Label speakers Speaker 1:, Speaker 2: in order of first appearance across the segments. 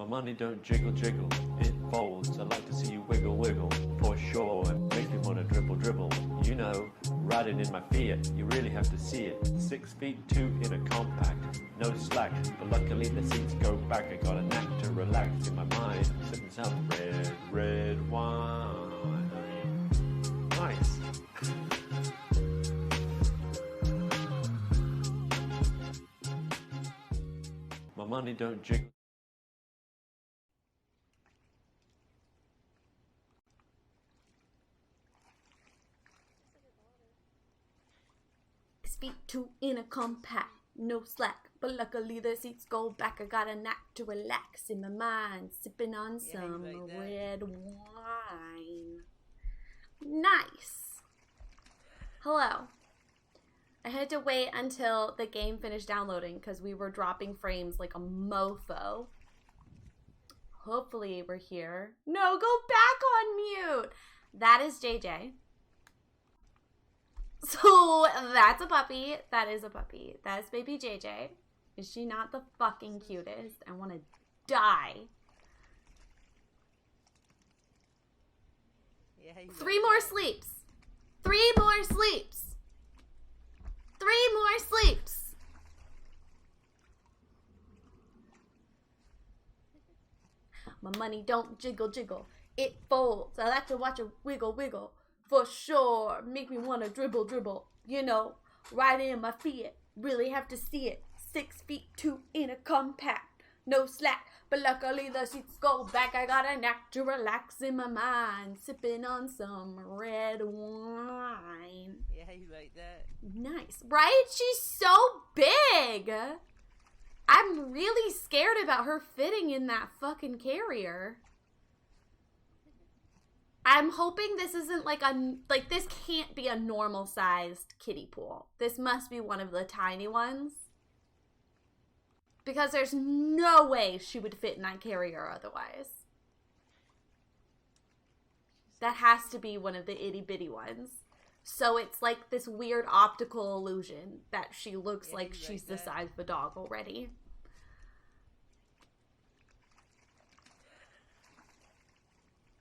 Speaker 1: money don't jiggle jiggle, it folds. I like to see you wiggle wiggle, for sure. It makes me wanna dribble dribble. You know, riding in my Fiat, you really have to see it. 6'2" in a compact, no slack. But luckily the seats go back. I got a knack to relax in my mind, sipping some red wine. Nice. My money don't jiggle.
Speaker 2: 6'2" in a compact, no slack. But luckily the seats go back. I got a knack to relax in my mind, sipping on some red wine. Nice. Hello. I had to wait until the game finished downloading because we were dropping frames like a mofo. Hopefully we're here. No, go back on mute. That is JJ. So that's a puppy. That is a puppy. That's baby JJ. Is she not the fucking cutest? I want to die.
Speaker 3: Yeah,
Speaker 2: 3 more sleeps. 3 more sleeps. 3 more sleeps. My money don't jiggle jiggle, it folds. I like to watch it wiggle wiggle, for sure. Make me wanna dribble dribble. You know, riding in my Fiat, really have to see it. 6'2" in a compact, no slack. But luckily the seats go back. I got a knack to relax in my mind, sipping on some red wine.
Speaker 3: Yeah, you like that?
Speaker 2: Nice, right? She's so big. I'm really scared about her fitting in that fucking carrier. I'm hoping this isn't like this can't be a normal sized kiddie pool. This must be one of the tiny ones. Because there's no way she would fit in that carrier otherwise. That has to be one of the itty bitty ones. So it's like this weird optical illusion that she looks like she's the size of a dog already.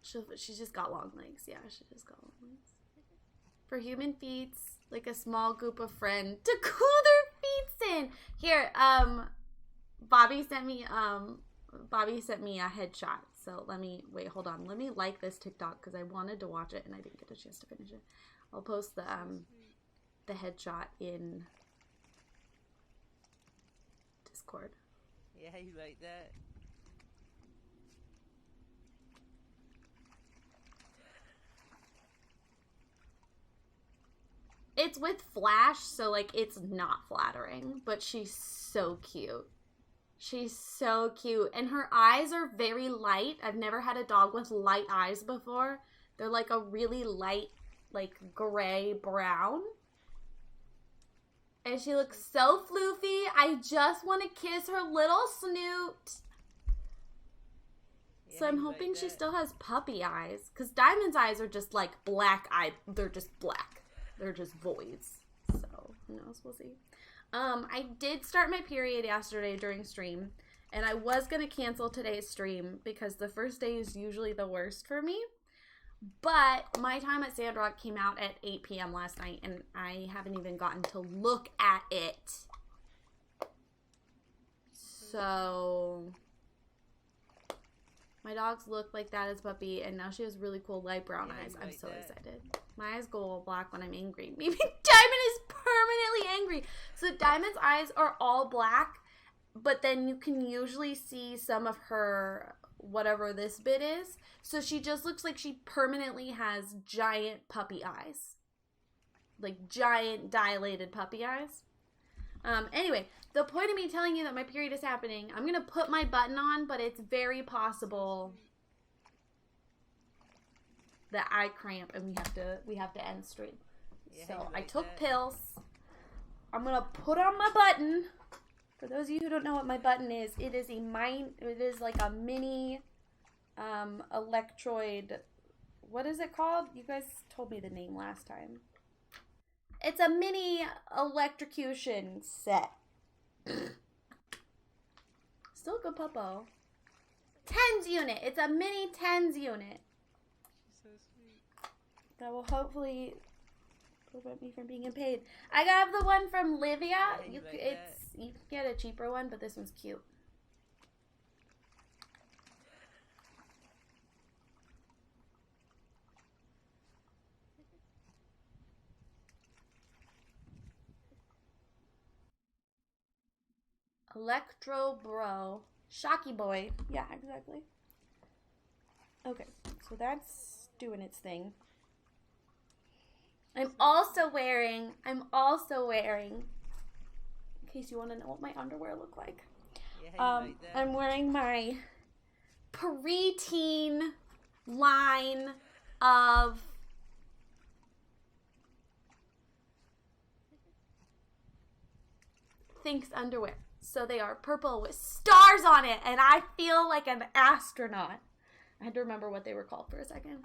Speaker 2: She's just got long legs. Yeah, she just got long legs. For human feets, like a small group of friends to cool their feet in. Here, Bobby sent me a headshot. So hold on. Let me like this TikTok because I wanted to watch it and I didn't get a chance to finish it. I'll post the headshot in Discord.
Speaker 3: Yeah, you like that?
Speaker 2: It's with flash, so like it's not flattering, but she's so cute. She's so cute. And her eyes are very light. I've never had a dog with light eyes before. They're like a really light, like gray brown. And she looks so floofy. I just want to kiss her little snoot.
Speaker 3: Yeah,
Speaker 2: so I'm hoping she still has puppy eyes. Because Diamond's eyes are just like black eye. They're just black. They're just voids. So who knows? We'll see. I did start my period yesterday during stream. And I was going to cancel today's stream because the first day is usually the worst for me. But my Time at Sandrock came out at 8 p.m. last night, and I haven't even gotten to look at it. So my dogs look like that as puppy, and now she has really cool light brown eyes. I'm so excited. My eyes go all black when I'm angry. Maybe Diamond is permanently angry. So Diamond's eyes are all black, but then you can usually see some of her whatever this bit is. So she just looks like she permanently has giant puppy eyes. Like giant dilated puppy eyes. Anyway, the point of me telling you that my period is happening, I'm going to put my button on, but it's very possible that I cramp and we have to end stream.
Speaker 3: Yeah,
Speaker 2: so
Speaker 3: like
Speaker 2: I took
Speaker 3: that.
Speaker 2: pills. I'm going to put on my button. For those of you who don't know what my button is, it is like a mini electroid. What is it called? You guys told me the name last time. It's a mini electrocution set. Still a good puppo. tens unit. It's a mini tens unit.
Speaker 3: She's so sweet.
Speaker 2: That will hopefully prevent me from being paid. I got the one from Livia.
Speaker 3: Yeah,
Speaker 2: You
Speaker 3: like
Speaker 2: can
Speaker 3: that.
Speaker 2: get a cheaper one, but this one's cute. Electro Bro. Shocky Boy. Yeah, exactly. Okay, so that's doing its thing. I'm also wearing, in case you want to know what my underwear look like.
Speaker 3: Yeah, like that.
Speaker 2: I'm wearing my preteen line of Thinks underwear. So they are purple with stars on it, and I feel like an astronaut. I had to remember what they were called for a second.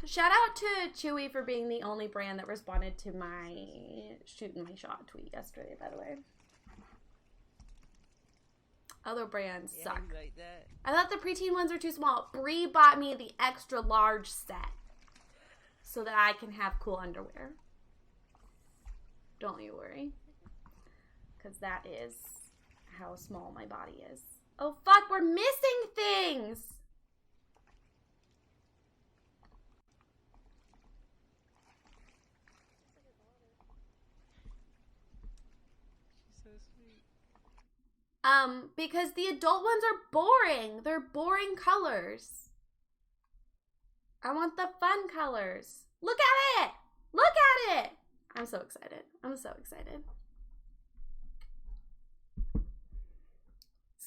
Speaker 2: Shout out to Chewy for being the only brand that responded to my shooting my shot tweet yesterday, by the way. Other brands
Speaker 3: Yeah,
Speaker 2: suck.
Speaker 3: like that.
Speaker 2: I thought the preteen ones are too small. Bree bought me the extra large set so that I can have cool underwear. Don't you worry. Because that is how small my body is. Oh, fuck, we're missing things!
Speaker 3: She's so sweet.
Speaker 2: Because the adult ones are boring. They're boring colors. I want the fun colors. Look at it! Look at it! I'm so excited. I'm so excited.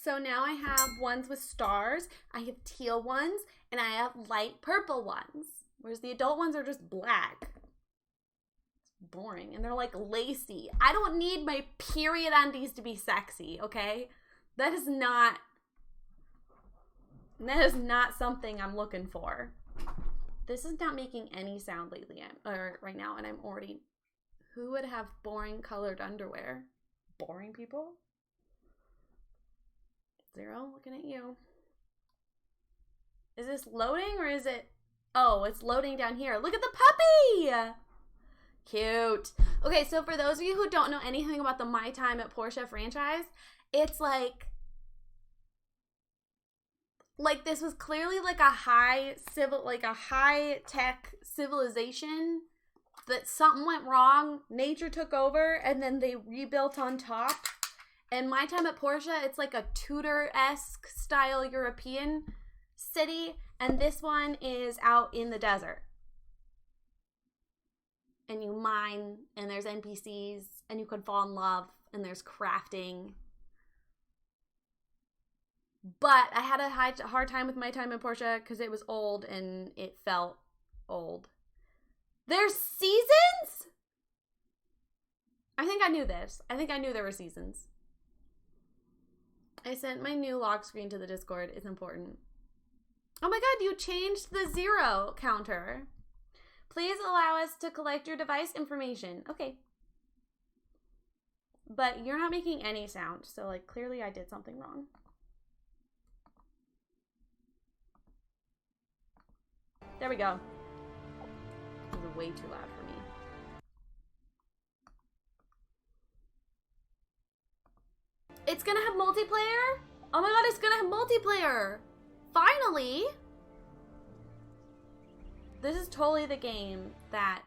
Speaker 2: So now I have ones with stars, I have teal ones, and I have light purple ones. Whereas the adult ones are just black. It's boring. And they're like lacy. I don't need my period undies to be sexy, okay? That is not something I'm looking for. This is not making any sound lately, or right now, and I'm already... Who would have boring colored underwear? Boring people? Zero, looking at you. Is this loading or is it... Oh, it's loading down here. Look at the puppy! Cute. Okay, so for those of you who don't know anything about the My Time at Porsche franchise, it's like this was clearly like a high tech civilization, that something went wrong, nature took over, and then they rebuilt on top. And My Time at Porsche, it's like a Tudor-esque style European city, and this one is out in the desert. And you mine, and there's NPCs, and you can fall in love, and there's crafting. But I had a hard time with My Time at Porsche because it was old, and it felt old. There's seasons? I think I knew this. I think I knew there were seasons. I sent my new lock screen to the Discord. It's important. Oh my god, you changed the 0 counter. Please allow us to collect your device information. Okay. But you're not making any sound, so like clearly I did something wrong. There we go. It was way too loud for me. It's gonna have multiplayer? Oh my god, it's gonna have multiplayer! Finally! This is totally the game that...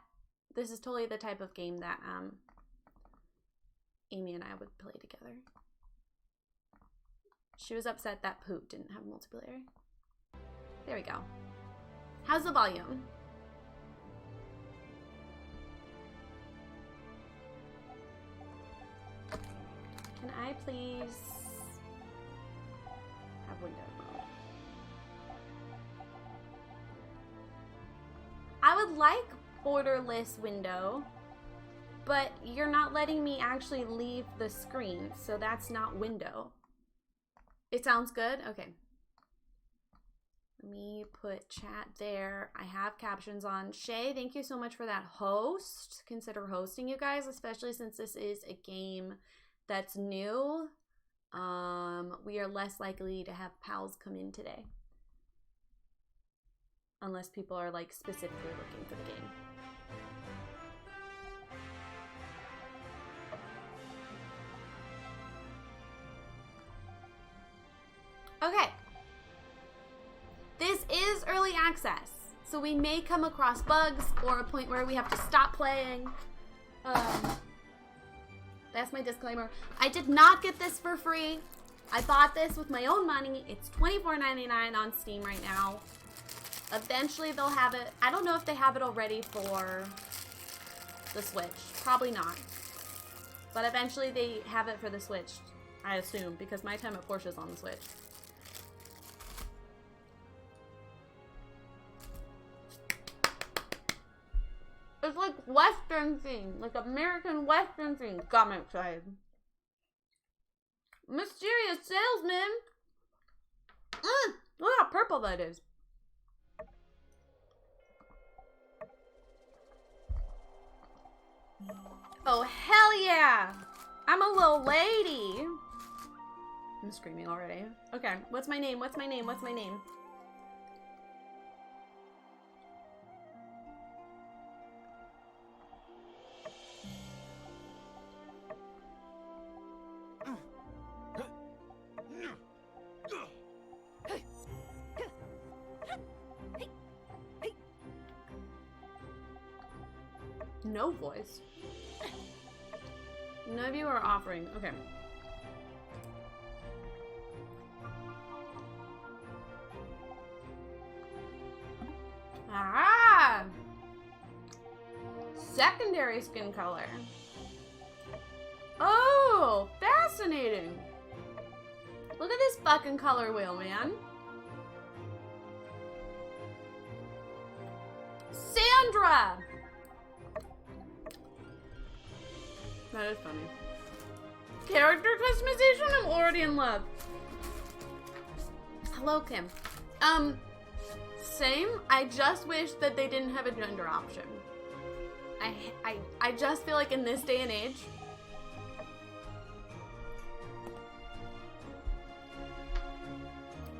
Speaker 2: This is totally the type of game that, Amy and I would play together. She was upset that Poop didn't have multiplayer. There we go. How's the volume? Can I please have window mode? I would like borderless window, but you're not letting me actually leave the screen, so that's not window. It sounds good? Okay. Let me put chat there. I have captions on. Shay, thank you so much for that host. Consider hosting, you guys, especially since this is a game that's new. We are less likely to have pals come in today. Unless people are like specifically looking for the game. Okay. This is early access, so we may come across bugs or a point where we have to stop playing. That's my disclaimer. I did not get this for free. I bought this with my own money. It's $24.99 on Steam right now. Eventually they'll have it. I don't know if they have it already for the Switch. Probably not. But eventually they have it for the Switch, I assume, because my Time at Portia's on the Switch. It's like Western theme, like American Western theme. Got me excited. Mysterious salesman. Look how purple that is. Oh, hell yeah. I'm a little lady. I'm screaming already. Okay, what's my name? What's my name? What's my name? No voice. None of you are offering. Okay. Ah! Secondary skin color. Oh, fascinating. Look at this fucking color wheel, man. Sandra! That is funny. Character customization? I'm already in love. Hello, Kim. Same. I just wish that they didn't have a gender option. I just feel like in this day and age,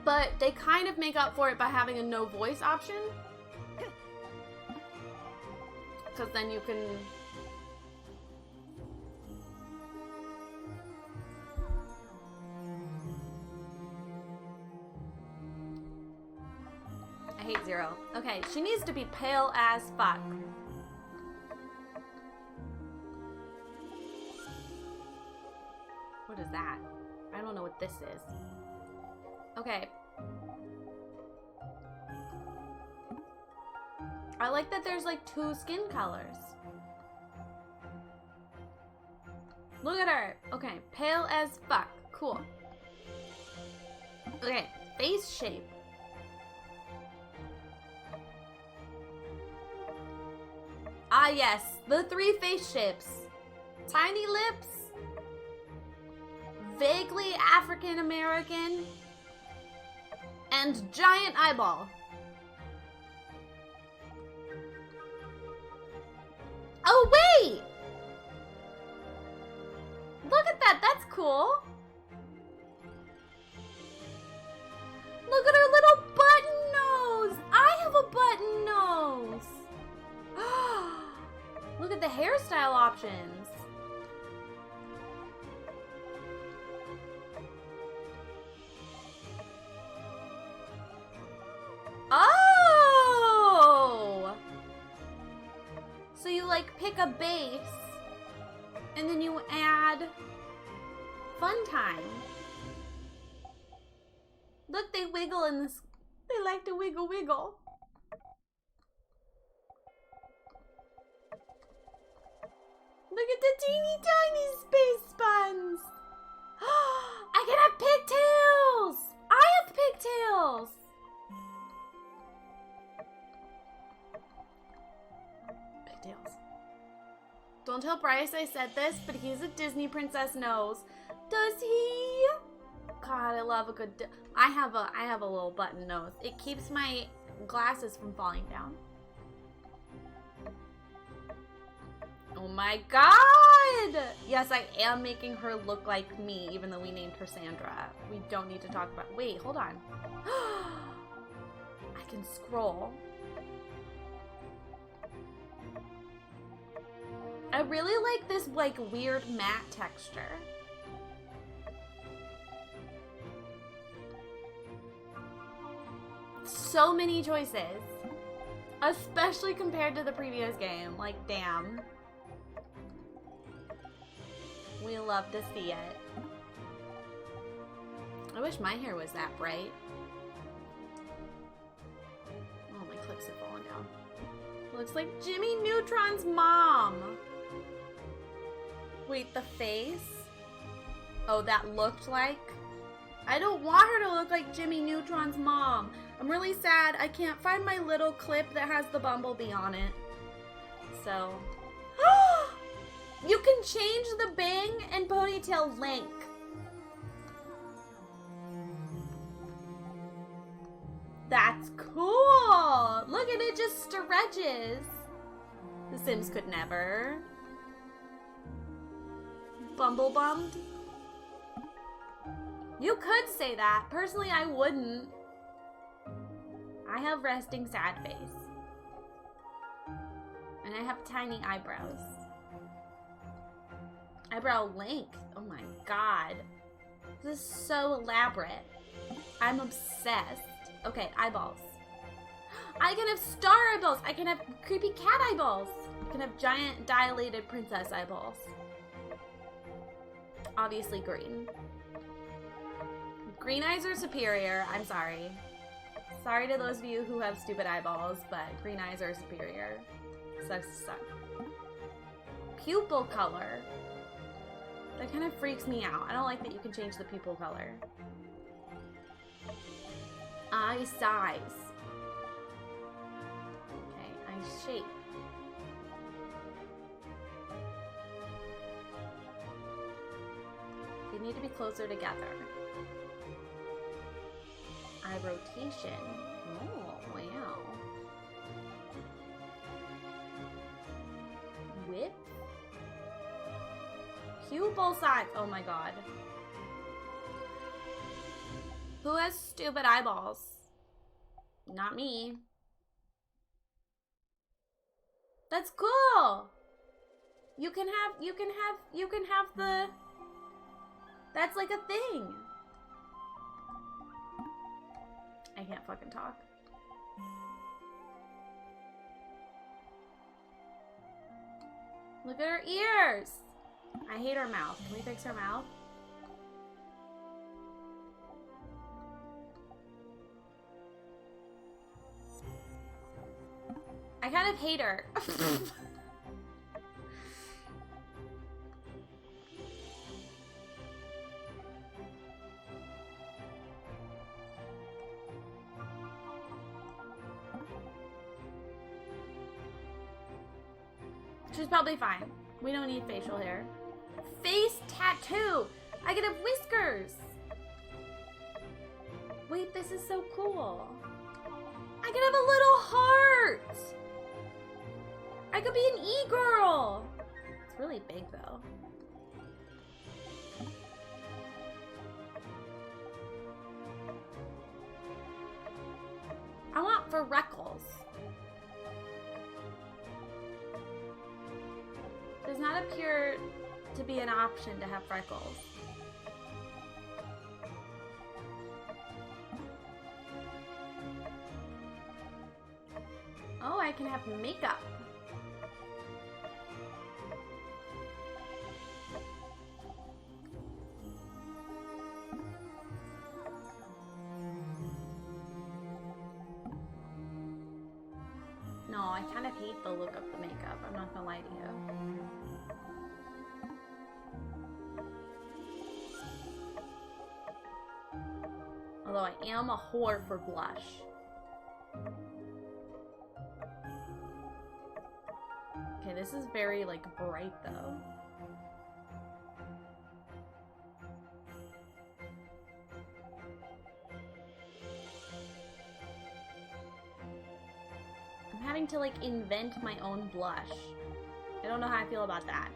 Speaker 2: but they kind of make up for it by having a no voice option. Because then you can... I hate Zero. Okay, she needs to be pale as fuck. What is that? I don't know what this is. Okay. I like that there's like 2 skin colors. Look at her. Okay, pale as fuck. Cool. Okay, face shape. Ah yes, the 3 face shapes. Tiny lips. Vaguely African American. And giant eyeball. Oh wait! Look at that, that's cool. Look at her little button nose. I have a button nose. Look at the hairstyle options. Oh! So you like pick a base and then you add fun time. Look, they wiggle in this. They like to wiggle wiggle. Look at the teeny tiny space buns. I can have pigtails. I have pigtails. Pigtails. Don't tell Bryce I said this, but he's a Disney princess nose. Does he? God, I love a good. I have a little button nose. It keeps my glasses from falling down. Oh my god! Yes, I am making her look like me, even though we named her Sandra. We don't need to talk about... Wait, hold on. I can scroll. I really like this, like, weird matte texture. So many choices. Especially compared to the previous game. Like, damn. We love to see it. I wish my hair was that bright. Oh, my clips have fallen down. Looks like Jimmy Neutron's mom. Wait, the face? Oh, that looked like? I don't want her to look like Jimmy Neutron's mom. I'm really sad. I can't find my little clip that has the bumblebee on it. So. You can change the bang and ponytail length. That's cool. Look at it, just stretches. The Sims could never. Bumblebummed. You could say that. Personally, I wouldn't. I have resting sad face. And I have tiny eyebrows. Eyebrow length. Oh my god. This is so elaborate. I'm obsessed. Okay, eyeballs. I can have star eyeballs. I can have creepy cat eyeballs. I can have giant dilated princess eyeballs. Obviously green. Green eyes are superior. I'm sorry. Sorry to those of you who have stupid eyeballs, but green eyes are superior. Suck. Pupil color. That kind of freaks me out. I don't like that you can change the pupil color. Eye size. Okay, eye shape. They need to be closer together. Eye rotation. Oh, wow. Width? Pupil size. Oh my god. Who has stupid eyeballs? Not me. That's cool. You can have the... That's like a thing. I can't fucking talk. Look at her ears. I hate her mouth. Can we fix her mouth? I kind of hate her. She's probably fine. We don't need facial hair. Face tattoo! I can have whiskers! Wait, this is so cool. I can have a little heart! I could be an e-girl! It's really big, though. I want freckles. Does not appear to be an option to have freckles. Oh, I can have makeup. No, I kind of hate the look of the makeup. I'm not gonna lie to you. Although I am a whore for blush. Okay, this is very, like, bright, though. I'm having to, like, invent my own blush. I don't know how I feel about that.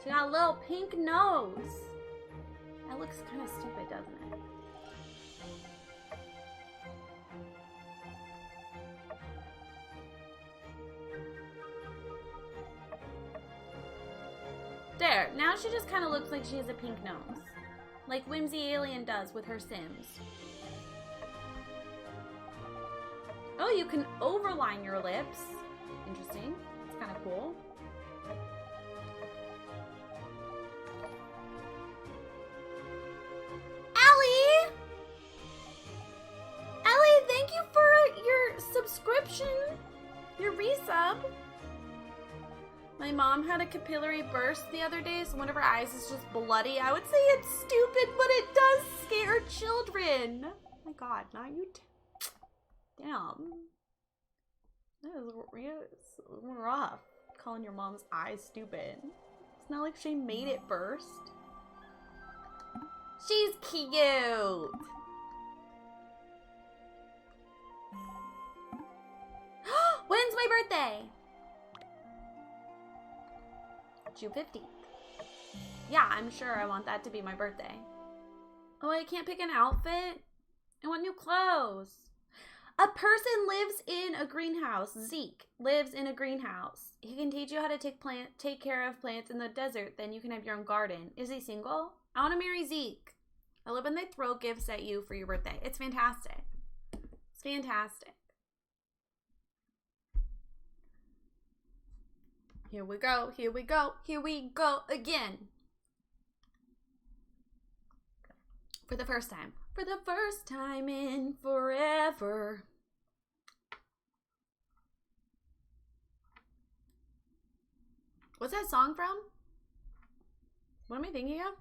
Speaker 2: She got a little pink nose. That looks kind of stupid, doesn't it? There, now she just kind of looks like she has a pink nose. Like Whimsy Alien does with her Sims. Oh, you can overline your lips. Interesting. It's kind of cool. Ellie! Ellie, thank you for your subscription. Your resub. My mom had a capillary burst the other day, so one of her eyes is just bloody. I would say it's stupid, but it does scare children. Oh my god, not you. Damn. That is rough. Calling your mom's eyes stupid. It's not like she made it burst. She's cute. When's my birthday? June 15th. Yeah, I'm sure I want that to be my birthday. Oh, I can't pick an outfit? I want new clothes. A person lives in a greenhouse. Zeke lives in a greenhouse. He can teach you how to take care of plants in the desert. Then you can have your own garden. Is he single? I want to marry Zeke. I love when they throw gifts at you for your birthday. It's fantastic. It's fantastic. Here we go, here we go, here we go again. For the first time. For the first time in forever. What's that song from? What am I thinking of?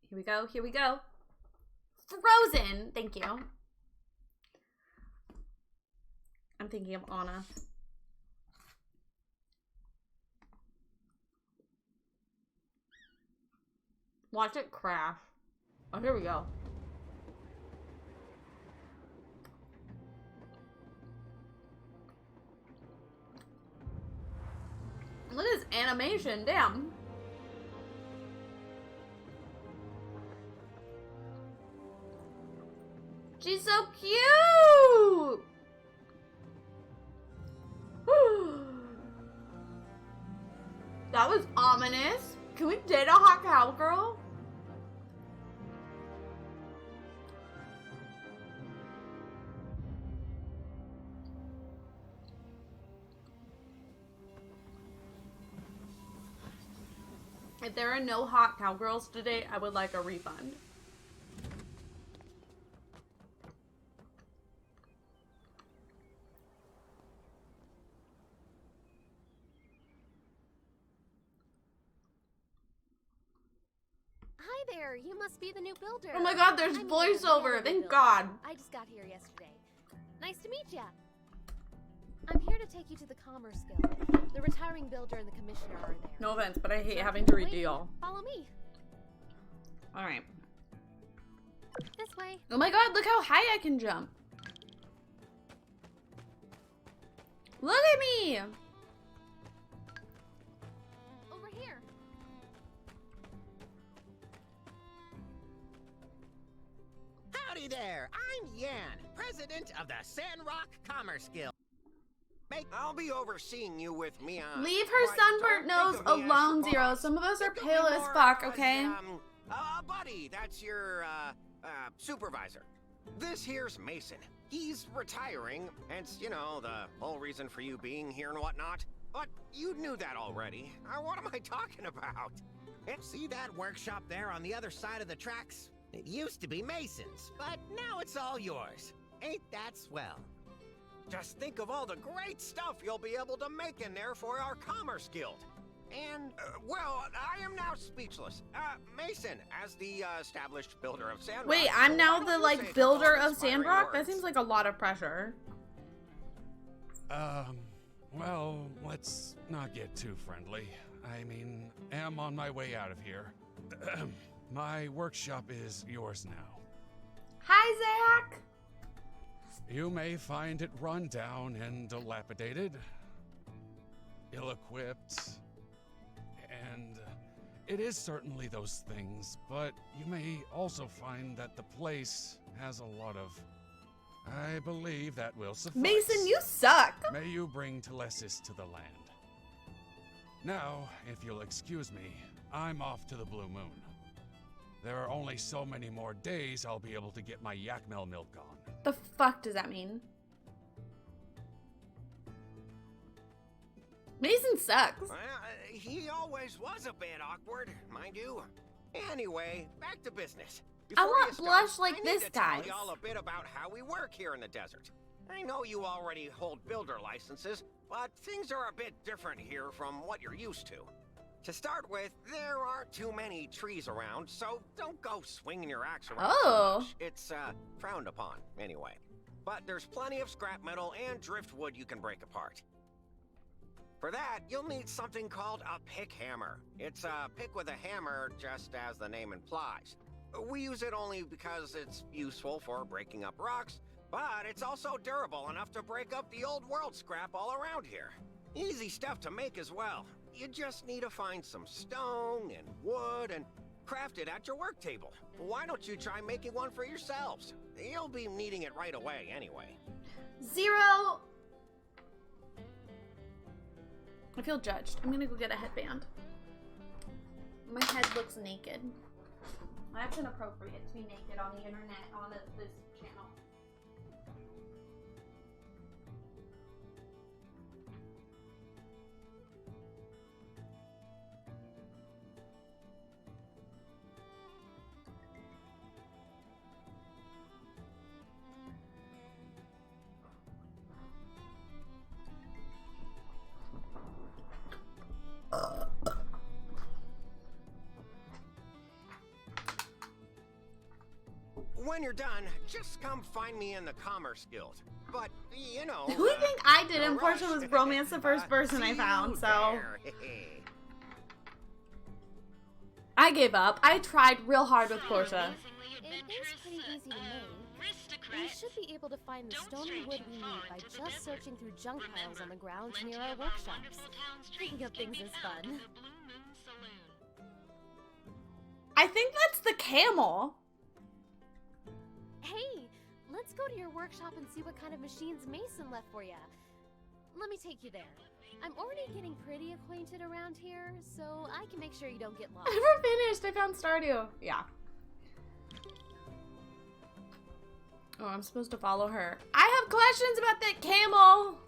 Speaker 2: Here we go, here we go. Frozen, thank you. I'm thinking of Anna. Watch it crash. Oh, here we go. Look at this animation, damn. She's so cute! That was ominous. Can we date a hot cowgirl? If there are no hot cowgirls today, I would like a refund.
Speaker 4: Hi there, you must be the new builder.
Speaker 2: Oh my god, there's
Speaker 4: I'm
Speaker 2: voiceover,
Speaker 4: the
Speaker 2: thank
Speaker 4: builder.
Speaker 2: god.
Speaker 4: I just got here yesterday. Nice to meet ya. I'm here to take you to the Commerce Guild. The retiring builder and the commissioner are there.
Speaker 2: No offense, but I hate
Speaker 4: So
Speaker 2: having to
Speaker 4: wait,
Speaker 2: redeal.
Speaker 4: Follow me.
Speaker 2: Alright.
Speaker 4: This way.
Speaker 2: Oh my god, look how high I can jump. Look at me!
Speaker 4: Over here.
Speaker 5: Howdy there, I'm Yan, president of the Sandrock Commerce Guild. I'll be overseeing you with Mia.
Speaker 2: Leave her sunburnt nose alone, Zero. Some of us are pale as fuck, okay?
Speaker 5: Buddy, that's your, supervisor. This here's Mason. He's retiring, hence, you know, the whole reason for you being here and whatnot. But you knew that already. What am I talking about? See that workshop there on the other side of the tracks? It used to be Mason's, but now it's all yours. Ain't that swell? Just think of all the great stuff you'll be able to make in there for our Commerce Guild. And, well, I am now speechless. Mason, as the established builder of Sandrock...
Speaker 2: Wait, I'm now
Speaker 5: why
Speaker 2: the,
Speaker 5: don't you
Speaker 2: like,
Speaker 5: say a
Speaker 2: builder
Speaker 5: couple
Speaker 2: of
Speaker 5: inspiring
Speaker 2: Sandrock? That
Speaker 5: words?
Speaker 2: seems like a lot of pressure.
Speaker 6: Well, let's not get too friendly. I mean, am on my way out of here. My workshop is yours now.
Speaker 2: Hi, Zach!
Speaker 6: You may find it run down and dilapidated, ill-equipped, and it is certainly those things, but you may also find that the place has a lot of... I believe that will suffice.
Speaker 2: Mason, you suck.
Speaker 6: May you bring Telesis to the land. Now, if you'll excuse me, I'm off to the Blue Moon. There are only so many more days I'll be able to get my Camel milk on.
Speaker 2: The fuck does that mean? Mason sucks.
Speaker 5: Well, he always was a bit awkward, mind you. Anyway, back to business.
Speaker 2: I
Speaker 5: Before
Speaker 2: want
Speaker 5: you start,
Speaker 2: blush like
Speaker 5: I need
Speaker 2: this,
Speaker 5: to tell
Speaker 2: guys.
Speaker 5: y'all a bit about how we work here in the desert. I know you already hold builder licenses, but things are a bit different here from what you're used to. To start with, there aren't too many trees around, so don't go swinging your axe around too
Speaker 2: Oh.
Speaker 5: much. It's, frowned upon, anyway. But there's plenty of scrap metal and driftwood you can break apart. For that, you'll need something called a pick hammer. It's a pick with a hammer, just as the name implies. We use it only because it's useful for breaking up rocks, but it's also durable enough to break up the old world scrap all around here. Easy stuff to make as well. You just need to find some stone and wood and craft it at your work table. Why don't you try making one for yourselves? You'll be needing it right away anyway.
Speaker 2: 0. I feel judged. I'm gonna go get a headband. My head looks naked. That's inappropriate to be naked on the internet on this channel.
Speaker 5: When you're done, just come find me in the Commerce Guild. But, you know...
Speaker 2: The only thing I did in
Speaker 5: no
Speaker 2: Portia
Speaker 5: rush.
Speaker 2: was romance the first person I
Speaker 5: See
Speaker 2: found,
Speaker 5: you
Speaker 2: so...
Speaker 5: there.
Speaker 2: I gave up. I tried real hard with Portia.
Speaker 4: It is pretty easy to make. We should be able to find the stone and wood we need by just searching through junk piles on the ground near our workshops. Picking up things is fun.
Speaker 2: I think that's the camel.
Speaker 4: Hey, let's go to your workshop and see what kind of machines Mason left for you. Let me take you there. I'm already getting pretty acquainted around here, so I can make sure you don't get lost.
Speaker 2: Never finished. I found Stardew. Yeah. Oh, I'm supposed to follow her. I have questions about that camel.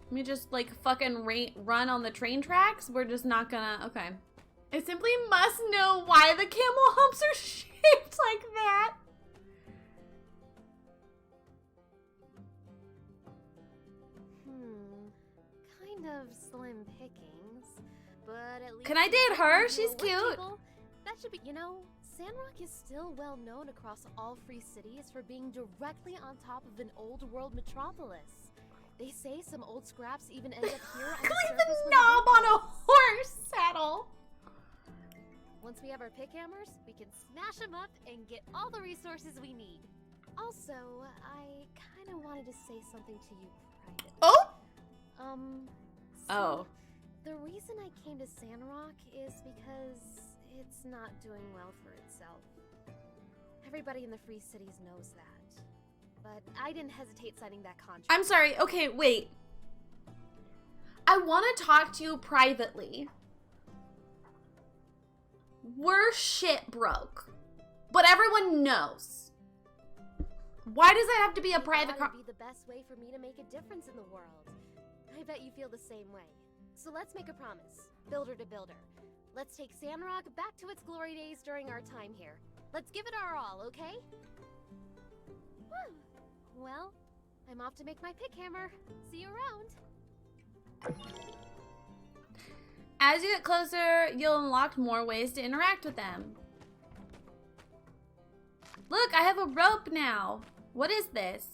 Speaker 2: Let me just like fucking run on the train tracks. We're just not gonna. Okay. I simply must know why the camel humps are shaped like that.
Speaker 4: Kind of slim pickings, but at least...
Speaker 2: Can I date her? She's
Speaker 4: Work
Speaker 2: cute.
Speaker 4: table? That should be, you know, Sandrock is still well known across all free cities for being directly on top of an old world metropolis. They say some old scraps even end up here on the
Speaker 2: Leave
Speaker 4: surface
Speaker 2: the
Speaker 4: where
Speaker 2: knob
Speaker 4: wood
Speaker 2: on a
Speaker 4: was.
Speaker 2: horse saddle.
Speaker 4: Once we have our pick hammers, we can smash them up and get all the resources we need. Also, I kind of wanted to say something to you privately.
Speaker 2: Oh.
Speaker 4: So the reason I came to Sandrock is because it's not doing well for itself. Everybody in the free cities knows that. But I didn't hesitate signing that contract.
Speaker 2: I'm sorry. Okay, wait. I want to talk to you privately. We're shit broke, but everyone knows. Why does that have to be a private
Speaker 4: That would be the best way for me to make a difference in the world. I bet you feel the same way. So let's make a promise, builder to builder. Let's take Sandrock back to its glory days during our time here. Let's give it our all, okay? Whew. Well, I'm off to make my pick hammer. See you around.
Speaker 2: As you get closer, you'll unlock more ways to interact with them. Look, I have a rope now. What is this?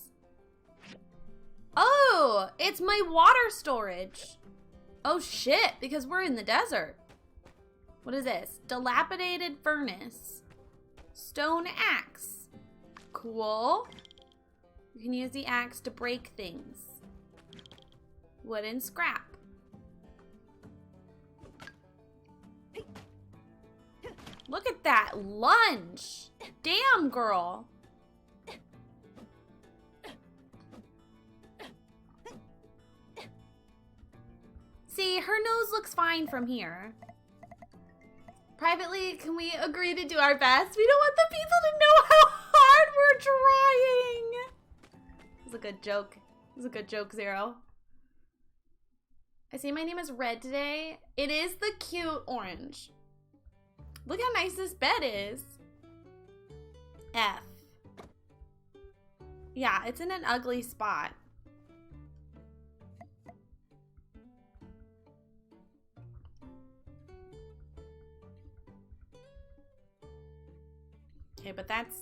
Speaker 2: Oh, it's my water storage. Oh shit, because we're in the desert. What is this? Dilapidated furnace. Stone axe. Cool. You can use the axe to break things. Wood and scrap. Look at that lunge. Damn, girl. See, her nose looks fine from here. Privately, can we agree to do our best? We don't want the people to know how hard we're trying. It's a good joke. It's a good joke, Zero. I see my name is red today. It is the cute orange. Look how nice this bed is. F. Yeah, it's in an ugly spot. Okay, but that's...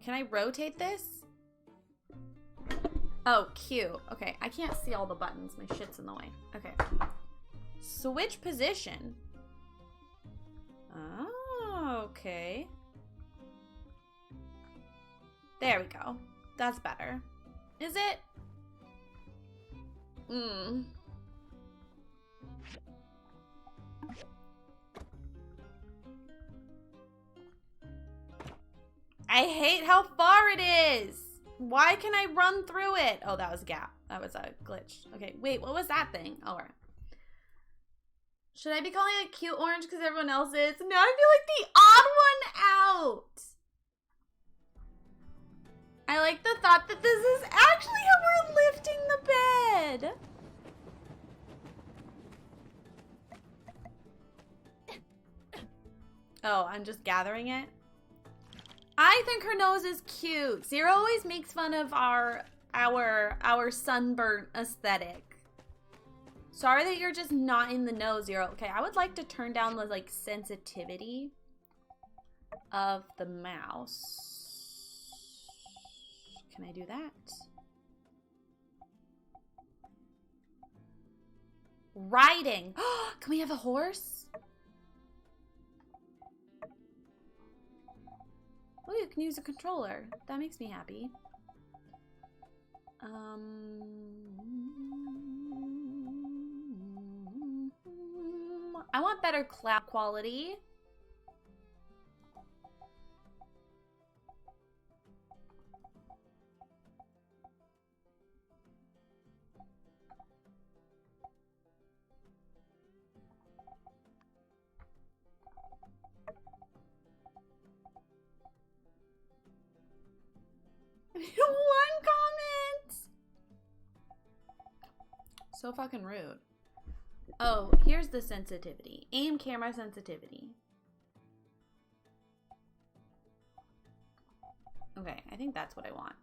Speaker 2: Can I rotate this? Oh, Q. Okay, I can't see all the buttons. My shit's in the way. Okay. Switch position. Oh, okay. There we go. That's better. Is it? I hate how far it is. Why can I run through it? Oh, that was a gap. That was a glitch. Okay, wait, what was that thing? Oh, right. Should I be calling it cute orange because everyone else is? Now I feel like the odd one out. I like the thought that this is actually how we're lifting the bed. Oh, I'm just gathering it. I think her nose is cute. Zero always makes fun of our sunburnt aesthetic. Sorry that you're just not in the know, Zero. Okay, I would like to turn down the like sensitivity of the mouse. Can I do that? Riding. Can we have a horse? Oh, you can use a controller. That makes me happy. I want better cloud quality. One comment. So fucking rude. Oh, here's the sensitivity. Aim camera sensitivity. Okay, I think that's what I want.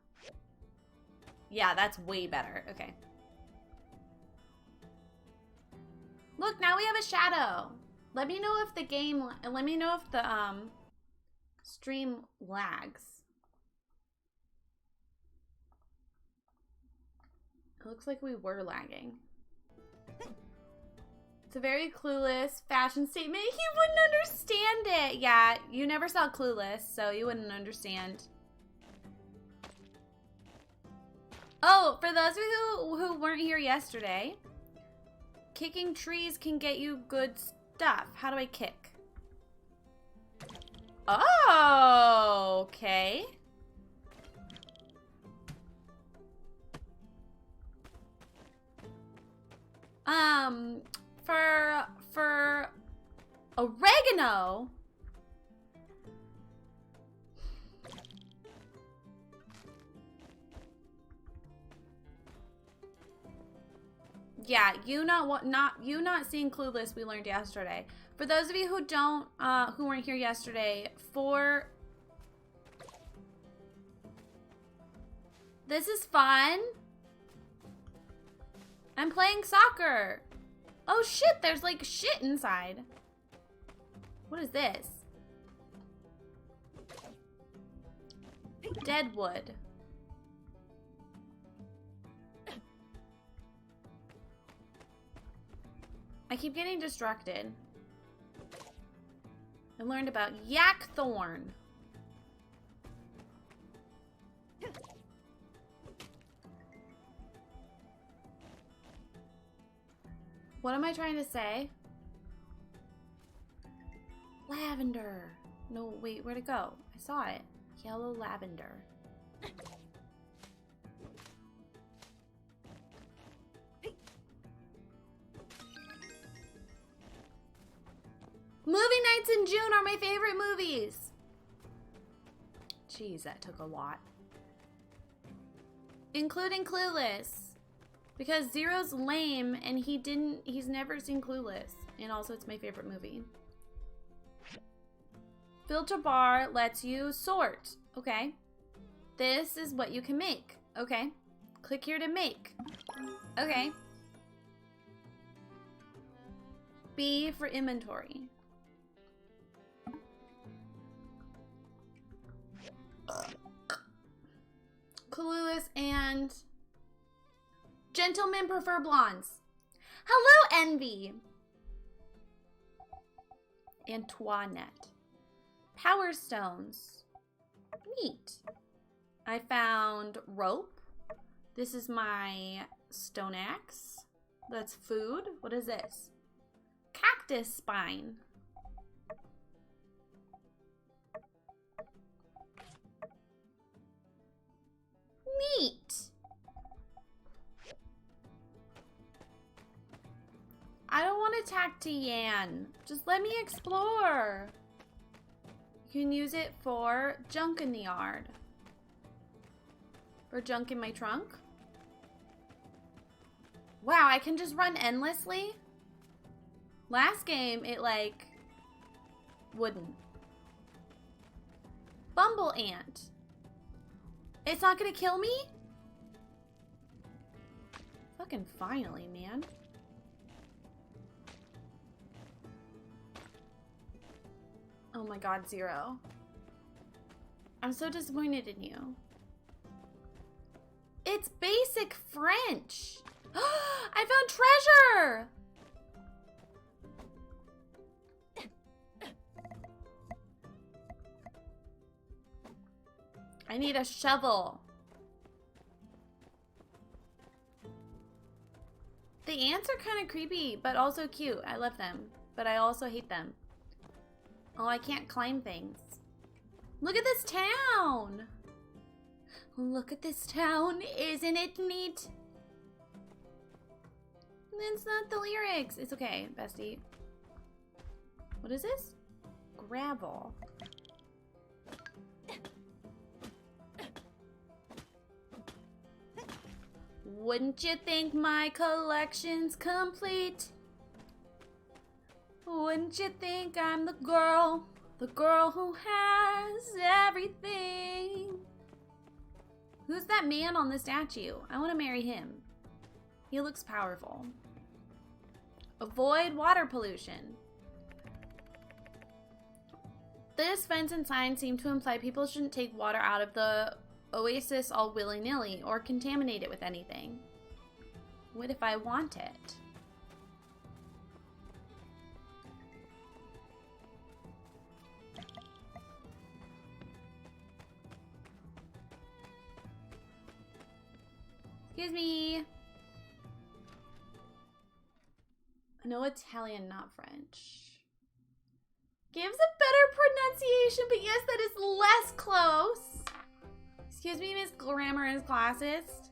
Speaker 2: Yeah, that's way better. Okay. Look, now we have a shadow. Let me know if the game, let me know if the stream lags. It looks like we were lagging. It's a very clueless fashion statement. You wouldn't understand it. Yeah, you never saw Clueless, so you wouldn't understand. Oh, for those of you who weren't here yesterday, kicking trees can get you good stuff. How do I kick? Oh, okay. For oregano. Yeah, you not seeing Clueless we learned yesterday. For those of you who don't who weren't here yesterday, this is fun. I'm playing soccer. Oh shit, there's like shit inside. What is this? Dead wood. I keep getting distracted. I learned about yak thorn. What am I trying to say? Lavender. No, wait, where'd it go? I saw it. Yellow lavender. Movie nights in June are my favorite movies. Jeez, that took a lot. Including Clueless. Because Zero's lame and he's never seen Clueless. And also it's my favorite movie. Filter bar lets you sort. Okay. This is what you can make. Okay. Click here to make. Okay. B for inventory. Clueless and gentlemen prefer blondes. Hello, Envy. Antoinette. Power stones. Neat. I found rope. This is my stone axe. That's food. What is this? Cactus spine. Neat. I don't want to tack to Yan. Just let me explore. You can use it for junk in the yard. For junk in my trunk. Wow, I can just run endlessly? Last game, it like wouldn't. Bumble ant. It's not gonna kill me? Fucking finally, man. Oh my god, Zero. I'm so disappointed in you. It's basic French. I found treasure! I need a shovel. The ants are kind of creepy, but also cute. I love them, but I also hate them. Oh, I can't climb things. Look at this town. Look at this town. Isn't it neat? That's not the lyrics. It's okay, bestie. What is this? Gravel. Wouldn't you think my collection's complete? Wouldn't you think I'm the girl who has everything? Who's that man on the statue? I want to marry him. He looks powerful. Avoid water pollution. This fence and sign seem to imply people shouldn't take water out of the oasis all willy-nilly or contaminate it with anything. What if I want it? Excuse me. No Italian, not French. Gives a better pronunciation, but yes, that is less close. Excuse me, Miss Grammar is classist.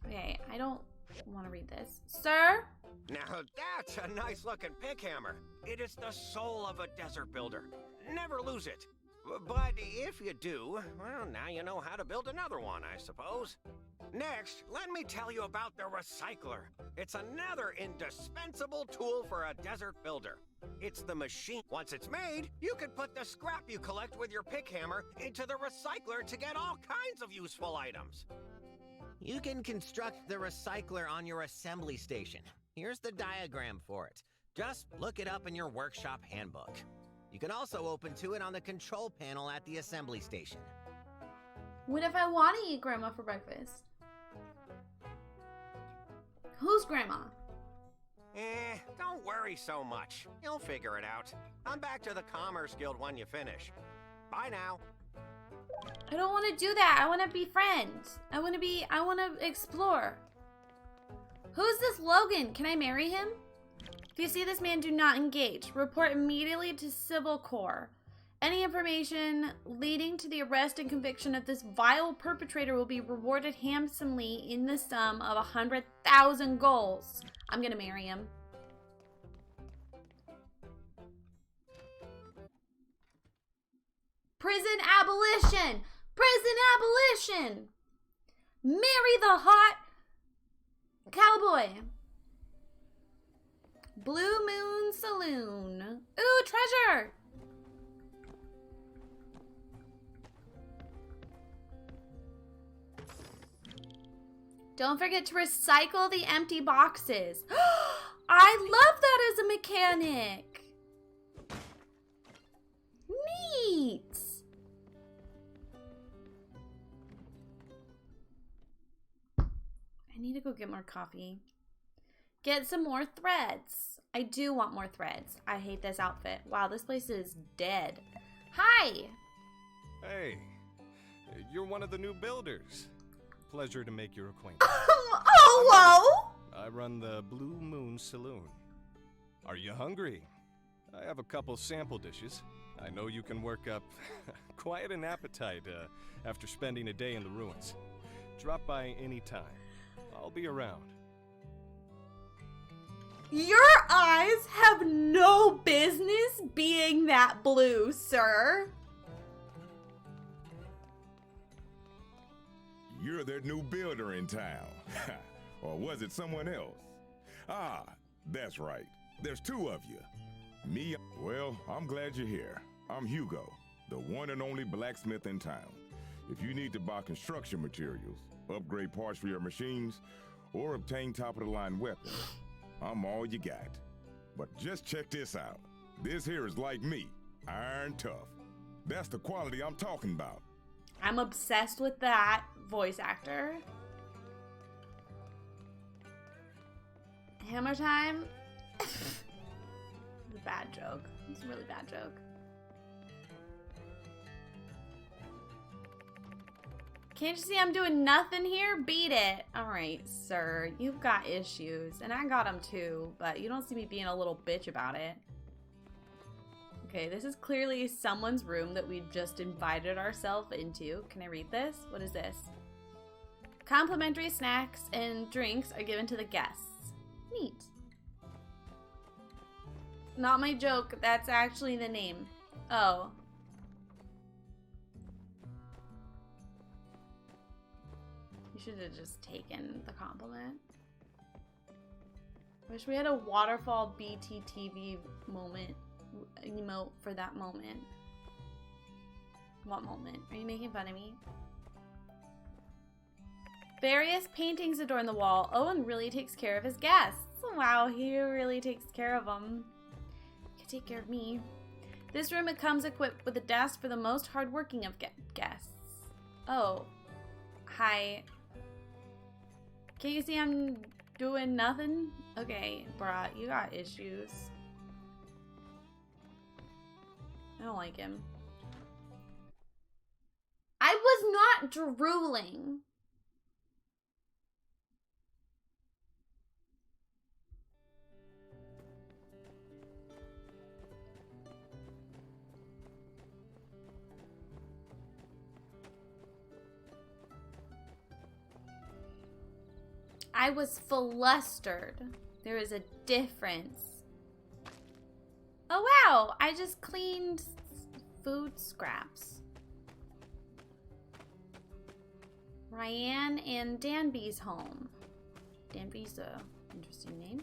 Speaker 2: Okay, I don't want to read this. Sir?
Speaker 5: Now that's a nice looking pick hammer. It is the soul of a desert builder. Never lose it. But if you do, well, now you know how to build another one, I suppose. Next, let me tell you about the recycler. It's another indispensable tool for a desert builder. It's the machine. Once it's made, you can put the scrap you collect with your pick hammer into the recycler to get all kinds of useful items.
Speaker 7: You can construct the recycler on your assembly station. Here's the diagram for it. Just look it up in your workshop handbook. You can also open to it on the control panel at the assembly station.
Speaker 2: What if I want to eat grandma for breakfast? Who's grandma?
Speaker 5: Don't worry so much. You'll figure it out. I'm back to the Commerce Guild when you finish. Bye now.
Speaker 2: I don't want to do that. I want to be friends. I want to explore. Who's this Logan? Can I marry him? If you see this man, do not engage. Report immediately to Civil Corps. Any information leading to the arrest and conviction of this vile perpetrator will be rewarded handsomely in the sum of 100,000 goals. I'm gonna marry him. Prison abolition! Prison abolition! Marry the hot cowboy. Blue Moon Saloon. Ooh, treasure! Don't forget to recycle the empty boxes. I love that as a mechanic. Neat. I need to go get more coffee. Get some more threads. I do want more threads. I hate this outfit. Wow, this place is dead. Hi.
Speaker 8: Hey, you're one of the new builders. Pleasure to make your acquaintance.
Speaker 2: Hello.
Speaker 8: I run the Blue Moon Saloon. Are you hungry? I have a couple sample dishes. I know you can work up quite an appetite after spending a day in the ruins. Drop by any time. I'll be around.
Speaker 2: Your eyes have no business being that blue, sir.
Speaker 9: You're their new builder in town. Or was it someone else? Ah, that's right. There's two of you. Me, well, I'm glad you're here. I'm Hugo, the one and only blacksmith in town. If you need to buy construction materials, upgrade parts for your machines, or obtain top-of-the-line weapons, I'm all you got. But just check this out. This here is like me, iron tough. That's the quality I'm talking about.
Speaker 2: I'm obsessed with that voice actor. Hammer time? It's a bad joke. It's a really bad joke. Can't you see I'm doing nothing here? Beat it. Alright, sir. You've got issues. And I got them too. But you don't see me being a little bitch about it. Okay, this is clearly someone's room that we've just invited ourselves into. Can I read this? What is this? Complimentary snacks and drinks are given to the guests. Neat. Not my joke. That's actually the name. Oh. You should have just taken the compliment. I wish we had a waterfall BTTV moment. Emote for that moment. What moment? Are you making fun of me? Various paintings adorn the wall. Owen really takes care of his guests. Wow, he really takes care of them. He can take care of me. This room comes equipped with a desk for the most hardworking of guests. Oh. Hi. Can't you see I'm doing nothing? Okay, bruh, you got issues. I don't like him. I was not drooling. I was flustered. There is a difference. Oh wow, I just cleaned food scraps. Ryan and Danby's home. Danby's a interesting name.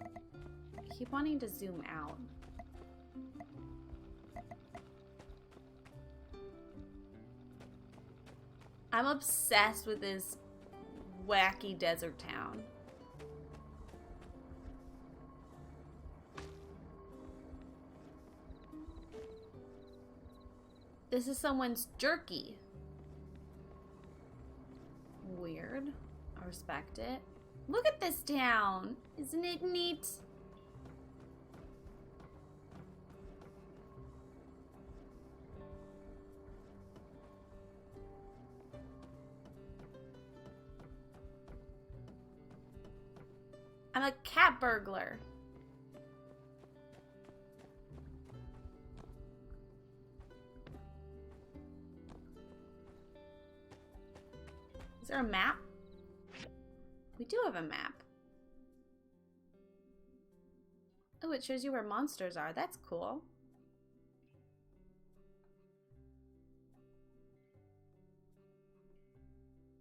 Speaker 2: I keep wanting to zoom out. I'm obsessed with this wacky desert town. This is someone's jerky. Weird. I respect it. Look at this town. Isn't it neat? I'm a cat burglar. Is there a map? We do have a map. Oh, it shows you where monsters are. That's cool.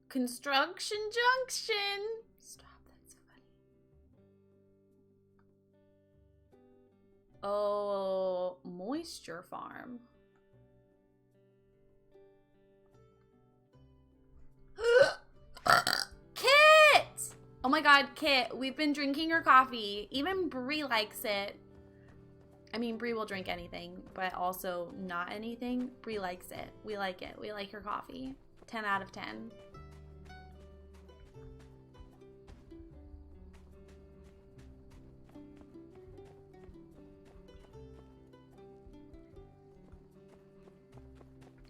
Speaker 2: Construction Junction. Stop, that's funny. Oh, moisture farm. Kit! Oh my god, Kit, we've been drinking your coffee. Even Bree likes it. I mean, Bree will drink anything, but also not anything. Bree likes it. We like it. We like your coffee. 10 out of 10.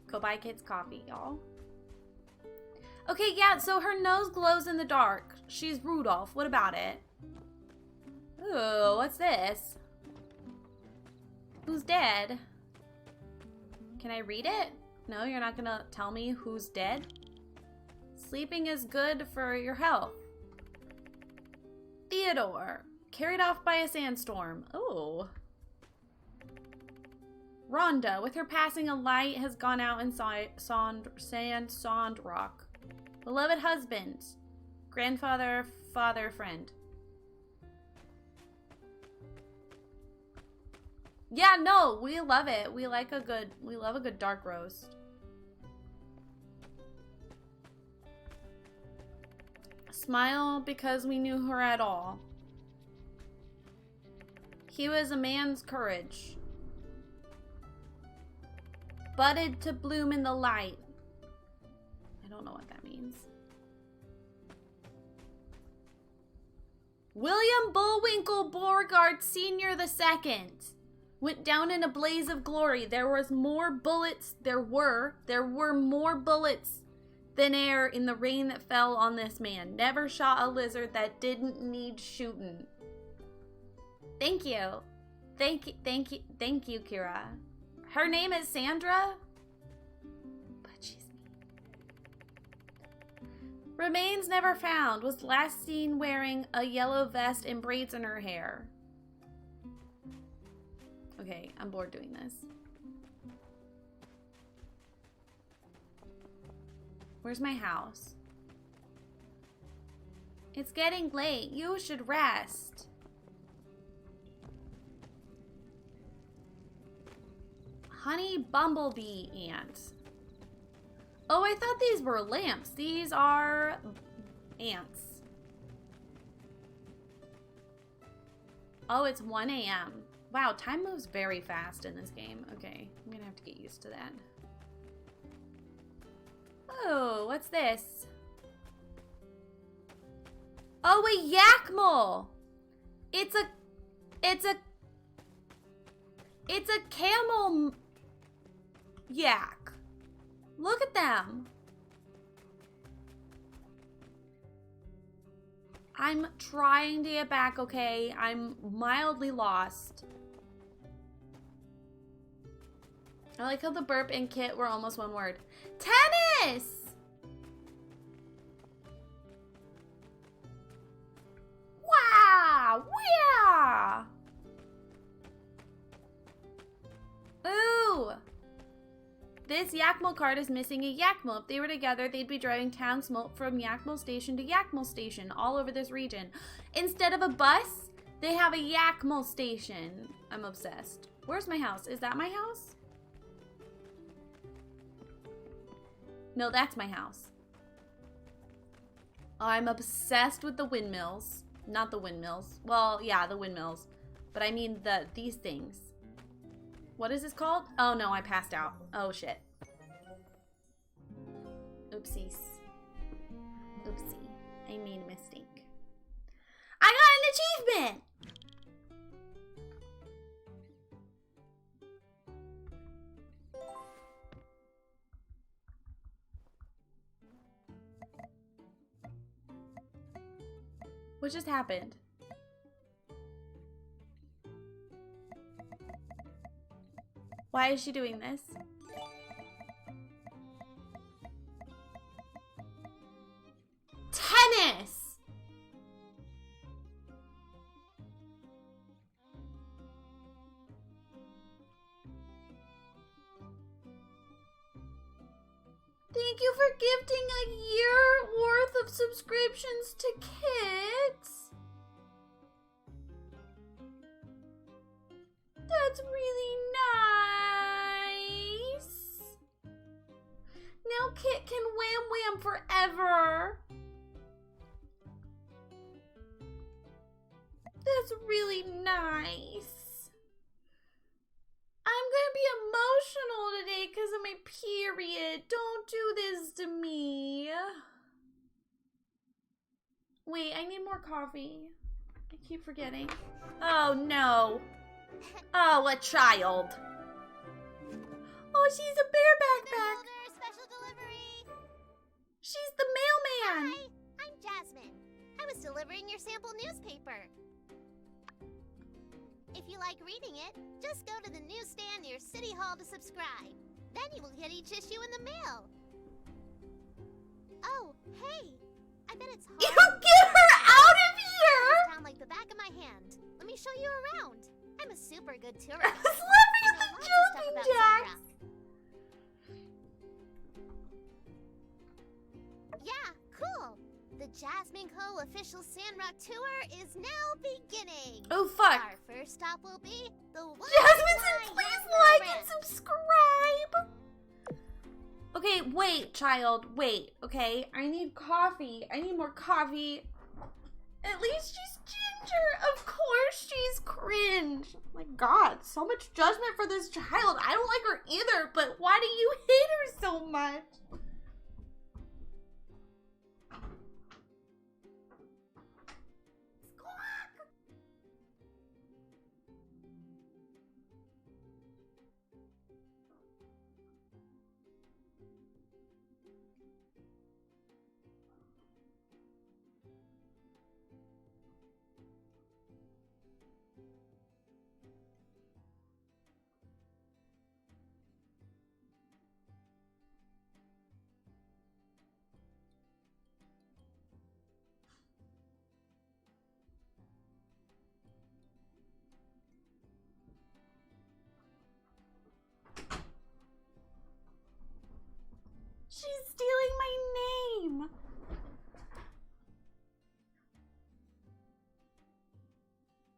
Speaker 2: Go buy Kit's coffee, y'all. Okay, yeah, so her nose glows in the dark. She's Rudolph. What about it? Ooh, what's this? Who's dead? Can I read it? No, you're not gonna tell me who's dead? Sleeping is good for your health. Theodore, carried off by a sandstorm. Oh. Rhonda, with her passing, a light has gone out in Sandrock. Beloved husband, grandfather, father, friend. Yeah, no, we love it. We love a good dark roast. Smile because we knew her at all. He was a man's courage. Budded to bloom in the light. I don't know what that means. William Bullwinkle Beauregard Sr. II went down in a blaze of glory. There were more bullets than air in the rain that fell on this man. Never shot a lizard that didn't need shooting. Thank you. Thank you, Kira. Her name is Sandra? But she's me. Remains never found. Was last seen wearing a yellow vest and braids in her hair. Okay, I'm bored doing this. Where's my house? It's getting late. You should rest. Honey bumblebee ant. Oh, I thought these were lamps. These are ants. Oh, it's 1 a.m. Wow, time moves very fast in this game. Okay, I'm gonna have to get used to that. Oh, what's this? Oh, a yakmel. It's a camel yak. Look at them. I'm trying to get back, okay? I'm mildly lost. I like how the burp and Kit were almost one word. Tennis! Wow! Yeah! Ooh! This Yakmel card is missing a Yakmel. If they were together, they'd be driving town smoke from Yakmel Station to Yakmel Station all over this region. Instead of a bus, they have a Yakmel Station. I'm obsessed. Where's my house? Is that my house? No, that's my house. I'm obsessed with the windmills. Not the windmills. Well, yeah, the windmills. But I mean these things. What is this called? Oh no, I passed out. Oh shit. Oopsies. Oopsie. I made a mistake. I got an achievement! What just happened? Why is she doing this? Tennis! Thank you for gifting a year worth of subscriptions to Kits. That's really nice. Now Kit can wham wham forever. That's really nice. I'm gonna be emotional today because of my period. Don't do this to me. Wait, I need more coffee. I keep forgetting. Oh no. Oh, a child. Oh, she's a bear backpack.
Speaker 4: Special delivery.
Speaker 2: She's the mailman.
Speaker 4: Hi, I'm Jasmine. I was delivering your sample newspaper. If you like reading it, just go to the newsstand near City Hall to subscribe. Then you will get each issue in the mail. Oh, hey. I bet it's hard.
Speaker 2: You get her out of here!
Speaker 4: This town like the back of my hand. Let me show you around. I'm a super good tourist.
Speaker 2: I was laughing at the
Speaker 4: lots of stuff
Speaker 2: jumping
Speaker 4: about
Speaker 2: jacks.
Speaker 4: Sandrock. Yeah, cool. The Jasmine Co. official Sandrock tour is now beginning.
Speaker 2: Oh, fuck.
Speaker 4: Our first stop will be the
Speaker 2: Jasmine said please like and subscribe. Okay, wait, child. Wait, okay? I need coffee. I need more coffee. At least she's ginger. Of course she's cringe. Oh my god, so much judgment for this child. I don't like her either, but why do you hate her so much? She's stealing my name.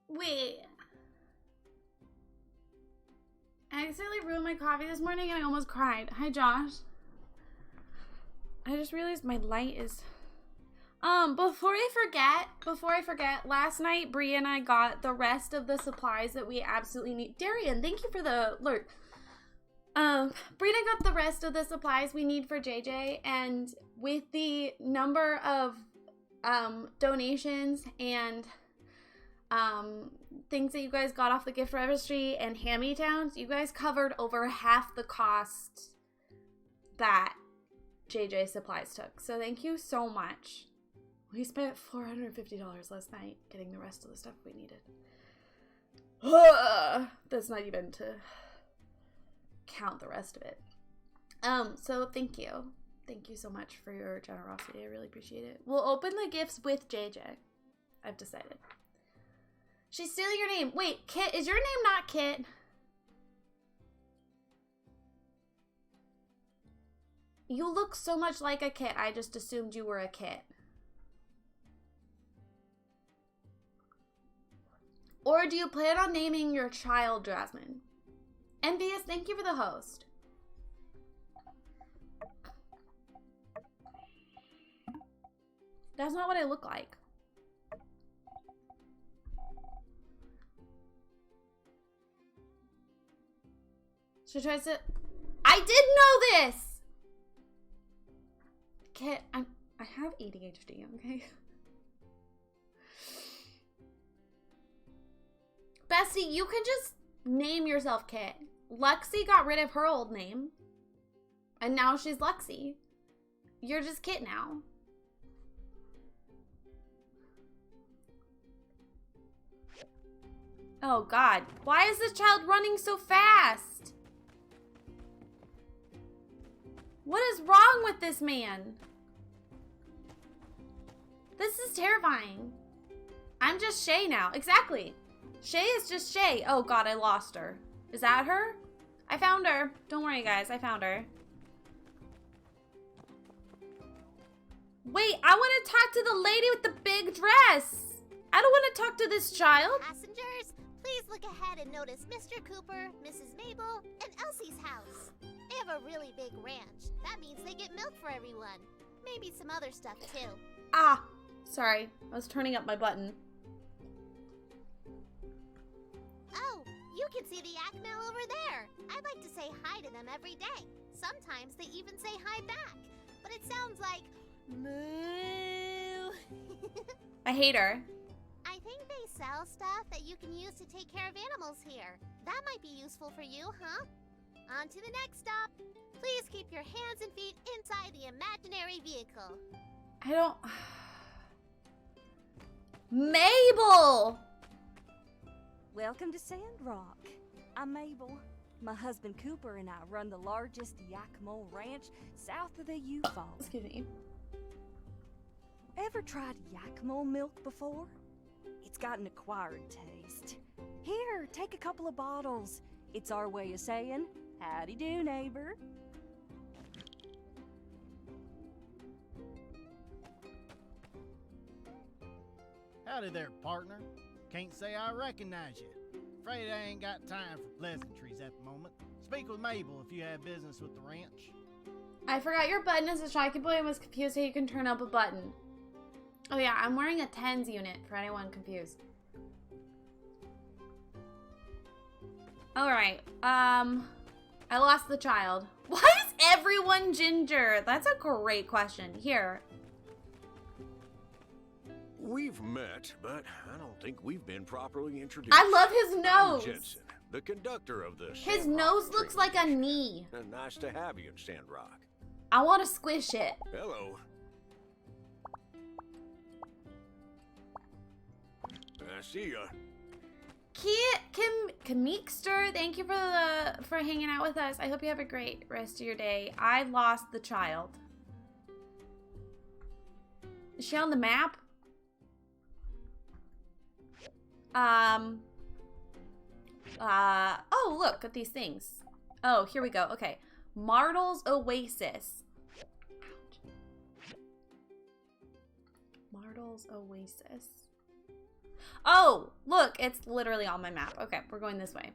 Speaker 2: Wait. I accidentally ruined my coffee this morning and I almost cried. Hi, Josh. I just realized my light is... before I forget, last night Brie and I got the rest of the supplies that we absolutely need. Darian, thank you for the alert. Brina got the rest of the supplies we need for JJ, and with the number of donations and things that you guys got off the gift registry and hand-me-downs, you guys covered over half the cost that JJ supplies took. So thank you so much. We spent $450 last night getting the rest of the stuff we needed. That's not even to count the rest of it. So thank you. Thank you so much for your generosity. I really appreciate it. We'll open the gifts with JJ. I've decided. She's stealing your name. Wait, Kit, is your name not Kit? You look so much like a Kit, I just assumed you were a Kit. Or do you plan on naming your child Jasmine? Envious, thank you for the host. That's not what I look like. She tries to... I did know this! Kit, I have ADHD, okay? Bestie, you can just name yourself Kit. Lexi got rid of her old name. And now she's Lexi. You're just Kit now. Oh God. Why is this child running so fast? with this man? This is terrifying. I'm just Shay now. Exactly. Shay is just Shay. Oh god, I lost her. Is that her? I found her. Don't worry, guys. I found her. Wait, I want to talk to the lady with the big dress. I don't want to talk to this child.
Speaker 4: Passengers, please look ahead and notice Mr. Cooper, Mrs. Mabel, and Elsie's house. They have a really big ranch. That means they get milk for everyone. Maybe some other stuff, too.
Speaker 2: Ah, sorry. I was turning up my button.
Speaker 4: Oh, you can see the Camel over there. I'd like to say hi to them every day. Sometimes they even say hi back. But it sounds like moo.
Speaker 2: I hate her.
Speaker 4: I think they sell stuff that you can use to take care of animals here. That might be useful for you, huh? On to the next stop. Please keep your hands and feet inside the imaginary vehicle.
Speaker 2: I don't... Mabel!
Speaker 10: Welcome to Sandrock. I'm Mabel. My husband Cooper and I run the largest Yakima ranch south of the U-Falls.
Speaker 2: Excuse me.
Speaker 10: Ever tried Yakima milk before? It's got an acquired taste. Here, take a couple of bottles. It's our way of saying, howdy do, neighbor.
Speaker 11: Howdy there, partner. Can't say I recognize you. Afraid I ain't got time for pleasantries at the moment. Speak with Mabel if you have business with the ranch.
Speaker 2: I forgot your button is a Shy Boy and was confused how you can turn up a button. Oh yeah, I'm wearing a TENS unit for anyone confused. Alright, I lost the child. Why is everyone ginger? That's a great question. Here.
Speaker 12: We've met, but I don't think we've been properly introduced.
Speaker 2: I love his
Speaker 12: I'm
Speaker 2: nose.
Speaker 12: Jensen, the conductor of this.
Speaker 2: His nose looks like a knee.
Speaker 12: Nice to have you in Sandrock.
Speaker 2: I want to squish it.
Speaker 12: Hello. I see ya.
Speaker 2: Kamekster, thank you for hanging out with us. I hope you have a great rest of your day. I lost the child. Is she on the map? Oh, look at these things. Oh, here we go. Okay. Martle's Oasis. Ouch. Martle's Oasis. Oh, look, it's literally on my map. Okay, we're going this way.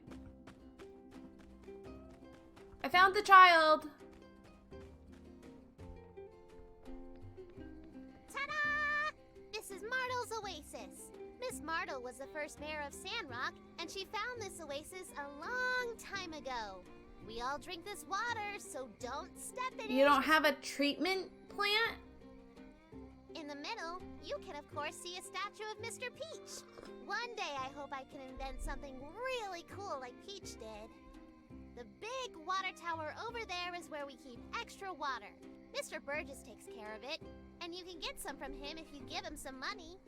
Speaker 2: I found the child.
Speaker 4: Ta-da! This is Martle's Oasis. Miss Martle was the first mayor of Sandrock, and she found this oasis a long time ago. We all drink this water, so don't step in it.
Speaker 2: You don't have a treatment plant?
Speaker 4: In the middle, you can of course see a statue of Mr. Peach. One day I hope I can invent something really cool like Peach did. The big water tower over there is where we keep extra water. Mr. Burgess takes care of it, and you can get some from him if you give him some money.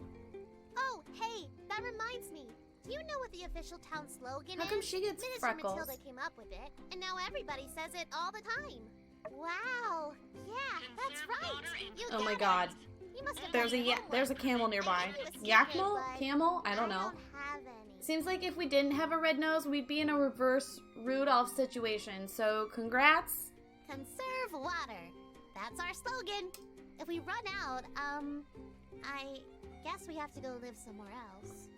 Speaker 4: Oh, hey, that reminds me. Do you know what the official town slogan is?
Speaker 2: How come she gets
Speaker 4: Minister
Speaker 2: freckles?
Speaker 4: Matilda came up with it, and now everybody says it all the time. Wow, yeah, that's right. You
Speaker 2: Oh my
Speaker 4: got
Speaker 2: god.
Speaker 4: it. You must have
Speaker 2: There's
Speaker 4: done
Speaker 2: a
Speaker 4: your homework.
Speaker 2: there's a camel nearby.
Speaker 4: I knew it was
Speaker 2: Yakmal?
Speaker 4: stupid, but
Speaker 2: Camel? I don't know.
Speaker 4: don't have any.
Speaker 2: Seems like if we didn't have a red nose, we'd be in a reverse Rudolph situation. So congrats.
Speaker 4: Conserve water. That's our slogan. If we run out, I guess we have to go live somewhere else.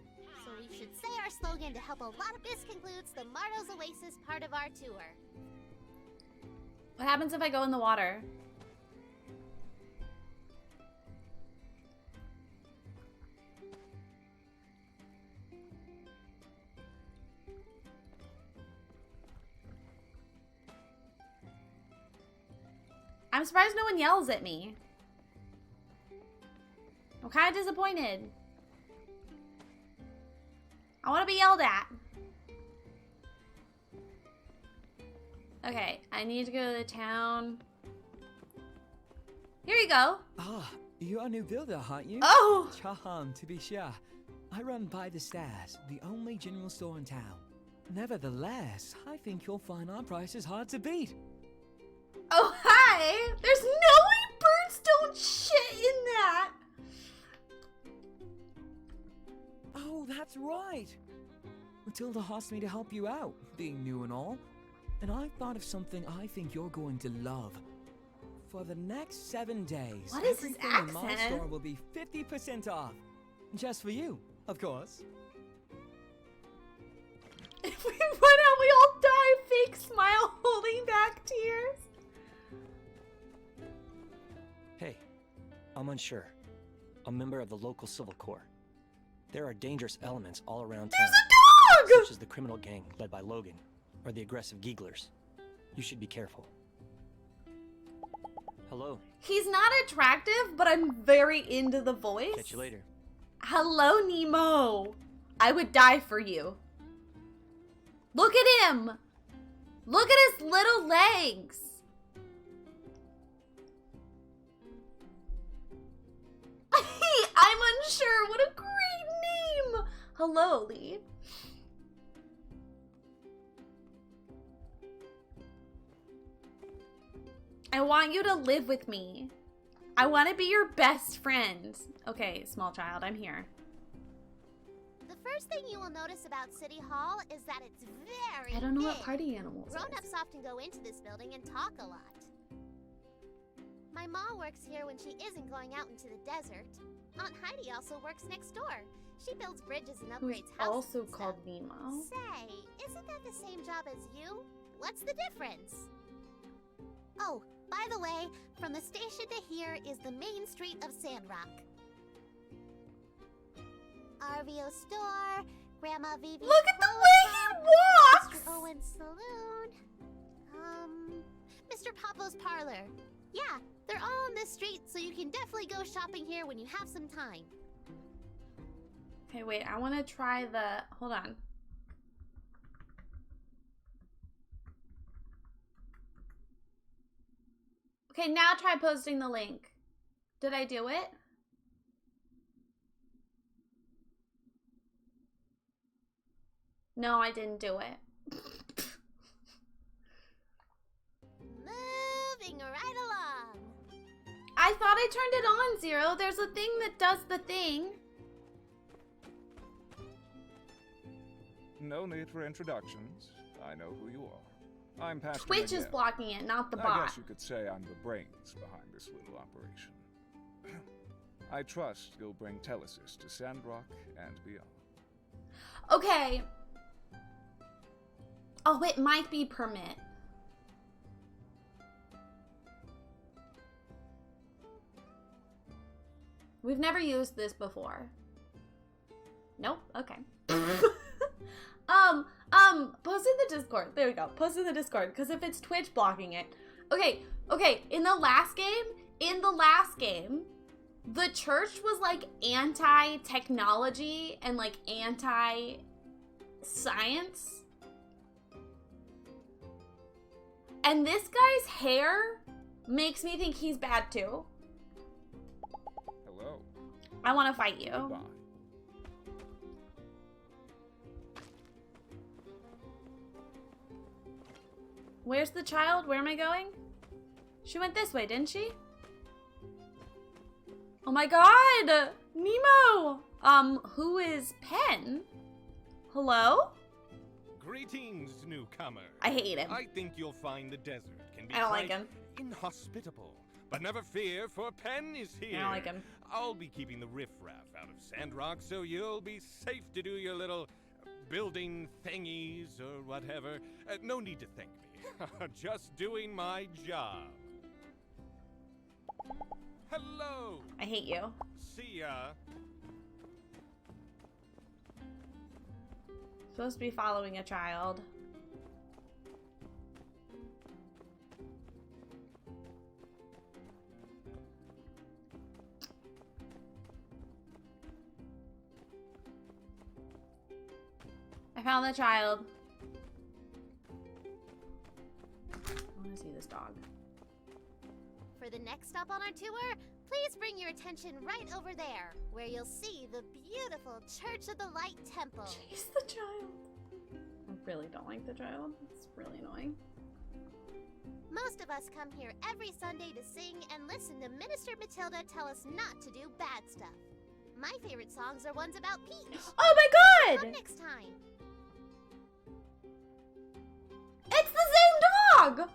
Speaker 4: So we should say our slogan to help a lot of this concludes the Martle's Oasis part of our tour.
Speaker 2: What happens if I go in the water? I'm surprised no one yells at me. I'm kind of disappointed. I want to be yelled at. Okay, I need to go to the town. Here you go.
Speaker 13: Ah, you're a new builder, aren't you?
Speaker 2: Oh!
Speaker 13: Charm, to be sure. I run by the stairs, the only general store in town. Nevertheless, I think you'll find our prices hard to beat.
Speaker 2: Oh, hi! Why? There's no way birds don't shit in that.
Speaker 13: Oh, that's right. Matilda asked me to help you out, being new and all. And I thought of something I think you're going to love. For the next 7 days,
Speaker 2: what is his
Speaker 13: everything in my
Speaker 2: accent?
Speaker 13: store will be 50% off. Just for you, of course.
Speaker 2: If we run out, we all die. Fake smile, holding back tears.
Speaker 14: Hey, I'm unsure. A member of the local civil corps. There are dangerous elements all around town.
Speaker 2: There's a dog!
Speaker 14: Such as the criminal gang led by Logan, or the aggressive Geeglers. You should be careful. Hello.
Speaker 2: He's not attractive, but I'm very into the voice.
Speaker 14: Catch you later.
Speaker 2: Hello, Nemo. I would die for you. Look at him. Look at his little legs. I'm unsure. What a great name. Hello, Lee. I want you to live with me. I want to be your best friend. Okay, small child, I'm here.
Speaker 4: The first thing you will notice about City Hall is that it's very
Speaker 2: I don't know
Speaker 4: big.
Speaker 2: what party animals is.
Speaker 4: Grown-ups often go into this building and talk a lot. My mom works here when she isn't going out into the desert. Aunt Heidi also works next door. She builds bridges and
Speaker 2: Who's
Speaker 4: upgrades houses.
Speaker 2: also
Speaker 4: and
Speaker 2: called
Speaker 4: stuff.
Speaker 2: Nemo.
Speaker 4: Say, isn't that the same job as you? What's the difference? Oh, by the way, from the station to here is the main street of Sandrock. RVO store, Grandma Vivi's
Speaker 2: Look at the
Speaker 4: clothes
Speaker 2: way he
Speaker 4: shop,
Speaker 2: walks!
Speaker 4: Mr. Owen's saloon, Mr. Papo's parlor. Yeah, they're all on this street, so you can definitely go shopping here when you have some time.
Speaker 2: Okay, wait, I want to try the... Hold on. Okay, now try posting the link. Did I do it? No, I didn't do it.
Speaker 4: Moving right along.
Speaker 2: I thought I turned it on, Zero. There's a thing that does the thing.
Speaker 8: No need for introductions. I know who you are. I'm Pastor
Speaker 2: Twitch is
Speaker 8: Miguel.
Speaker 2: blocking it, not the
Speaker 8: I
Speaker 2: bot.
Speaker 8: guess you could say I'm the brains behind this little operation. I trust you'll bring Telesis to Sandrock and beyond.
Speaker 2: Okay. Oh, it might be permit. We've never used this before. Nope. Okay. Post in the Discord. There we go. Post in the Discord. Because if it's Twitch blocking it. Okay. In the last game, the church was like anti-technology and like anti-science. And this guy's hair makes me think he's bad too.
Speaker 8: Hello.
Speaker 2: I want to fight you.
Speaker 8: Goodbye.
Speaker 2: Where's the child? Where am I going? She went this way, didn't she? Oh my god! Nemo! Who is Pen? Hello?
Speaker 8: Greetings, newcomer.
Speaker 2: I hate him.
Speaker 8: I think you'll find the desert can be
Speaker 2: I don't like
Speaker 8: quite
Speaker 2: him.
Speaker 8: inhospitable. But never fear, for Penn is here.
Speaker 2: I don't like him.
Speaker 8: I'll be keeping the riffraff out of Sandrock, so you'll be safe to do your little building thingies or whatever. No need to thank me. Just doing my job. Hello.
Speaker 2: I hate you.
Speaker 8: See ya.
Speaker 2: Supposed to be following a child. I found the child. I want to see this dog.
Speaker 4: For the next stop on our tour, please bring your attention right over there, where you'll see the beautiful Church of the Light Temple.
Speaker 2: Chase the child. I really don't like the child. It's really annoying.
Speaker 4: Most Most of us come here every Sunday to sing and listen to Minister Matilda tell us not to do bad stuff. My favorite songs are ones about Peach.
Speaker 2: Oh my god!
Speaker 4: Come next time.
Speaker 2: It's the same dog!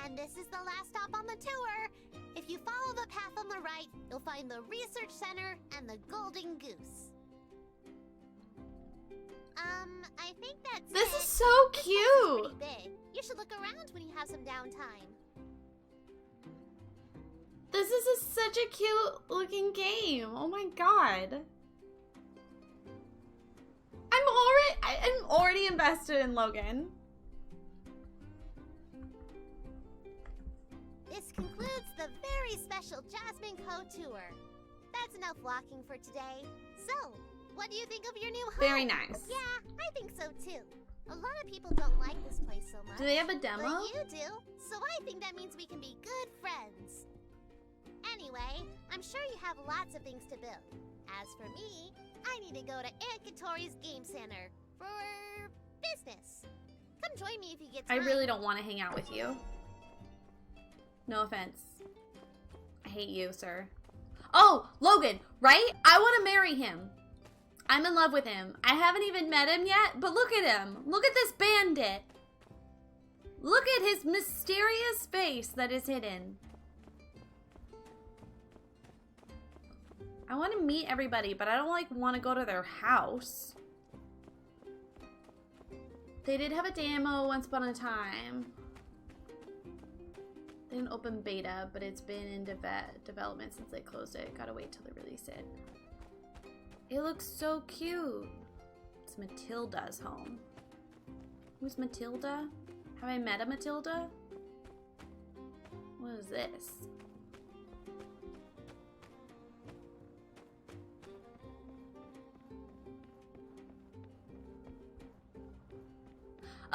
Speaker 4: And this is the last stop on the tour. If you follow the path on the right, you'll find the Research Center and the Golden Goose. I think that's
Speaker 2: This
Speaker 4: it.
Speaker 2: is so
Speaker 4: This
Speaker 2: cute!
Speaker 4: place is pretty big. You should look around when you have some downtime.
Speaker 2: This is such a cute looking game. Oh my god. I'm already invested in Logan.
Speaker 4: This concludes the very special Jasmine Code tour. That's enough walking for today. So, what do you think of your new home?
Speaker 2: Very nice.
Speaker 4: Yeah, I think so too. A lot of people don't like this place so much.
Speaker 2: Do they have a demo?
Speaker 4: But you do, so I think that means we can be good friends. Anyway, I'm sure you have lots of things to build. As for me, I need to go to Aunt Katori's Game Center for business. Come join me if you get
Speaker 2: I
Speaker 4: time.
Speaker 2: really don't want to hang out with you. No offense. I hate you, sir. Oh, Logan, right? I want to marry him. I'm in love with him. I haven't even met him yet, but look at him. Look at this bandit. Look at his mysterious face that is hidden. I want to meet everybody, but I don't want to go to their house. They did have a demo once upon a time. They didn't open beta, but it's been in development since they closed it. Gotta wait till they release it. It looks so cute. It's Matilda's home. Who's Matilda? Have I met a Matilda? What is this?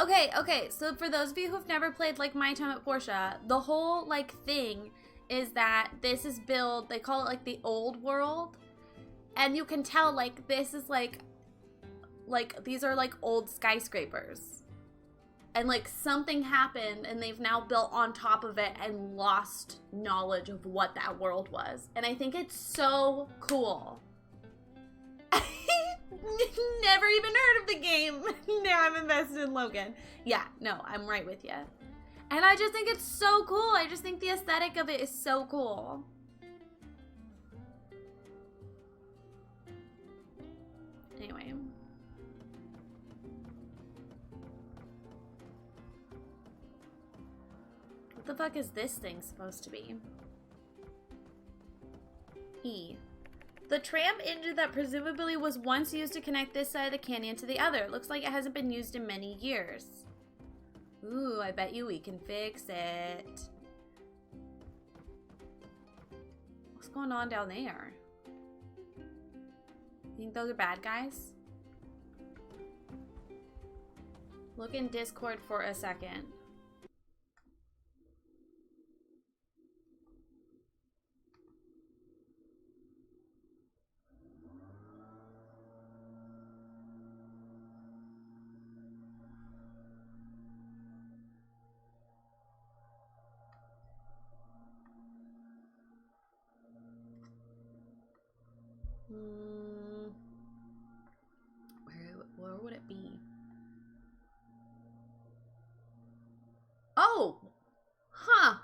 Speaker 2: Okay, so for those of you who've never played like My Time at Portia, the whole like thing is that this is built, they call it like the old world, and you can tell like this is like these are like old skyscrapers, and like something happened and they've now built on top of it and lost knowledge of what that world was, and I think it's so cool. Never even heard of the game. Now I'm invested in Logan. Yeah, no, I'm right with you. And I just think it's so cool. I just think the aesthetic of it is so cool. Anyway. What the fuck is this thing supposed to be? E. The tramp engine that presumably was once used to connect this side of the canyon to the other. Looks like it hasn't been used in many years. Ooh, I bet you we can fix it. What's going on down there? You think those are bad guys? Look in Discord for a second. Where would it be? Oh! Huh.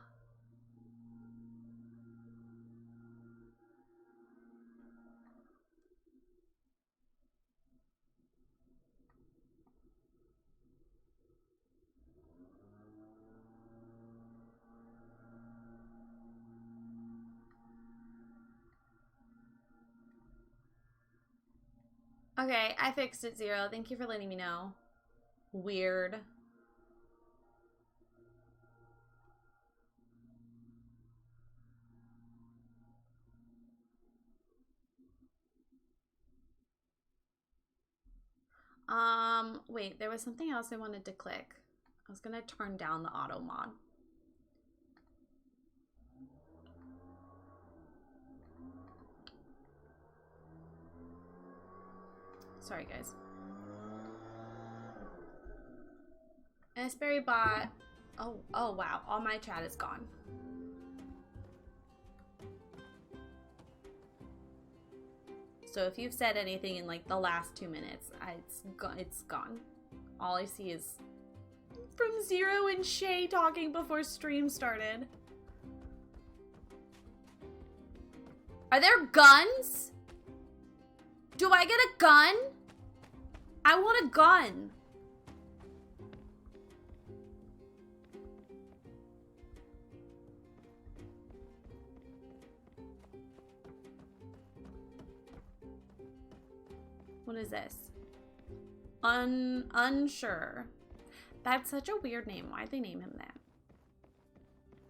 Speaker 2: Okay, I fixed it, Zero. Thank you for letting me know. Weird. Wait, there was something else I wanted to click. I was gonna turn down the auto mod. Sorry, guys. Asbury bought Oh wow, all my chat is gone. So if you've said anything in like the last 2 minutes, it's gone. All I see is from Zero and Shay talking before stream started. Are there guns? Do I get a gun? I want a gun. What is this? Unsure. That's such a weird name. Why'd they name him that?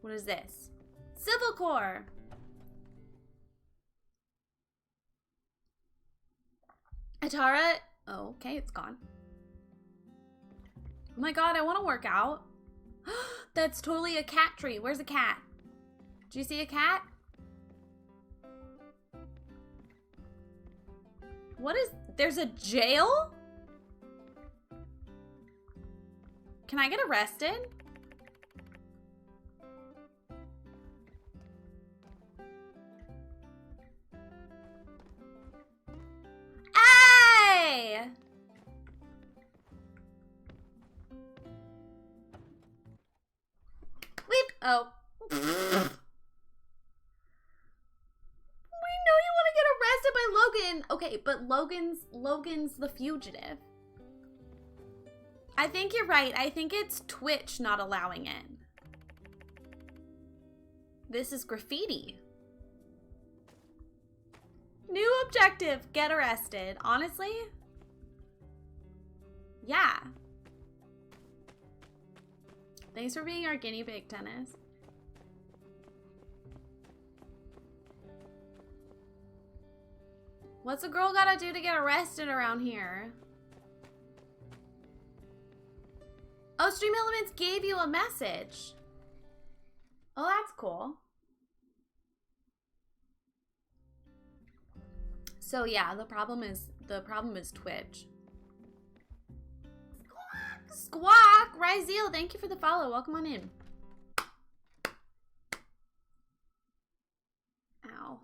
Speaker 2: What is this? Civil Corps. Atara. Oh, okay, it's gone. Oh my god, I want to work out. That's totally a cat tree. Where's a cat? Do you see a cat? What is... There's a jail? Can I get arrested? Hey! Wait. Oh. We know you want to get arrested by Logan. Okay, but Logan's the fugitive. I think you're right. I think it's Twitch not allowing it. This is graffiti. New objective, get arrested. Honestly? Yeah. Thanks for being our guinea pig, Tennis. What's a girl gotta do to get arrested around here? Oh, Stream Elements gave you a message. Oh, that's cool. So yeah, the problem is Twitch. Squawk! Ryzeal, thank you for the follow. Welcome on in. Ow.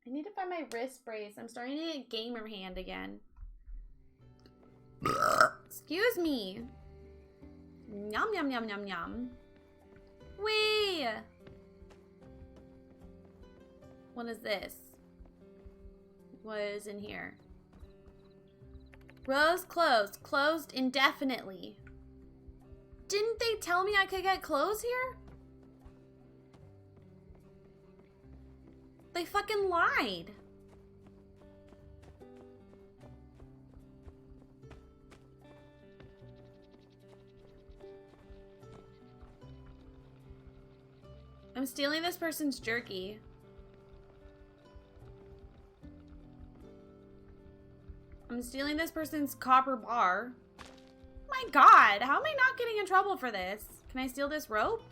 Speaker 2: I need to find my wrist brace. I'm starting to get gamer hand again. Excuse me. Yum, yum, yum, yum, yum. Wee! What is this? What is in here? Rose closed. Closed indefinitely. Didn't they tell me I could get clothes here? They fucking lied. I'm stealing this person's jerky. I'm stealing this person's copper bar. My god, how am I not getting in trouble for this? Can I steal this rope?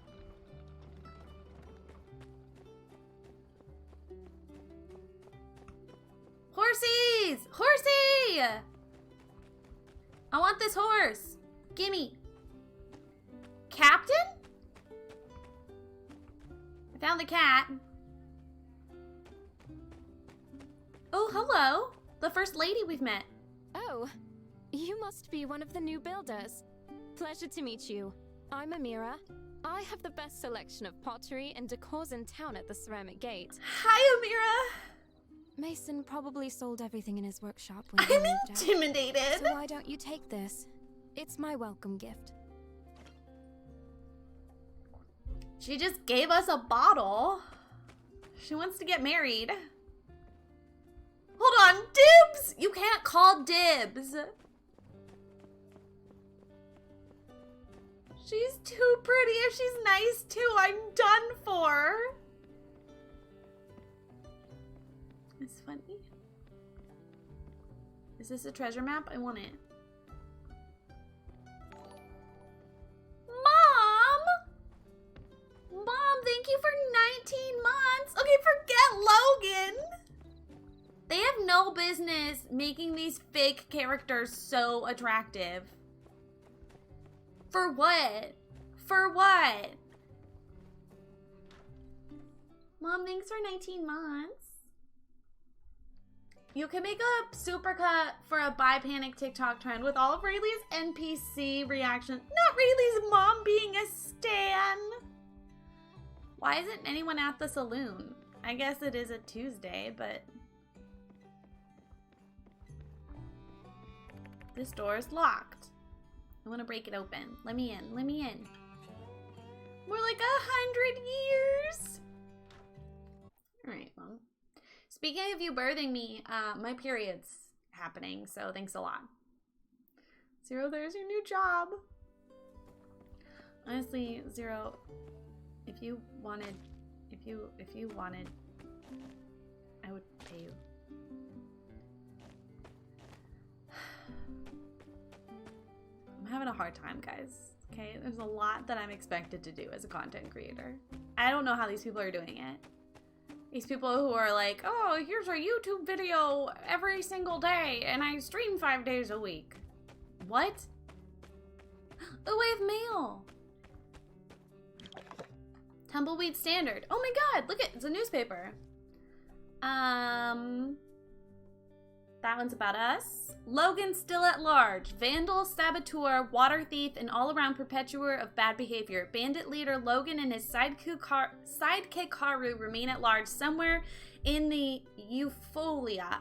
Speaker 2: Horsies! Horsey! I want this horse. Gimme. Captain? I found the cat. Oh, hello. The first lady we've met.
Speaker 15: Oh, you must be one of the new builders. Pleasure to meet you. I'm Amira. I have the best selection of pottery and decors in town at the Ceramic Gate.
Speaker 2: Hi, Amira.
Speaker 15: Mason probably sold everything in his workshop when he
Speaker 2: I'm
Speaker 15: moved out.
Speaker 2: intimidated.
Speaker 15: So why don't you take this? It's my welcome gift.
Speaker 2: She just gave us a bottle. She wants to get married. Hold on, dibs! You can't call dibs. She's too pretty. If she's nice too, I'm done for. It's funny. Is this a treasure map? I want it. Mom! Mom, thank you for 19 months. Okay, forget Logan. They have no business making these fake characters so attractive. For what? For what? Mom, thanks for 19 months. You can make a supercut for a buy panic TikTok trend with all of Rayleigh's NPC reaction. Not Rayleigh's mom being a stan. Why isn't anyone at the saloon? I guess it is a Tuesday, but this door is locked. I want to break it open. Let me in. Let me in. More like 100 years. All right, well. Speaking of you birthing me, my period's happening, so thanks a lot. Zero, there's your new job. Honestly, Zero, if you wanted, I would pay you. I'm having a hard time, guys. Okay, there's a lot that I'm expected to do as a content creator. I don't know how these people are doing it. These people who are like, oh, here's a YouTube video every single day, and I stream 5 days a week. What? Oh, I have mail. Tumbleweed Standard. Oh my god, look it, it's a newspaper. That one's about us. Logan still at large. Vandal, saboteur, water thief, and all-around perpetuator of bad behavior. Bandit leader Logan and his sidekick Haru remain at large somewhere in the Eupholia.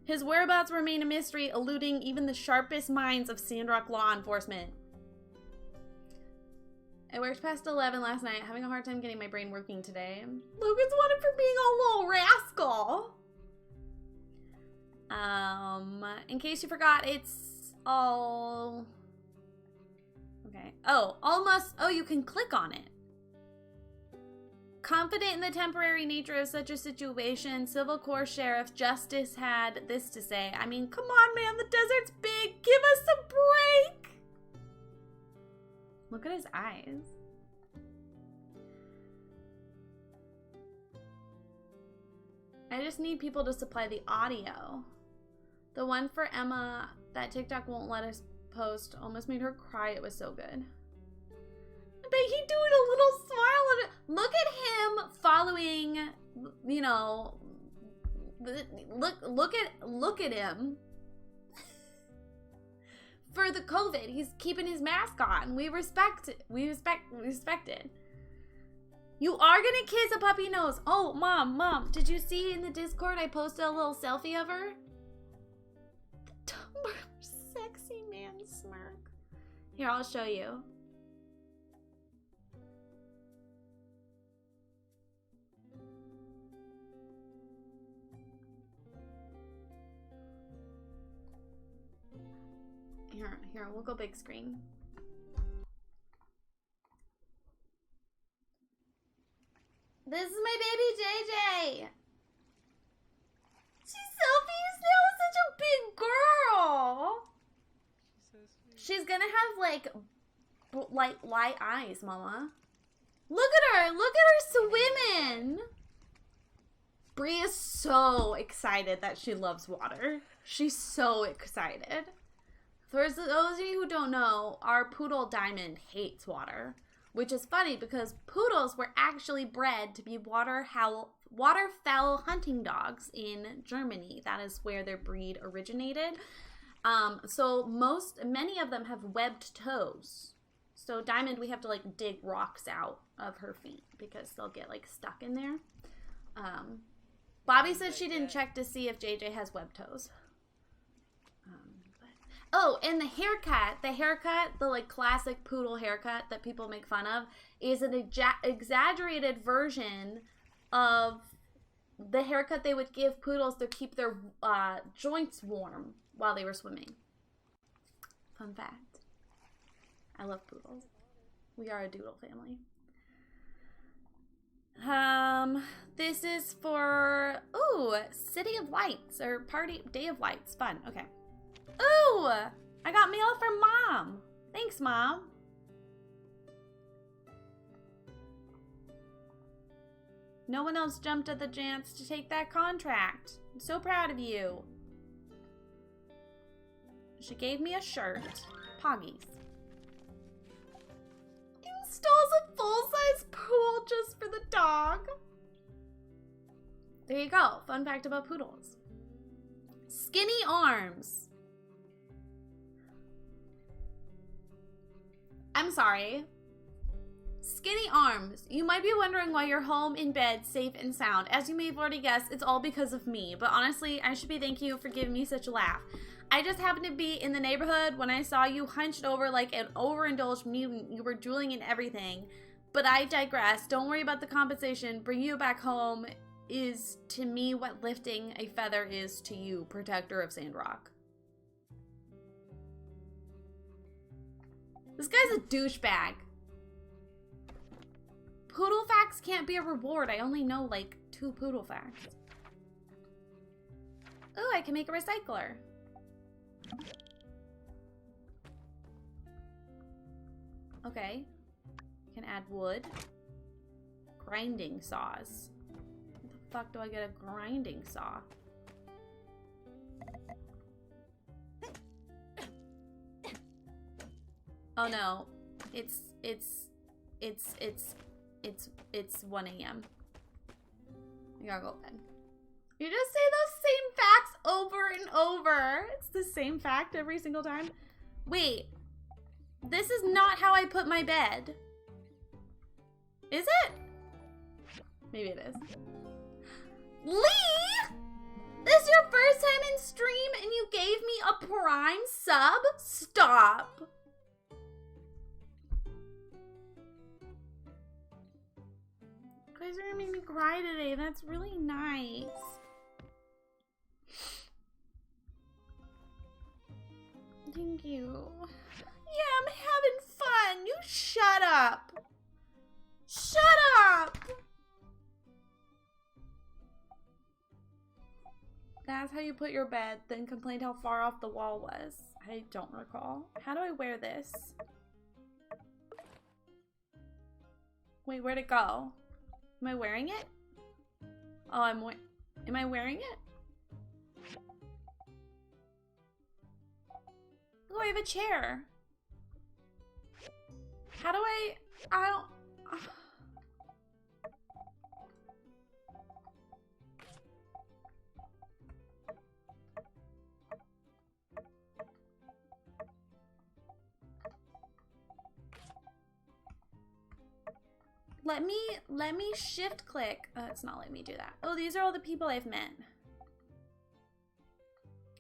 Speaker 2: His whereabouts remain a mystery, eluding even the sharpest minds of Sandrock law enforcement. I worked past 11 last night, having a hard time getting my brain working today. Logan's wanted for being a little rascal. In case you forgot, it's all... Okay. Oh, almost... Oh, you can click on it. Confident in the temporary nature of such a situation, Civil Corps Sheriff Justice had this to say. I mean, come on, man. The desert's big. Give us a break. Look at his eyes. I just need people to supply the audio. The one for Emma that TikTok won't let us post almost made her cry. It was so good. I bet he doing a little smile at it. Look at him following, you know, look at him. For the COVID, he's keeping his mask on. We respect it. We respect it. You are gonna kiss a puppy nose. Oh, mom, did you see in the Discord I posted a little selfie of her? The sexy man smirk. Here, I'll show you. Here, we'll go big screen. This is my baby JJ. She's Sophie's now such a big girl.
Speaker 3: She's so sweet.
Speaker 2: She's gonna have like light eyes, Mama. Look at her! Look at her swimming! Bree is so excited that she loves water. She's so excited. For those of you who don't know, our poodle Diamond hates water. Which is funny because poodles were actually bred to be waterfowl hunting dogs in Germany. That is where their breed originated. So many of them have webbed toes. So Diamond, we have to like dig rocks out of her feet because they'll get like stuck in there. Bobby said she didn't check to see if JJ has webbed toes. Oh, and the haircut, the like classic poodle haircut that people make fun of is an exaggerated version of the haircut they would give poodles to keep their joints warm while they were swimming. Fun fact. I love poodles. We are a doodle family. This is for, City of Lights or Day of Lights. Fun. Okay. Ooh! I got mail from Mom. Thanks, Mom. No one else jumped at the chance to take that contract. I'm so proud of you. She gave me a shirt. Poggies. Install you go. Fun fact about poodles. Skinny arms. I'm sorry. Skinny arms. You might be wondering why you're home in bed, safe and sound. As you may have already guessed, it's all because of me. But honestly, I should be thanking you for giving me such a laugh. I just happened to be in the neighborhood when I saw you hunched over like an overindulged mutant. You were drooling and everything. But I digress. Don't worry about the compensation. Bringing you back home is to me what lifting a feather is to you, protector of Sandrock. This guy's a douchebag. Poodle facts can't be a reward. I only know like 2 poodle facts. Ooh, I can make a recycler. Okay. Can add wood. Grinding saws. What the fuck do I get a grinding saw? Oh no. It's 1 a.m. I gotta go to bed. You just say those same facts over and over. It's the same fact every single time. Wait. This is not how I put my bed. Is it? Maybe it is. Lee! This is your first time in stream and you gave me a Prime sub? Stop. You guys are gonna make me cry today. That's really nice. Thank you. Yeah, I'm having fun. You shut up. Shut up. That's how you put your bed, then complained how far off the wall was. I don't recall. How do I wear this? Wait, where'd it go? Am I wearing it? Oh, am I wearing it? Oh, I have a chair. How do I don't... Let me shift click. It's not letting me do that. Oh, these are all the people I've met.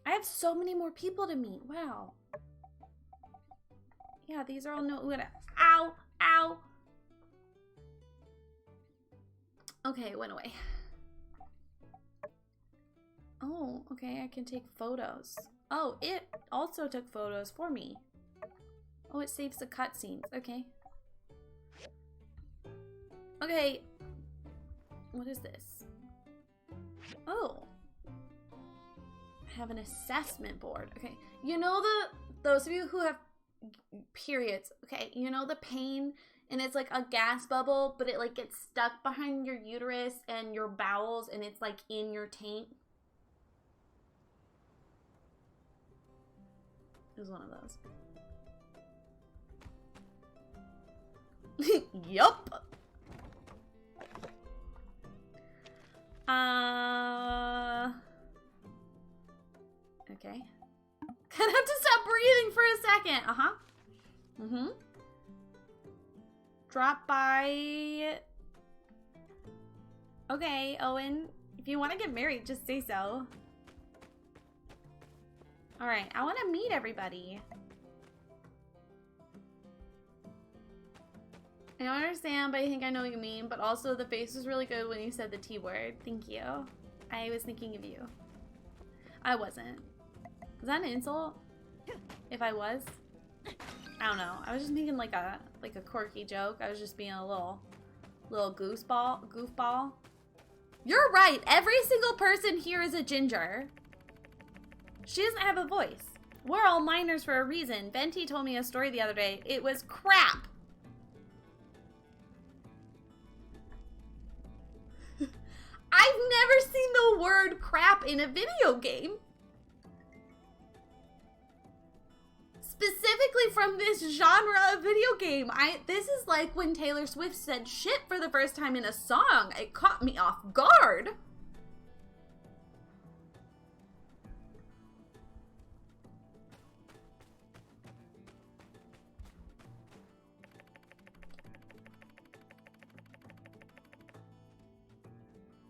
Speaker 2: I have so many more people to meet. Wow. Yeah, these are all ow, ow. Okay, it went away. Oh, okay, I can take photos. Oh, it also took photos for me. Oh, it saves the cutscenes. Okay. Okay. What is this? Oh. I have an assessment board. Okay. You know those of you who have periods, okay, you know the pain and it's like a gas bubble, but it like gets stuck behind your uterus and your bowels and it's like in your taint? It was one of those. Yup. Okay. Gonna have to stop breathing for a second. Drop by. Okay, Owen. If you want to get married, just say so. Alright, I want to meet everybody. I don't understand, but I think I know what you mean. But also, the face was really good when you said the T word. Thank you. I was thinking of you. I wasn't. Was that an insult? If I was? I don't know. I was just making like a quirky joke. I was just being a little goofball. You're right. Every single person here is a ginger. She doesn't have a voice. We're all minors for a reason. Venti told me a story the other day. It was crap. I've never seen the word crap in a video game. Specifically from this genre of video game. This is like when Taylor Swift said shit for the first time in a song. It caught me off guard.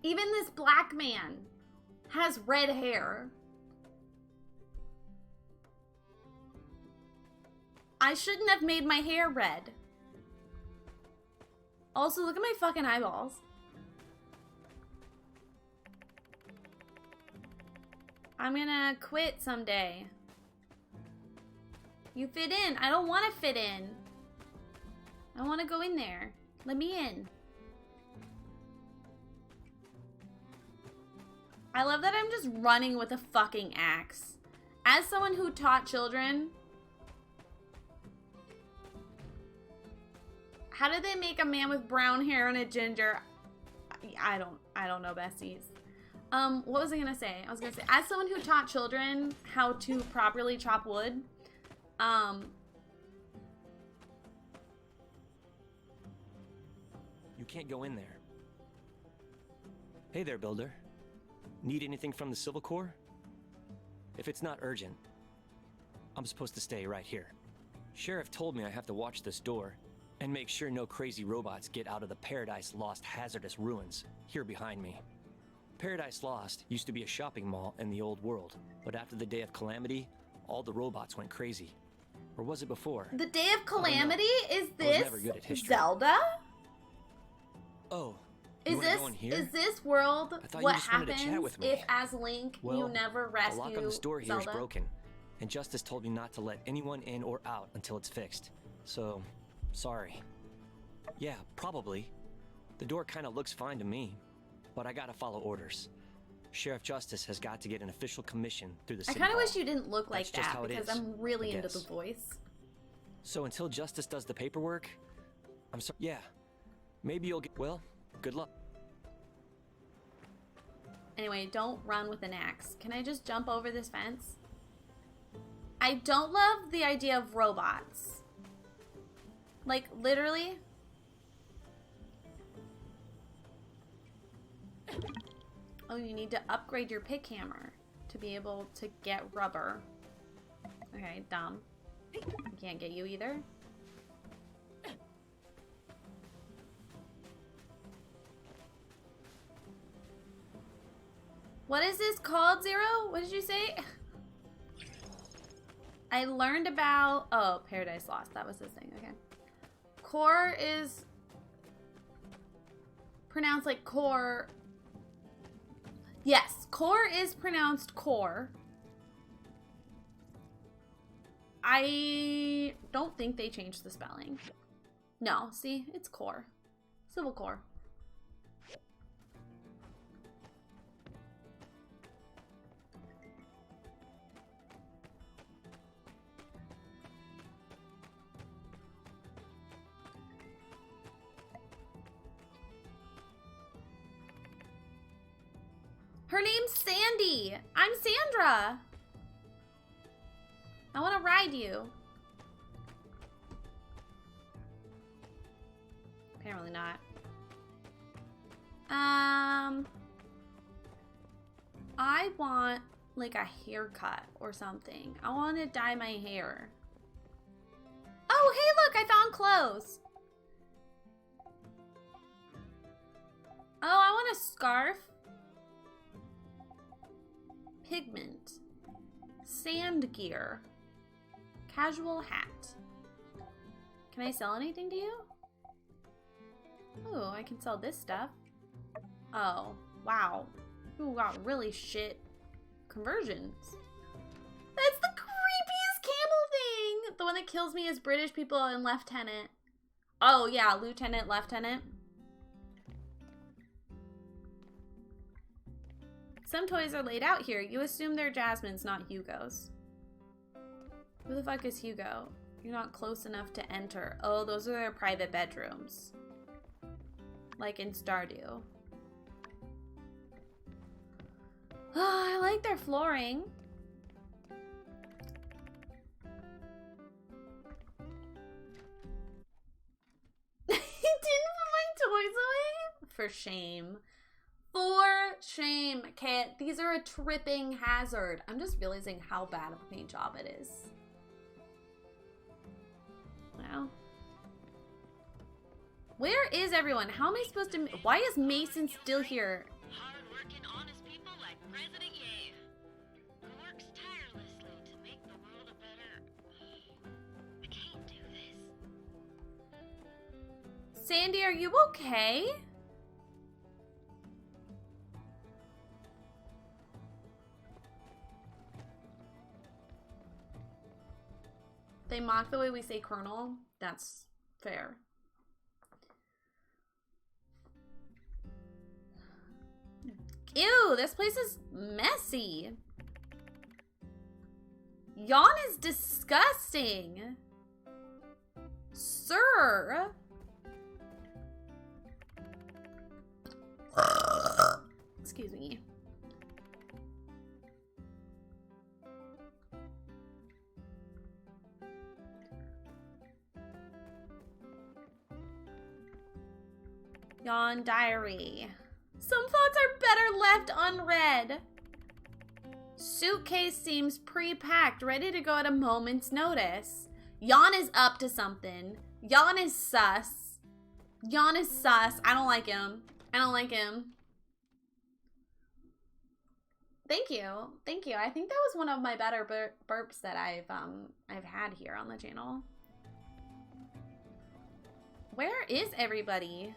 Speaker 2: Even this black man has red hair. I shouldn't have made my hair red. Also, look at my fucking eyeballs. I'm gonna quit someday. You fit in. I don't want to fit in. I want to go in there. Let me in. I love that I'm just running with a fucking axe. As someone who taught children, how did they make a man with brown hair and a ginger? I don't know, besties. What was I gonna say? I was gonna say, as someone who taught children how to properly chop wood,
Speaker 14: You can't go in there. Hey there, builder. Need anything from the Civil Corps? If it's not urgent, I'm supposed to stay right here. Sheriff told me I have to watch this door and make sure no crazy robots get out of the Paradise Lost hazardous ruins here behind me. Paradise Lost used to be a shopping mall in the old world, but after the Day of Calamity, all the robots went crazy. Or was it before?
Speaker 2: The Day of Calamity? Is
Speaker 14: I was
Speaker 2: this
Speaker 14: never good at history.
Speaker 2: Zelda?
Speaker 14: Oh,
Speaker 2: Is this world
Speaker 14: I thought you
Speaker 2: what
Speaker 14: just wanted to chat
Speaker 2: happens
Speaker 14: with me.
Speaker 2: if, as Link,
Speaker 14: Well,
Speaker 2: you never rescue
Speaker 14: the lock on this door here is
Speaker 2: Zelda?
Speaker 14: broken, and Justice told me not to let anyone in or out until it's fixed. So, sorry. Yeah, probably. The door kind of looks fine to me, but I gotta follow orders. Sheriff Justice has got to get an official commission through the
Speaker 2: I
Speaker 14: city
Speaker 2: kind of
Speaker 14: hall.
Speaker 2: wish you didn't look like
Speaker 14: That's just
Speaker 2: that
Speaker 14: how it
Speaker 2: because
Speaker 14: is,
Speaker 2: I'm really
Speaker 14: I
Speaker 2: into the
Speaker 14: guess.
Speaker 2: voice.
Speaker 14: So until Justice does the paperwork, I'm sorry. Yeah, maybe you'll get. Well, good luck.
Speaker 2: Anyway, don't run with an axe. Can I just jump over this fence? I don't love the idea of robots. Like, literally. Oh, you need to upgrade your pick hammer to be able to get rubber. Okay, dumb. I can't get you either. What is this called, Zero? What did you say? I learned about... Oh, Paradise Lost. That was this thing. Okay. Core is pronounced like core. Yes, core is pronounced core. I don't think they changed the spelling. No, see? It's core. Civil Corps. Her name's Sandy. I'm Sandra. I want to ride you. Apparently not. I want like a haircut or something. I want to dye my hair. Oh, hey, look, I found clothes. Oh, I want a scarf. Pigment. Sand gear. Casual hat. Can I sell anything to you? Oh, I can sell this stuff. Oh, wow. You got really shit conversions. That's the creepiest camel thing! The one that kills me is British people and Lieutenant. Oh, yeah, Lieutenant, Lieutenant. Some toys are laid out here. You assume they're Jasmine's, not Hugo's. Who the fuck is Hugo? You're not close enough to enter. Oh, those are their private bedrooms. Like in Stardew. Oh, I like their flooring. He didn't put my toys away? For shame. For shame, Kit. These are a tripping hazard. I'm just realizing how bad of a paint job it is. Wow. Where is everyone? How am I supposed to... Why is Mason still here?
Speaker 16: President Ye, who works tirelessly to make the world a better... I can't do this.
Speaker 2: Sandy, are you okay? They mock the way we say Colonel. That's fair. Ew, this place is messy. Yawn is disgusting. Sir. Excuse me. Yawn diary. Some thoughts are better left unread. Suitcase seems pre-packed, ready to go at a moment's notice. Yawn is up to something. Yawn is sus. Yawn is sus. I don't like him. I don't like him. Thank you. Thank you. I think that was one of my better burps that I've had here on the channel. Where is everybody?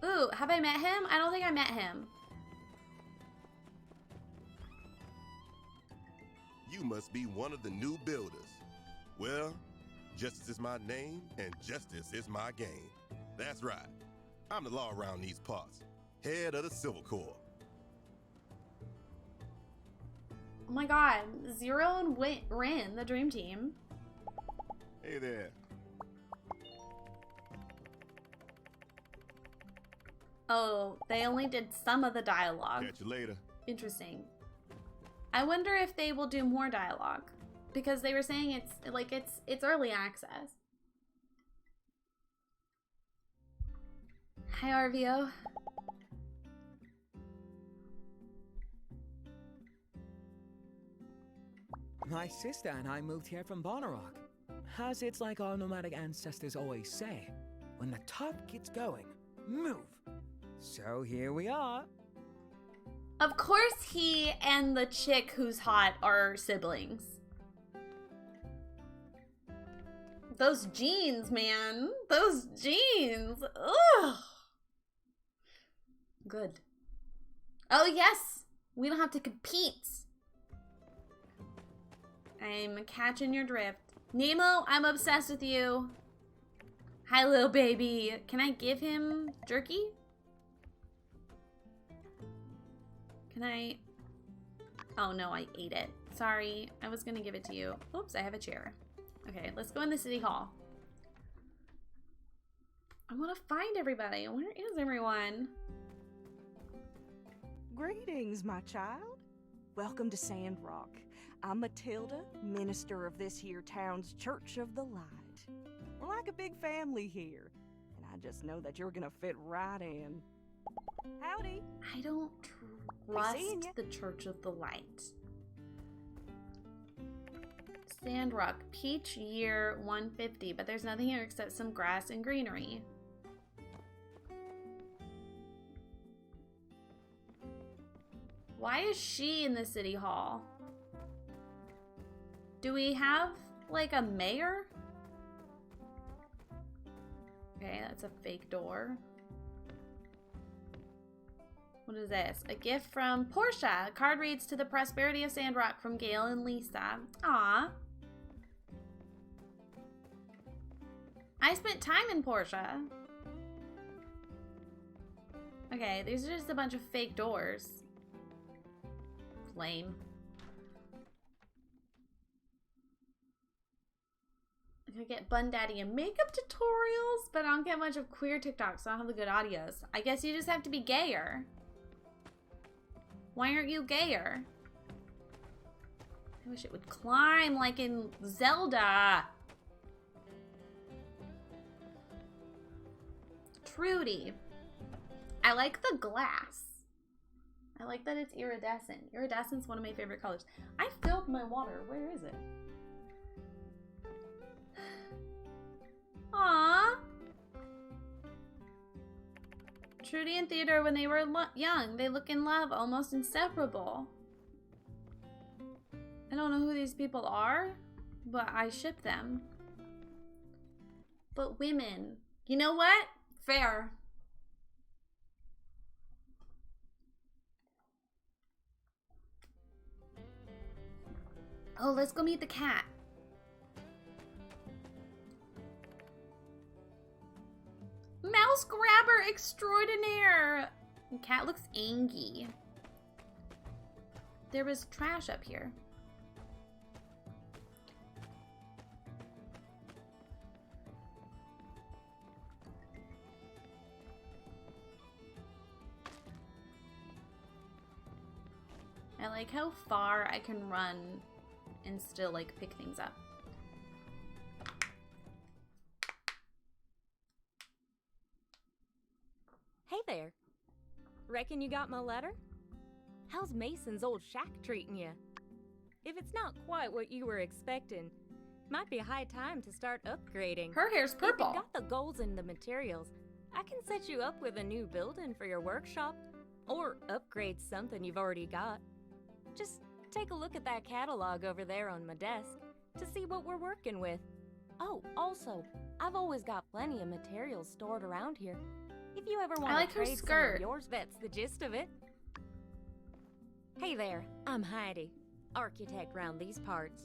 Speaker 2: Ooh, have I met him? I don't think I met him.
Speaker 17: You must be one of the new builders. Well, justice is my name, and justice is my game. That's right. I'm the law around these parts. Head of the Civil Corps.
Speaker 2: Oh my god. Zero and Rin, the dream team.
Speaker 17: Hey there.
Speaker 2: Oh, they only did some of the dialogue.
Speaker 17: Catch you later.
Speaker 2: Interesting. I wonder if they will do more dialogue, because they were saying it's early access. Hi, RVO.
Speaker 13: My sister and I moved here from Bonnerock. As it's like our nomadic ancestors always say, when the top gets going, move. So here we are.
Speaker 2: Of course he and the chick who's hot are siblings. Those jeans, man. Those jeans. Ugh. Good. Oh, yes. We don't have to compete. I'm catching your drift. Nemo, I'm obsessed with you. Hi, little baby. Can I give him jerky? Can I? Oh no, I ate it. Sorry, I was gonna give it to you. Oops, I have a chair. Okay, let's go in the city hall. I wanna find everybody. Where is everyone?
Speaker 10: Greetings, my child. Welcome to Sandrock. I'm Matilda, minister of this here town's Church of the Light. We're like a big family here, and I just know that you're gonna fit right in. Howdy.
Speaker 2: I don't trust the Church of the Light. Sandrock, Peach Year 150, but there's nothing here except some grass and greenery. Why is she in the city hall? Do we have, like, a mayor? Okay, that's a fake door. What is this? A gift from Portia. A card reads, "To the prosperity of Sandrock," from Gail and Lisa. Aw. I spent time in Portia. Okay, these are just a bunch of fake doors. Lame. I could get Bun Daddy and makeup tutorials, but I don't get much of queer TikToks, so I don't have the good audios. I guess you just have to be gayer. Why aren't you gayer? I wish it would climb like in Zelda. Trudy. I like the glass. I like that it's iridescent. Iridescent's one of my favorite colors. I filled my water. Where is it? Aww. Trudy and Theodore when they were young. They look in love, almost inseparable. I don't know who these people are, but I ship them. But women. You know what? Fair. Oh, let's go meet the cat. Mouse grabber extraordinaire. The cat looks angry. There was trash up here. I like how far I can run and still like pick things up.
Speaker 18: Hey there. Reckon you got my letter? How's Mason's old shack treating you? If it's not quite what you were expecting, might be high time to start upgrading.
Speaker 2: Her hair's purple.
Speaker 18: If you got the goals and the materials, I can set you up with a new building for your workshop, or upgrade something you've already got. Just take a look at that catalog over there on my desk to see what we're working with. Oh, also, I've always got plenty of materials stored around here. If you ever want to trade some of yours, that's the gist of it. Hey there, I'm Heidi, architect round these parts.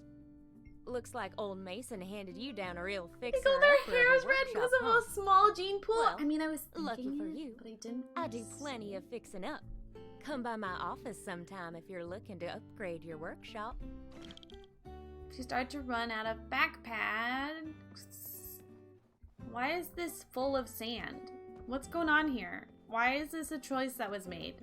Speaker 18: Looks like old Mason handed you down a real fixer.
Speaker 2: Because their hair is red because of a small gene pool.
Speaker 18: Well,
Speaker 2: I mean, I was
Speaker 18: lucky for
Speaker 2: it,
Speaker 18: you,
Speaker 2: but I didn't.
Speaker 18: I do plenty of fixing up. Come by my office sometime if you're looking to upgrade your workshop.
Speaker 2: She started to run out of backpacks. Why is this full of sand? What's going on here? Why is this a choice that was made?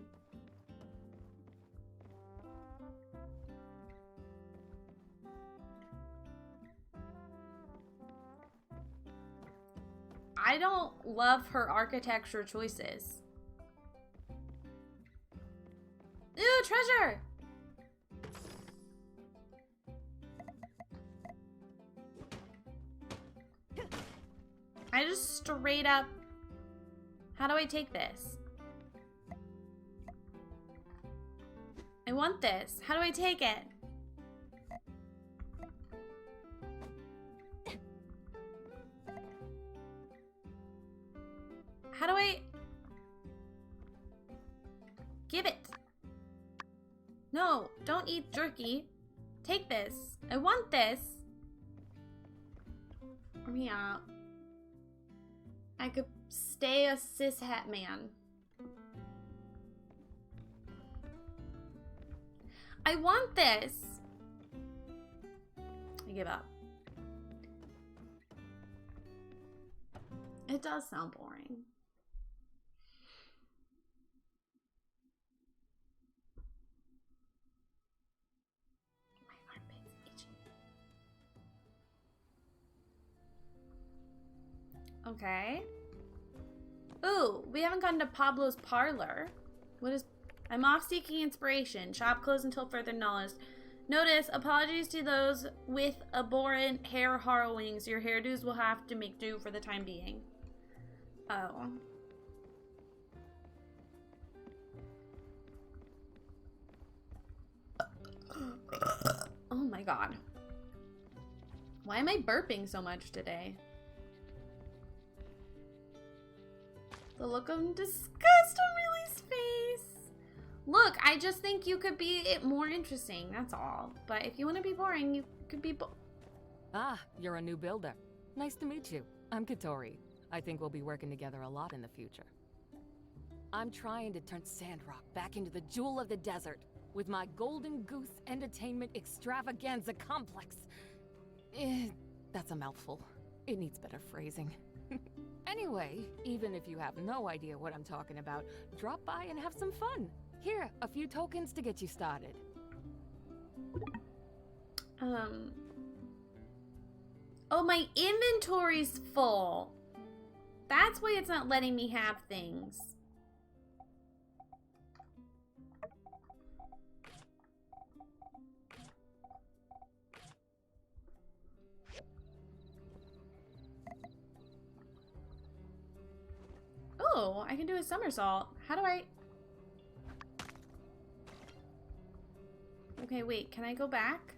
Speaker 2: I don't love her architecture choices. Ew, treasure! I just straight up... How do I take this? I want this. How do I take it? How do I... Give it. No, don't eat jerky. Take this. I want this. Yeah. I could stay a cishet man. I want this. I give up. It does sound boring. Okay. Ooh, we haven't gotten to Pablo's parlor. What is... I'm off seeking inspiration. Shop closed until further knowledge. Notice, apologies to those with abhorrent hair harrowings. Your hairdos will have to make do for the time being. Oh. Oh my god. Why am I burping so much today? The look of disgust on Riley's face. Look, I just think you could be more interesting, that's all. But if you want to be boring, you could be
Speaker 19: Ah, you're a new builder. Nice to meet you. I'm Katori. I think we'll be working together a lot in the future. I'm trying to turn Sandrock back into the jewel of the desert with my Golden Goose Entertainment Extravaganza Complex. That's a mouthful. It needs better phrasing. Anyway, even if you have no idea what I'm talking about, drop by and have some fun. Here, a few tokens to get you started.
Speaker 2: Oh, my inventory's full. That's why it's not letting me have things. Oh, I can do a somersault. How do I... Okay, wait, can I go back?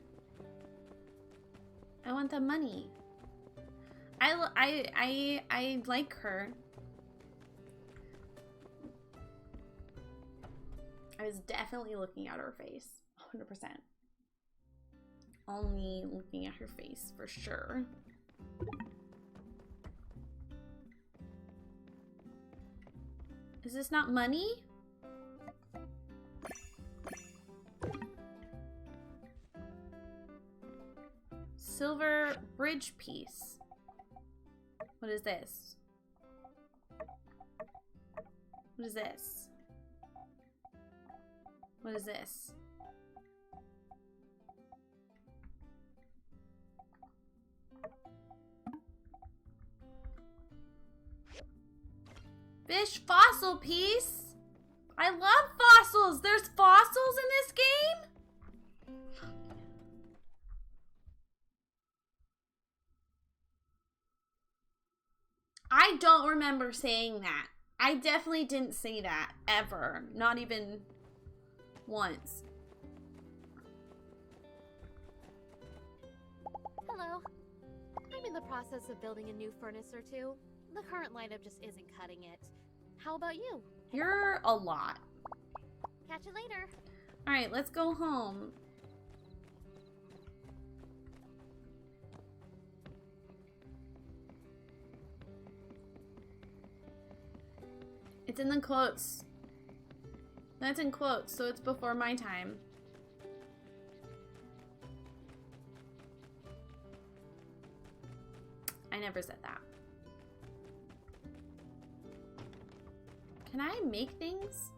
Speaker 2: I want the money. I like her. I was definitely looking at her face. 100%. Only looking at her face for sure. Is this not money? Silver bridge piece. What is this? What is this? What is this? Fish fossil piece? I love fossils! There's fossils in this game? I don't remember saying that. I definitely didn't say that ever. Not even once.
Speaker 4: Hello. I'm in the process of building a new furnace or two. The current lineup just isn't cutting it. How about you?
Speaker 2: You're a lot.
Speaker 4: Catch you later.
Speaker 2: Alright, let's go home. It's in the quotes. That's in quotes, so it's before my time. I never said that. Can I make things?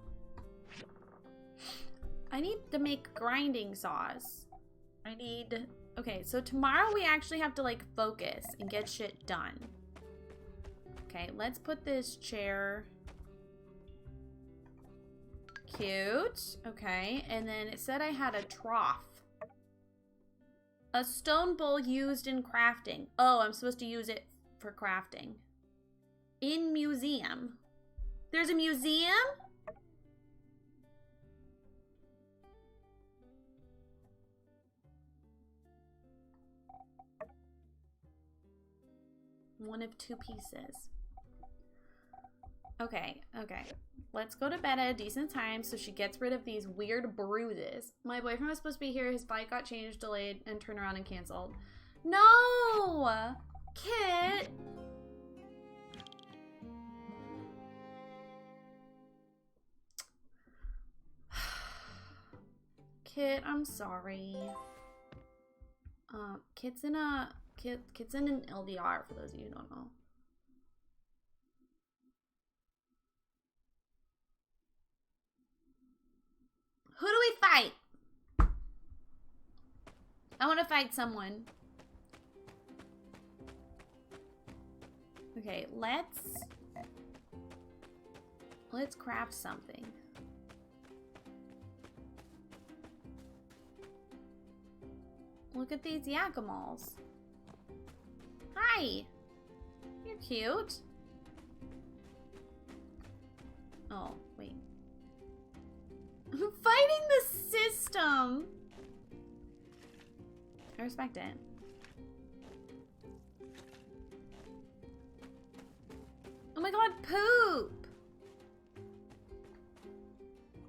Speaker 2: I need to make grinding saws. I need... Okay, so tomorrow we actually have to, like, focus and get shit done. Okay, let's put this chair... Cute. Okay, and then it said I had a trough. A stone bowl used in crafting. Oh, I'm supposed to use it for crafting. In museum. There's a museum? One of two pieces. Okay, okay. Let's go to bed at a decent time so she gets rid of these weird bruises. My boyfriend was supposed to be here. His flight got changed, delayed, and turned around and canceled. No! Kit! Kit, I'm sorry. Kit's in an LDR, for those of you who don't know. Who do we fight? I want to fight someone. Okay, let's craft something. Look at these Yakimals. Hi. You're cute. Oh, wait. I'm fighting the system. I respect it. Oh my god, poop!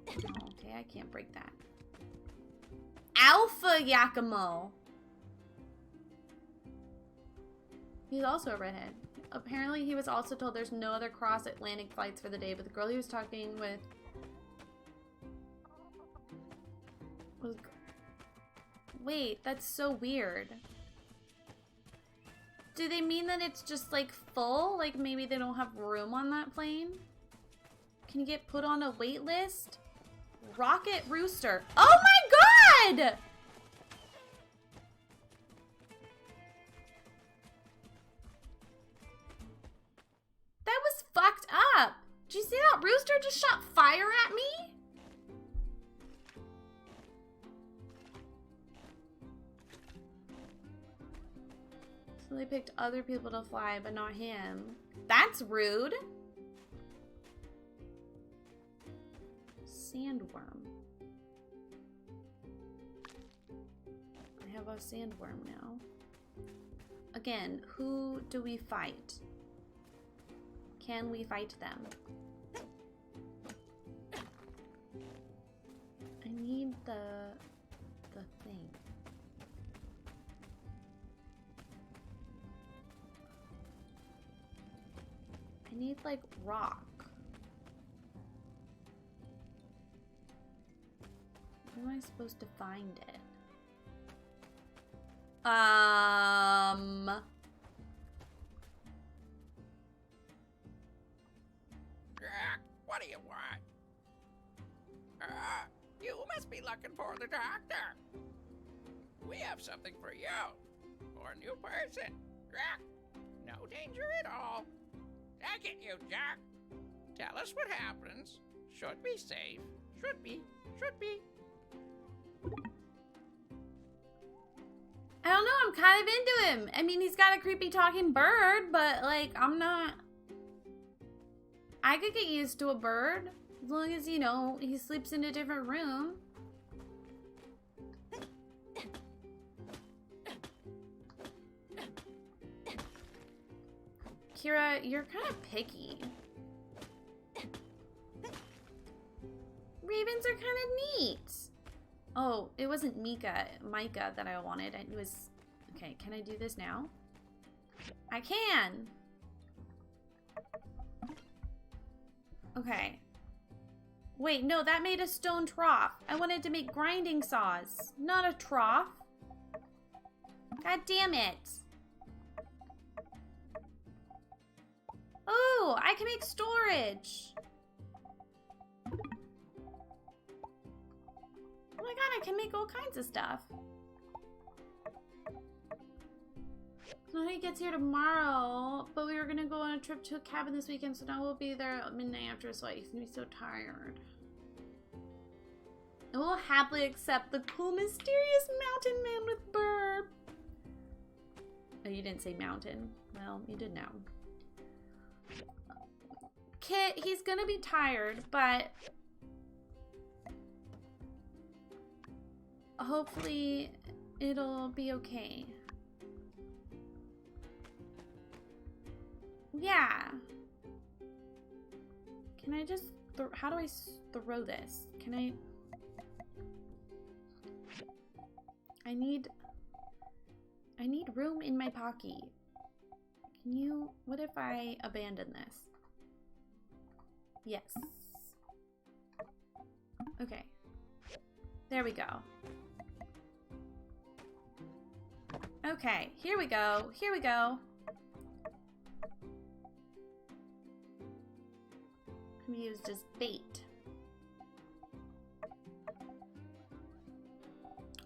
Speaker 2: Okay, I can't break that. Alpha Yakimo! He's also a redhead. Apparently, he was also told there's no other cross-Atlantic flights for the day, but the girl he was talking with was... Wait, that's so weird. Do they mean that it's just, like, full? Like, maybe they don't have room on that plane? Can you get put on a wait list? Rocket Rooster. Oh my god! That was fucked up. Did you see that rooster just shot fire at me? So they picked other people to fly, but not him. That's rude. sandworm. I have a sandworm now. Again, who do we fight? Can we fight them? I need the thing. I need like rock. Where am I supposed to find it?
Speaker 20: What do you want? You must be looking for the doctor. We have something for you. For a new person. No danger at all. Take it, you Jack. Tell us what happens. Should be safe. Should be.
Speaker 2: I don't know, I'm kind of into him. I mean, he's got a creepy talking bird, but like, I'm not... I could get used to a bird. As long as, you know, he sleeps in a different room. Kira, you're kind of picky. Ravens are kind of neat. Oh, it wasn't Micah that I wanted. It was... Okay, can I do this now? I can! Okay. Wait, no, that made a stone trough. I wanted to make grinding saws, not a trough. God damn it. Oh, I can make storage. Oh my god, I can make all kinds of stuff. So he gets here tomorrow, but we were gonna go on a trip to a cabin this weekend, so now we'll be there at midnight after, so he's gonna be so tired. I will happily accept the cool, mysterious mountain man with burp. Oh, you didn't say mountain. Well, you did now. Kit, he's gonna be tired, but hopefully it'll be okay. Yeah. Can I just how do I throw this? Can I need room in my pocket. Can you, what if I abandon this? Yes. Okay. There we go. Okay, here we go. Here we go. Can we use just bait?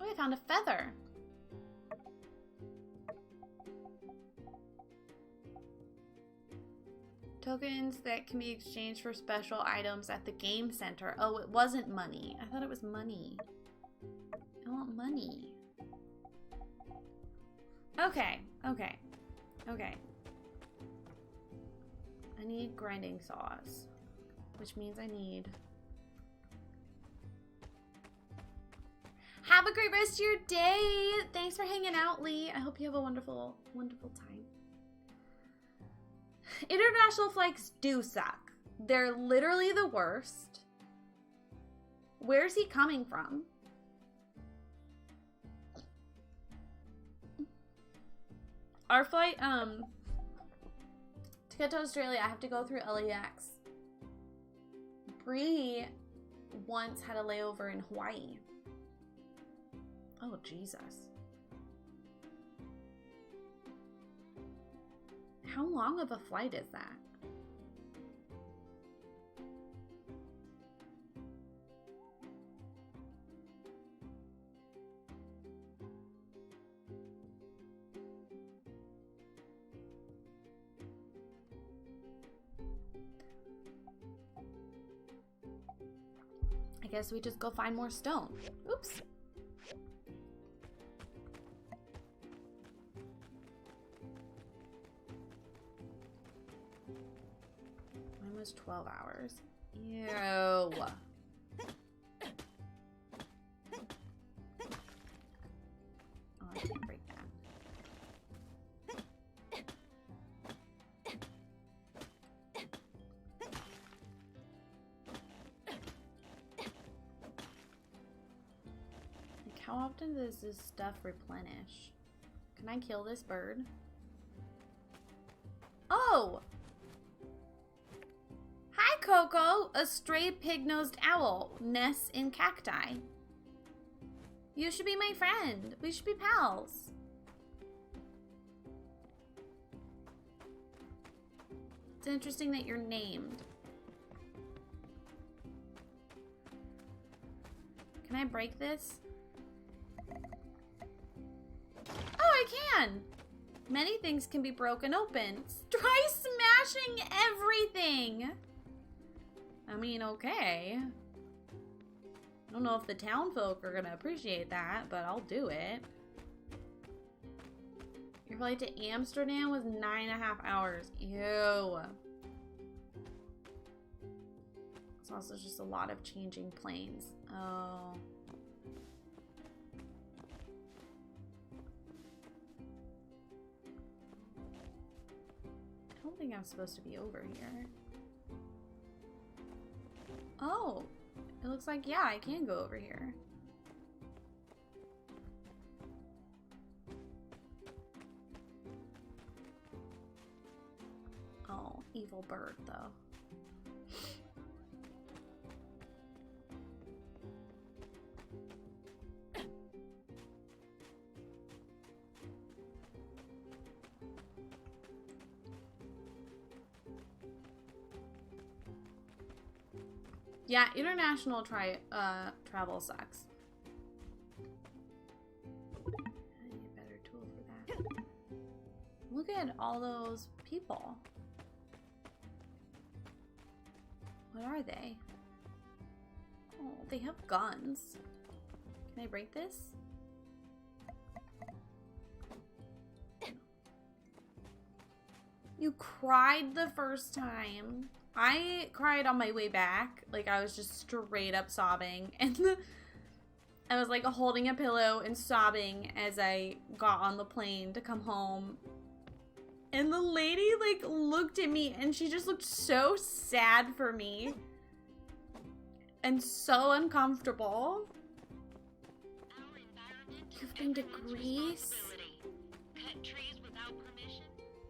Speaker 2: Oh, I found a feather. Tokens that can be exchanged for special items at the game center. Oh, it wasn't money. I thought it was money. I want money. Okay, okay, okay. I need grinding saws, which means I need... Have a great rest of your day. Thanks for hanging out, Lee. I hope you have a wonderful, wonderful time. International flights do suck. They're literally the worst. Where's he coming from? Our flight, to get to Australia, I have to go through LAX. Bree once had a layover in Hawaii. Oh, Jesus. How long of a flight is that? I guess we just go find more stone. Oops. Mine was 12 hours. Ew. How often does this stuff replenish? Can I kill this bird? Oh! Hi, Coco! A stray pig-nosed owl nests in cacti. You should be my friend. We should be pals. It's interesting that you're named. Can I break this? Oh, I can! Many things can be broken open. Try smashing everything! I mean, okay. I don't know if the town folk are gonna appreciate that, but I'll do it. Your flight to Amsterdam was 9.5 hours. Ew. It's also just a lot of changing planes. Oh. I don't think I'm supposed to be over here. Oh, it looks like, yeah, I can go over here. Oh, evil bird, though. Yeah, international travel sucks. I need a better tool for that. Look at all those people. What are they? Oh, they have guns. Can I break this? You cried the first time. I cried on my way back. Like, I was just straight up sobbing. And I was like holding a pillow and sobbing as I got on the plane to come home. And the lady like looked at me and she just looked so sad for me. And so uncomfortable. You've been to Greece?
Speaker 16: Cut trees without permission,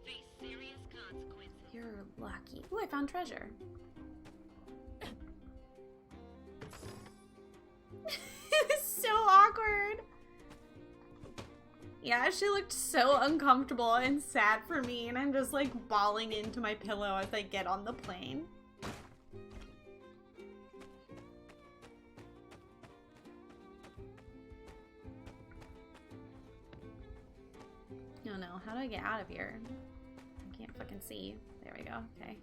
Speaker 16: face serious consequences.
Speaker 2: You're lucky. Ooh, I found treasure. It was so awkward. Yeah, she looked so uncomfortable and sad for me, and I'm just like bawling into my pillow as I get on the plane. Oh no, how do I get out of here? I can't fucking see. There we go, okay.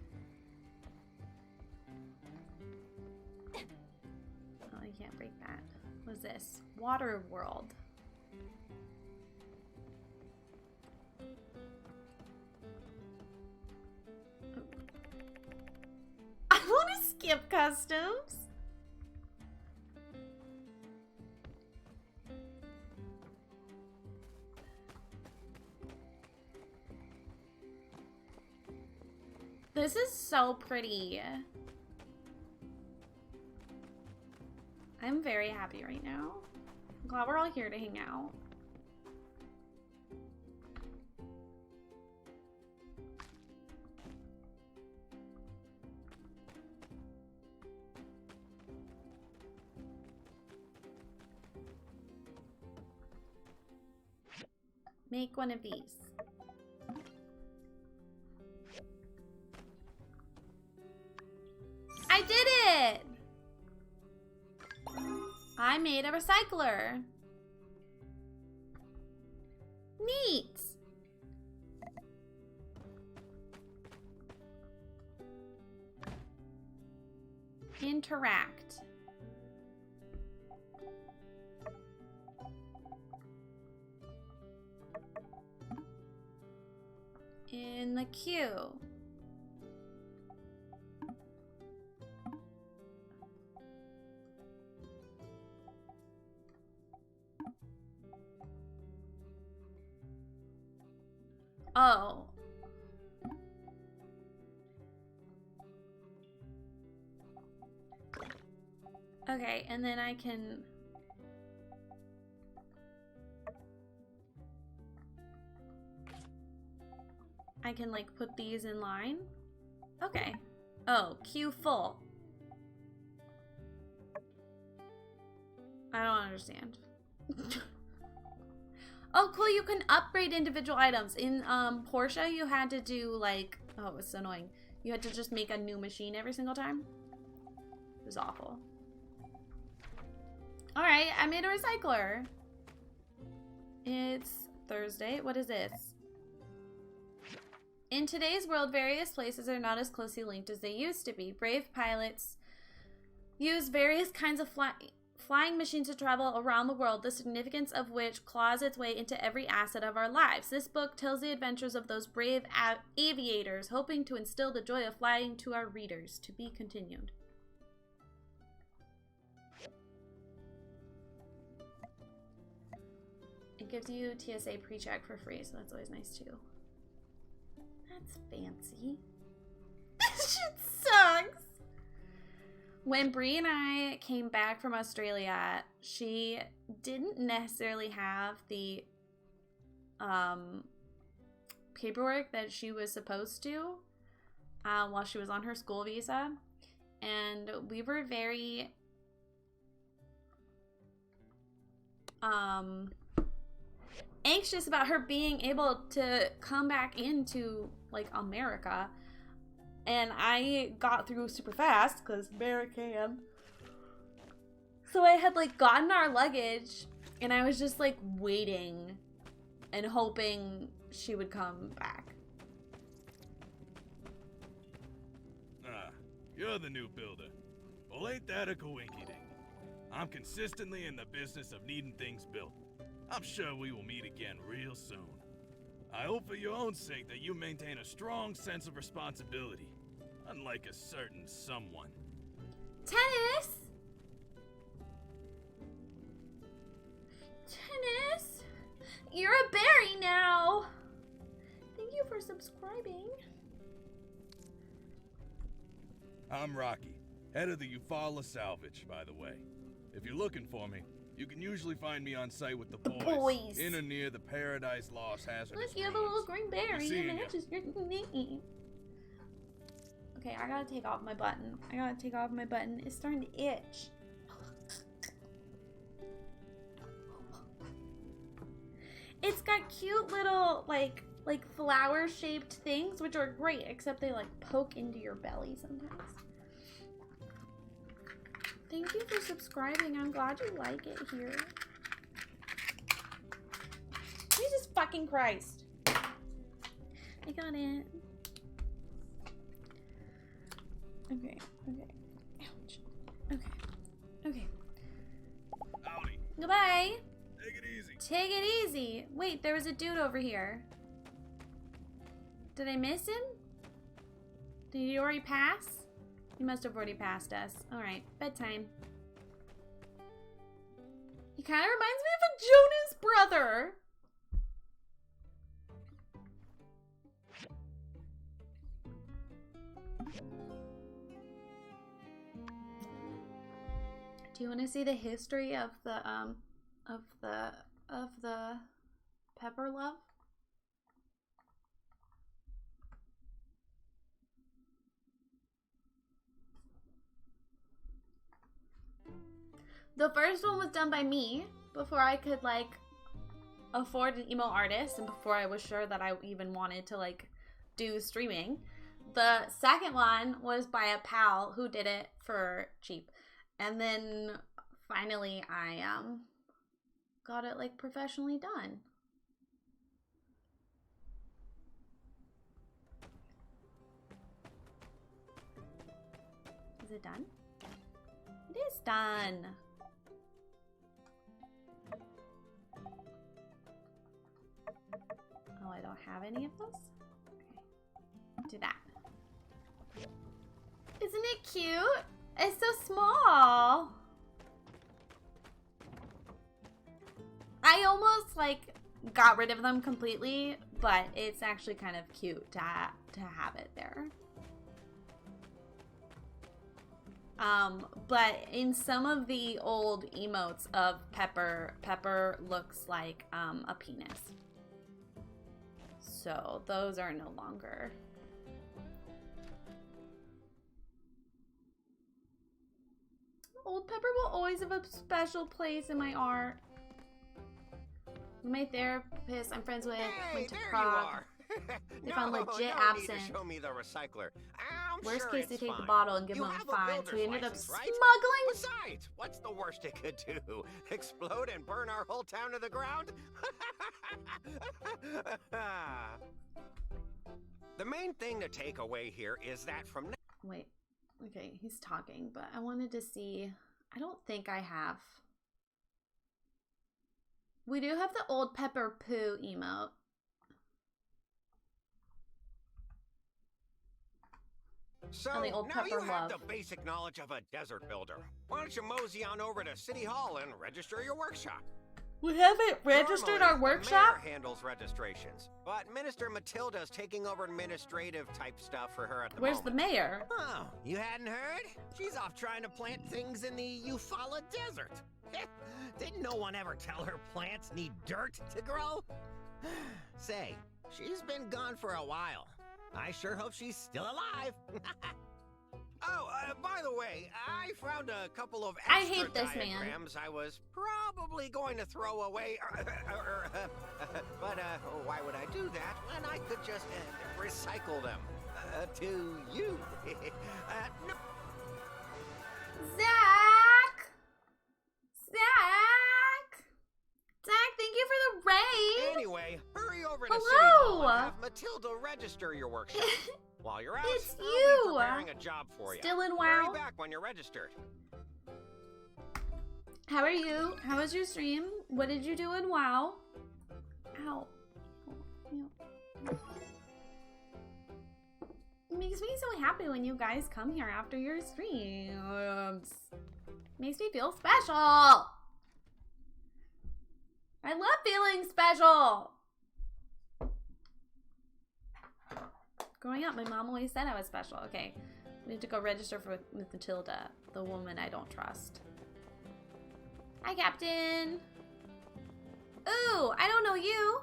Speaker 2: Oh, I can't break that. What is this? Water world. I want to skip customs. This is so pretty. I'm very happy right now. I'm glad we're all here to hang out. Make one of these. I did it! I made a recycler. Neat. Interact. In the queue. Oh. Okay, and then I can... I can like put these in line. Okay. Oh, queue full. I don't understand. Oh, cool, you can upgrade individual items. In Porsche, you had to do like, oh, it was so annoying. You had to just make a new machine every single time. It was awful. All right, I made a recycler. It's Thursday. What is this? In today's world, various places are not as closely linked as they used to be. Brave pilots use various kinds of flying machines to travel around the world, the significance of which claws its way into every asset of our lives. This book tells the adventures of those brave aviators, hoping to instill the joy of flying to our readers. To be continued. It gives you TSA pre-check for free, so that's always nice too. That's fancy. This shit sucks. When Bree and I came back from Australia, she didn't necessarily have the paperwork that she was supposed to while she was on her school visa. And we were very anxious about her being able to come back into like America. And I got through super fast because America can. So I had like gotten our luggage and I was just like waiting and hoping she would come back.
Speaker 21: Ah, you're the new builder. Well, ain't that a coinky-dink? I'm consistently in the business of needing things built. I'm sure we will meet again real soon. I hope for your own sake that you maintain a strong sense of responsibility, unlike a certain someone.
Speaker 2: Tennis! Tennis! You're a berry now! Thank you for subscribing.
Speaker 21: I'm Rocky, head of the Eufaula Salvage, by the way. If you're looking for me, you can usually find me on site with the boys. In or near the Paradise Lost hazardous
Speaker 2: Look, you have a little green berry
Speaker 21: Seeing
Speaker 2: and
Speaker 21: ya.
Speaker 2: matches your name. Okay, I gotta take off my button. It's starting to itch. It's got cute little like flower shaped things, which are great, except they like poke into your belly sometimes. Thank you for subscribing. I'm glad you like it here. Jesus fucking Christ. I got it. Okay. Ouch. Okay.
Speaker 21: Howdy.
Speaker 2: Goodbye.
Speaker 21: Take it easy.
Speaker 2: Take it easy. Wait, there was a dude over here. Did I miss him? Did he already pass? He must have already passed us. Alright, bedtime. He kind of reminds me of a Jonas brother. Do you want to see the history of the pepper love? The first one was done by me before I could like afford an emo artist and before I was sure that I even wanted to like do streaming. The second one was by a pal who did it for cheap. And then finally I got it like professionally done. Is it done? It is done. Oh, I don't have any of those? Okay. Do that. Isn't it cute? It's so small. I almost like got rid of them completely, but it's actually kind of cute to have it there. But in some of the old emotes of Pepper looks like a penis. So those are no longer. Old Pepper will always have a special place in my art. My therapist I'm friends with went to Prague. They found legit
Speaker 5: no need
Speaker 2: absinthe.
Speaker 5: to show me the recycler. I'm
Speaker 2: Worst
Speaker 5: sure
Speaker 2: case, they
Speaker 5: it's
Speaker 2: take the
Speaker 5: fine.
Speaker 2: bottle and give
Speaker 5: You
Speaker 2: him
Speaker 5: have
Speaker 2: a fine. So
Speaker 5: builder's
Speaker 2: we ended up
Speaker 5: license, right?
Speaker 2: smuggling.
Speaker 5: Besides, what's the worst it could do? Explode and burn our whole town to the ground? The main thing to take away here is that from now.
Speaker 2: Wait. Okay, he's talking, but I wanted to see. I don't think I have. We do have the Old Pepper Poo emote.
Speaker 5: So
Speaker 2: And the Old
Speaker 5: now
Speaker 2: Pepper
Speaker 5: you have
Speaker 2: Love.
Speaker 5: the basic knowledge of a desert builder. Why don't you mosey on over to City Hall and register your workshop?
Speaker 2: We haven't registered
Speaker 5: Normally,
Speaker 2: our workshop?
Speaker 5: The mayor handles registrations, but Minister Matilda's taking over administrative type stuff for her at the
Speaker 2: Where's
Speaker 5: moment.
Speaker 2: the mayor?
Speaker 7: Oh, you hadn't heard? She's off trying to plant things in the Eufaula Desert. Didn't no one ever tell her plants need dirt to grow? Say, she's been gone for a while. I sure hope she's still alive.
Speaker 5: Oh, by the way, I found a couple of
Speaker 2: I
Speaker 5: extra
Speaker 2: hate this man.
Speaker 5: diagrams I was probably going to throw away. But why would I do that when I could just recycle them to you? No.
Speaker 2: Zach! Zach! Zach, thank you for the raid!
Speaker 5: Anyway, hurry over to
Speaker 2: Hello.
Speaker 5: City Hall and have Matilda register your workshop. While you're out,
Speaker 2: It's
Speaker 5: I'll
Speaker 2: you.
Speaker 5: be preparing a job for you.
Speaker 2: Still in
Speaker 5: Hurry
Speaker 2: WoW?
Speaker 5: back when you're registered.
Speaker 2: How are you? How was your stream? What did you do in WoW? Ow. It makes me so happy when you guys come here after your streams. Makes me feel special. I love feeling special. Growing up, my mom always said I was special. Okay, we need to go register with Matilda, the woman I don't trust. Hi, Captain. Ooh, I don't know you.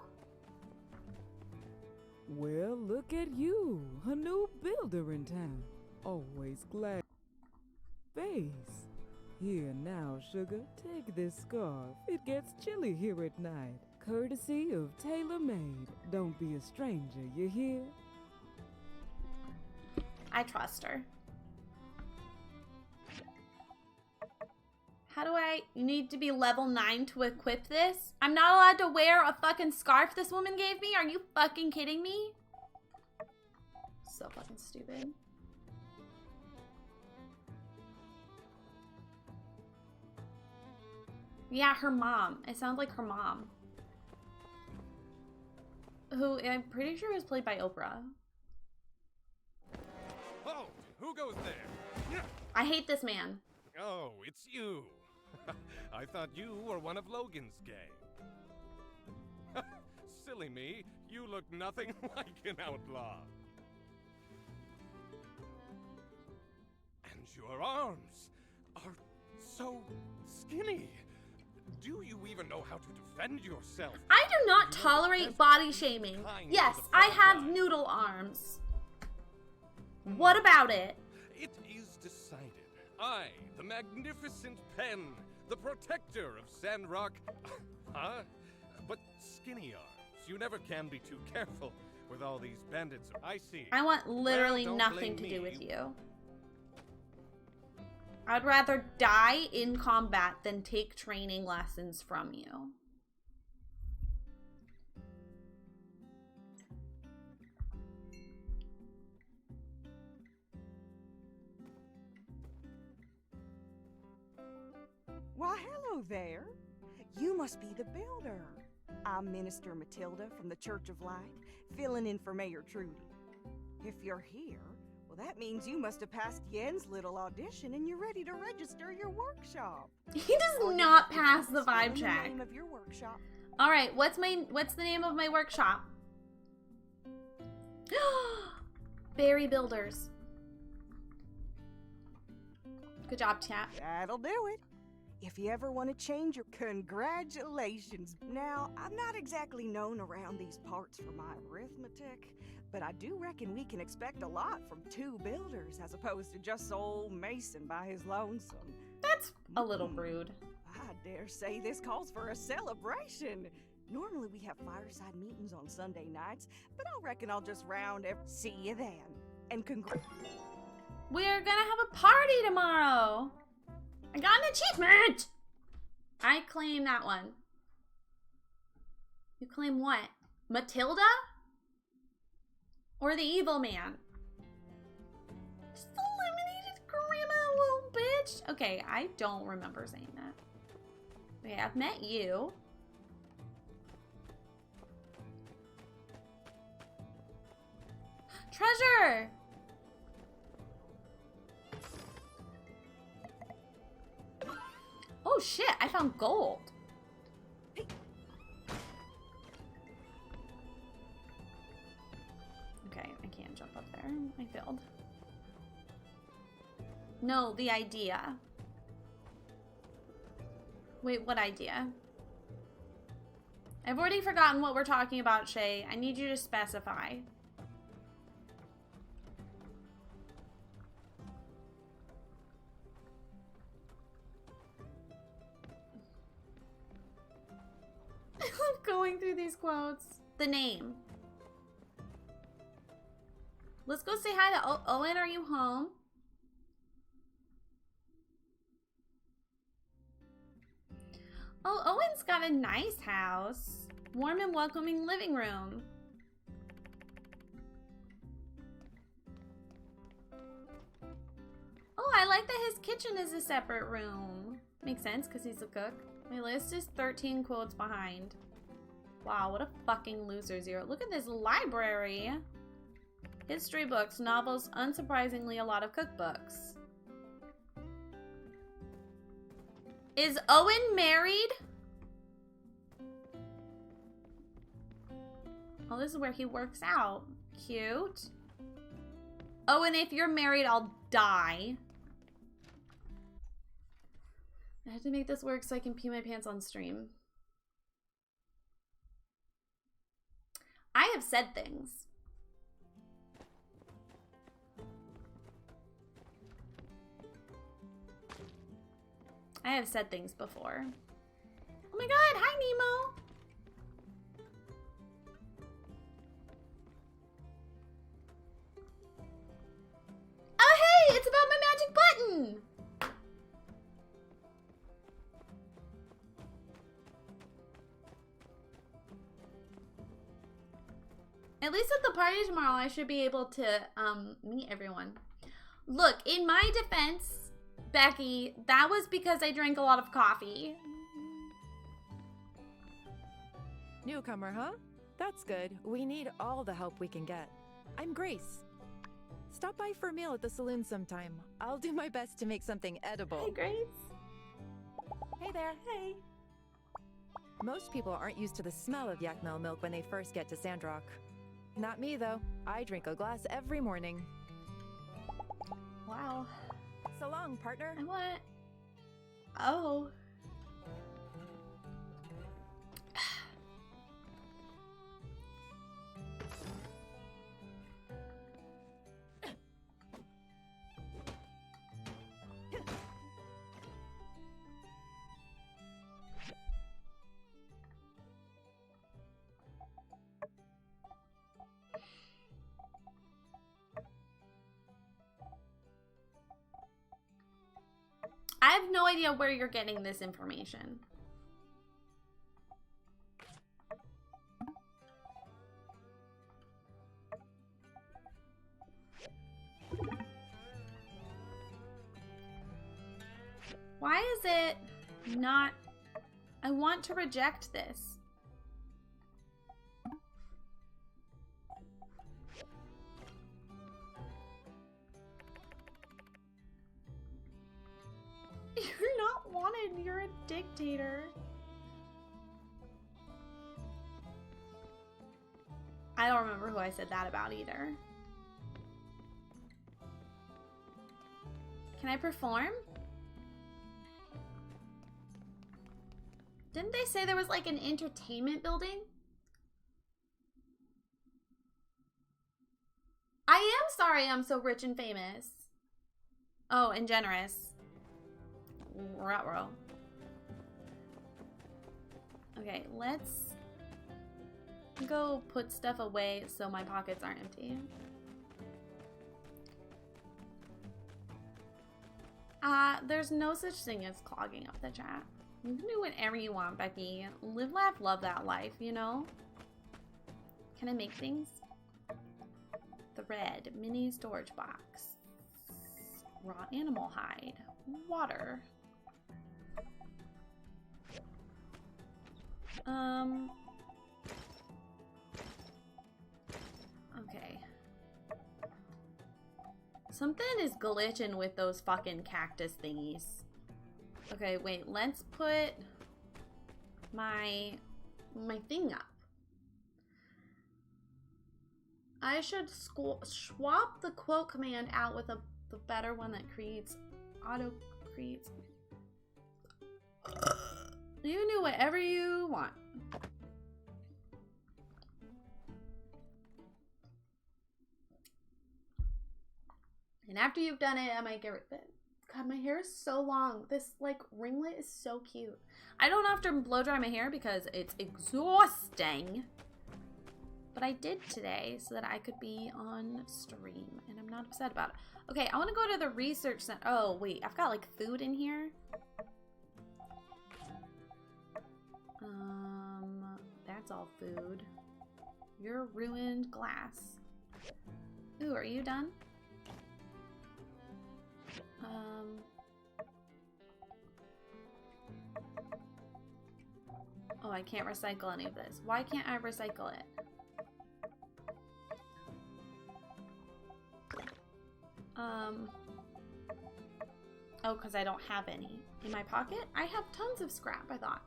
Speaker 1: Well, look at you, a new builder in town. Always glad. Face. Here now, sugar, take this scarf. It gets chilly here at night. Courtesy of Tailor Made. Don't be a stranger, you hear?
Speaker 2: I trust her. How do I... You need to be level 9 to equip this? I'm not allowed to wear a fucking scarf this woman gave me? Are you fucking kidding me? So fucking stupid. Yeah, her mom. It sounds like her mom. Who I'm pretty sure was played by Oprah.
Speaker 8: Oh, who goes there?
Speaker 2: I hate this man.
Speaker 8: Oh, it's you. I thought you were one of Logan's gang. Silly me, you look nothing like an outlaw. And your arms are so skinny. Do you even know how to defend yourself?
Speaker 2: I do not tolerate body shaming. Yes, I have noodle arms. What about it?
Speaker 8: It is decided. I, the magnificent Pen, the protector of Sandrock. Huh? But skinny arms. You never can be too careful with all these bandits. I see.
Speaker 2: I want literally
Speaker 8: Well, don't
Speaker 2: nothing
Speaker 8: blame
Speaker 2: to do
Speaker 8: me.
Speaker 2: with you. I'd rather die in combat than take training lessons from you.
Speaker 10: Why, hello there. You must be the builder. I'm Minister Matilda from the Church of Light, filling in for Mayor Trudy. If you're here, well, that means you must have passed Yen's little audition and you're ready to register your workshop.
Speaker 2: He does
Speaker 10: All you
Speaker 2: not
Speaker 10: have to do
Speaker 2: pass
Speaker 10: is
Speaker 2: the
Speaker 10: fill
Speaker 2: vibe
Speaker 10: in
Speaker 2: check.
Speaker 10: The name of your workshop.
Speaker 2: All right, what's the name of my workshop? Berry Builders. Good job, chat.
Speaker 10: That'll do it. If you ever want to change your congratulations. Now, I'm not exactly known around these parts for my arithmetic, but I do reckon we can expect a lot from 2 builders as opposed to just old Mason by his lonesome.
Speaker 2: That's a little rude.
Speaker 10: I dare say this calls for a celebration. Normally we have fireside meetings on Sunday nights, but I reckon I'll just see you then. And
Speaker 2: We're gonna have a party tomorrow. I got an achievement. I claim that one. You claim what? Matilda? Or the evil man? Just eliminated Grandma, little bitch. Okay, I don't remember saying that. Okay, I've met you. Treasure! Oh shit, I found gold. Okay, I can't jump up there. I failed. No, the idea. Wait, what idea? I've already forgotten what we're talking about, Shay. I need you to specify. I'm going through these quotes. The name. Let's go say hi to Owen. Are you home? Oh, Owen's got a nice house. Warm and welcoming living room. Oh, I like that his kitchen is a separate room. Makes sense because he's a cook. My list is 13 quotes behind. Wow, what a fucking loser, Zero. Look at this library. History books, novels, unsurprisingly a lot of cookbooks. Is Owen married? Oh, this is where he works out. Cute. Owen, if you're married, I'll die. I have to make this work so I can pee my pants on stream. I have said things. I have said things before. Oh my god, hi Nemo! Oh hey, it's about my magic button! At least at the party tomorrow, I should be able to meet everyone. Look, in my defense, Becky, that was because I drank a lot of coffee.
Speaker 6: Newcomer, huh? That's good. We need all the help we can get. I'm Grace. Stop by for a meal at the saloon sometime. I'll do my best to make something edible.
Speaker 2: Hi, Grace.
Speaker 6: Hey there.
Speaker 2: Hey.
Speaker 6: Most people aren't used to the smell of Yakmel milk when they first get to Sandrock. Not me, though. I drink a glass every morning.
Speaker 2: Wow.
Speaker 6: So long, partner.
Speaker 2: What? Oh. I have no idea where you're getting this information. Why is it not? I want to reject this. You're not wanted. You're a dictator. I don't remember who I said that about either. Can I perform? Didn't they say there was like an entertainment building? I am sorry I'm so rich and famous. Oh, and generous. Ruh-roh. Okay, let's go put stuff away so my pockets aren't empty. There's no such thing as clogging up the chat. You can do whatever you want, Becky. Live, laugh, love that life, you know? Can I make things? Thread, mini storage box. Raw animal hide. Water. Okay. Something is glitching with those fucking cactus thingies. Okay, wait, let's put my thing up. I should swap the quote command out with the better one that auto creates. You can do whatever you want. And after you've done it, I might get rid of it. God, my hair is so long. This, like, ringlet is so cute. I don't have to blow dry my hair because it's exhausting. But I did today so that I could be on stream. And I'm not upset about it. Okay, I want to go to the research center. Oh, wait. I've got, like, food in here. That's all food. You're ruined glass. Ooh, are you done? Oh, I can't recycle any of this. Why can't I recycle it? Oh, because I don't have any. In my pocket? I have tons of scrap, I thought.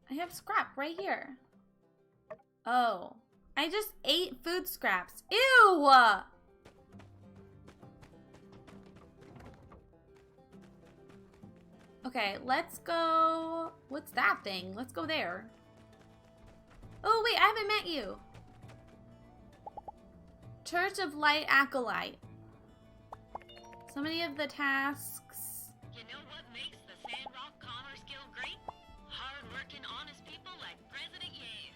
Speaker 2: I have scrap right here. Oh. I just ate food scraps. Ew! Okay, let's go. What's that thing? Let's go there. Oh, wait, I haven't met you. Church of Light Acolyte. So many of the tasks.
Speaker 16: You know what makes the Sandrock Commerce Guild great? Hard-working, honest people like President Yang.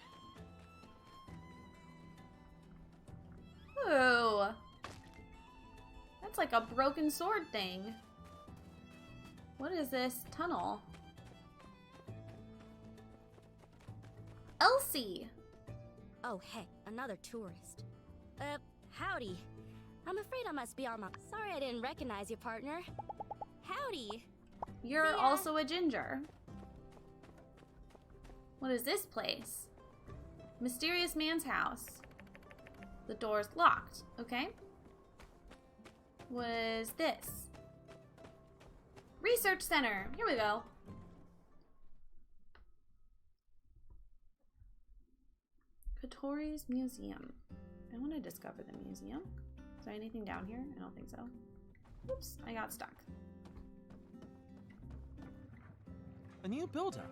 Speaker 2: Ooh. That's like a broken sword thing. What is this tunnel? Elsie!
Speaker 9: Oh, heck, another tourist. Howdy. I'm afraid I must be on my... Sorry I didn't recognize you, partner. Howdy.
Speaker 2: You're also a ginger. What is this place? Mysterious man's house. The door's locked. Okay. What is this? Research center. Here we go. Katori's museum. I want to discover the museum. Is there anything down here? I don't think so. Oops, I got stuck.
Speaker 22: A new builder?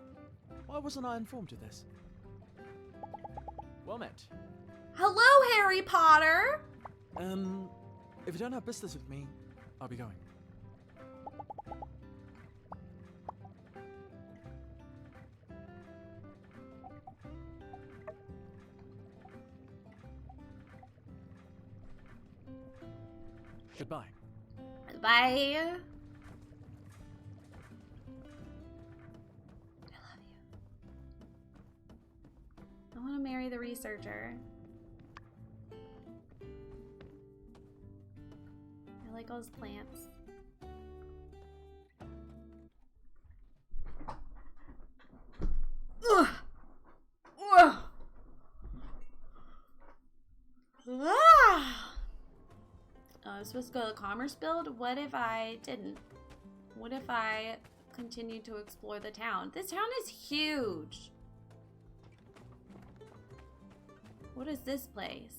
Speaker 22: Why wasn't I informed of this? Well met.
Speaker 2: Hello, Harry Potter!
Speaker 22: If you don't have business with me, I'll be going. Goodbye.
Speaker 2: Bye. I love you. I want to marry the researcher. I like all his plants. Ugh. Ugh. Ah. I was supposed to go to the commerce build. What if I didn't? What if I continued to explore the town? This town is huge. What is this place?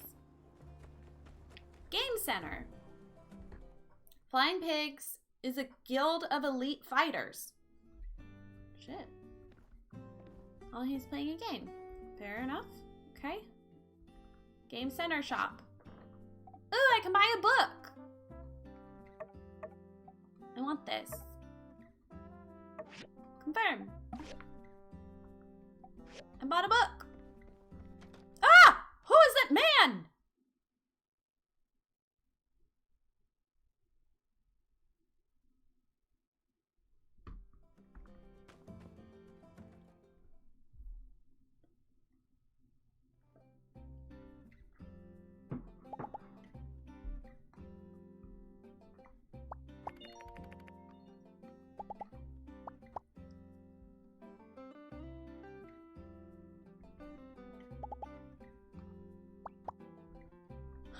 Speaker 2: Game center. Flying pigs is a guild of elite fighters. Shit. Oh, he's playing a game. Fair enough. Okay. Game Center shop. Ooh, I can buy a book. I want this. Confirm. I bought a book. Ah! Who is that man?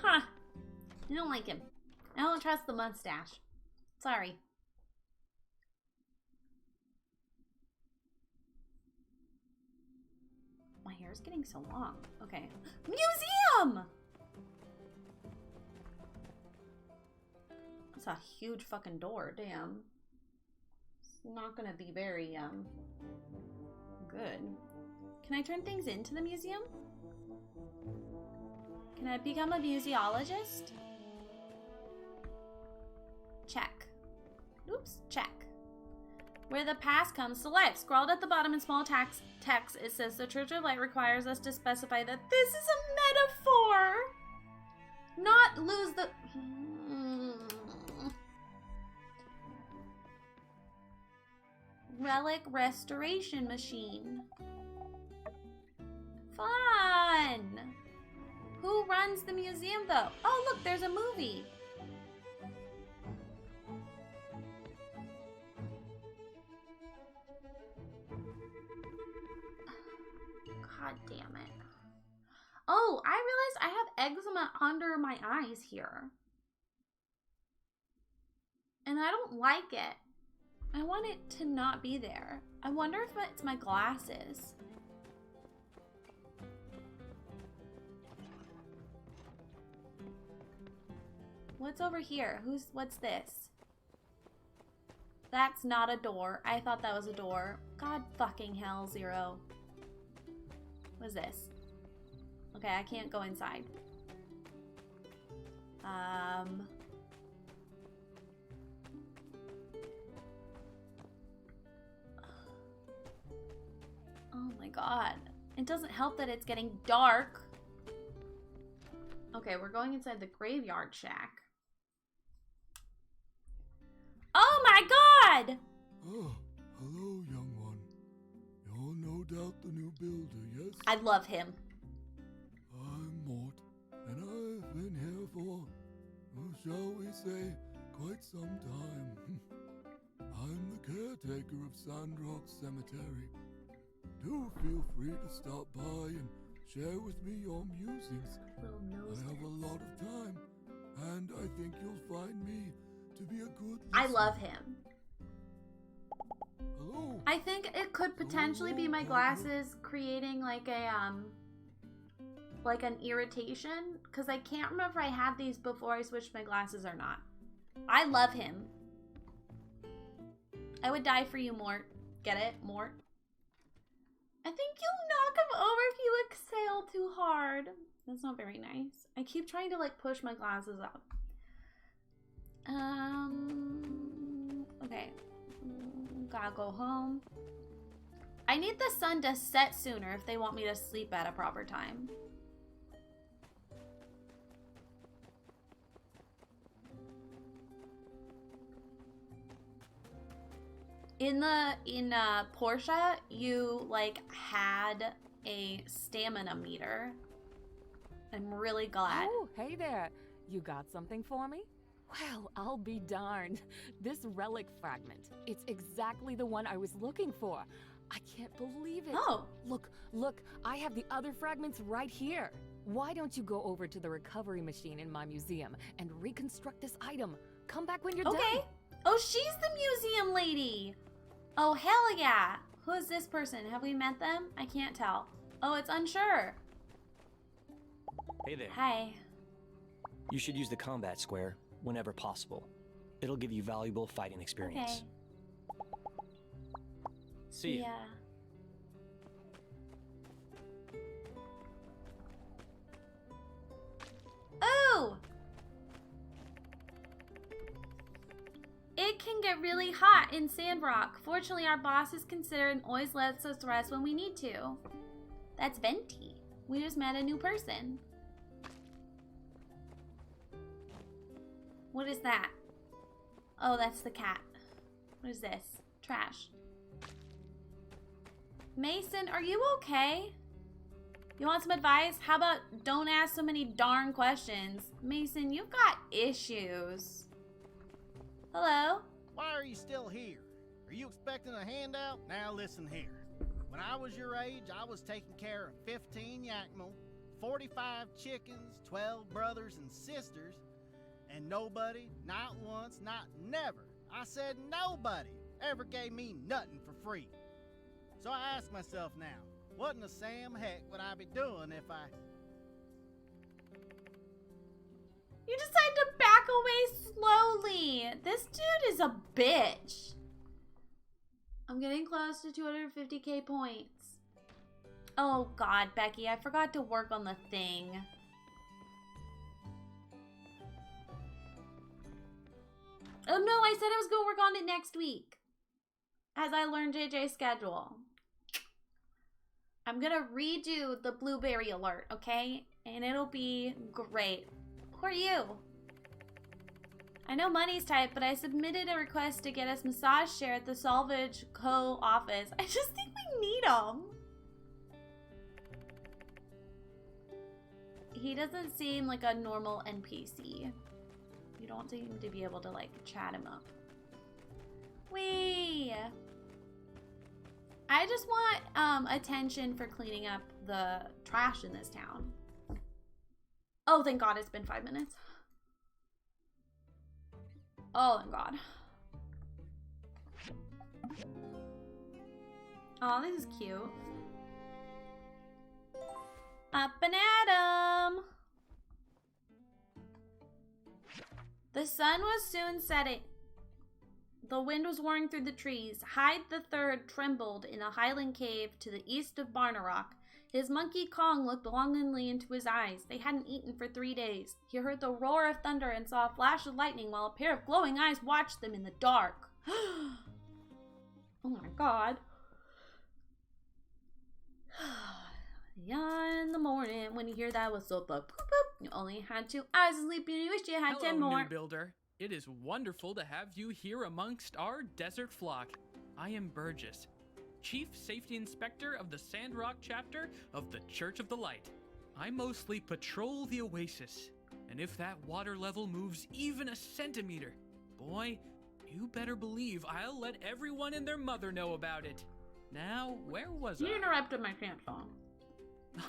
Speaker 2: Huh. I don't like him. I don't trust the mustache. Sorry. My hair's getting so long. Okay. Museum! That's a huge fucking door. Damn. It's not gonna be very, good. Can I turn things into the museum? Can I become a museologist? Check. Oops, check. Where the past comes to life. Scrawled at the bottom in small text, it says the Church of Light requires us to specify that this is a metaphor. Not lose the... Relic restoration machine. Fun! Who runs the museum, though? Oh, look, there's a movie. God damn it. Oh, I realized I have eczema under my eyes here. And I don't like it. I want it to not be there. I wonder if it's my glasses. What's over here? What's this? That's not a door. I thought that was a door. God fucking hell, Zero. What is this? Okay, I can't go inside. Oh my god. It doesn't help that it's getting dark. Okay, we're going inside the graveyard shack. Oh my god!
Speaker 11: Oh, hello, young one. You're no doubt the new builder, yes?
Speaker 2: I love him.
Speaker 11: I'm Mort, and I've been here for, shall we say, quite some time. I'm the caretaker of Sandrock Cemetery. Do feel free to stop by and share with me your musings. I have a lot of time, and I think you'll find me to be a good listener.
Speaker 2: I love him.
Speaker 11: Hello.
Speaker 2: I think it could potentially be my glasses creating like a like an irritation, because I can't remember if I had these before I switched my glasses or not. I love him. I would die for you, Mort. Get it, Mort? I think you'll knock him over if you exhale too hard. That's not very nice. I keep trying to like push my glasses up. Okay. Gotta go home. I need the sun to set sooner if they want me to sleep at a proper time. In Portia, you like had a stamina meter. I'm really glad.
Speaker 19: Oh, hey there. You got something for me? Well, I'll be darned. This relic fragment, it's exactly the one I was looking for. I can't believe it.
Speaker 2: Oh.
Speaker 19: Look, I have the other fragments right here. Why don't you go over to the recovery machine in my museum and reconstruct this item? Come back when you're done.
Speaker 2: Okay. Oh, she's the museum lady. Oh, hell yeah. Who is this person? Have we met them? I can't tell. Oh, it's unsure.
Speaker 14: Hey there.
Speaker 2: Hi.
Speaker 14: You should use the combat square whenever possible. It'll give you valuable fighting experience.
Speaker 2: Okay.
Speaker 14: See ya.
Speaker 2: Yeah. Oh! It can get really hot in Sandrock. Fortunately, our boss is considerate and always lets us rest when we need to. That's Venti. We just met a new person. What is that? Oh, that's the cat. What is this? Trash. Mason, are you okay? You want some advice? How about don't ask so many darn questions? Mason, you've got issues. Hello?
Speaker 12: Why are you still here? Are you expecting a handout? Now listen here. When I was your age, I was taking care of 15 Yakmel, 45 chickens, 12 brothers and sisters, and nobody, not once, not never, I said nobody, ever gave me nothing for free. So I ask myself now, what in the Sam heck would I be doing if I...
Speaker 2: You decided to back away slowly. This dude is a bitch. I'm getting close to 250k points. Oh God, Becky, I forgot to work on the thing. Oh no, I said I was gonna work on it next week. As I learn JJ's schedule. I'm gonna redo the blueberry alert, okay? And it'll be great. Who are you? I know money's tight, but I submitted a request to get us massage chair at the Salvage Co. office. I just think we need them. He doesn't seem like a normal NPC. You don't seem to be able to, like, chat him up. Whee! I just want attention for cleaning up the trash in this town. Oh, thank God it's been 5 minutes. Oh, thank God. Oh, this is cute. Up and at 'em! The sun was soon setting. The wind was roaring through the trees. Hyde the Third trembled in a highland cave to the east of Barnarock. His monkey Kong looked longingly into his eyes. They hadn't eaten for 3 days. He heard the roar of thunder and saw a flash of lightning while a pair of glowing eyes watched them in the dark. Oh my God. Yeah, in the morning when you hear that whistle, boop, boop, boop. You only had 2 hours of sleep and you wish you had 10 more.
Speaker 15: New builder. It is wonderful to have you here amongst our desert flock. I am Burgess, Chief Safety Inspector of the Sandrock chapter of the Church of the Light. I mostly patrol the oasis, and if that water level moves even a centimeter, boy, you better believe I'll let everyone and their mother know about it. Now, where was I?
Speaker 2: You interrupted my chant song.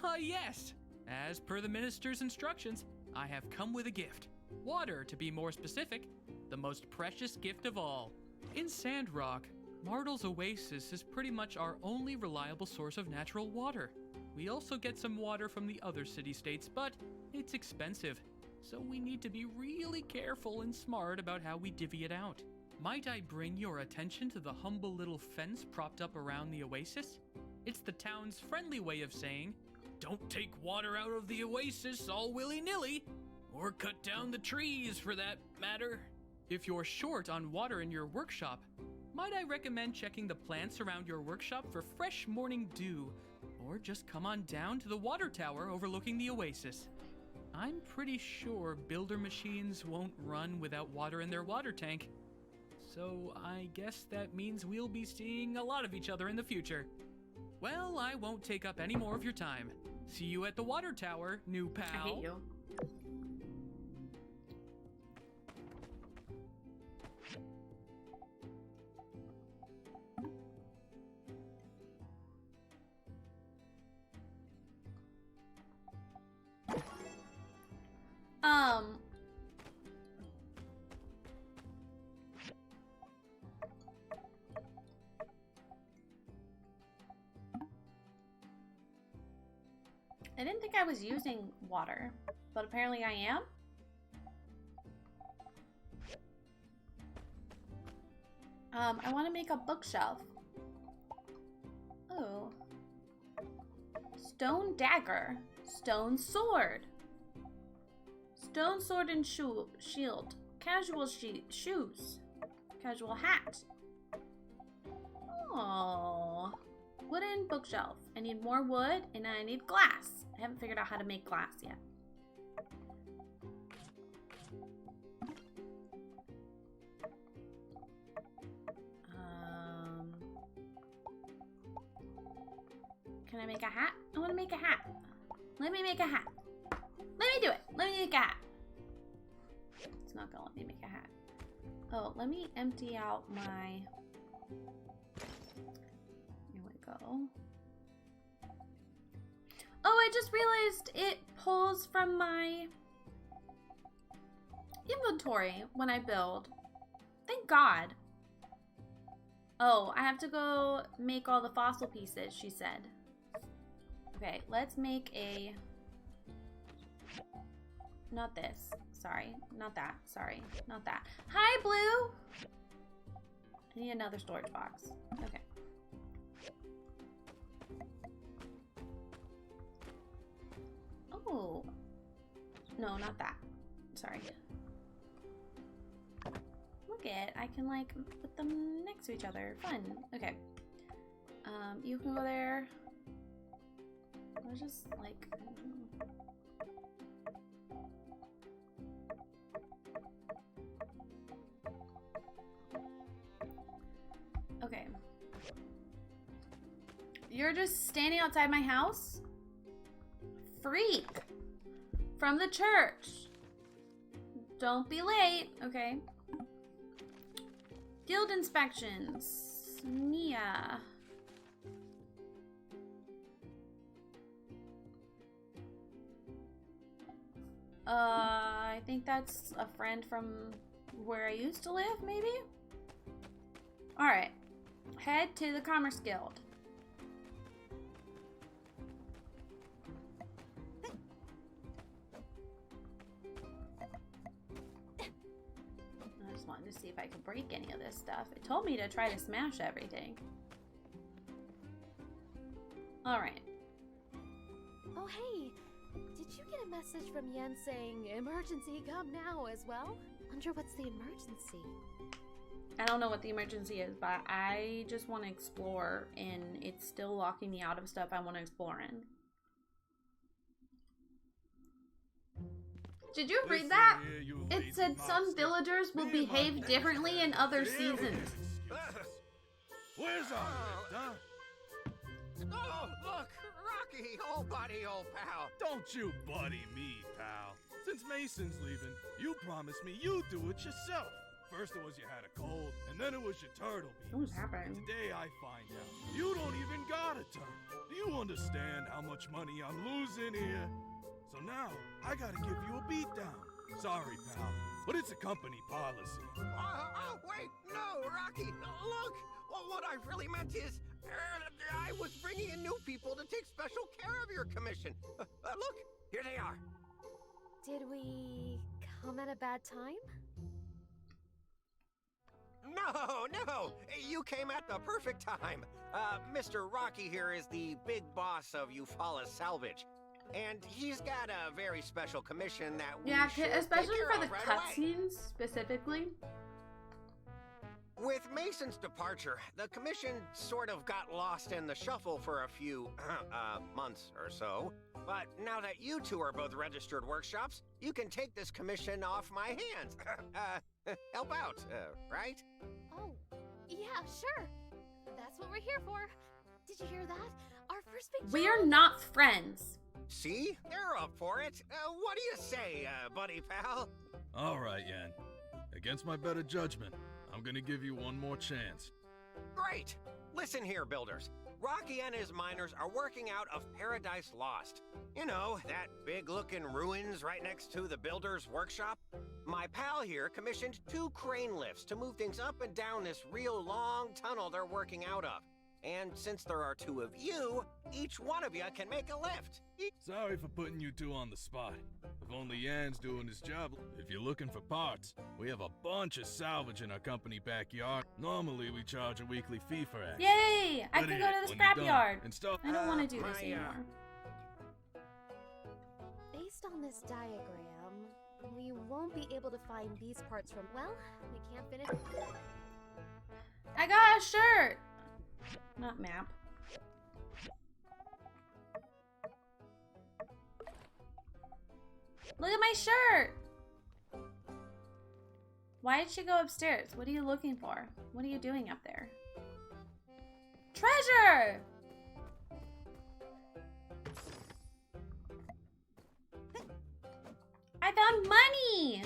Speaker 15: Ah, yes. As per the minister's instructions, I have come with a gift. Water, to be more specific, the most precious gift of all. In Sandrock, Martel's Oasis is pretty much our only reliable source of natural water. We also get some water from the other city-states, but it's expensive, so we need to be really careful and smart about how we divvy it out. Might I bring your attention to the humble little fence propped up around the oasis? It's the town's friendly way of saying, don't take water out of the oasis all willy-nilly. Or cut down the trees, for that matter. If you're short on water in your workshop, might I recommend checking the plants around your workshop for fresh morning dew, or just come on down to the water tower overlooking the oasis. I'm pretty sure builder machines won't run without water in their water tank, so I guess that means we'll be seeing a lot of each other in the future. Well, I won't take up any more of your time. See you at the water tower, new pal.
Speaker 2: I hate you. I didn't think I was using water, but apparently I am. I want to make a bookshelf. Oh. Stone dagger. Stone sword. Stone sword and shield. Casual shoes. Casual hat. Oh. Wooden bookshelf. I need more wood and I need glass. I haven't figured out how to make glass yet. Can I make a hat? I want to make a hat. Let me make a hat. Let me do it. Let me make a hat. It's not gonna let me make a hat. Oh, let me empty out my... Here we go. Oh, I just realized it pulls from my inventory when I build. Thank God. Oh, I have to go make all the fossil pieces, she said. Okay, let's make a... Not this. Sorry. Not that. Sorry. Not that. Hi, Blue! I need another storage box. Okay. Oh. No, not that. Sorry. Look it. I can, like, put them next to each other. Fun. Okay. You can go there. Let's just, like... Okay. You're just standing outside my house? Freak! From the church. Don't be late. Okay. Guild inspections. Nia. I think that's a friend from where I used to live, maybe? Alright. Head to the Commerce Guild. I just wanted to see if I could break any of this stuff. It told me to try to smash everything. Alright.
Speaker 4: Oh, hey. Did you get a message from Yen saying, emergency, come now as well? Wonder what's the emergency?
Speaker 2: I don't know what the emergency is, but I just want to explore, and it's still locking me out of stuff I want to explore in. Did you read that? It said some villagers will behave differently in other seasons.
Speaker 21: Where's all this, huh?
Speaker 5: Oh, look! Rocky, old buddy, old pal.
Speaker 21: Don't you buddy me, pal. Since Mason's leaving, you promised me you'd do it yourself. First it was you had a cold, and then it was your turtle beans.
Speaker 2: What's happening?
Speaker 21: Today I find out you don't even got a turtle. Do you understand how much money I'm losing here? So now, I gotta give you a beatdown. Sorry, pal, but it's a company policy.
Speaker 5: Oh, wait, no, Rocky, look! Well, what I really meant is, I was bringing in new people to take special care of your commission. Look, here they are.
Speaker 4: Did we come at a bad time?
Speaker 5: No, you came at the perfect time. Mr. Rocky here is the big boss of Eufaula Salvage. And he's got a very special commission that we should
Speaker 2: especially
Speaker 5: take care
Speaker 2: for the
Speaker 5: of right away.
Speaker 2: cutscenes specifically.
Speaker 5: With Mason's departure, the commission sort of got lost in the shuffle for a few months or so. But now that you two are both registered workshops, you can take this commission off my hands. Help out, right?
Speaker 4: Oh, yeah, sure. That's what we're here for. Did you hear that? Our first big
Speaker 2: We are not friends.
Speaker 5: See? They're up for it. What do you say, buddy pal?
Speaker 21: All right, Yan. Against my better judgment, I'm gonna give you one more chance.
Speaker 5: Great! Listen here, builders. Rocky and his miners are working out of Paradise Lost. You know, that big-looking ruins right next to the builder's workshop? My pal here commissioned 2 crane lifts to move things up and down this real long tunnel they're working out of. And since there are 2 of you, each one of you can make a lift.
Speaker 21: Sorry for putting you two on the spot. If only Yan's doing his job. If you're looking for parts, we have a bunch of salvage in our company backyard. Normally, we charge a weekly fee for access.
Speaker 2: Yay! I
Speaker 21: But
Speaker 2: can
Speaker 21: here,
Speaker 2: go to the
Speaker 21: when you're done,
Speaker 2: scrapyard.
Speaker 21: install-
Speaker 2: I don't want to do this
Speaker 5: my,
Speaker 2: anymore.
Speaker 4: Based on this diagram, we won't be able to find these parts from. Well, we can't finish.
Speaker 2: I got a shirt! Not map. Look at my shirt! Why did she go upstairs? What are you looking for? What are you doing up there? Treasure! I found money!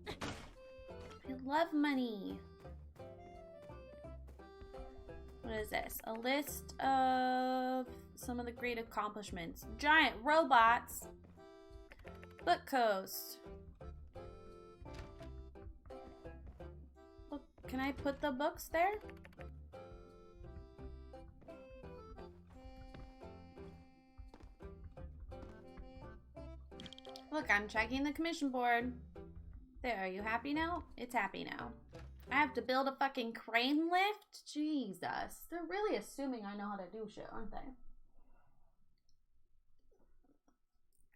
Speaker 2: I love money. What is this? A list of some of the great accomplishments. Giant robots. Book coast. Look, can I put the books there? Look, I'm checking the commission board. There, are you happy now? It's happy now. I have to build a fucking crane lift? Jesus. They're really assuming I know how to do shit, aren't they?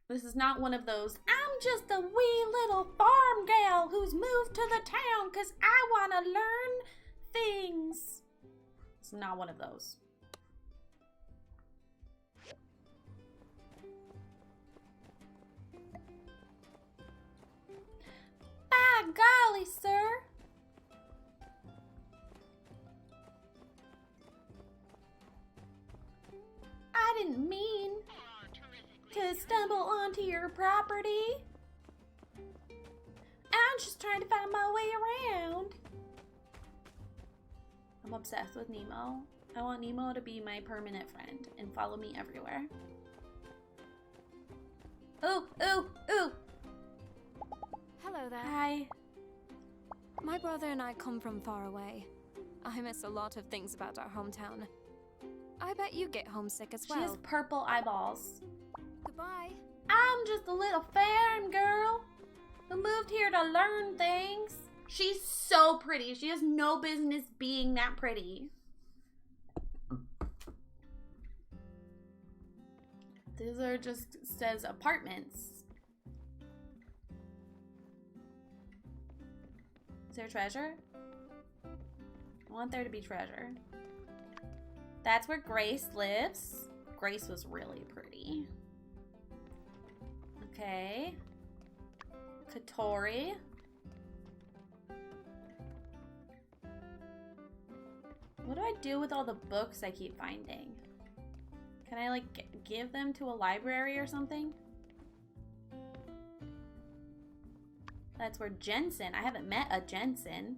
Speaker 2: This is not one of those, I'm just a wee little farm gal who's moved to the town because I want to learn things. It's not one of those. By golly, sir. I didn't mean to stumble onto your property. I'm just trying to find my way around. I'm obsessed with Nemo. I want Nemo to be my permanent friend and follow me everywhere. Ooh, ooh, ooh.
Speaker 3: Hello there.
Speaker 2: Hi.
Speaker 3: My brother and I come from far away. I miss a lot of things about our hometown. I bet you get homesick as well.
Speaker 2: She has purple eyeballs.
Speaker 3: Goodbye.
Speaker 2: I'm just a little farm girl who moved here to learn things. She's so pretty. She has no business being that pretty. These are just, says apartments. Is there treasure? I want there to be treasure. That's where Grace lives. Grace was really pretty. Okay. Katori. What do I do with all the books I keep finding? Can I like give them to a library or something? That's where Jensen. I haven't met a Jensen.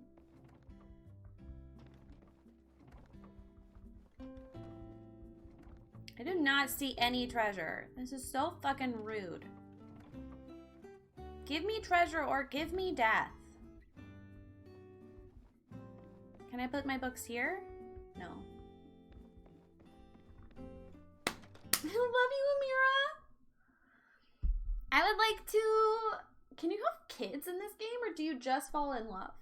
Speaker 2: I do not see any treasure. This is so fucking rude. Give me treasure or give me death. Can I put my books here? No. I love you, Amira. I would like to... Can you have kids in this game or do you just fall in love?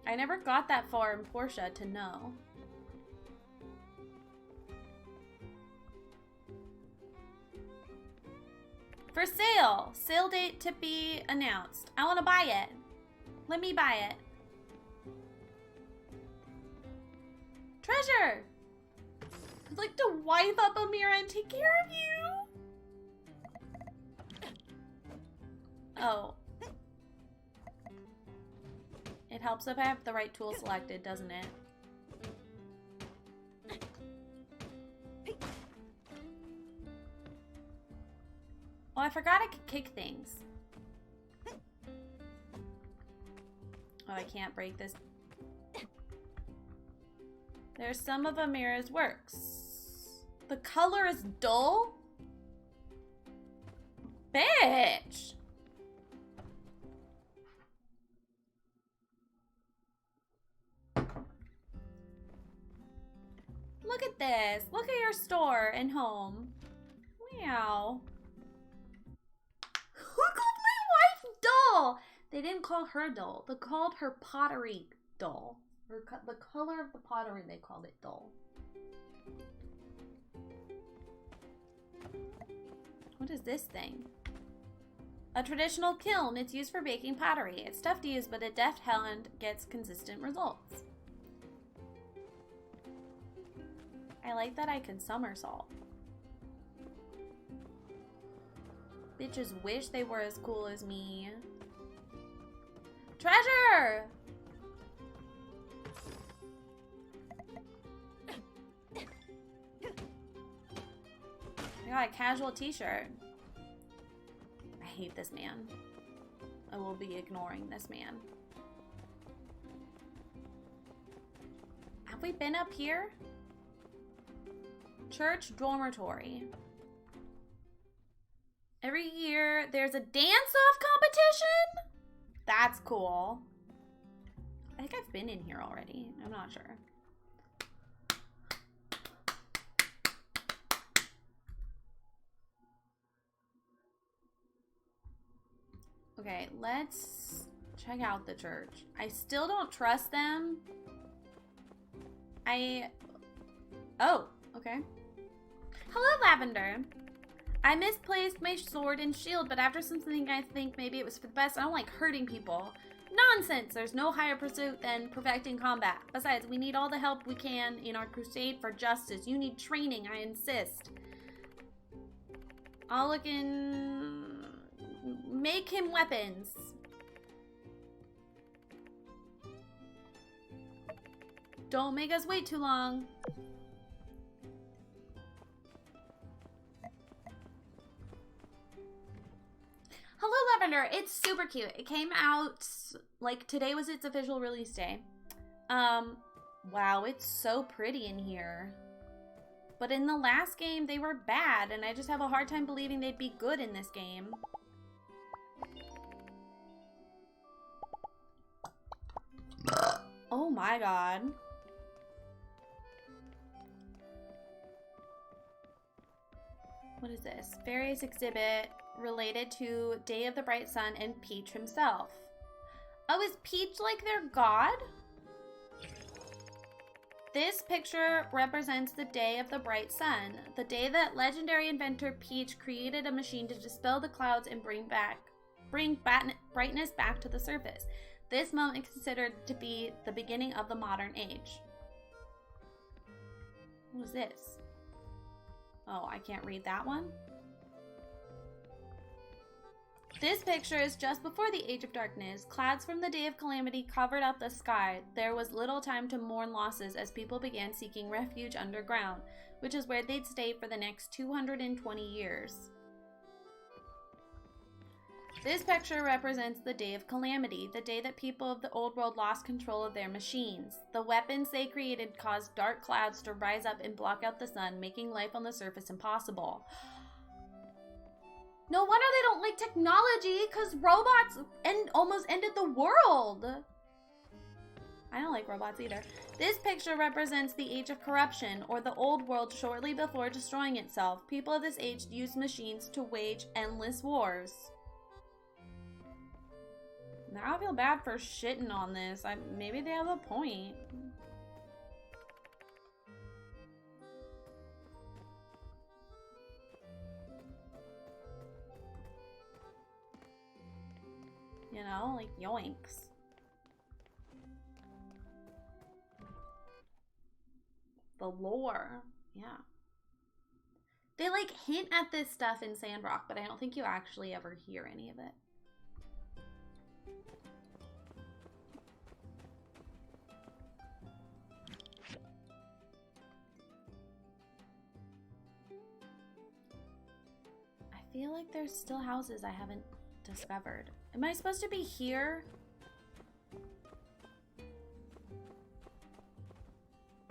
Speaker 2: I never got that far in Portia to know. For sale. Sale date to be announced. I want to buy it. Let me buy it. Treasure. I'd like to wipe up Amira and take care of you. Oh. It helps if I have the right tool selected, doesn't it? Oh, I forgot I could kick things. Oh, I can't break this. There's some of Amira's works. The color is dull? Bitch! Look at this. Look at your store and home. Wow. They didn't call her dull. They called her pottery dull. The color of the pottery, they called it dull. What is this thing? A traditional kiln. It's used for baking pottery. It's tough to use, but a deft hand gets consistent results. I like that I can somersault. Bitches wish they were as cool as me. Treasure! I got a casual t-shirt. I hate this man. I will be ignoring this man. Have we been up here? Church dormitory. Every year there's a dance-off competition? That's cool. I think I've been in here already. I'm not sure. Okay, let's check out the church. I still don't trust them. Oh, okay. Hello, Lavender. I misplaced my sword and shield, but after something I think maybe it was for the best. I don't like hurting people. Nonsense! There's no higher pursuit than perfecting combat. Besides, we need all the help we can in our crusade for justice. You need training, I insist. I'll look in... Make him weapons. Don't make us wait too long. Hello, Lavender. It's super cute. It came out, like, today was its official release day. Wow, it's so pretty in here. But in the last game, they were bad, and I just have a hard time believing they'd be good in this game. Oh my god. What is this? Various exhibit related to Day of the Bright Sun and Peach himself. Oh, is Peach like their god? This picture represents the Day of the Bright Sun, the day that legendary inventor Peach created a machine to dispel the clouds and bring brightness back to the surface. This moment is considered to be the beginning of the modern age. What is this? Oh, I can't read that one. This picture is just before the Age of Darkness. Clouds from the Day of Calamity covered up the sky. There was little time to mourn losses as people began seeking refuge underground, which is where they'd stay for the next 220 years. This picture represents the Day of Calamity, the day that people of the old world lost control of their machines. The weapons they created caused dark clouds to rise up and block out the sun, making life on the surface impossible. No wonder they don't like technology, because robots almost ended the world. I don't like robots either. This picture represents the age of corruption, or the old world shortly before destroying itself. People of this age used machines to wage endless wars. Now I feel bad for shitting on this. Maybe they have a point. You know, like yoinks. The lore, yeah. They like hint at this stuff in Sandrock, but I don't think you actually ever hear any of it. I feel like there's still houses I haven't discovered. Am I supposed to be here?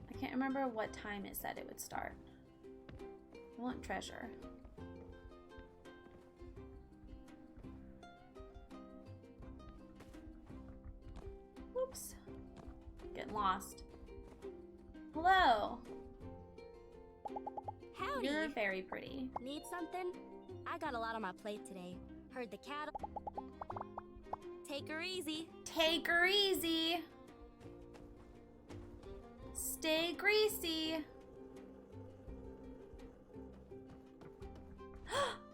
Speaker 2: I can't remember what time it said it would start. I want treasure. Whoops. Getting lost. Hello.
Speaker 9: Howdy.
Speaker 2: You're very pretty.
Speaker 9: Need something? I got a lot on my plate today. Heard the cattle. Take her easy.
Speaker 2: Take her easy. Stay greasy.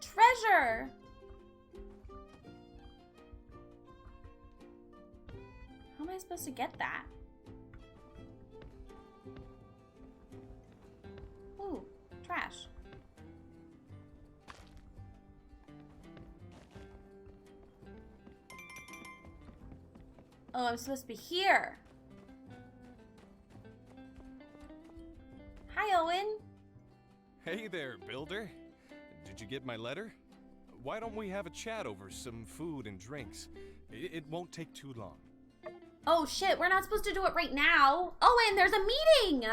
Speaker 2: Treasure. How am I supposed to get that? Ooh, trash. Oh, I'm supposed to be here. Hi, Owen.
Speaker 8: Hey there, builder. Did you get my letter? Why don't we have a chat over some food and drinks? It won't take too long.
Speaker 2: Oh shit, we're not supposed to do it right now. Owen, there's a meeting!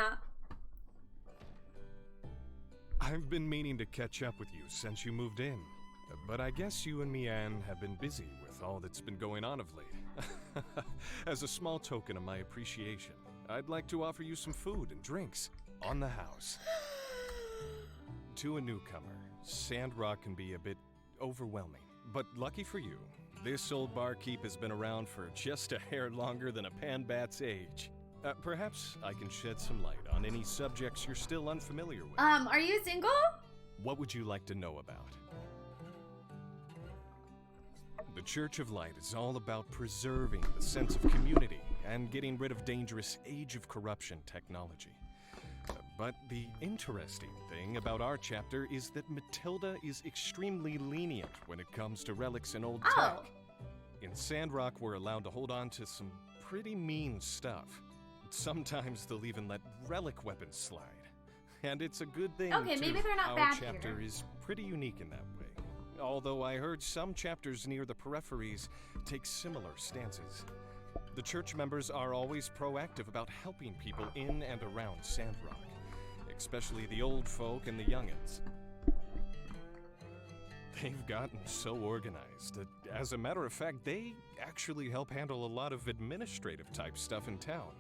Speaker 8: I've been meaning to catch up with you since you moved in. But I guess you and Mian have been busy with all that's been going on of late. As a small token of my appreciation, I'd like to offer you some food and drinks on the house. To a newcomer, Sandrock can be a bit overwhelming. But lucky for you, this old barkeep has been around for just a hair longer than a panbat's age. Perhaps I can shed some light on any subjects you're still unfamiliar with.
Speaker 2: Are you single?
Speaker 8: What would you like to know about? The Church of Light is all about preserving the sense of community and getting rid of dangerous Age of Corruption technology. But the interesting thing about our chapter is that Matilda is extremely lenient when it comes to relics and old tech. In Sandrock, we're allowed to hold on to some pretty mean stuff. Sometimes they'll even let relic weapons slide. And it's a good thing,
Speaker 2: Okay,
Speaker 8: too.
Speaker 2: maybe they're not
Speaker 8: Our
Speaker 2: bad
Speaker 8: chapter
Speaker 2: here.
Speaker 8: is pretty unique in that way. Although I heard some chapters near the peripheries take similar stances. The church members are always proactive about helping people in and around Sandrock, especially the old folk and the youngins. They've gotten so organized that, as a matter of fact, they actually help handle a lot of administrative type stuff in town.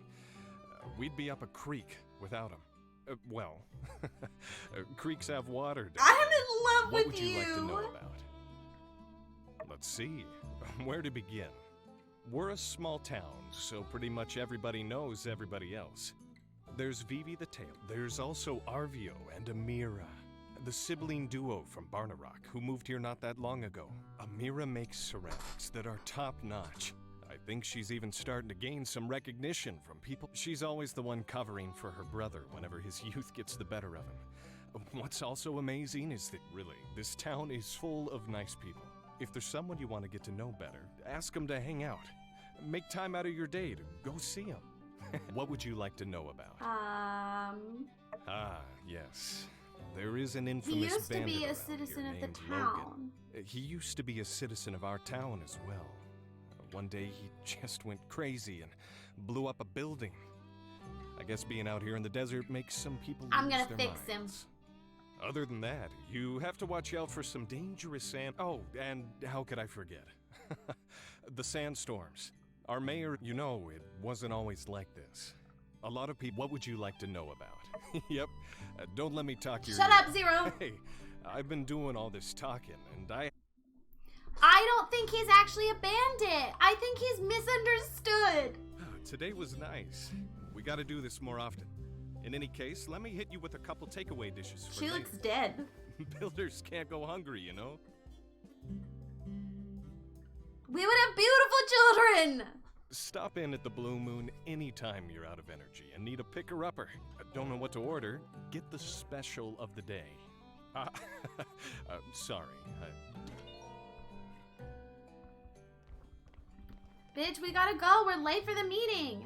Speaker 8: We'd be up a creek without them. Creeks have water.
Speaker 2: I'm in love
Speaker 8: What
Speaker 2: with
Speaker 8: would you like to know about? Let's see. Where to begin? We're a small town, so pretty much everybody knows everybody else. There's Vivi the Tail. There's also Arvio and Amira, the sibling duo from Barnarock, who moved here not that long ago. Amira makes ceramics that are top-notch. I think she's even starting to gain some recognition from people. She's always the one covering for her brother whenever his youth gets the better of him. What's also amazing is that, really, this town is full of nice people. If there's someone you want to get to know better, ask them to hang out. Make time out of your day to go see them. What would you like to know about? Yes. There is an infamous
Speaker 2: He used to
Speaker 8: bandit
Speaker 2: be a
Speaker 8: around
Speaker 2: citizen
Speaker 8: here
Speaker 2: of the
Speaker 8: named
Speaker 2: town.
Speaker 8: Logan. He used to be a citizen of our town as well. One day he just went crazy and blew up a building. I guess being out here in the desert makes some people
Speaker 2: I'm
Speaker 8: lose
Speaker 2: gonna
Speaker 8: their
Speaker 2: fix him.
Speaker 8: minds. Other than that, you have to watch out for some dangerous sand. Oh, and how could I forget? The sandstorms. Our mayor, you know, it wasn't always like this. A lot of people. What would you like to know about? Yep. Don't let me talk your
Speaker 2: Shut
Speaker 8: ear.
Speaker 2: up, Zero.
Speaker 8: Hey, I've been doing all this talking, and I
Speaker 2: don't think he's actually a bandit. I think he's misunderstood.
Speaker 8: Today was nice. We gotta do this more often. In any case, let me hit you with a couple takeaway dishes for
Speaker 2: She
Speaker 8: later.
Speaker 2: looks dead.
Speaker 8: Builders can't go hungry, you know?
Speaker 2: We would have beautiful children.
Speaker 8: Stop in at the Blue Moon anytime you're out of energy and need a picker-upper. Don't know what to order? Get the special of the day. Sorry.
Speaker 2: Bitch, we gotta go. We're late for the meeting.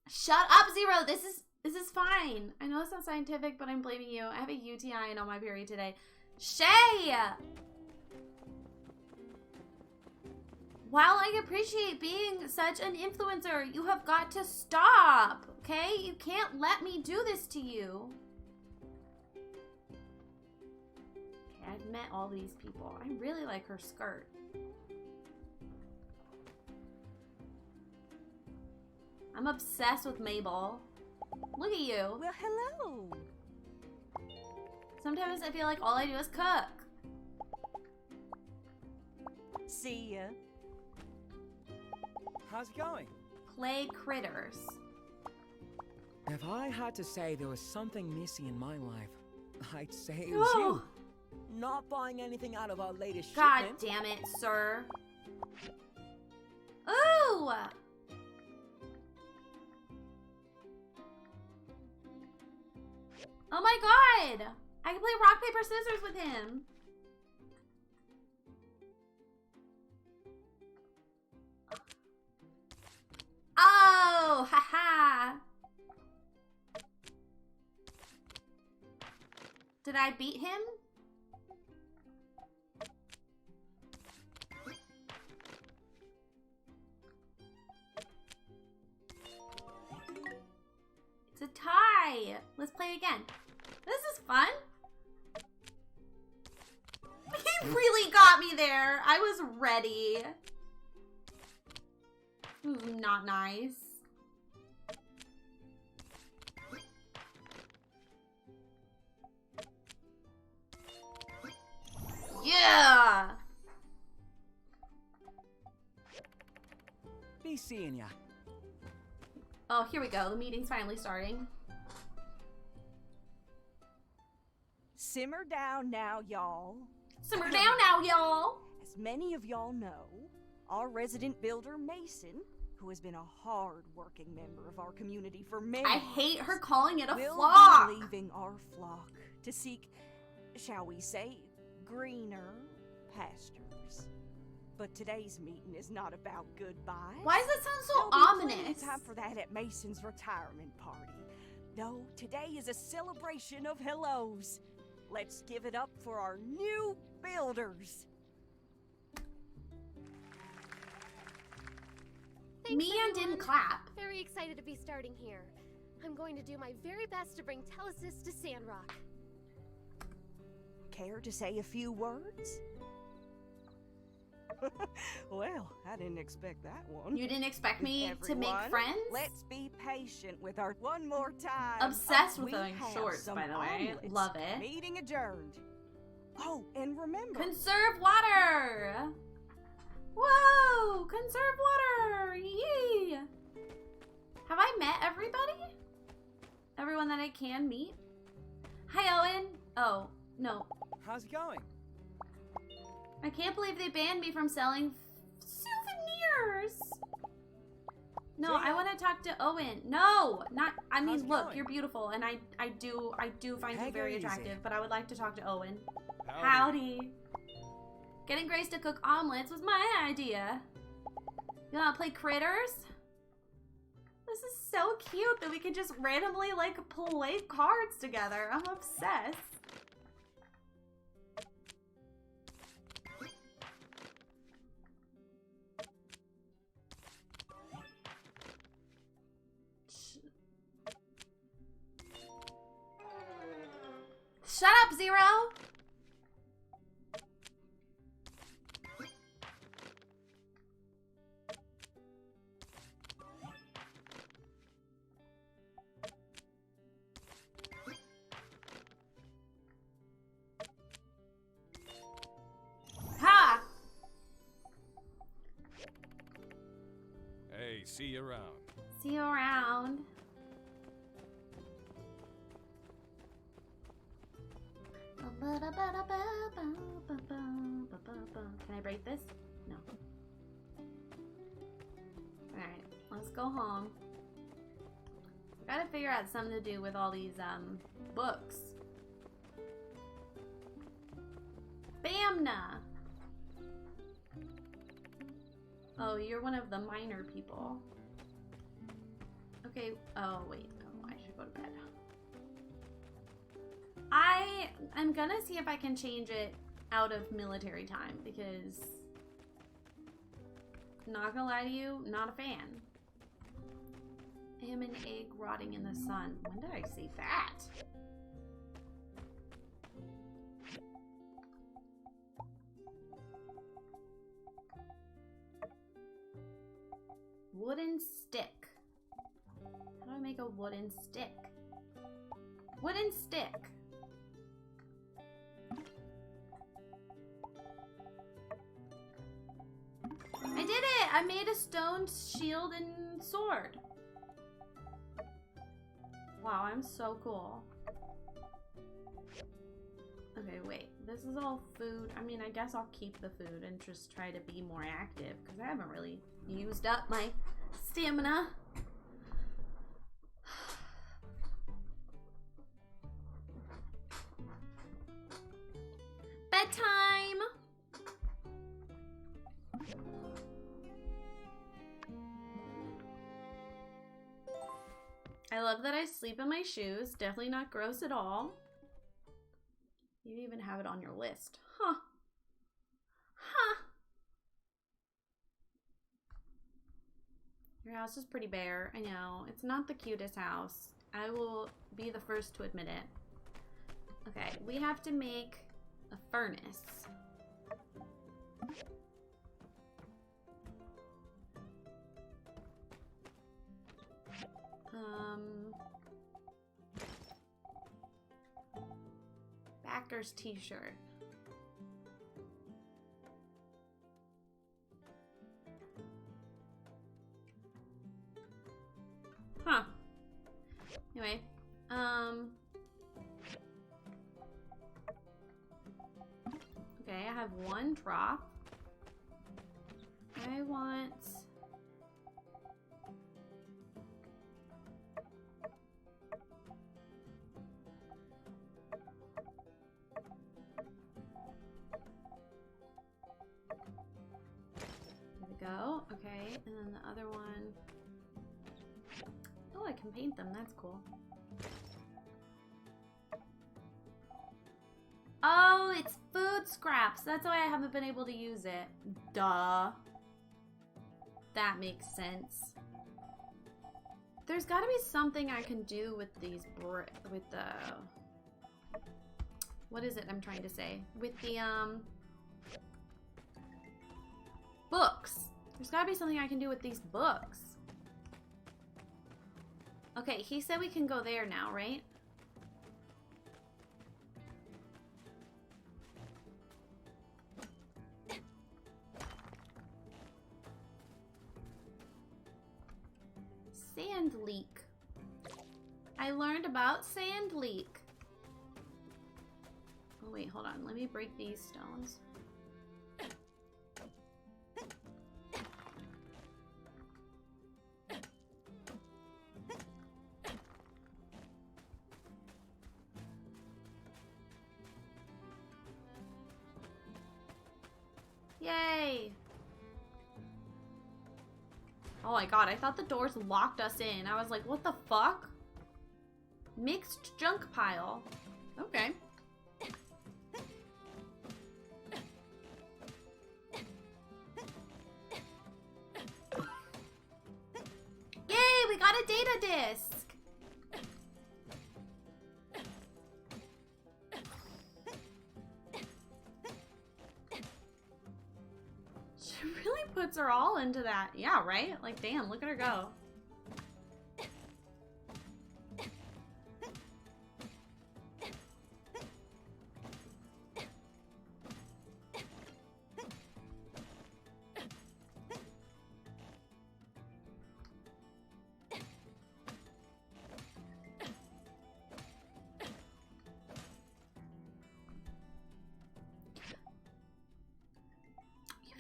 Speaker 2: Shut up, Zero. This is fine. I know it's not scientific, but I'm blaming you. I have a UTI and on my period today. Shay! While I appreciate being such an influencer, you have got to stop, okay? You can't let me do this to you. Okay, I've met all these people. I really like her skirt. I'm obsessed with Mabel. Look at you.
Speaker 10: Well, hello.
Speaker 2: Sometimes I feel like all I do is cook.
Speaker 10: See ya.
Speaker 13: How's it going?
Speaker 2: Play critters.
Speaker 13: If I had to say there was something missing in my life, I'd say it
Speaker 2: No.
Speaker 13: was you. Not buying anything out of our latest
Speaker 2: God
Speaker 13: shipment.
Speaker 2: damn it, sir. Ooh! Oh my god! I can play rock, paper, scissors with him. Oh, haha. Did I beat him? It's a tie. Let's play again. This is fun. He really got me there. I was ready. This is not nice. Yeah.
Speaker 13: Be seeing ya.
Speaker 2: Oh, here we go. The meeting's finally starting.
Speaker 10: Simmer down now, y'all.
Speaker 2: Simmer down now, y'all.
Speaker 10: As many of y'all know, our resident builder, Mason, who has been a hard-working member of our community for many
Speaker 2: I hate her calling it a
Speaker 10: will
Speaker 2: flock.
Speaker 10: be leaving our flock to seek, shall we say, greener pastures. But today's meeting is not about goodbyes.
Speaker 2: Why does that sound so
Speaker 10: There'll be plenty
Speaker 2: ominous?
Speaker 10: of time for that at Mason's retirement party. No, today is a celebration of hellos. Let's give it up for our new builders.
Speaker 4: Thanks,
Speaker 2: Mian didn't
Speaker 4: everyone.
Speaker 2: clap.
Speaker 4: Very excited to be starting here. I'm going to do my very best to bring Telesis to Sandrock.
Speaker 10: Care to say a few words? Well, I didn't expect that one.
Speaker 2: You didn't expect me to make
Speaker 10: Everyone,
Speaker 2: friends?
Speaker 10: Let's be patient with our one more time.
Speaker 2: Obsessed with
Speaker 10: We
Speaker 2: wearing
Speaker 10: have
Speaker 2: shorts,
Speaker 10: some
Speaker 2: by the way.
Speaker 10: omelets.
Speaker 2: Love it.
Speaker 10: Meeting adjourned. Oh, and remember,
Speaker 2: Conserve water! Whoa! Conserve water! Yee! Have I met everybody? Everyone that I can meet? Hi, Owen. Oh, no.
Speaker 13: How's it going?
Speaker 2: I can't believe they banned me from selling souvenirs. No, I want to talk to Owen. No, not. I mean,
Speaker 13: How's it
Speaker 2: look,
Speaker 13: going?
Speaker 2: you're beautiful, and I do find you
Speaker 13: Take
Speaker 2: very
Speaker 13: it easy.
Speaker 2: attractive. But I would like to talk to Owen.
Speaker 13: Howdy.
Speaker 2: Howdy. Getting Grace to cook omelets was my idea. You wanna play critters? This is so cute that we can just randomly like play cards together. I'm obsessed. Shut up, Zero! Ha!
Speaker 8: Hey, see you around.
Speaker 2: See you around. Can I break this? No. Alright, let's go home. Gotta figure out something to do with all these books. Bamna! Oh, you're one of the minor people. Okay, oh wait, oh, I should go to bed. I'm gonna see if I can change it out of military time because, not gonna lie to you, not a fan. Ham and egg rotting in the sun. When did I say that? Wooden stick. How do I make a wooden stick? Wooden stick. I made a stone shield and sword. Wow, I'm so cool. Okay, wait. This is all food. I mean, I guess I'll keep the food and just try to be more active because I haven't really used up my stamina. Bedtime! I love that I sleep in my shoes. Definitely not gross at all. You even have it on your list. Huh. Huh. Your house is pretty bare. I know. It's not the cutest house. I will be the first to admit it. Okay, we have to make a furnace. Backer's t-shirt. Huh. Anyway, okay, I have one trough. I want go. Okay, and then the other one. Oh, I can paint them. That's cool. Oh, it's food scraps. That's why I haven't been able to use it. Duh. That makes sense. There's got to be something I can do with these with the what is it I'm trying to say? With the books. There's gotta be something I can do with these books. Okay, he said we can go there now, right? Sand leak. I learned about sand leak. Oh wait, hold on. Let me break these stones. Yay! Oh my god, I thought the doors locked us in. I was like, what the fuck? Mixed junk pile. Okay. Yay, we got a data disk! She really puts her all into that. Yeah, right? Like, damn, look at her go.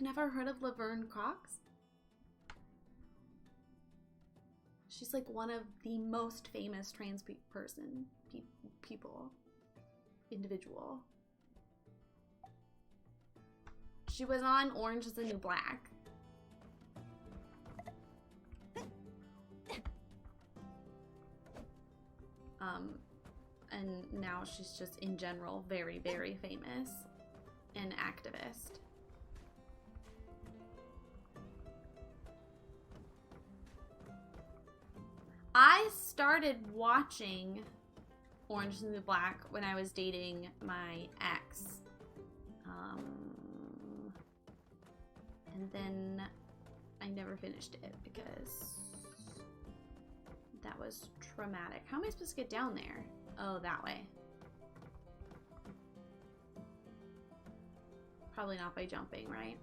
Speaker 2: Never heard of Laverne Cox? She's like one of the most famous trans individual. She was on Orange is the New Black. And now she's just in general very, very famous and activist. I started watching Orange is the New Black when I was dating my ex. And then I never finished it because that was traumatic. How am I supposed to get down there? Oh, that way. Probably not by jumping, right?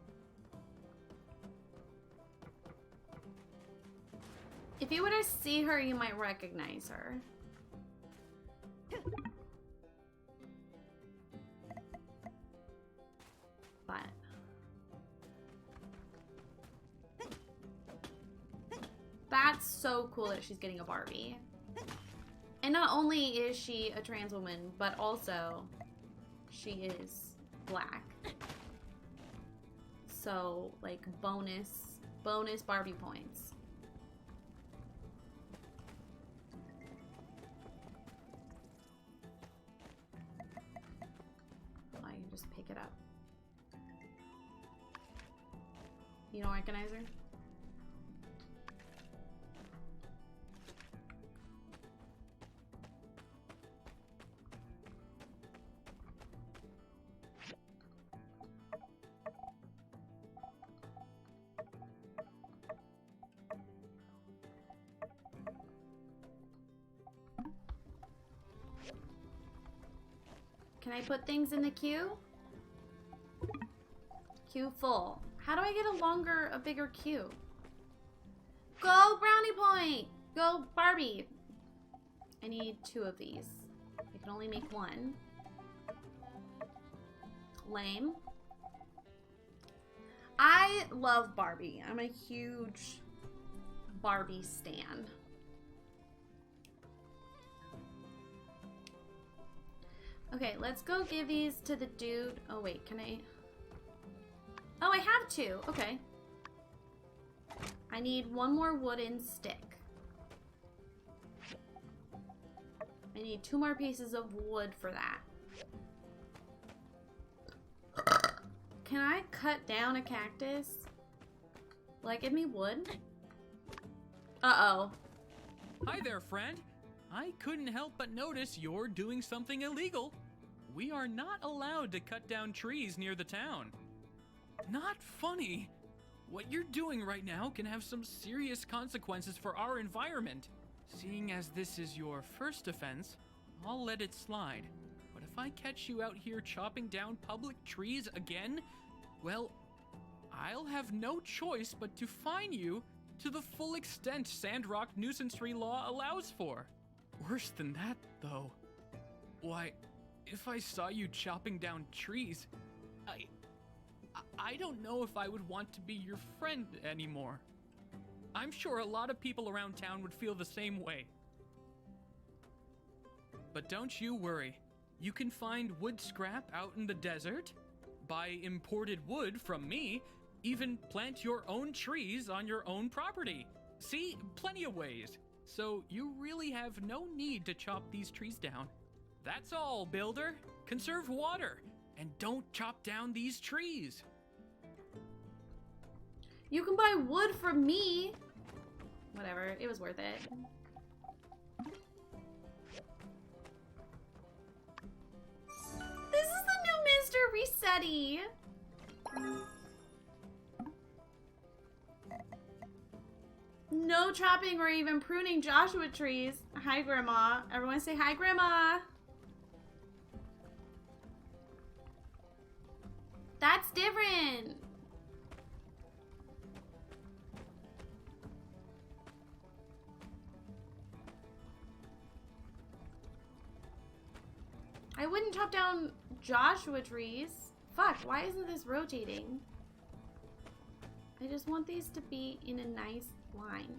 Speaker 2: If you were to see her, you might recognize her. But that's so cool that she's getting a Barbie. And not only is she a trans woman, but also she is black. So, like, bonus Barbie points. Oh, I can just pick it up. You don't recognize her? Can I put things in the queue? Queue full. How do I get a bigger queue? Go brownie point! Go Barbie! I need 2 of these. I can only make 1. Lame. I love Barbie. I'm a huge Barbie stan. Okay, let's go give these to the dude. Oh wait, can I? Oh, I have 2. Okay. I need 1 more wooden stick. I need 2 more pieces of wood for that. Can I cut down a cactus? Will that give me wood? Uh-oh.
Speaker 15: Hi there, friend. I couldn't help but notice you're doing something illegal. We are not allowed to cut down trees near the town. Not funny. What you're doing right now can have some serious consequences for our environment. Seeing as this is your first offense, I'll let it slide. But if I catch you out here chopping down public trees again, well, I'll have no choice but to fine you to the full extent Sandrock nuisance tree law allows for. Worse than that, though. Why, if I saw you chopping down trees, I don't know if I would want to be your friend anymore. I'm sure a lot of people around town would feel the same way. But don't you worry. You can find wood scrap out in the desert, buy imported wood from me, even plant your own trees on your own property. See, plenty of ways. So you really have no need to chop these trees down. That's all, builder. Conserve water, and don't chop down these trees.
Speaker 2: You can buy wood from me. Whatever, it was worth it. This is the new Mr. Resetti. No chopping or even pruning Joshua trees. Hi, Grandma. Everyone say hi, Grandma. That's different. I wouldn't chop down Joshua trees. Fuck, why isn't this rotating? I just want these to be in a nice line.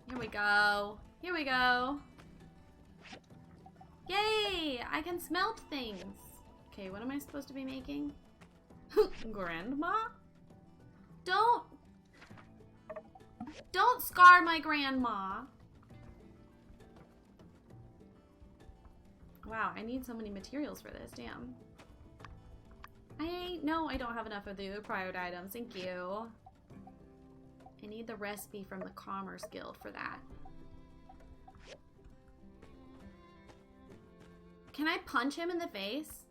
Speaker 2: Here we go. Here we go. Yay! I can smelt things. Okay, what am I supposed to be making? Grandma? Don't scar my grandma. Wow, I need so many materials for this, damn. No, I don't have enough of the required items, thank you. I need the recipe from the Commerce Guild for that. Can I punch him in the face?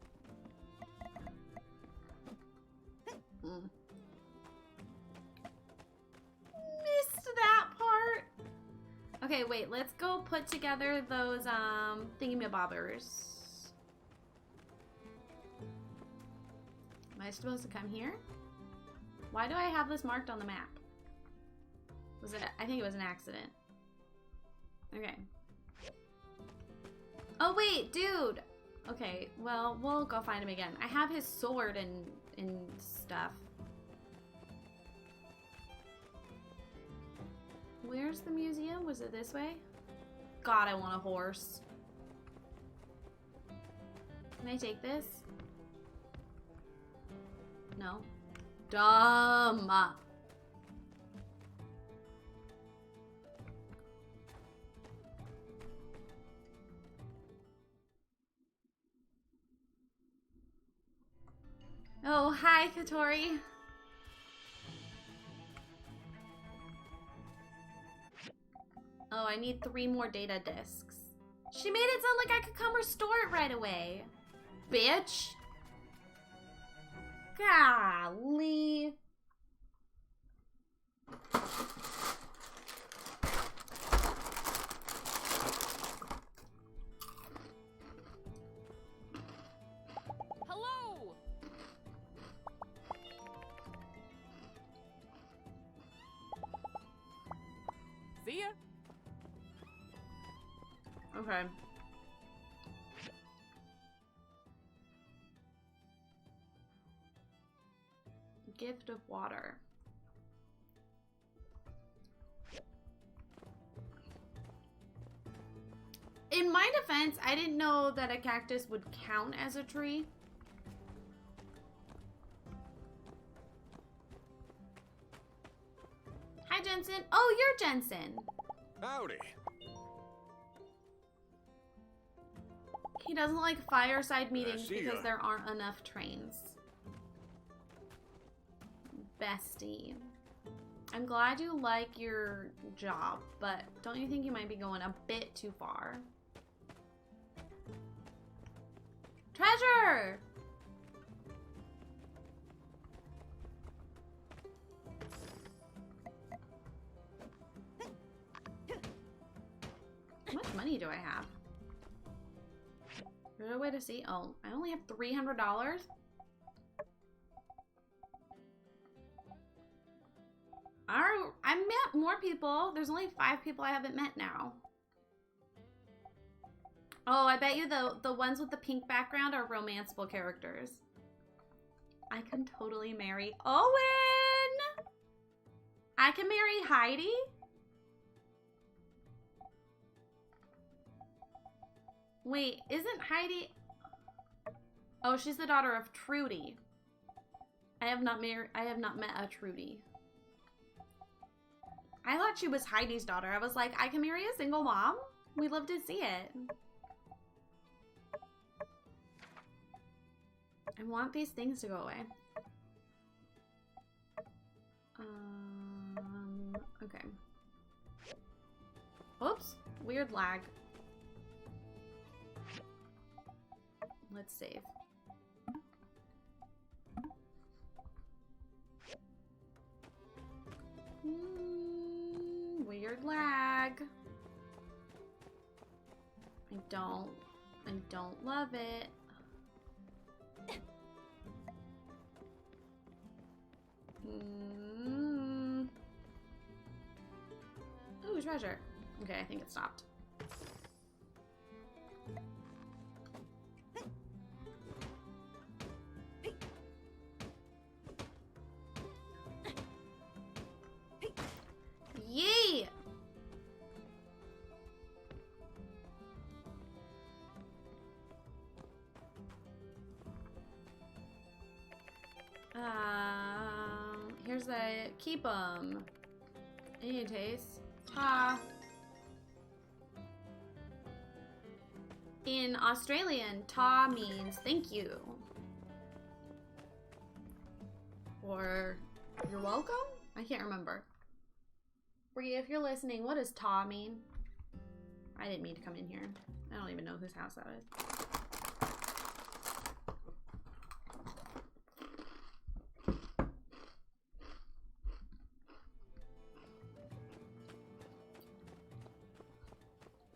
Speaker 2: Missed that part. Okay, wait, let's go put together those thingamabobbers. Am I supposed to come here? Why do I have this marked on the map? Was it? I think it was an accident. Okay. Oh wait, dude. Okay, well, we'll go find him again. I have his sword and stuff. Where's the museum? Was it this way? God, I want a horse. Can I take this? No. Dumb. Oh, hi, Katori. Oh, I need 3 more data discs. She made it sound like I could come restore it right away. Bitch. Golly.
Speaker 19: Hello! See ya.
Speaker 2: Okay. Gift of water. In my defense, I didn't know that a cactus would count as a tree. Hi, Jensen. Oh, you're Jensen.
Speaker 5: Howdy.
Speaker 2: He doesn't like fireside meetings
Speaker 5: see
Speaker 2: because
Speaker 5: ya.
Speaker 2: there aren't enough trains. Bestie. I'm glad you like your job, but don't you think you might be going a bit too far? Treasure! How much money do I have? Is there a way to see? Oh, I only have $300? I met more people. There's only 5 people I haven't met now. Oh, I bet you the ones with the pink background are romanceable characters. I can totally marry Owen! I can marry Heidi? Wait, isn't Heidi... Oh, she's the daughter of Trudy. I have not met a Trudy. I thought she was Heidi's daughter. I was like, I can marry a single mom? We'd love to see it. I want these things to go away. Okay. Oops. Weird lag. Let's save. Weird lag. I don't love it. Ooh, treasure. Okay, I think it stopped. Yay! Here's a keep 'em. Any taste? Ta. In Australian, ta means thank you. Or you're welcome? I can't remember. Bree, if you're listening, what does ta mean? I didn't mean to come in here. I don't even know whose house that is.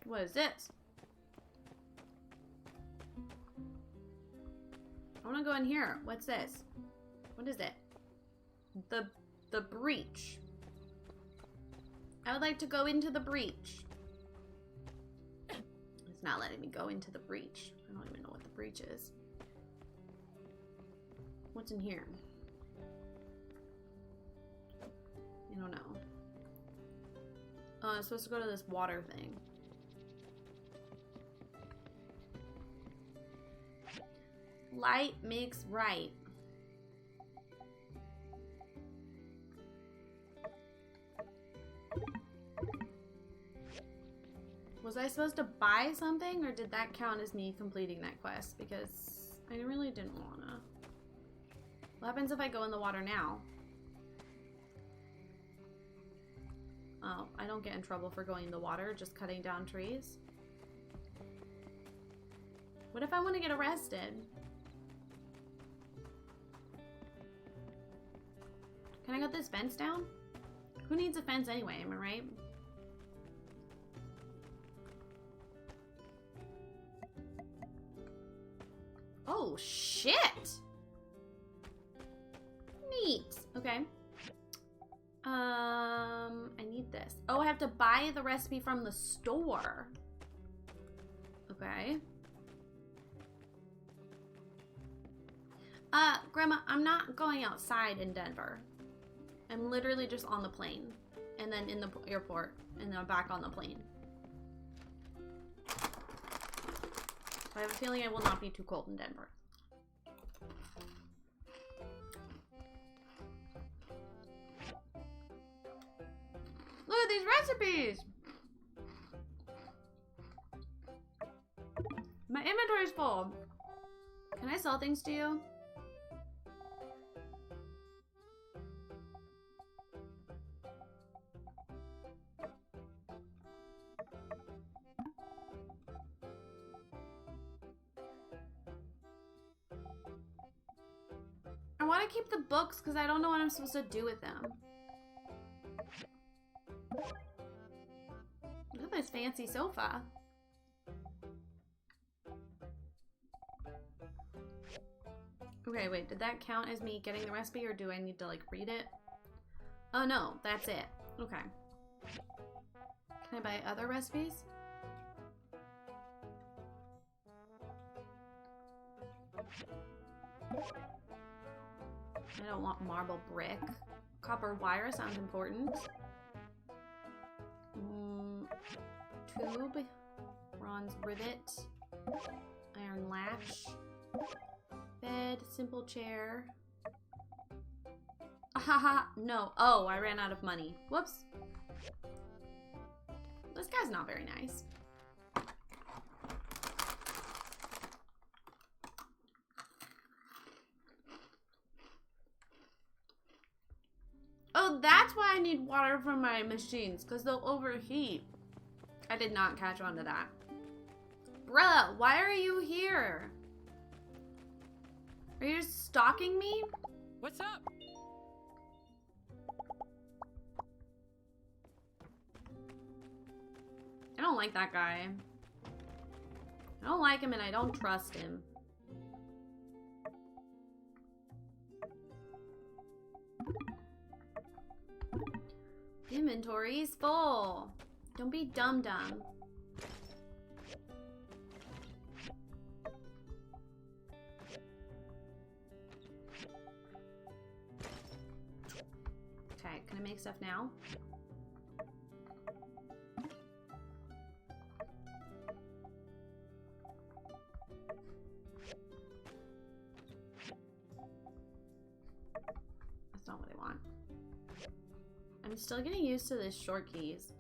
Speaker 2: What is this? I want to go in here. What's this? What is it? The breach. I would like to go into the breach. It's not letting me go into the breach. I don't even know what the breach is. What's in here? I don't know. Oh, I'm supposed to go to this water thing. Light makes right. Was I supposed to buy something, or did that count as me completing that quest? Because I really didn't wanna. What happens if I go in the water now? Oh, I don't get in trouble for going in the water, just cutting down trees. What if I want to get arrested? Can I cut this fence down? Who needs a fence anyway, am I right? Oh, shit! Neat. Okay. I need this. Oh, I have to buy the recipe from the store. Okay. Grandma, I'm not going outside in Denver. I'm literally just on the plane. And then in the airport. And then I'm back on the plane. I have a feeling I will not be too cold in Denver. Look at these recipes! My inventory's full. Can I sell things to you? I want to keep the books because I don't know what I'm supposed to do with them. Look at this fancy sofa. Okay, wait, did that count as me getting the recipe, or do I need to, like, read it? Oh, no, that's it. Okay. Can I buy other recipes? I don't want marble brick. Copper wire sounds important. Tube. Bronze rivet. Iron latch. Bed. Simple chair. Ahaha. No. Oh, I ran out of money. Whoops. This guy's not very nice. Oh, that's why I need water from my machines, because they'll overheat. I did not catch on to that. Bruh, why are you here? Are you just stalking me?
Speaker 15: What's up?
Speaker 2: I don't like that guy. I don't like him and I don't trust him. Inventory's full. Don't be dumb. Okay, can I make stuff now? That's not what I want. I'm still getting used to the short keys.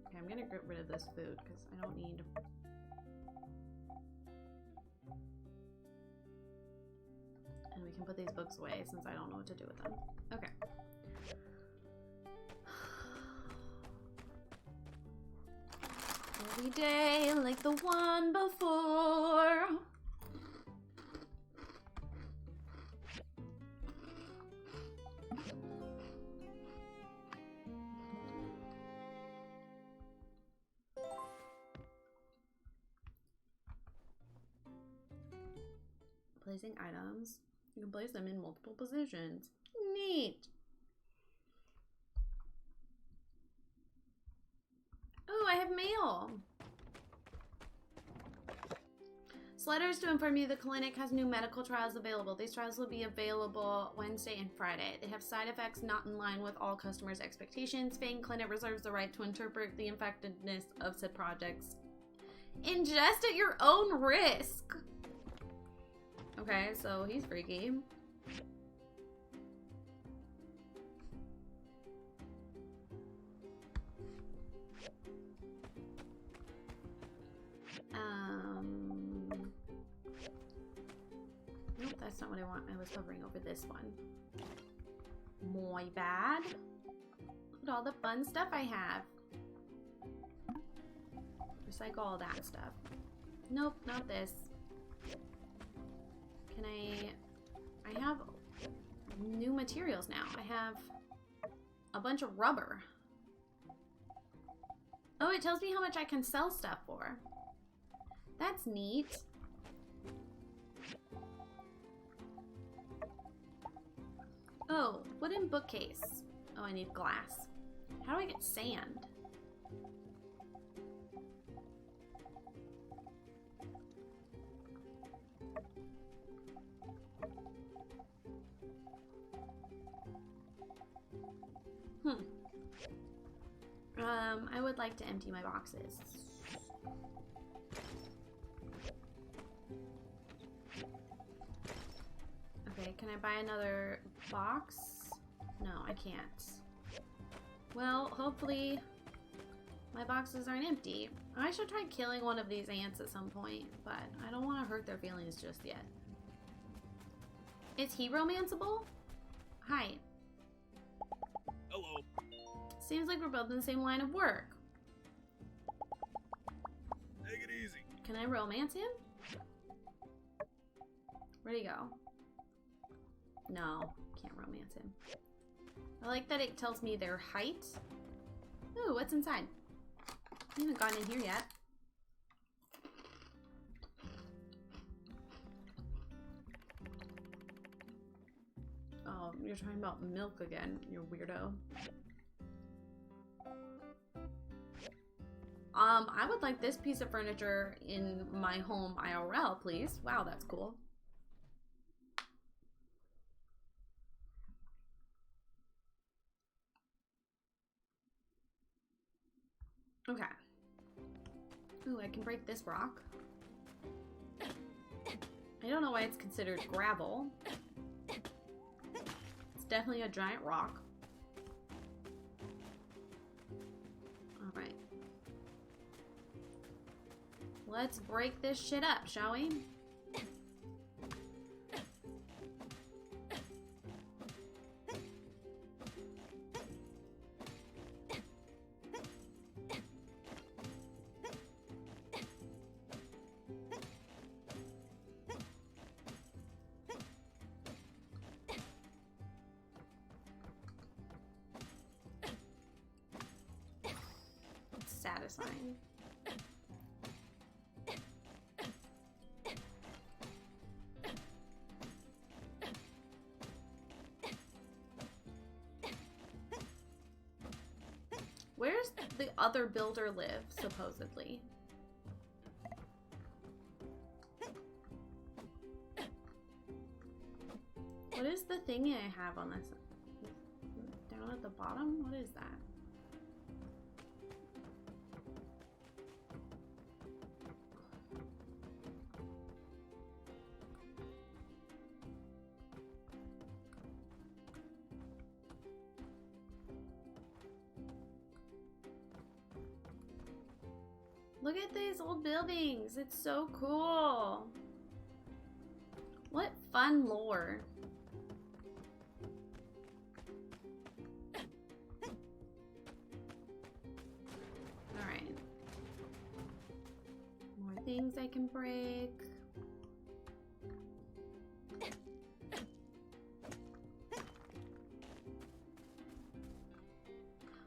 Speaker 2: Okay, I'm gonna get rid of this food because I don't need. And we can put these books away since I don't know what to do with them. Okay. Every day like the one before. placing items. You can place them in multiple positions. Neat. Oh, I have mail. Letters to inform you the clinic has new medical trials available. These trials will be available Wednesday and Friday. They have side effects not in line with all customers' expectations. Fang Clinic reserves the right to interpret the effectiveness of said projects. Ingest at your own risk. Okay, so he's freaky. Nope, that's not what I want. I was hovering over this one. My bad. Look at all the fun stuff I have. Recycle all that stuff. Nope, not this. Can I have new materials now. I have a bunch of rubber. Oh, it tells me how much I can sell stuff for. That's neat. Oh, wooden bookcase. Oh, I need glass. How do I get sand? I would like to empty my boxes. Okay, can I buy another box? No, I can't. Well, hopefully my boxes aren't empty. I should try killing one of these ants at some point, but I don't want to hurt their feelings just yet. Is he romanceable? Hi.
Speaker 21: Hello.
Speaker 2: Seems like we're both in the same line of work.
Speaker 21: Take it easy.
Speaker 2: Can I romance him? Where'd he go? No, can't romance him. I like that it tells me their height. Ooh, what's inside? I haven't gone in here yet. Oh, you're talking about milk again, you weirdo. I would like this piece of furniture in my home IRL, please. Wow, that's cool. Okay. Ooh, I can break this rock. I don't know why it's considered gravel. It's definitely a giant rock. Alright. Let's break this shit up, shall we? Satisfying. Where's the other builder live, supposedly? What is the thingy I have on this? Down at the bottom? What is that? Look at these old buildings. It's so cool. What fun lore. Alright. More things I can break.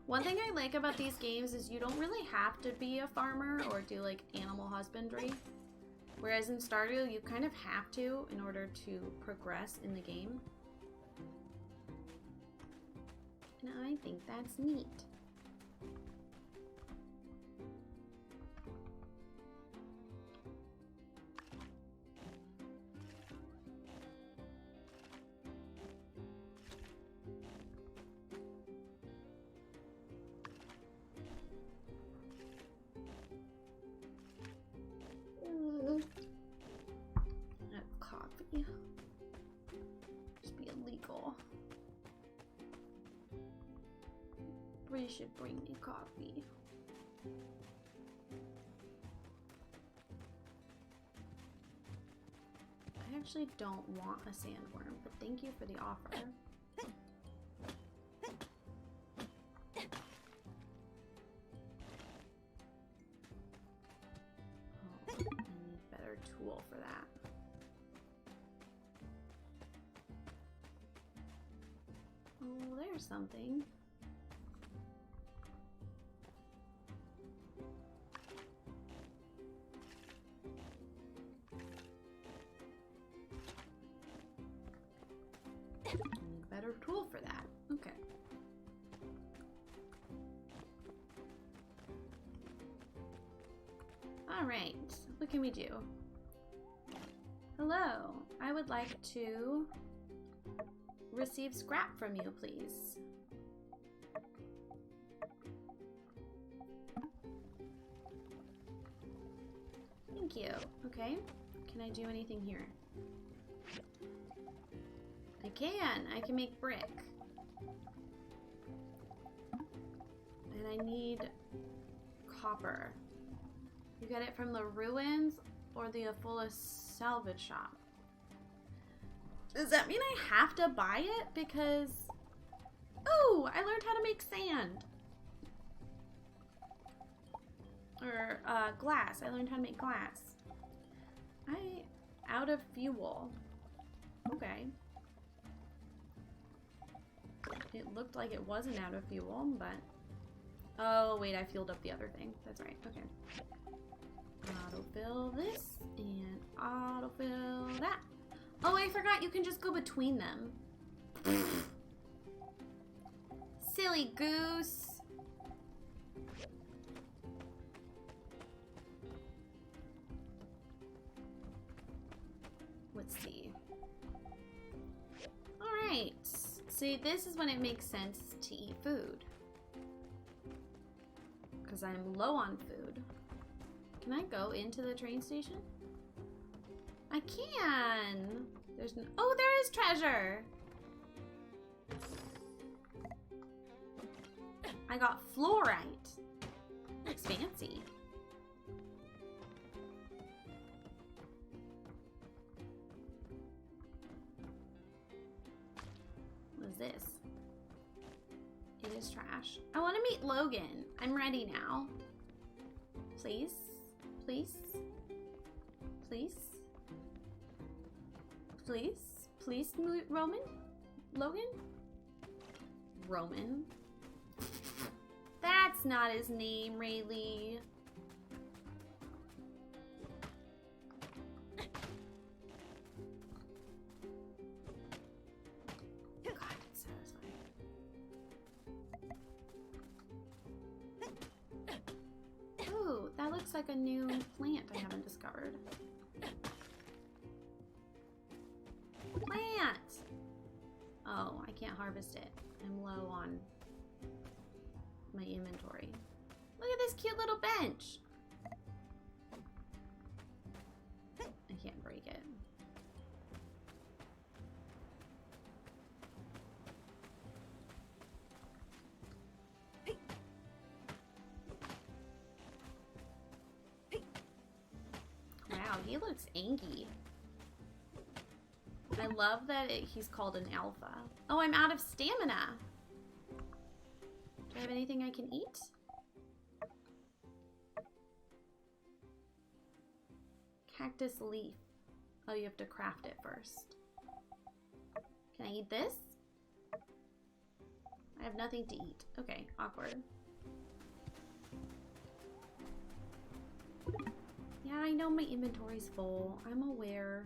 Speaker 2: One thing I like about these games is you don't really have to be a farmer or do like animal husbandry. Whereas in Stardew, you kind of have to in order to progress in the game. And I think that's neat. Coffee. Should be illegal. We should bring me coffee. I actually don't want a sandworm, but thank you for the offer. Oh, I need a better tool for that. Oh, there's something. I need a better tool for that. Okay. Alright, what can we do? Hello, I would like to receive scrap from you, please. Thank you. Okay, can I do anything here? I can make brick. And I need copper. You get it from the ruins or the Afula salvage shop. Does that mean I have to buy it? Because, oh, I learned how to make sand. Or glass. I learned how to make glass. Out of fuel. Okay. It looked like it wasn't out of fuel, but... Oh, wait, I fueled up the other thing. That's right, okay. Autofill this, and autofill that. Oh, I forgot you can just go between them. Silly goose. Let's see. Alright. See, this is when it makes sense to eat food. Because I'm low on food. Can I go into the train station? I can! There's no— oh, there is treasure! I got fluorite. Looks fancy. What is this? It is trash. I want to meet Logan. I'm ready now. Please? Please? Please? Please? Please, Roman? Logan? Roman? That's not his name, Rayleigh. God, it's satisfying. Ooh, that looks like a new plant I haven't discovered. Plant! Oh, I can't harvest it. I'm low on my inventory. Look at this cute little bench. I can't break it. Wow, he looks angry. I love that he's called an alpha. Oh, I'm out of stamina. Do I have anything I can eat? Cactus leaf. Oh, you have to craft it first. Can I eat this? I have nothing to eat. Okay, awkward. Yeah, I know my inventory's full. I'm aware.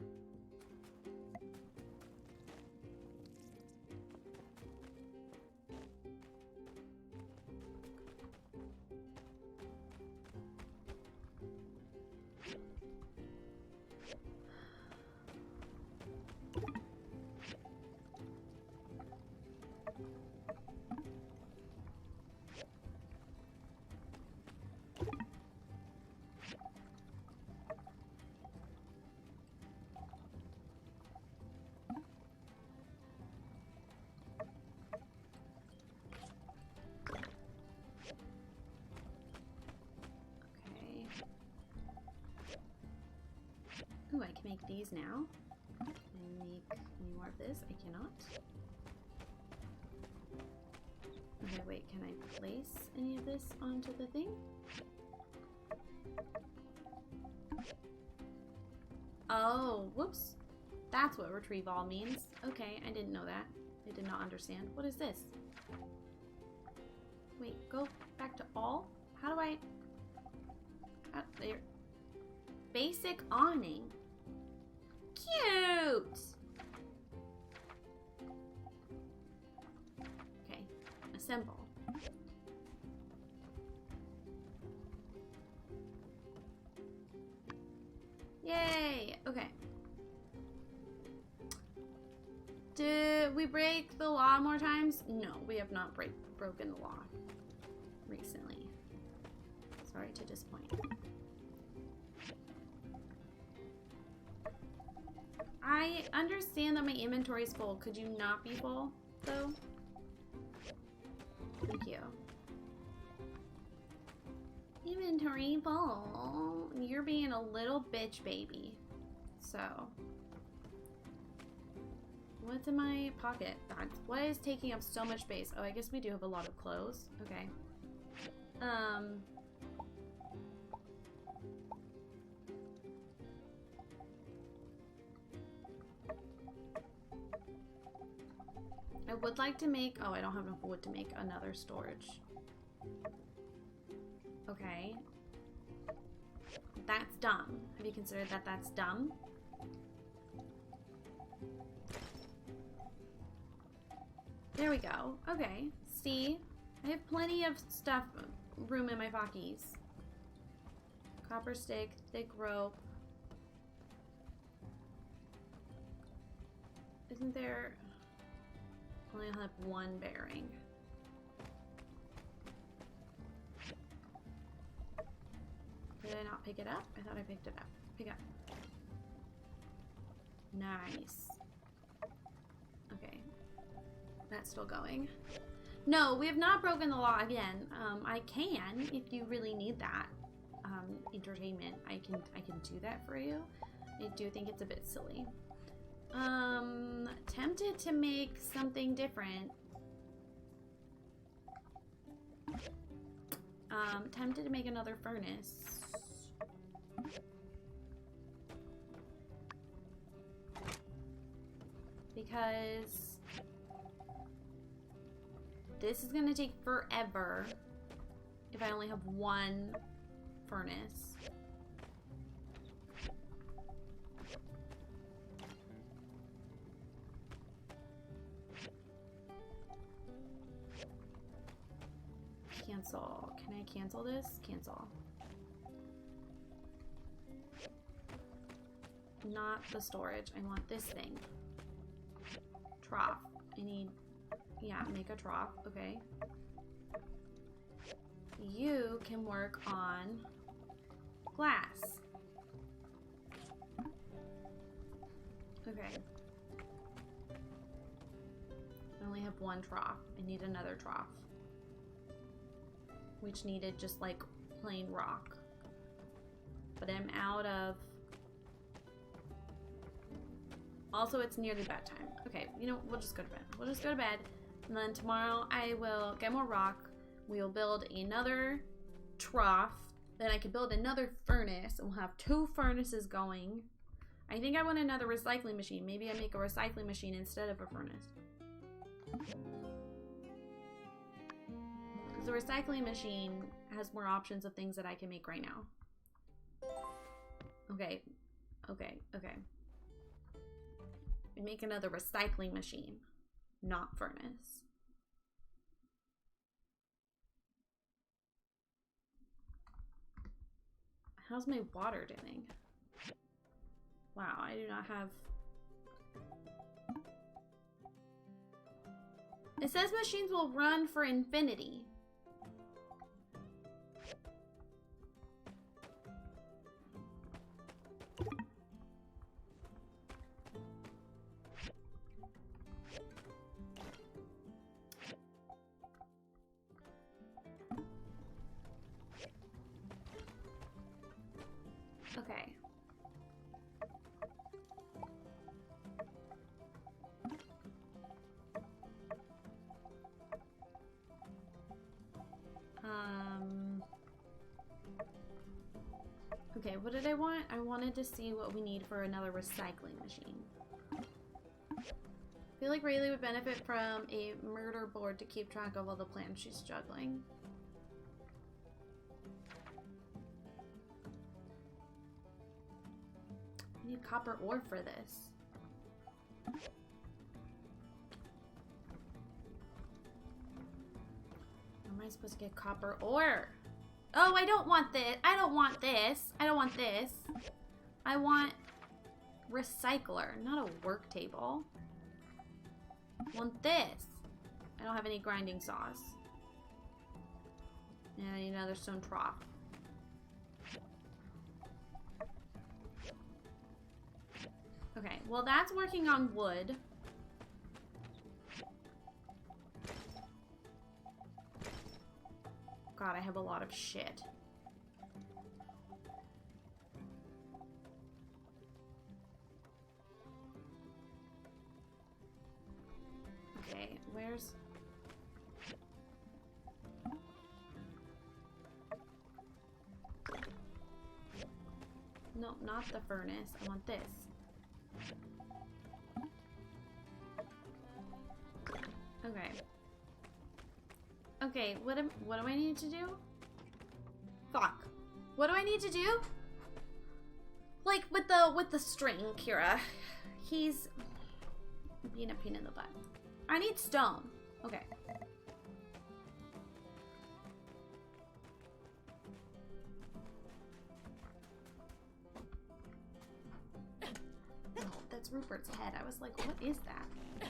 Speaker 2: Ooh, I can make these now. And make any more of this. I cannot. Okay, wait, can I place any of this onto the thing? Oh, whoops. That's what retrieve all means. Okay, I didn't know that. I did not understand. What is this? Wait, go back to all? How do I... there. Basic awning. Cute! Okay, assemble. Yay! Okay. Did we break the law more times? No, we have not broken the law recently. Sorry to disappoint. I understand that my inventory is full. Could you not be full, though? Thank you. Inventory full. You're being a little bitch baby. So. What's in my pocket? What is taking up so much space? Oh, I guess we do have a lot of clothes. Okay. I would like to make... Oh, I don't have enough wood to make another storage. Okay. That's dumb. Have you considered that that's dumb? There we go. Okay. See? I have plenty of stuff, room in my pockets. Copper stick, thick rope. Isn't there... Only have one bearing. Did I not pick it up? I thought I picked it up. Pick up. Nice. Okay. That's still going. No, we have not broken the law again. I can, if you really need that. Entertainment. I can do that for you. I do think it's a bit silly. Tempted to make something different. Tempted to make another furnace. Because this is gonna take forever if I only have one furnace. Cancel. Can I cancel this? Cancel. Not the storage. I want this thing. Trough. I need... Yeah, make a trough. Okay. You can work on glass. Okay. I only have one trough. I need another trough. Which needed just like plain rock. But I'm out of... Also, it's nearly bedtime. Okay, you know, we'll just go to bed. We'll just go to bed. And then tomorrow I will get more rock. We'll build another trough. Then I can build another furnace. And we'll have 2 furnaces going. I think I want another recycling machine. Maybe I make a recycling machine instead of a furnace. Because the recycling machine has more options of things that I can make right now. Okay. We make another recycling machine, not furnace. How's my water doing? Wow, I do not have... It says machines will run for infinity. Okay. Okay, what did I want? I wanted to see what we need for another recycling machine. I feel like Rayleigh would benefit from a murder board to keep track of all the plans she's juggling. I need copper ore for this. How am I supposed to get copper ore? Oh, I don't want this. I don't want this. I don't want this. I want recycler, not a work table. I want this. I don't have any grinding saws. And I need another stone trough. Okay, well that's working on wood. God, I have a lot of shit. Okay, where's... No, not the furnace. I want this. Okay. Okay, what do I need to do? Fuck. What do I need to do? Like with the string, Kira. He's being a pain in the butt. I need stone. Okay. Oh, that's Rupert's head. I was like, what is that?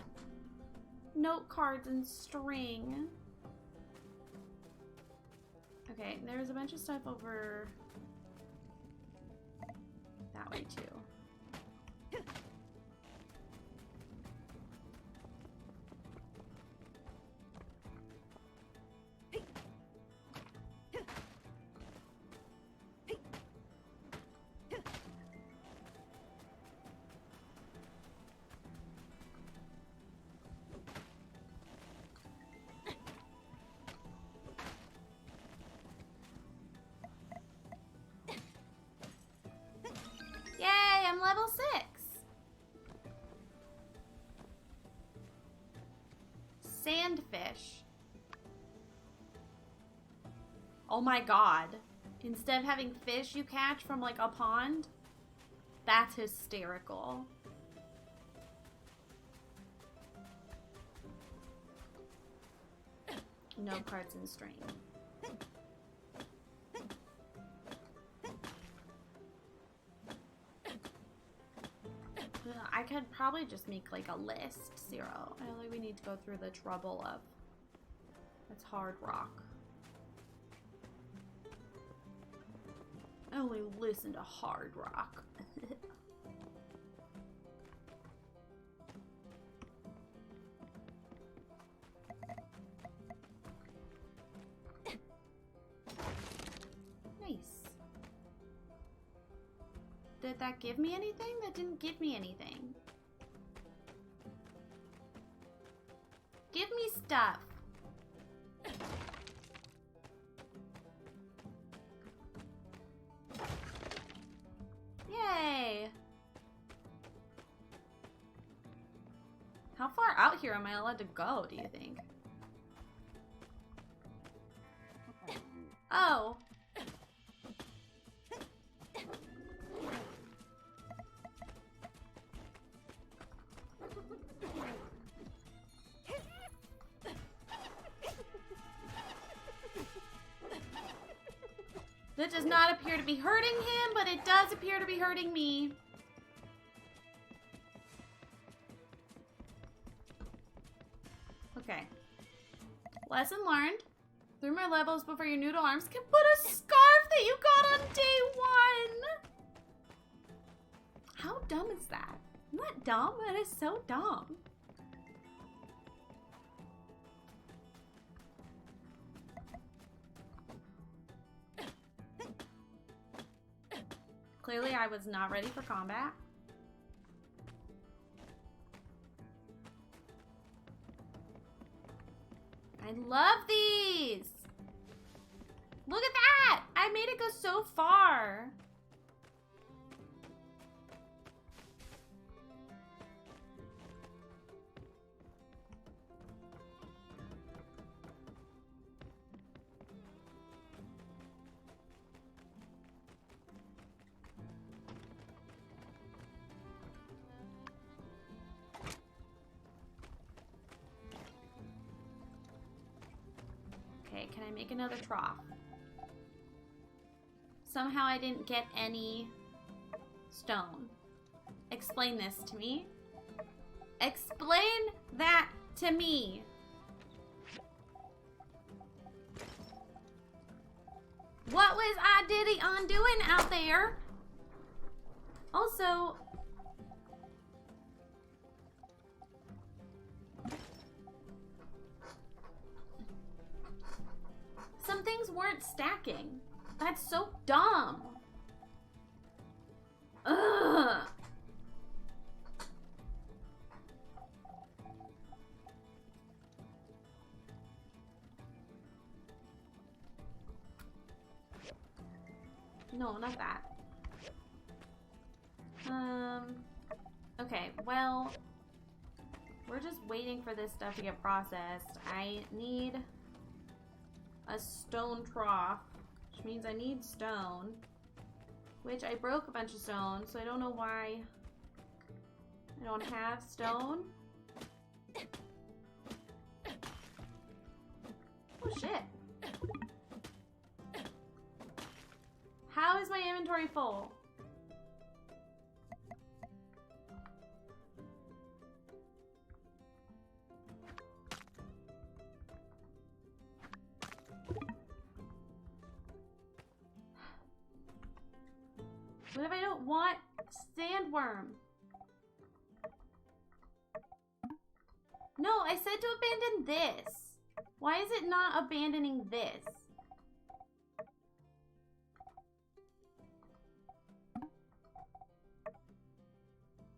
Speaker 2: Note cards and string. Okay, there's a bunch of stuff over that way too. Yay, I'm level 6. Sandfish. Oh my god. Instead of having fish you catch from like a pond? That's hysterical. No cards and string. I could probably just make like a list. 0. I don't think we need to go through the trouble of... That's hard rock. I only listen to hard rock. Nice. Did that give me anything? That didn't give me anything. Give me stuff. Yay. How far out here am I allowed to go, do you think? Oh. That does not appear to be hurting him, but it does appear to be hurting me. Okay. Lesson learned. 3 more levels before your noodle arms can put a scarf that you got on day 1. How dumb is that? I'm not dumb. That is so dumb. Clearly, I was not ready for combat. I love these! Look at that! I made it go so far. Okay, can I make another trough? Somehow I didn't get any stone. Explain this to me. Explain that to me. What was I diddy undoing out there? Also, some things weren't stacking. That's so dumb. Ugh. No, not that. Okay, well, we're just waiting for this stuff to get processed. I need a stone trough, which means I need stone, which I broke a bunch of stone, so I don't know why I don't have stone. Oh shit. How is my inventory full? What if I don't want sandworm? No, I said to abandon this. Why is it not abandoning this?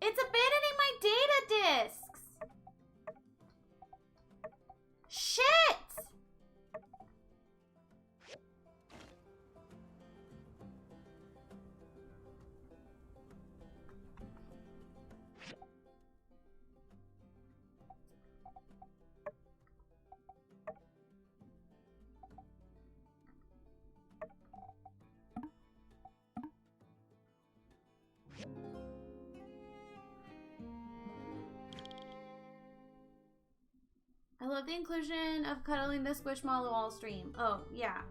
Speaker 2: It's abandoning my data disks. Shit! I love the inclusion of cuddling the Squishmallow all stream. Oh, yeah.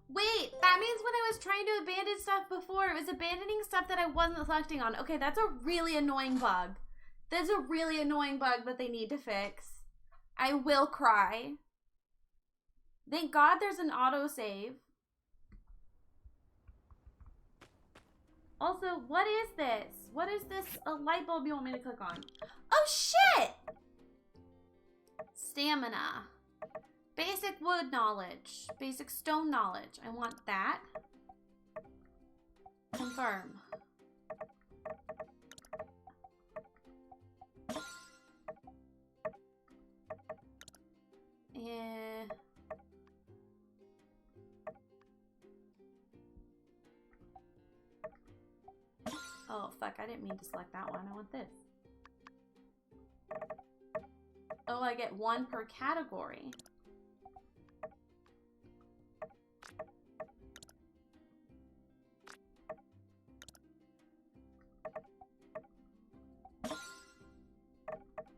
Speaker 2: Wait, that means when I was trying to abandon stuff before, it was abandoning stuff that I wasn't selecting on. Okay, that's a really annoying bug. That's a really annoying bug that they need to fix. I will cry. Thank God there's an autosave. Also, what is this? What is this light bulb you want me to click on? Oh, shit! Stamina. Basic wood knowledge. Basic stone knowledge. I want that. Confirm. Oh, fuck. I didn't mean to select that one. I want this. Oh, I get 1 per category.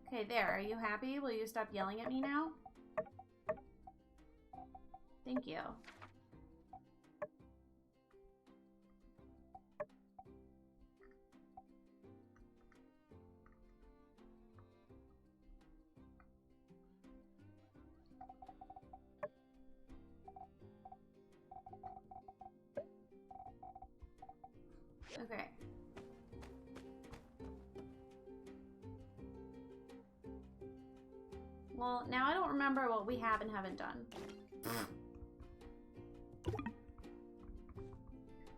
Speaker 2: Okay, there. Are you happy? Will you stop yelling at me now? Thank you. Okay. Well, now I don't remember what we have and haven't done.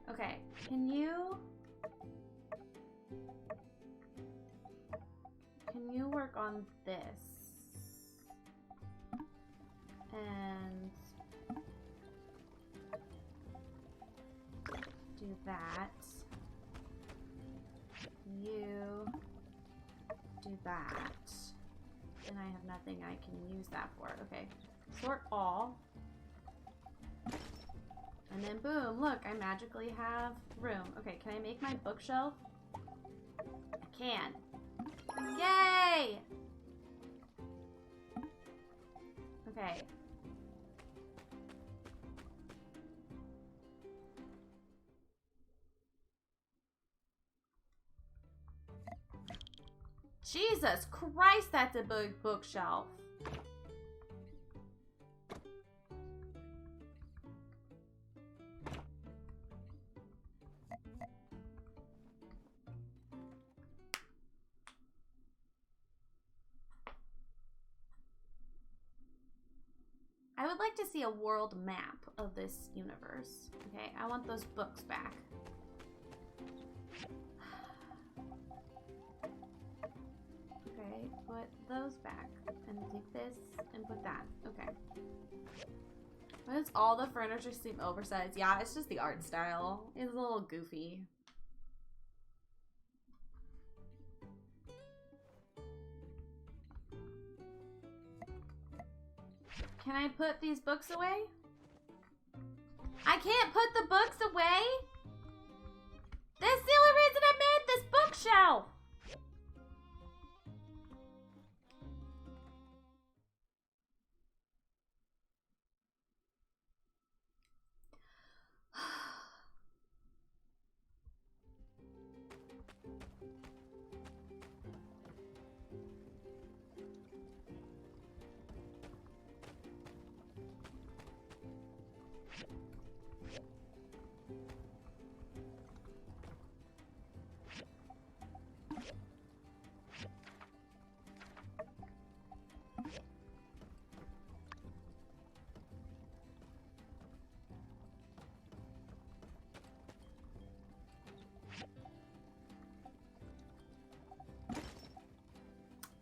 Speaker 2: Okay, can you work on this? And do that. You do that. And I have nothing I can use that for. Okay. Sort all. And then boom, look, I magically have room. Okay, can I make my bookshelf? I can. Yay! Okay. Jesus Christ, that's a big bookshelf. I would like to see a world map of this universe. Okay, I want those books back. Okay, put those back. And take this and put that. Okay. Why does all the furniture seem oversized? Yeah, it's just the art style. It's a little goofy. Can I put these books away? I can't put the books away? That's the only reason I made this bookshelf!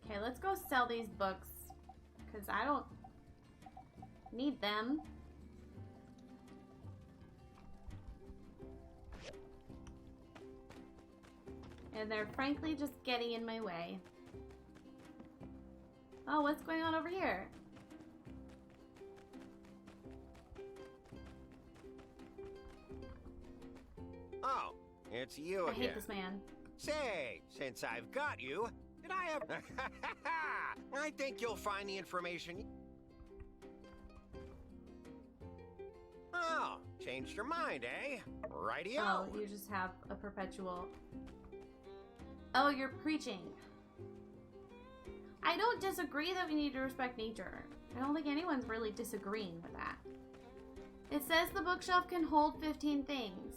Speaker 2: Okay, let's go sell these books, because I don't need them. And they're frankly just getting in my way. Oh, what's going on over here?
Speaker 5: Oh, it's you again.
Speaker 2: I hate this man.
Speaker 5: Say, since I've got you, did I have... I think you'll find the information... Oh, changed your mind, eh? Rightio.
Speaker 2: Oh, you just have a perpetual... Oh, you're preaching. I don't disagree that we need to respect nature. I don't think anyone's really disagreeing with that. It says the bookshelf can hold 15 things.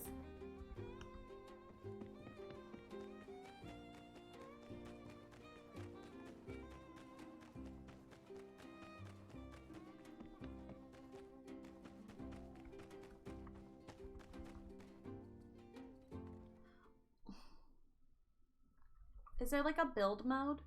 Speaker 2: Is there like a build mode?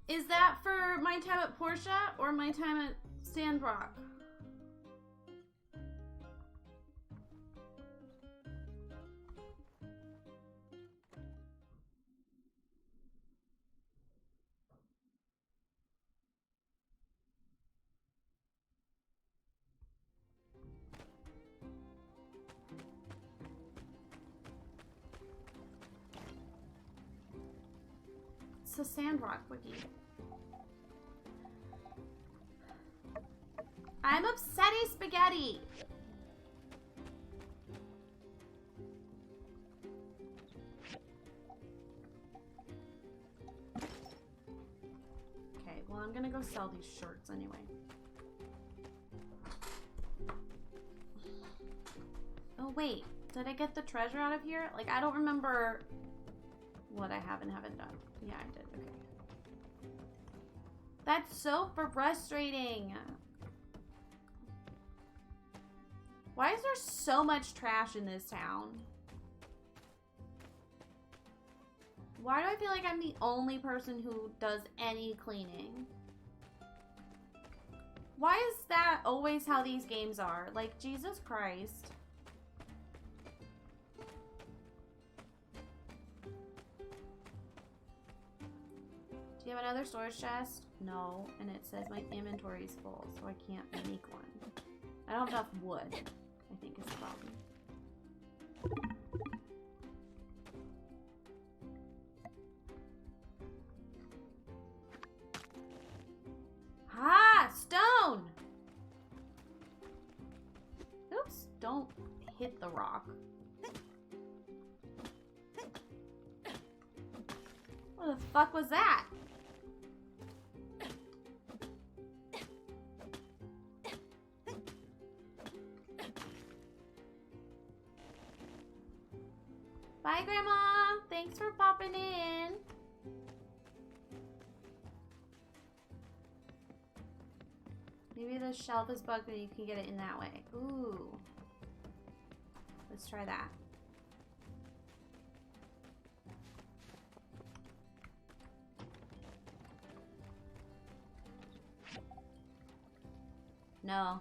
Speaker 2: Is that for my time at Portia or my time at Sandrock? It's a Sandrock wiki. I'm upsetty spaghetti. Okay, well, I'm gonna go sell these shirts anyway. Oh, wait. Did I get the treasure out of here? Like, I don't remember what I have and haven't done. Yeah, I did. Okay. That's so frustrating. Why is there so much trash in this town? Why do I feel like I'm the only person who does any cleaning? Why is that always how these games are? Like, Jesus Christ. Do you have another storage chest? No, and it says my inventory is full, so I can't make one. I don't have enough wood, I think is the problem. Ah, stone! Oops, don't hit the rock. What the fuck was that? Bye, Grandma. Thanks for popping in. Maybe the shelf is bugged and you can get it in that way. Ooh. Let's try that. No.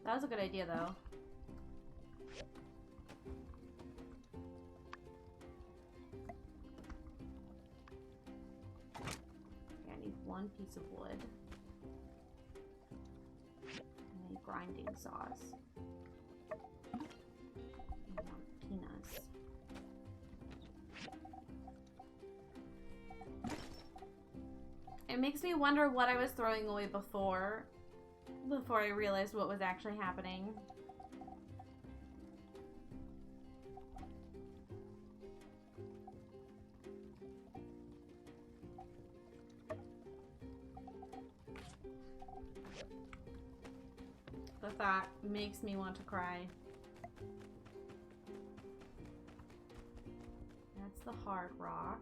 Speaker 2: That was a good idea, though. Okay, I need one piece of wood. I need grinding sauce. I want peanuts. It makes me wonder what I was throwing away before I realized what was actually happening. The thought makes me want to cry. That's the hard rock.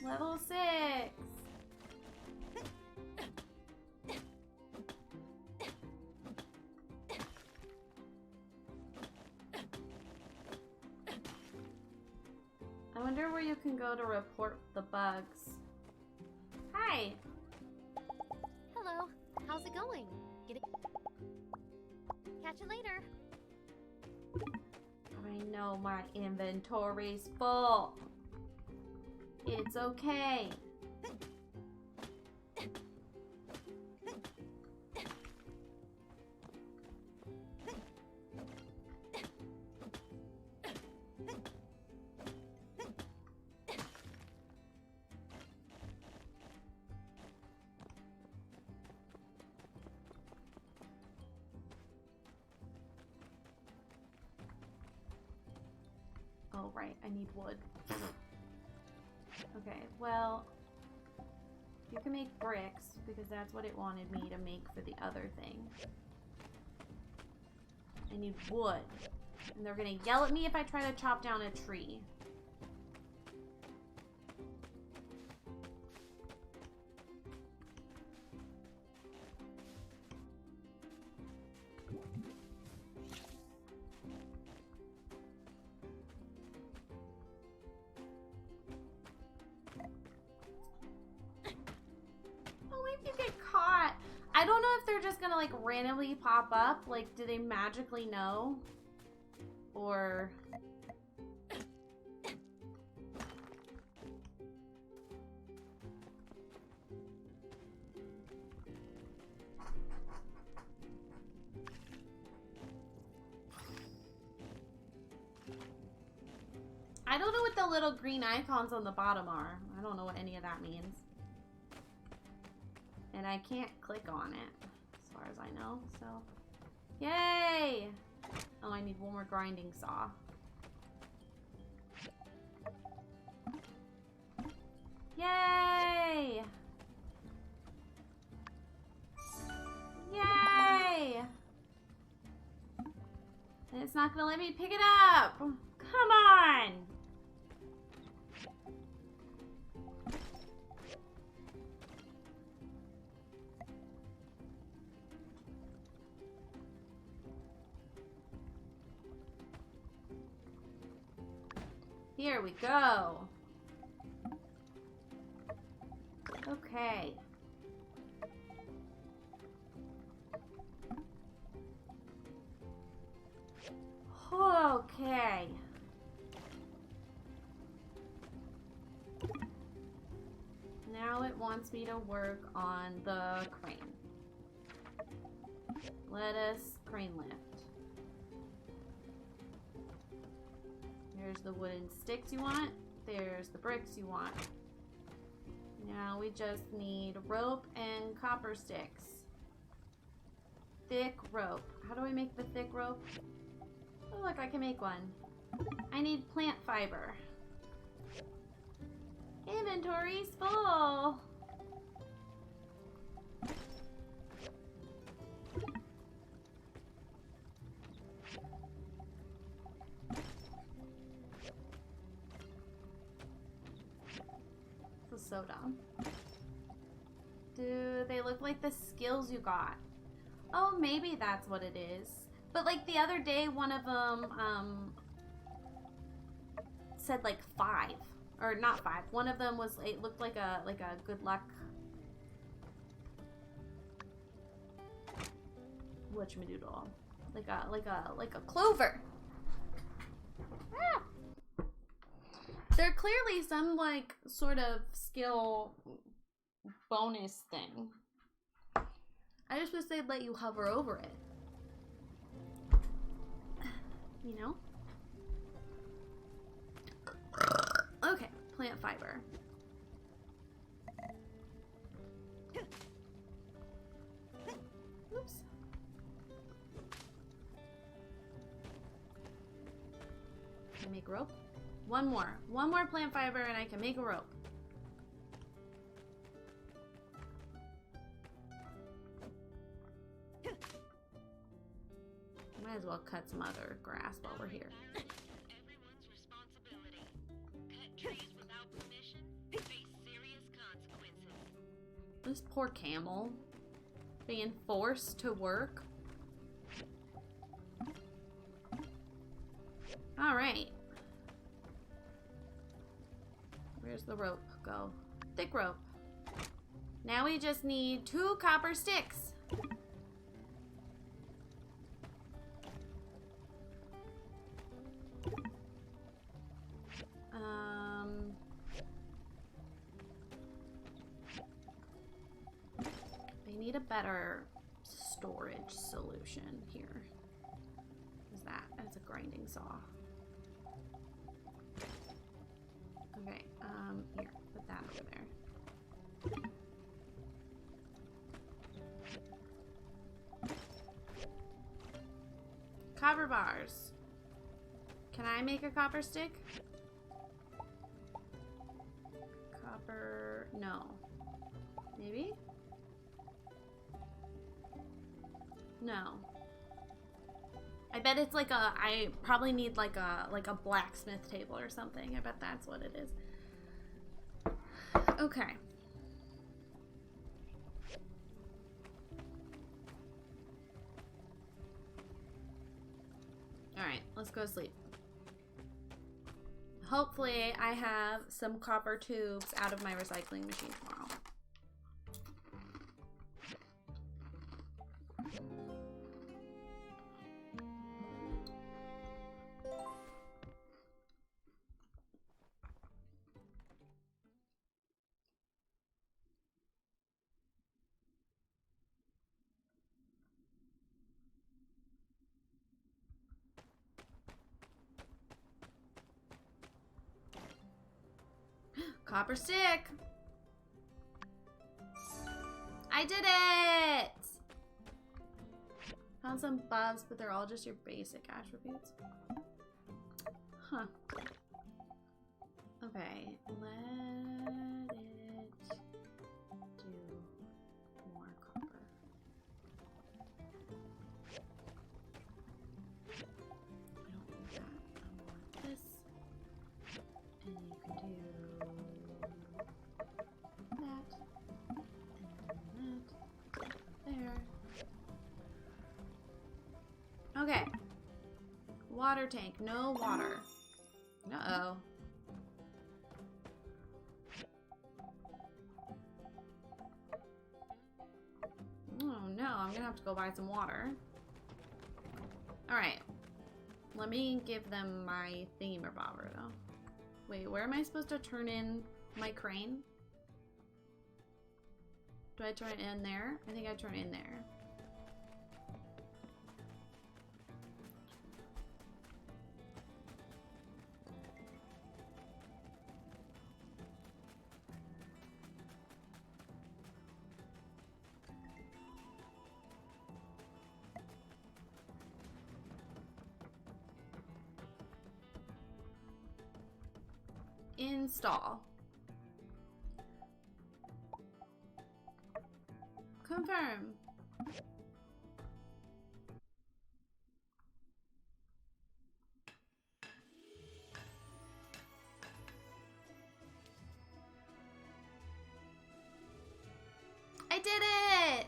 Speaker 2: Level 6! I wonder where you can go to report the bugs. Hi!
Speaker 4: Hello. How's it going? Catch you later.
Speaker 2: I know my inventory's full. It's okay. Oh, right. I need wood. Okay, well, you can make bricks, because that's what it wanted me to make for the other thing. I need wood. And they're gonna yell at me if I try to chop down a tree. I don't know if they're just gonna like randomly pop up. Like, do they magically know? Or... I don't know what the little green icons on the bottom are. I don't know what any of that means. And I can't click on it, as far as I know, so. Yay! Oh, I need one more grinding saw. Yay! Yay! And it's not gonna let me pick it up! Come on! Here we go. Okay. Okay. Now it wants me to work on the crane. Let us crane lift. There's the wooden sticks you want. There's the bricks you want. Now we just need rope and copper sticks. Thick rope. How do I make the thick rope? Oh, look, I can make one. I need plant fiber. Inventory's full. This is so dumb. Dude, they look like the skills you got. Oh, maybe that's what it is. But like the other day, one of them said like 5, or not 5. One of them was, it looked like a good luck whatchamadoodle, like a clover. Ah. There are clearly some like sort of skill bonus thing. I just wish they'd let you hover over it. You know? Okay, plant fiber. Oops. Can I make rope? One more plant fiber and I can make a rope. Might as well cut some other grass while we're here.
Speaker 16: Everyone's responsibility. Cut trees without permission, face serious consequences.
Speaker 2: This poor camel being forced to work. All right. Where's the rope go? Thick rope. Now we just need 2 copper sticks. I need a better storage solution here. What is that? That's a grinding saw. Okay, here, put that over there. Copper bars. Can I make a copper stick? Copper, no. Maybe? No. I bet it's like a, I probably need like a blacksmith table or something. I bet that's what it is. Okay. Alright, let's go to sleep. Hopefully I have some copper tubes out of my recycling machine tomorrow. Copper stick. I did it! Found some buffs, but they're all just your basic attributes. Huh. Okay, let it do more copper. I don't want that. I want this. And you can do that. And that. There. Okay. Water tank. No water. Uh-oh. Oh no, I'm gonna have to go buy some water. Alright. Let me give them my thingy-mabobber though. Wait, where am I supposed to turn in my crane? Do I turn it in there? I think I turn it in there. Install. Confirm. I did it!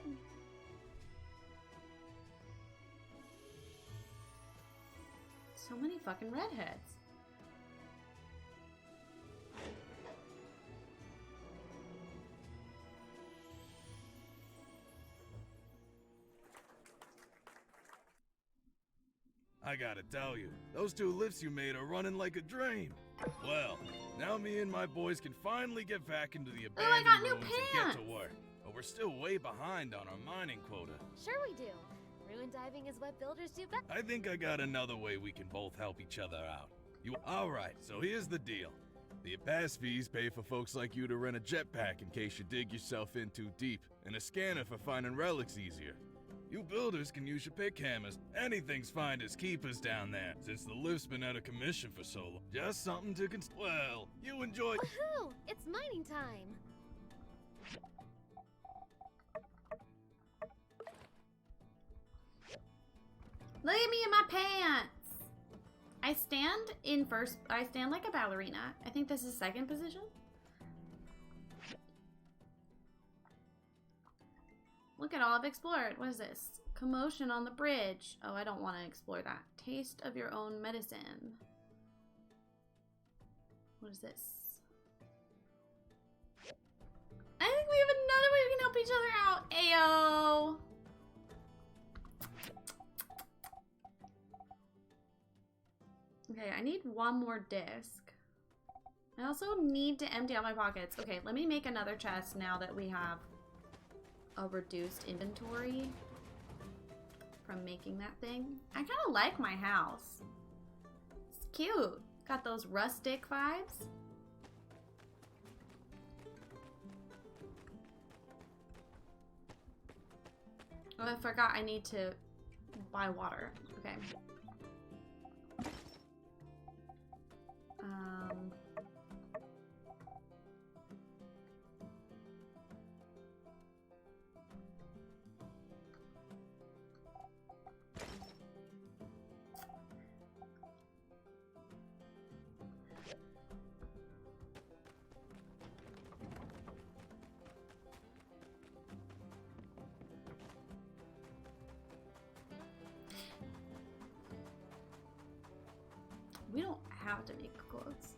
Speaker 2: So many fucking redheads.
Speaker 21: I gotta tell you, those 2 lifts you made are running like a dream. Well, now me and my boys can finally get back into the abandoned rooms and get to work. But we're still way behind on our mining quota.
Speaker 4: Sure we do. Ruin diving is what builders do best.
Speaker 21: I think I got another way we can both help each other out. Alright, so here's the deal. The pass fees pay for folks like you to rent a jetpack in case you dig yourself in too deep, and a scanner for finding relics easier. You builders can use your pick hammers. Anything's finders keepers down there, since the lift's been out of commission for so long. Just something to well, you enjoy—
Speaker 4: Woohoo! It's mining time!
Speaker 2: Look at me in my pants! I stand like a ballerina. I think this is second position. Look at all I've explored. What is this? Commotion on the bridge. Oh, I don't want to explore that. Taste of your own medicine. What is this? I think we have another way we can help each other out. Ayo! Okay, I need one more disc. I also need to empty out my pockets. Okay, let me make another chest now that we have a reduced inventory from making that thing. I kind of like my house. It's cute. Got those rustic vibes. Oh, I forgot I need to buy water. Okay. We don't have to make clothes.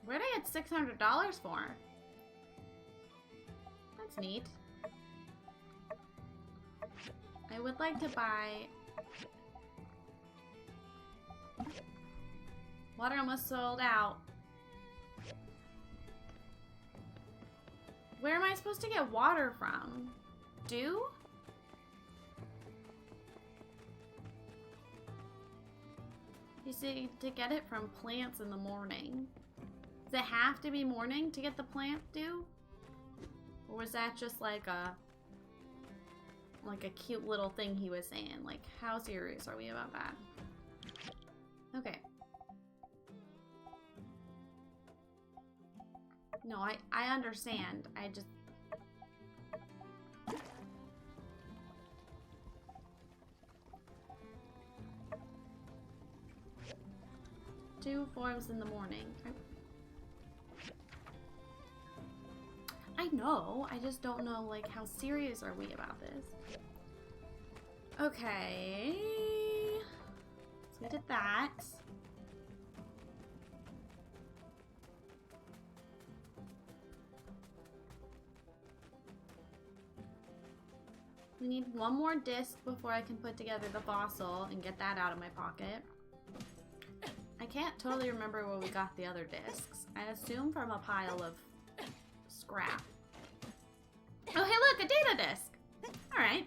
Speaker 2: Where'd I get $600 for? That's neat. I would like to buy... Water almost sold out. Where am I supposed to get water from? Dew? You see, to get it from plants in the morning. Does it have to be morning to get the plant dew? Or was that just like a cute little thing he was saying? Like, how serious are we about that? Okay. No, I understand. I just... Dew forms in the morning. I know. I just don't know, like, how serious are we about this? Okay. So we did that. We need one more disc before I can put together the fossil and get that out of my pocket. I can't totally remember where we got the other discs. I assume from a pile of scrap. Oh, hey look, a data disc! Alright.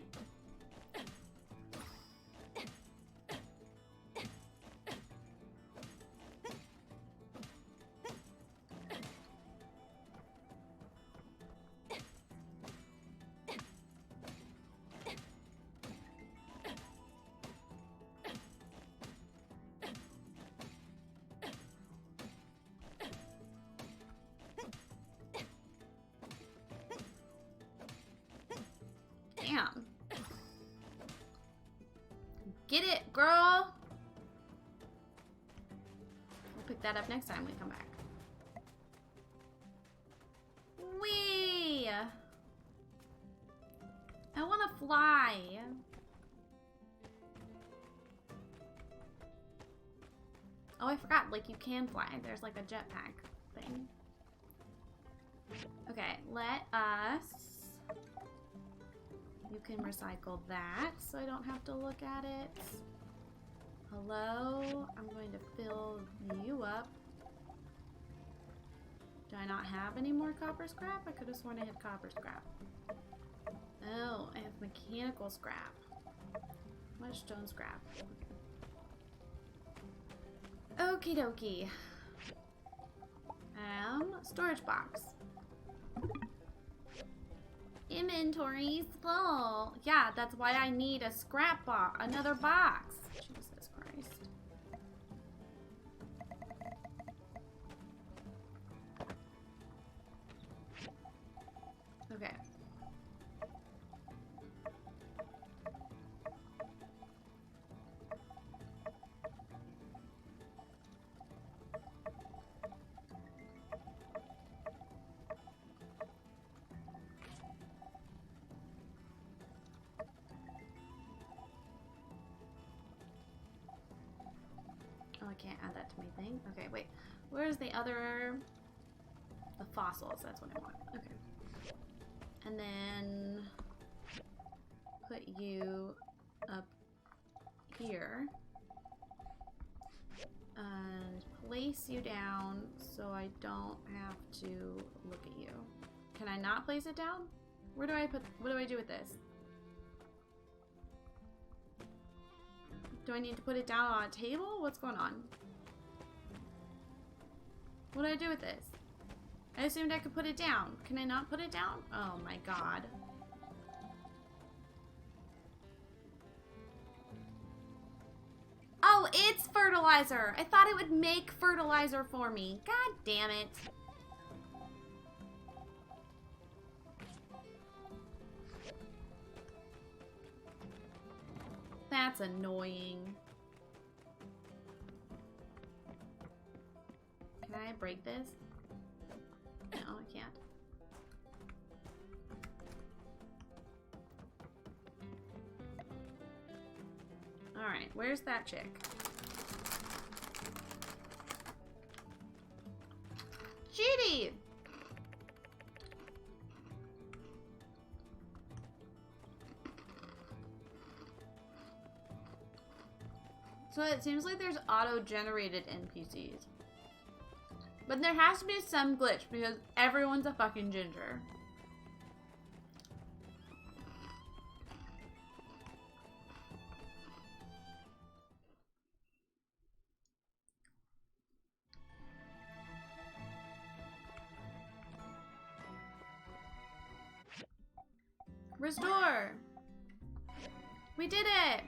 Speaker 2: Damn. Get it, girl! We'll pick that up next time we come back. Whee! I wanna fly. Oh, I forgot, like, you can fly. There's like a jetpack thing. Okay, let us... You can recycle that so I don't have to look at it. Hello? I'm going to fill you up. Do I not have any more copper scrap? I could have sworn I had copper scrap. Oh, I have mechanical scrap. Much stone scrap. Okie dokie. Storage box. Inventory's full. Yeah, that's why I need a scrap box, another box. Jesus Christ. Okay. Oh, I can't add that to my thing. Okay, wait. Where's the other... The fossils, that's what I want. Okay. And then... Put you up here. And place you down so I don't have to look at you. Can I not place it down? Where do I put... What do I do with this? Do I need to put it down on a table? What's going on? What do I do with this? I assumed I could put it down. Can I not put it down? Oh my god. Oh, it's fertilizer. I thought it would make fertilizer for me. God damn it. That's annoying. Can I break this? No, I can't. Alright, where's that chick? Judy! So it seems like there's auto-generated NPCs. But there has to be some glitch because everyone's a fucking ginger. Restore. We did it.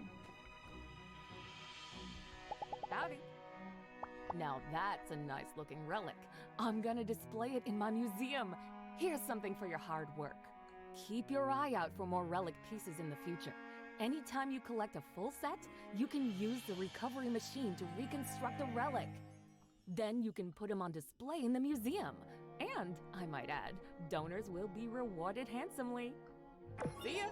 Speaker 19: Howdy. Now that's a nice looking relic. I'm gonna display it in my museum. Here's something for your hard work. Keep your eye out for more relic pieces in the future. Anytime you collect a full set, you can use the recovery machine to reconstruct a relic. Then you can put them on display in the museum. And, I might add, donors will be rewarded handsomely. See ya!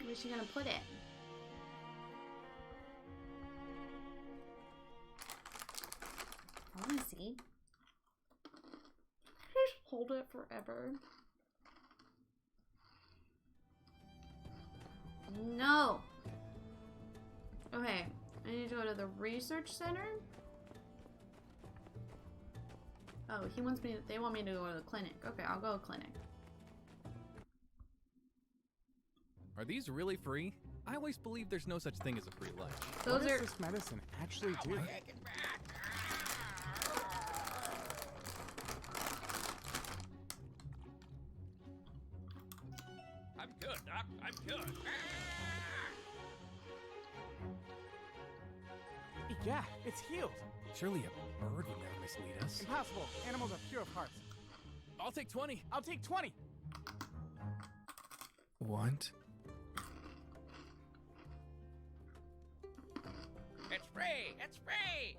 Speaker 2: Where's she gonna put it? I wanna see. Just hold it forever. No! Okay, I need to go to the research center. Oh, he wants me, they want me to go to the clinic. Okay, I'll go to clinic.
Speaker 17: Are these really free? I always believe there's no such thing as a free lunch.
Speaker 2: Those
Speaker 18: what
Speaker 2: are...
Speaker 18: does this medicine actually do?
Speaker 20: I'm good, Doc. I'm good.
Speaker 18: Yeah, it's healed.
Speaker 17: Surely a bird would never mislead us.
Speaker 18: Impossible. Animals are pure of heart.
Speaker 17: I'll take 20.
Speaker 18: I'll take 20.
Speaker 17: What?
Speaker 20: It's free. It's free.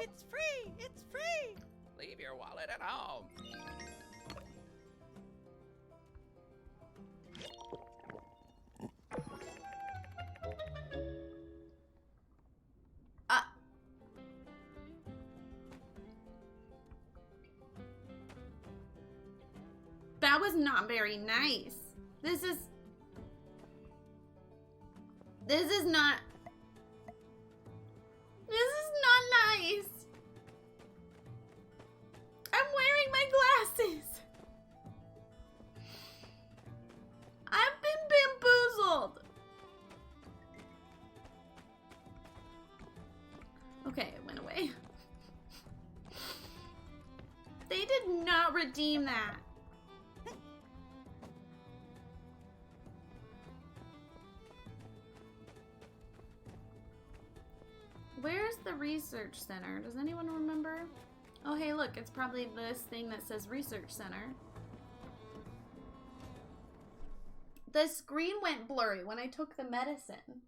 Speaker 20: It's free. It's free. Leave your wallet at home.
Speaker 2: That was not very nice. This is not nice. I'm wearing my glasses. I've been bamboozled. Okay, it went away. They did not redeem that. Where's the research center? Does anyone remember? Oh, hey, look, it's probably this thing that says research center. The screen went blurry when I took the medicine.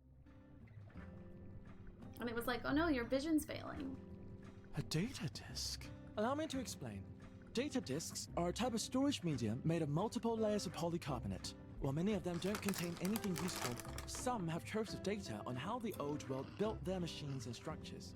Speaker 2: And it was like, oh no, your vision's failing.
Speaker 22: A data disk? Allow me to explain. Data disks are a type of storage medium made of multiple layers of polycarbonate. While many of them don't contain anything useful, some have troves of data on how the old world built their machines and structures.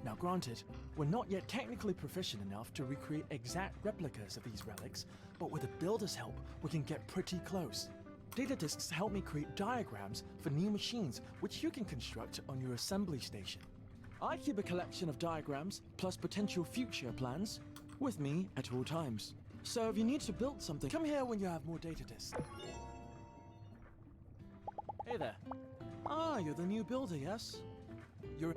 Speaker 22: Now granted, we're not yet technically proficient enough to recreate exact replicas of these relics, but with a builder's help, we can get pretty close. Data disks help me create diagrams for new machines, which you can construct on your assembly station. I keep a collection of diagrams, plus potential future plans, with me at all times. So if you need to build something, come here when you have more data disks. Hey there. Ah, you're the new builder, yes? You're...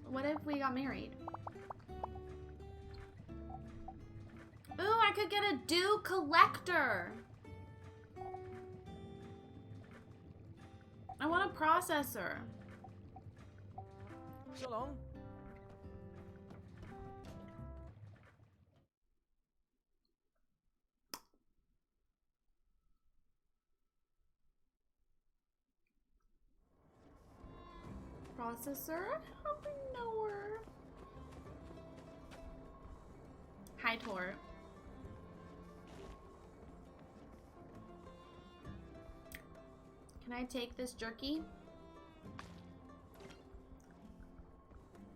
Speaker 2: What if we got married? Ooh, I could get a dew collector. I want a processor.
Speaker 22: So long.
Speaker 2: Processor? How do we know her? Hi, Tor. Can I take this jerky?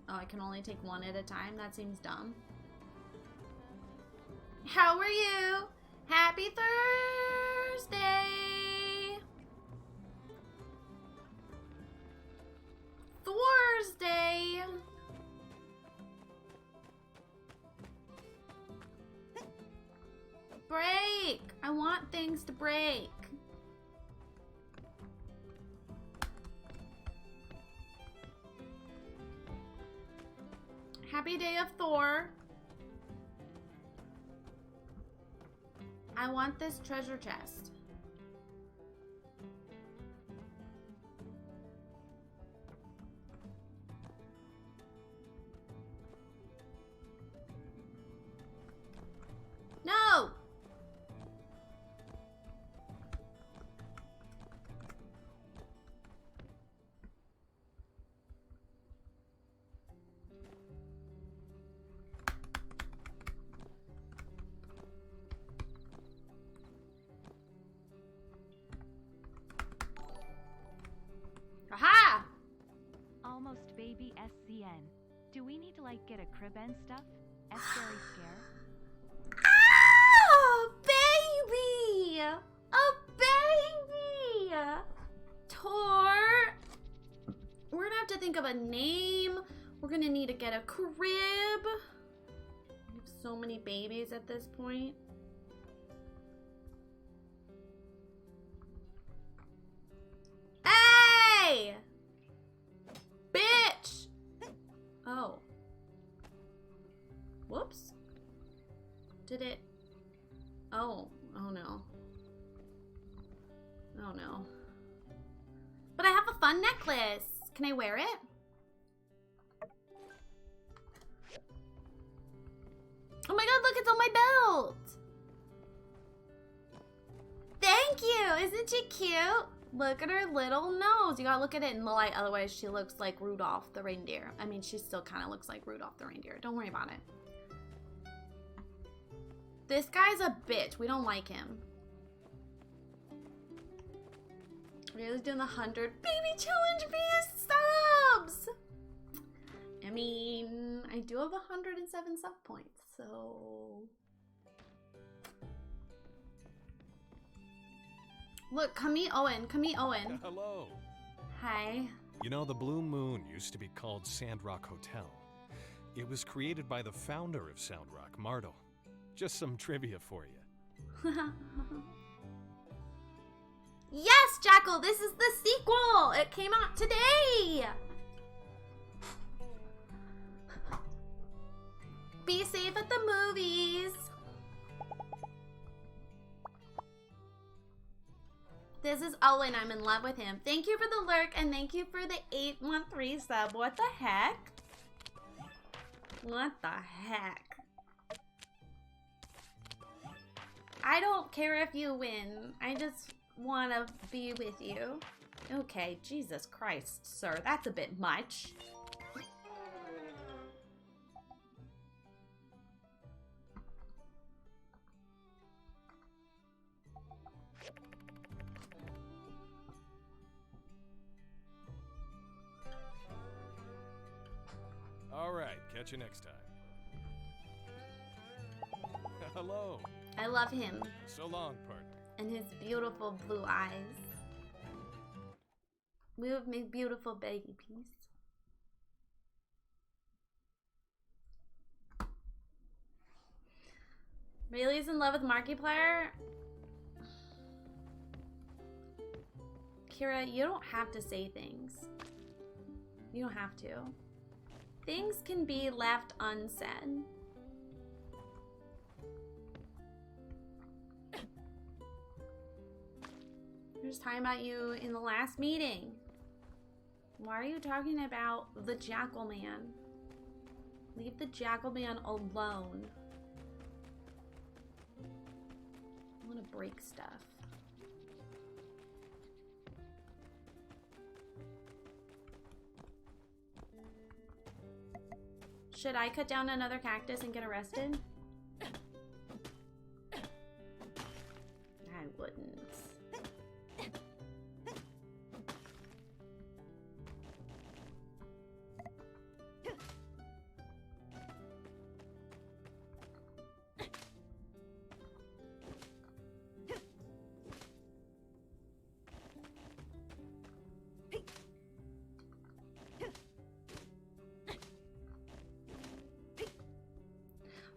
Speaker 2: Oh, I can only take one at a time? That seems dumb. How are you? Happy Thursday! Thursday! Break! I want things to break. Happy day of Thor. I want this treasure chest. No! Aha!
Speaker 1: Almost baby SCN. Do we need to like get a crib and stuff? S very scare.
Speaker 2: Ah! Baby! A baby! Tor! We're gonna have to think of a name. We're gonna need to get a crib. We have so many babies at this point. Hey! Bitch! Oh. Whoops. Did it? Oh. Oh no. Oh no. But I have a fun necklace. Can I wear it? Oh my god, look, it's on my belt. Thank you. Isn't she cute? Look at her little nose. You gotta look at it in the light, otherwise she looks like Rudolph the reindeer. I mean, she still kind of looks like Rudolph the reindeer. Don't worry about it. This guy's a bitch. We don't like him. Really doing the 100 baby challenge via subs. I mean, I do have 107 sub points, so... Look, come meet Owen. Come meet Owen.
Speaker 8: Hello.
Speaker 2: Hi.
Speaker 8: You know, the Blue Moon used to be called Sandrock Hotel. It was created by the founder of Sandrock, Martel. Just some trivia for you.
Speaker 2: Yes, Jackal, this is the sequel. It came out today. Be safe at the movies. This is Owen. I'm in love with him. Thank you for the lurk and thank you for the 813 sub. What the heck? What the heck? I don't care if you win. I just want to be with you. Okay, Jesus Christ, sir. That's a bit much.
Speaker 8: All right, catch you next time. Hello.
Speaker 2: I love him.
Speaker 8: So long, partner.
Speaker 2: And his beautiful blue eyes. We would make beautiful babies. Rayleigh's in love with Markiplier? Kira, you don't have to say things. You don't have to. Things can be left unsaid. We're just talking about you in the last meeting. Why are you talking about the Jackal Man? Leave the Jackal Man alone. I want to break stuff. Should I cut down another cactus and get arrested? I wouldn't.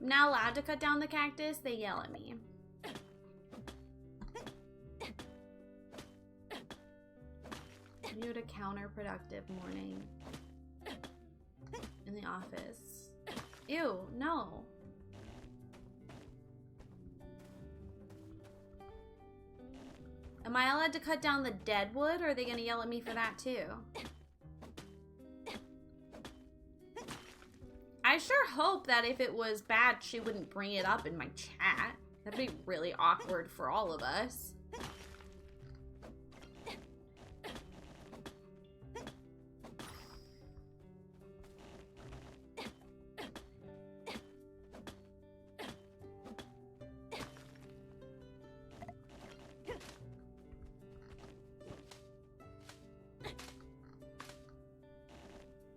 Speaker 2: I'm not allowed to cut down the cactus. They yell at me. You had a counterproductive morning in the office. Ew, no. Am I allowed to cut down the dead wood, or are they gonna yell at me for that too? I sure hope that if it was bad, she wouldn't bring it up in my chat. That'd be really awkward for all of us.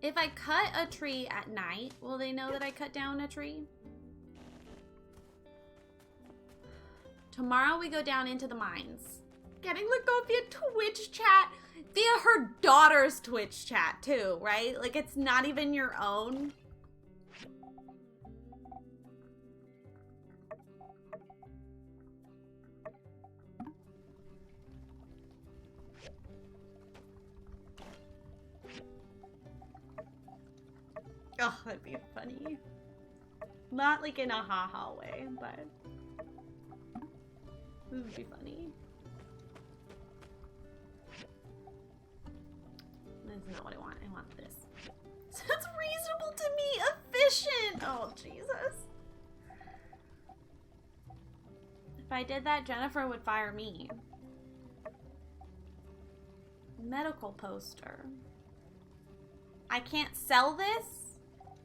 Speaker 2: If I cut a tree at night, will they know that I cut down a tree? Tomorrow we go down into the mines. Getting let go via Twitch chat. Via her daughter's Twitch chat too, right? Like it's not even your own. Oh, that'd be funny. Not like in a ha-ha way, but it would be funny. That's not what I want. I want this. Sounds reasonable to me. Efficient. Oh, Jesus. If I did that, Jennifer would fire me. Medical poster. I can't sell this?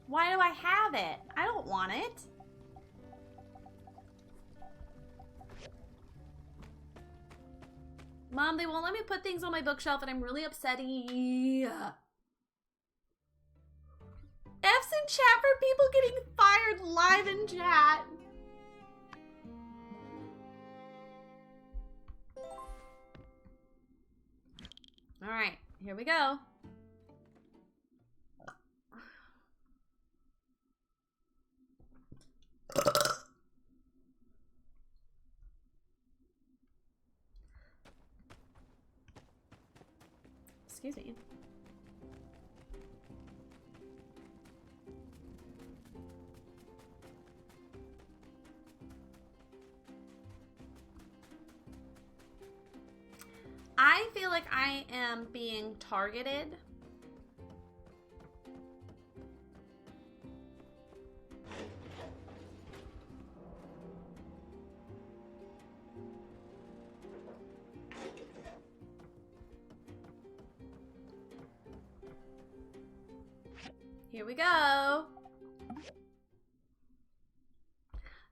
Speaker 2: Why do I have it? I don't want it. Mom, they won't let me put things on my bookshelf and I'm really upset. F's in chat for people getting fired live in chat. All right, here we go. Excuse me. I feel like I am being targeted. Here we go.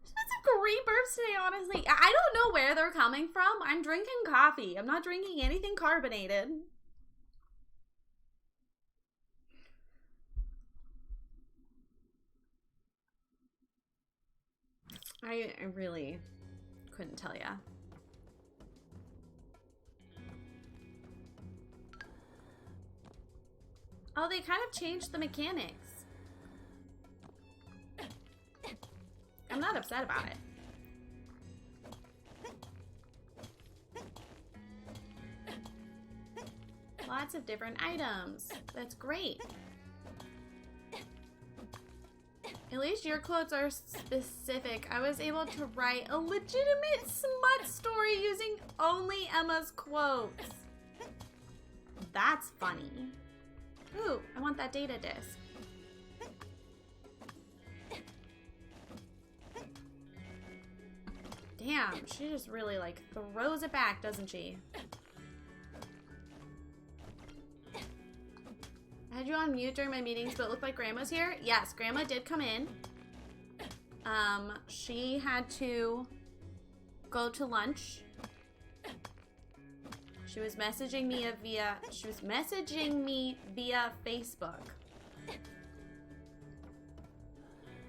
Speaker 2: It's a great birthday, honestly. I don't know where they're coming from. I'm drinking coffee. I'm not drinking anything carbonated. I really couldn't tell ya. Oh, they kind of changed the mechanics. I'm not upset about it. Lots of different items. That's great. At least your quotes are specific. I was able to write a legitimate smut story using only Emma's quotes. That's funny. Ooh, I want that data disc. Damn, she just really like throws it back, doesn't she? I had you on mute during my meetings, but it looked like Grandma's here. Yes, Grandma did come in. She had to go to lunch. She was messaging me via Facebook.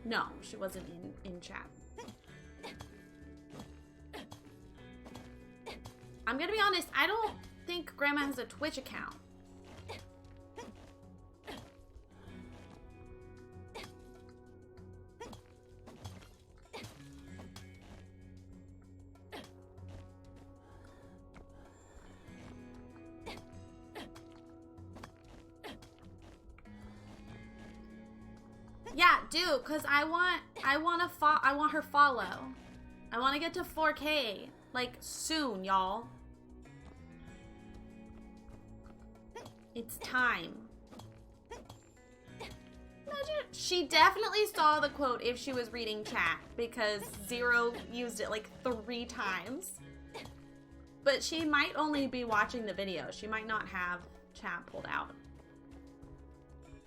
Speaker 2: No, she wasn't in chat. I'm gonna be honest, I don't think Grandma has a Twitch account. Yeah, do, cause I want her follow. I want to get to 4K like soon, y'all. It's time. Imagine, she definitely saw the quote if she was reading chat because Zero used it like 3 times. But she might only be watching the video. She might not have chat pulled out.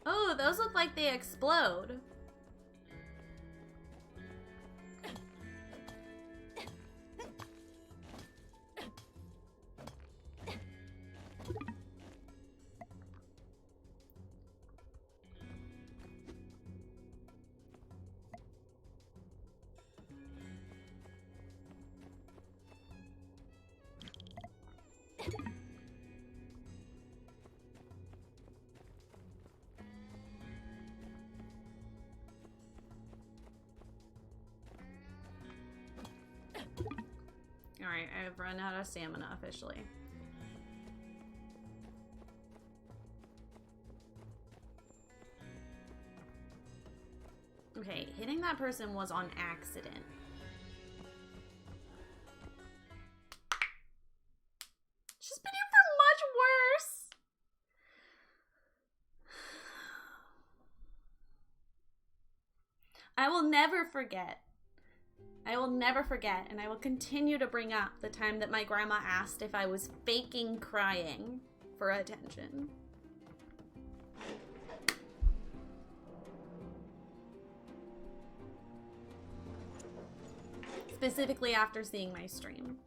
Speaker 2: Oh, those look like they explode. Alright, I've run out of stamina officially. Okay, hitting that person was on accident. She's been here for much worse. I will never forget. I will never forget, and I will continue to bring up the time that my grandma asked if I was faking crying for attention. Specifically after seeing my stream.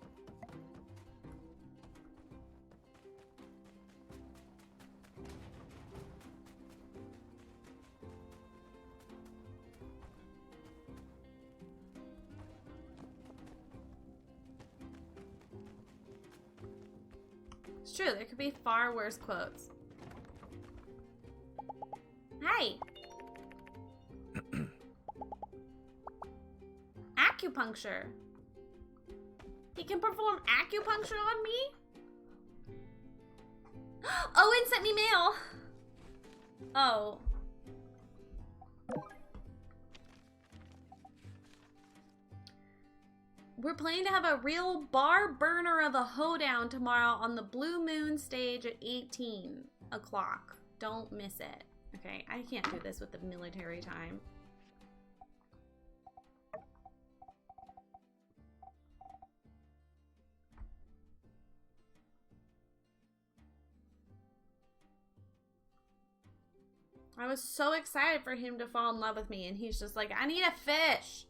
Speaker 2: It's true, there could be far worse quotes. Hi! Acupuncture. He can perform acupuncture on me? Owen sent me mail! Oh. We're planning to have a real bar burner of a hoedown tomorrow on the Blue Moon stage at 18 o'clock. Don't miss it. Okay, I can't do this with the military time. I was so excited for him to fall in love with me, and he's just like, I need a fish.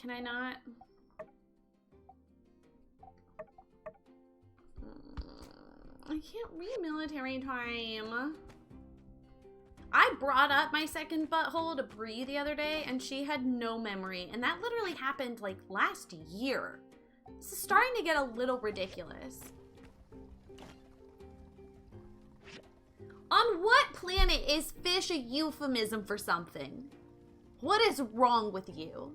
Speaker 2: Can I not? I can't read military time. I brought up my second butthole to Bree the other day, and she had no memory. And that literally happened like last year. This is starting to get a little ridiculous. On what planet is fish a euphemism for something? What is wrong with you?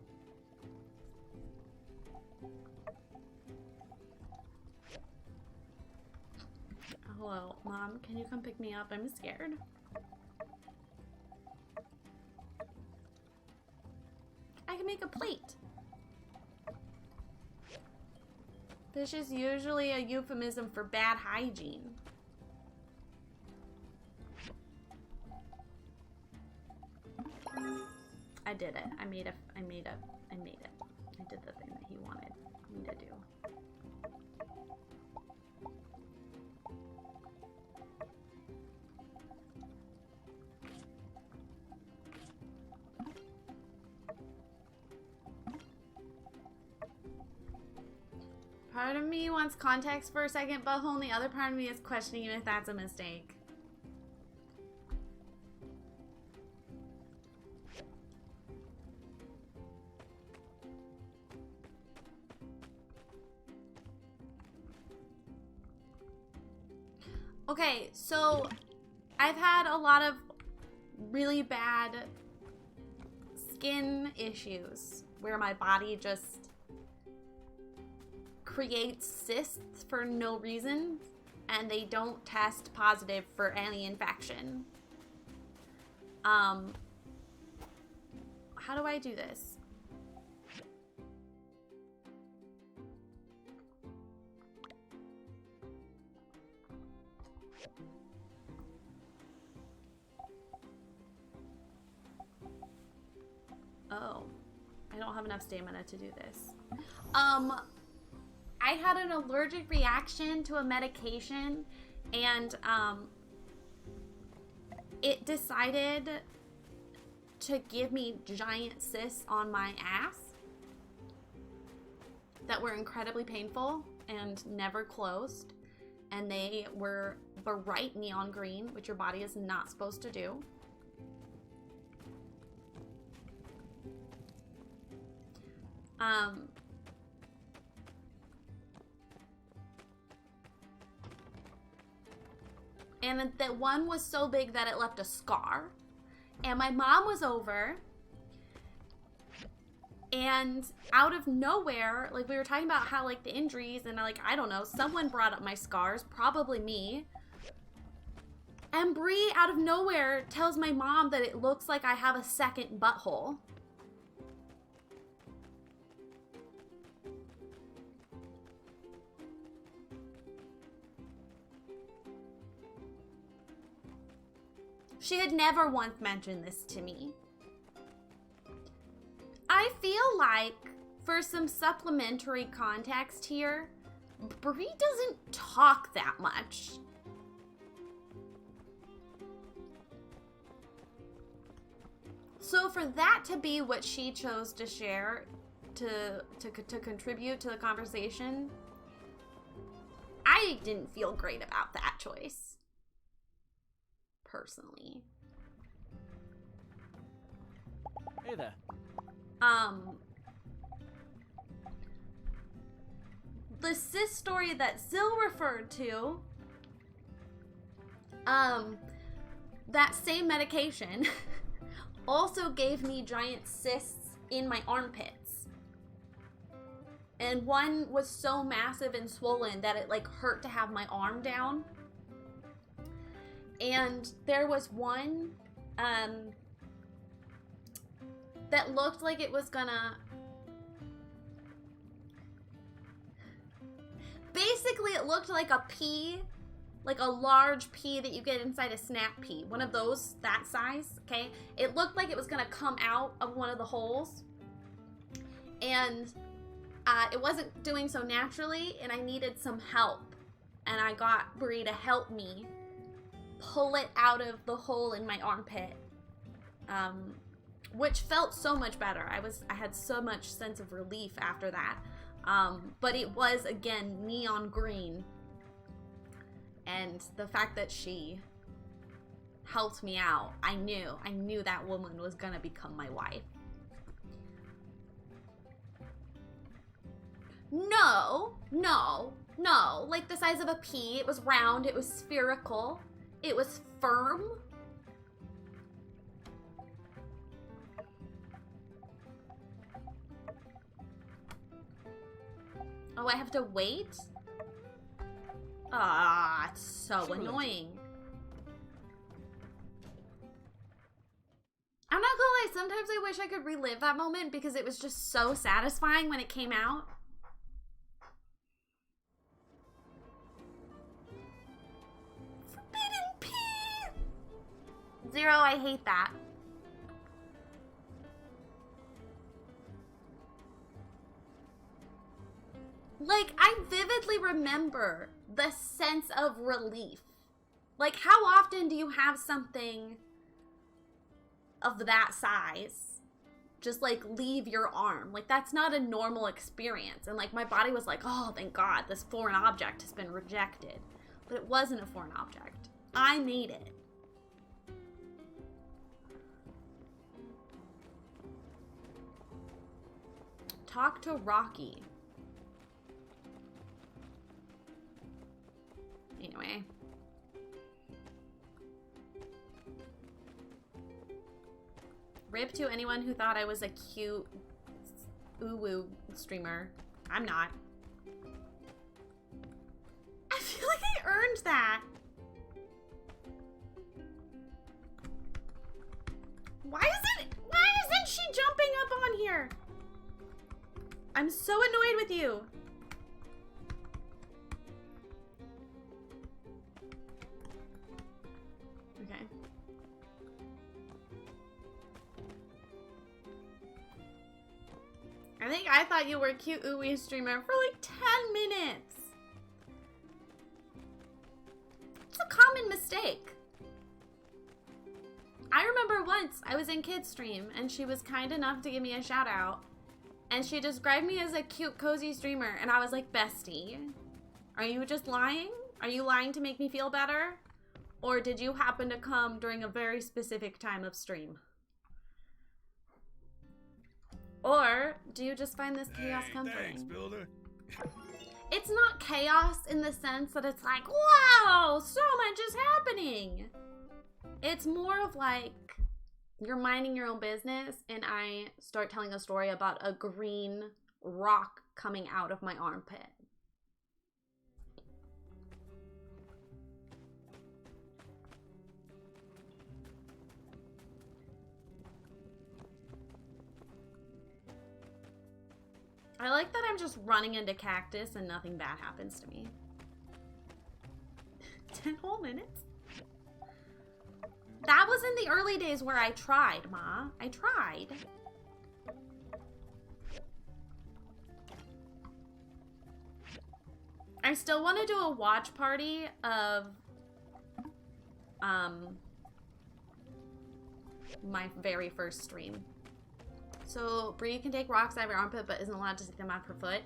Speaker 2: Hello, Mom, can you come pick me up? I'm scared. I can make a plate. Fish is usually a euphemism for bad hygiene. I did it. I made it. I did the thing that he wanted me to do. Part of me wants context for a second butthole, and the other part of me is questioning if that's a mistake. Okay, so I've had a lot of really bad skin issues where my body just creates cysts for no reason and they don't test positive for any infection. How do I do this? Oh, I don't have enough stamina to do this. I had an allergic reaction to a medication, and it decided to give me giant cysts on my ass that were incredibly painful and never closed, and they were bright neon green, which your body is not supposed to do. And that one was so big that it left a scar. And my mom was over, and out of nowhere, like, we were talking about how, like, the injuries, and like, I don't know, someone brought up my scars, probably me. And Bree, out of nowhere, tells my mom that it looks like I have a second butthole. She had never once mentioned this to me. I feel like, for some supplementary context here, Bree doesn't talk that much. So for that to be what she chose to share, to contribute to the conversation, I didn't feel great about that choice. Personally.
Speaker 18: Hey there.
Speaker 2: The cyst story that Zill referred to, that same medication also gave me giant cysts in my armpits. And one was so massive and swollen that it like hurt to have my arm down. And there was one that looked like it was gonna... Basically, it looked like a pea, like a large pea that you get inside a snap pea. One of those, that size, okay? It looked like it was gonna come out of one of the holes. And it wasn't doing so naturally, and I needed some help. And I got Bree to help me pull it out of the hole in my armpit, which felt so much better. I had so much sense of relief after that, but it was, again, neon green, and the fact that she helped me out, I knew that woman was gonna become my wife. No, like the size of a pea. It was round, it was spherical. It was firm. Oh, I have to wait? Ah, it's so annoying. I'm not gonna lie, sometimes I wish I could relive that moment because it was just so satisfying when it came out. Zero, I hate that. Like, I vividly remember the sense of relief. Like, how often do you have something of that size just, like, leave your arm? Like, that's not a normal experience. And, like, my body was like, oh, thank God, this foreign object has been rejected. But it wasn't a foreign object. I made it. Talk to Rocky. Anyway. Rip to anyone who thought I was a cute ooh-woo streamer. I'm not. I feel like I earned that. Why isn't she jumping up on here? I'm so annoyed with you. think I thought you were a cute ooey streamer for like 10 minutes. It's a common mistake. I remember once I was in Kid's stream and she was kind enough to give me a shout out. And she described me as a cute, cozy streamer. And I was like, bestie, are you just lying? Are you lying to make me feel better? Or did you happen to come during a very specific time of stream? Or do you just find this chaos comforting?
Speaker 21: Thanks, Builder.
Speaker 2: It's not chaos in the sense that it's like, wow, so much is happening. It's more of like, you're minding your own business and I start telling a story about a green rock coming out of my armpit. I like that I'm just running into cactus and nothing bad happens to me. 10 whole minutes? That was in the early days where I tried, Ma. I tried. I still want to do a watch party of my very first stream. So Bree can take rocks out of your armpit but isn't allowed to take them out of her foot.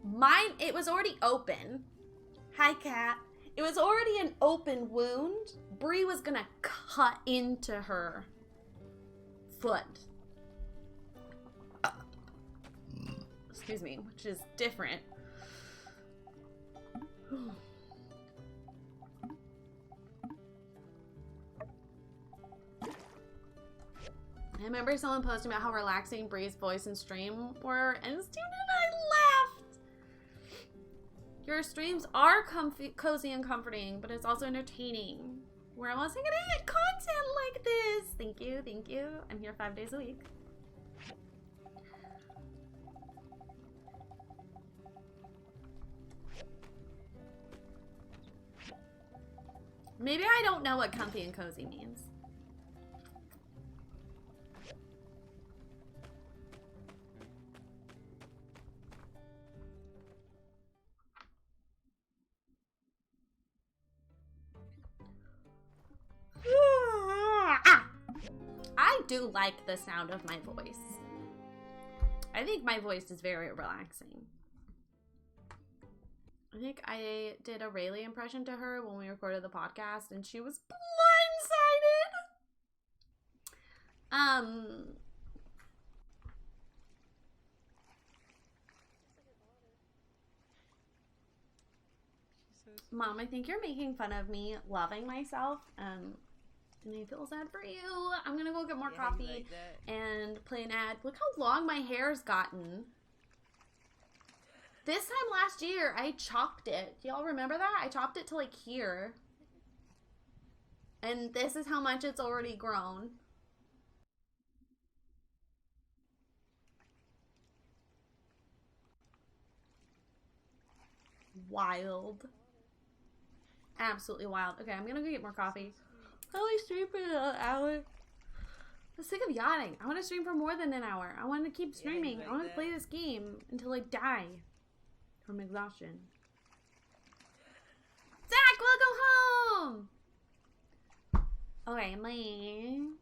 Speaker 2: Mine, it was already open. Hi, cat. It was already an open wound. Bree was gonna cut into her foot. Excuse me, which is different. I remember someone posting about how relaxing Bree's voice and stream were, and Steven and I laughed. Your streams are comfy, cozy and comforting, but it's also entertaining. Where else am I gonna get content like this? Thank you, thank you. I'm here 5 days a week. Maybe I don't know what comfy and cozy means. I do like the sound of my voice. I think my voice is very relaxing. I think I did a Rayleigh impression to her when we recorded the podcast and she was blindsided. Mom, I think you're making fun of me loving myself. And I feel sad for you. I'm gonna go get more coffee and play an ad. Look how long my hair's gotten. This time last year, I chopped it. Do y'all remember that? I chopped it to like here. And this is how much it's already grown. Wild. Absolutely wild. Okay, I'm gonna go get more coffee. I only stream for an hour. I'm sick of yawning. I want to stream for more than an hour. I want to keep streaming. I want to play this game until I die from exhaustion. Zach, welcome home! Okay, I'm leaving.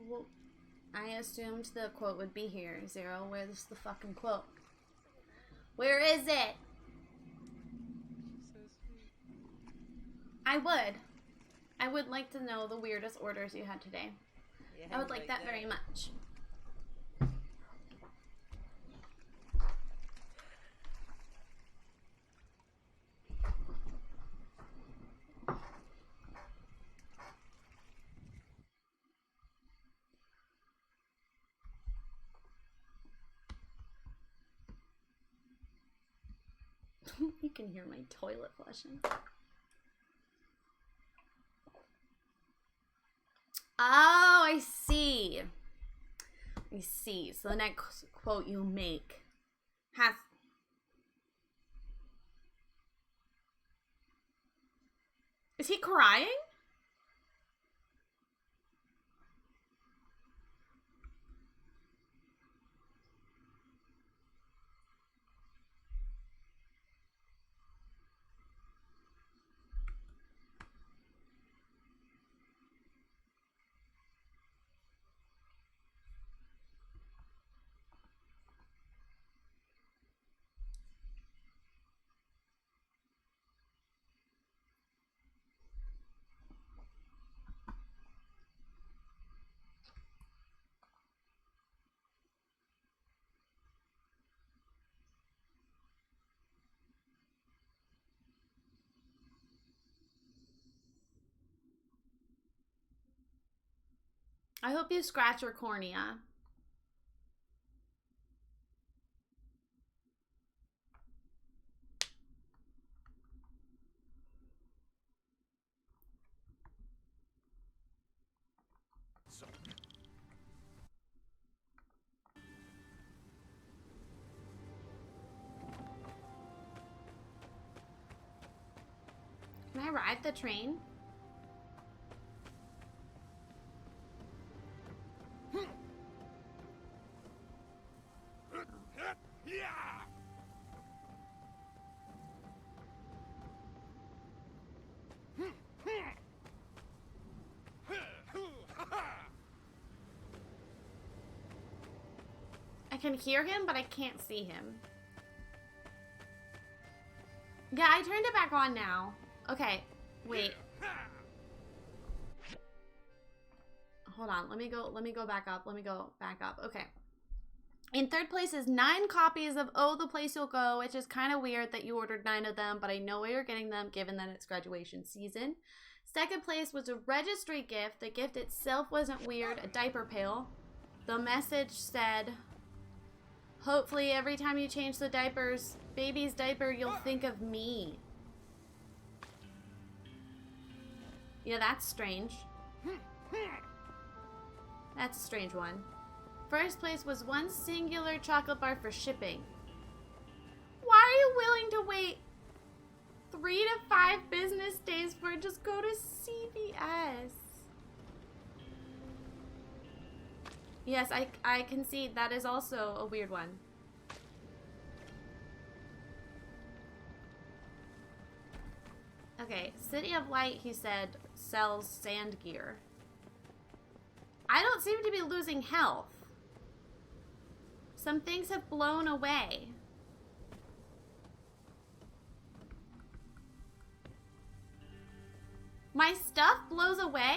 Speaker 2: Well, I assumed the quote would be here. Zero, where's the fucking quote? Where is it? I would like to know the weirdest orders you had today. I would like that very much. You can hear my toilet flushing. Oh, I see. I see. So the next quote you make has... Is he crying? I hope you scratch your cornea. Can I ride the train? I can hear him, but I can't see him. Yeah, I turned it back on now. Okay, wait. Hold on, let me go back up. Let me go back up. Okay. In third place is 9 copies of Oh, the Place You'll Go, which is kind of weird that you ordered 9 of them, but I know where you're getting them given that it's graduation season. Second place was a registry gift. The gift itself wasn't weird, a diaper pail. The message said, hopefully every time you change the diapers, baby's diaper, you'll think of me. Yeah, that's strange. That's a strange one. First place was 1 singular chocolate bar for shipping. Why are you willing to wait 3 to 5 business days for it? Just go to CVS. Yes, I concede that is also a weird one. Okay, City of Light, he said, sells sand gear. I don't seem to be losing health. Some things have blown away. My stuff blows away?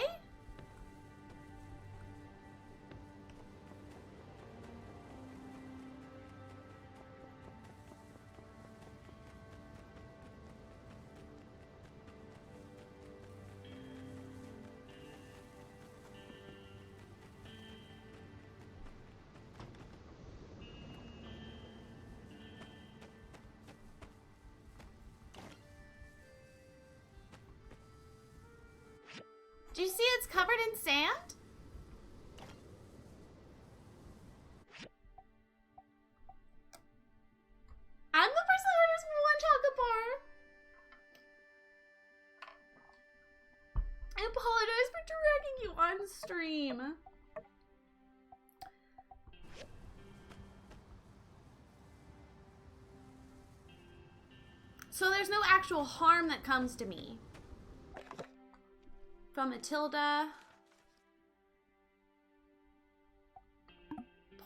Speaker 2: Do you see it's covered in sand? I'm the person who orders 1 chocolate bar. I apologize for dragging you on stream. So there's no actual harm that comes to me. From Matilda.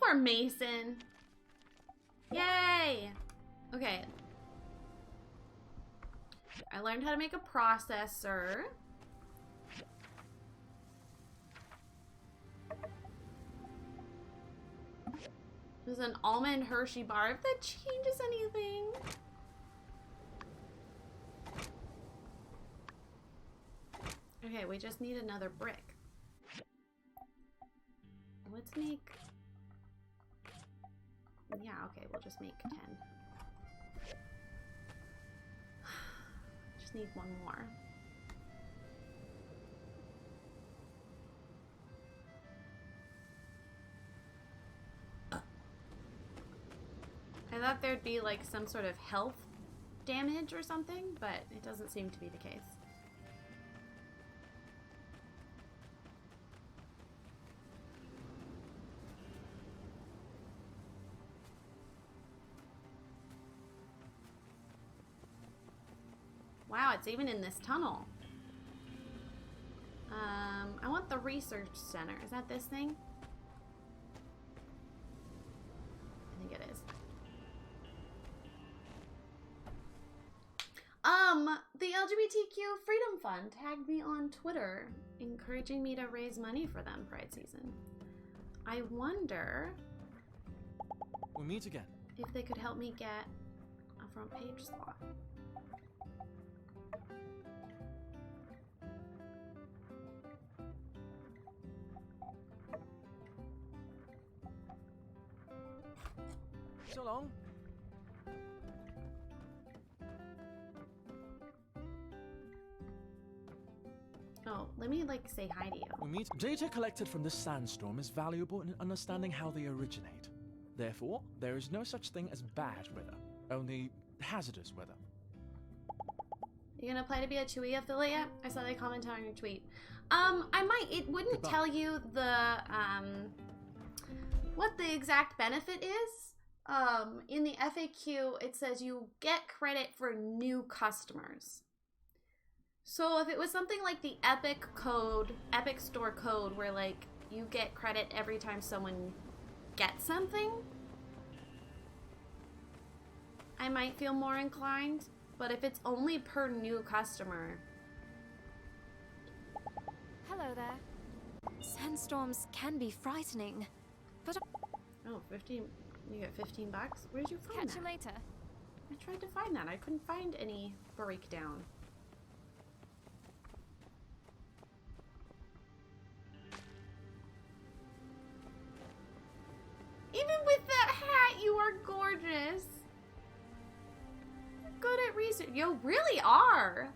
Speaker 2: Poor Mason. Yay! Okay. I learned how to make a processor. There's an almond Hershey bar. If that changes anything. Okay, we just need another brick. Let's make... Yeah, okay, we'll just make 10. Just need one more. I thought there'd be like some sort of health damage or something, but it doesn't seem to be the case. Wow, it's even in this tunnel. I want the research center. Is that this thing? I think it is. The LGBTQ Freedom Fund tagged me on Twitter, encouraging me to raise money for them Pride season. I wonder...
Speaker 22: We'll meet again.
Speaker 2: If they could help me get a front page slot.
Speaker 22: So long.
Speaker 2: Oh, let me like say hi to you.
Speaker 22: We meet. Data collected from this sandstorm is valuable in understanding how they originate. Therefore, there is no such thing as bad weather, only hazardous weather.
Speaker 2: You gonna apply to be a Chewy affiliate? I saw they commented on your tweet. I might. It wouldn't
Speaker 22: Goodbye.
Speaker 2: tell you the what the exact benefit is. In the FAQ, it says you get credit for new customers. So if it was something like the Epic Store code, where like you get credit every time someone gets something, I might feel more inclined. But if it's only per new customer...
Speaker 3: Hello there. Sandstorms can be frightening, but...
Speaker 2: Oh, 15... You get 15 bucks? Where did you find
Speaker 3: Catch
Speaker 2: that?
Speaker 3: you later.
Speaker 2: I tried to find that. I couldn't find any breakdown. Even with that hat, you are gorgeous. You're good at research. You really are.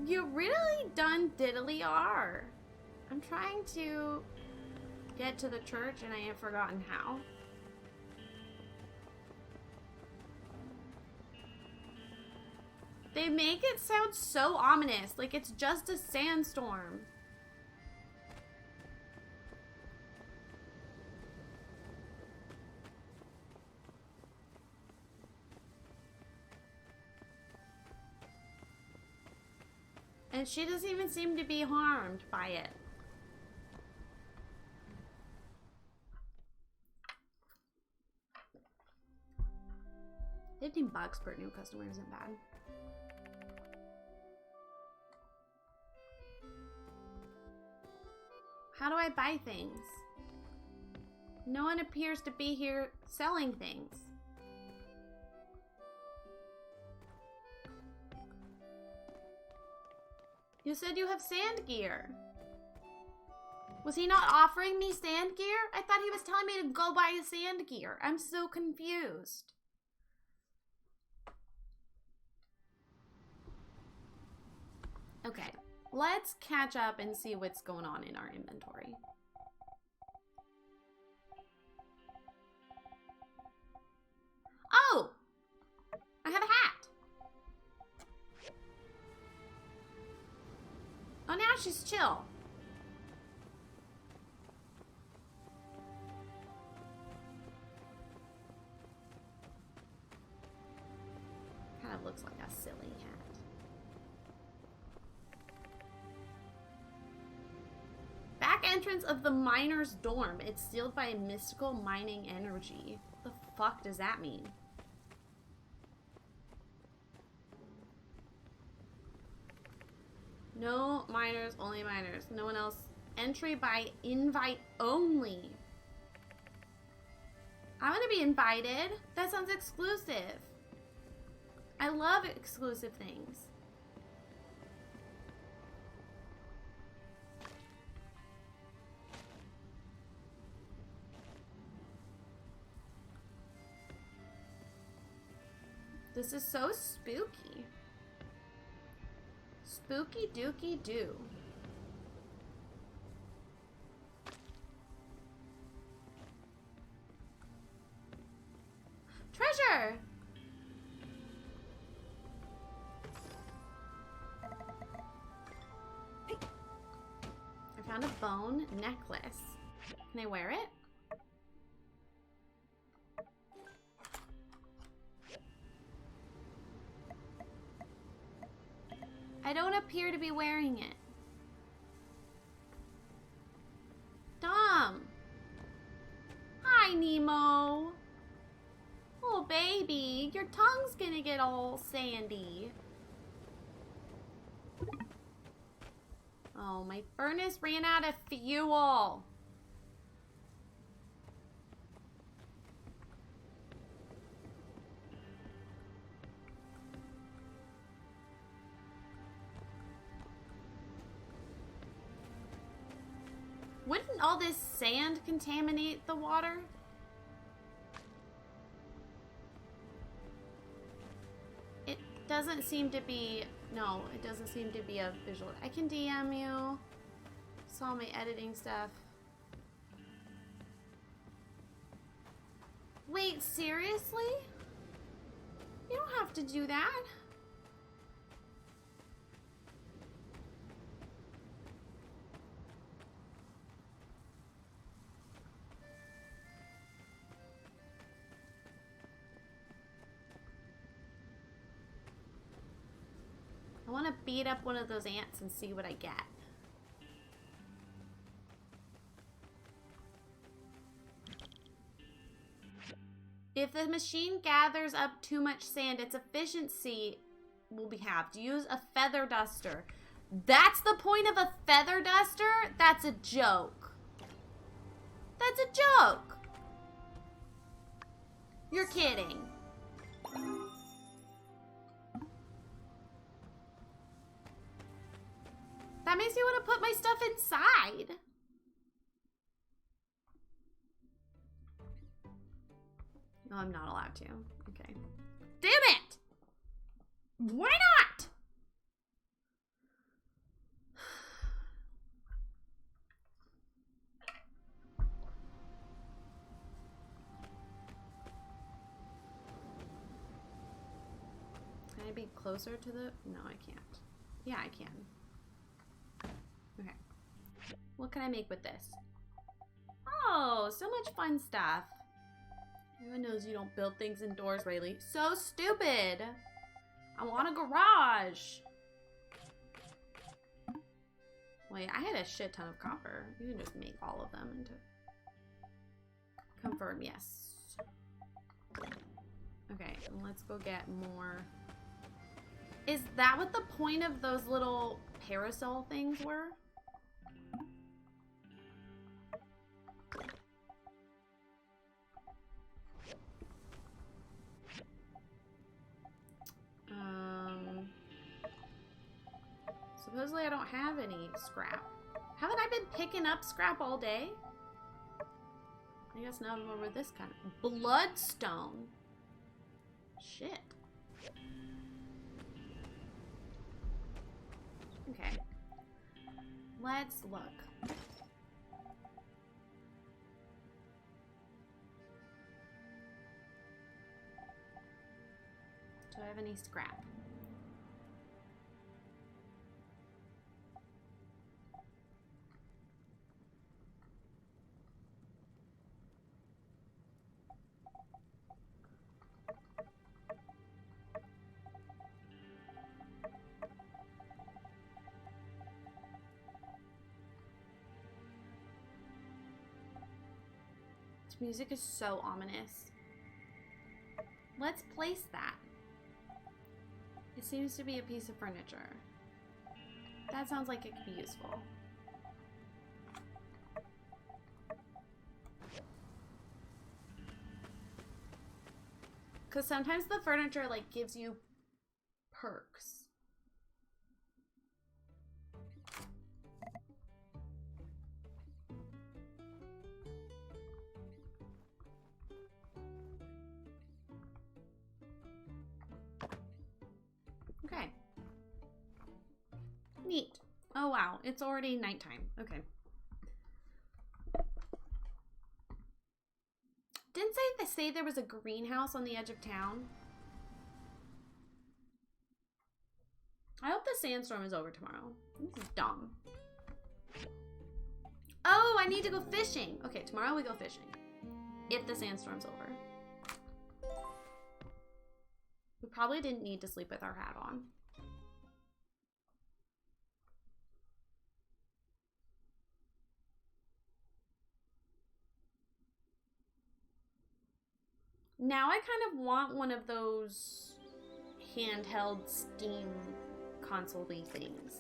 Speaker 2: You really done diddly are. I'm trying to get to the church and I have forgotten how. They make it sound so ominous, like it's just a sandstorm. And she doesn't even seem to be harmed by it. $15 per new customer isn't bad. How do I buy things? No one appears to be here selling things. You said you have sand gear. Was he not offering me sand gear? I thought he was telling me to go buy sand gear. I'm so confused. Okay, let's catch up and see what's going on in our inventory. Oh! I have a hat! Oh, now she's chill. Kind of looks like a silly hat. Back entrance of the miner's dorm. It's sealed by a mystical mining energy. What the fuck does that mean? No miners, only miners. No one else. Entry by invite only. I want to be invited. That sounds exclusive. I love exclusive things. This is so spooky. Spooky dooky doo. Treasure! I found a bone necklace. Can I wear it? I don't appear to be wearing it. Dumb. Hi, Nemo. Oh, baby, your tongue's gonna get all sandy. Oh, my furnace ran out of fuel. Wouldn't all this sand contaminate the water? It doesn't seem to be, no, it doesn't seem to be a visual. I can DM you. Saw my editing stuff. Wait, seriously? You don't have to do that. I want to beat up one of those ants and see what I get. If the machine gathers up too much sand, its efficiency will be halved. Use a feather duster. That's the point of a feather duster? That's a joke. That's a joke. You're kidding. That makes me want to put my stuff inside. No, I'm not allowed to. Okay. Damn it! Why not? Can I be closer to the... No, I can't. Yeah, I can. Okay. What can I make with this? Oh, so much fun stuff. Everyone knows you don't build things indoors, Rayleigh. So stupid. I want a garage. Wait, I had a shit ton of copper. You can just make all of them into... Confirm, yes. Okay, let's go get more. Is that what the point of those little parasol things were? Supposedly I don't have any scrap. Haven't I been picking up scrap all day? I guess not over this kind of bloodstone. Shit. Okay. Let's look. Do I have any scrap? This music is so ominous. Let's place that. It seems to be a piece of furniture. That sounds like it could be useful. Because sometimes the furniture, like, gives you perks. Okay. Neat. Oh, wow. It's already nighttime. Okay. Didn't they say there was a greenhouse on the edge of town? I hope the sandstorm is over tomorrow. This is dumb. Oh, I need to go fishing. Okay, tomorrow we go fishing. If the sandstorm's over. We probably didn't need to sleep with our hat on. Now I kind of want one of those handheld Steam console-y things.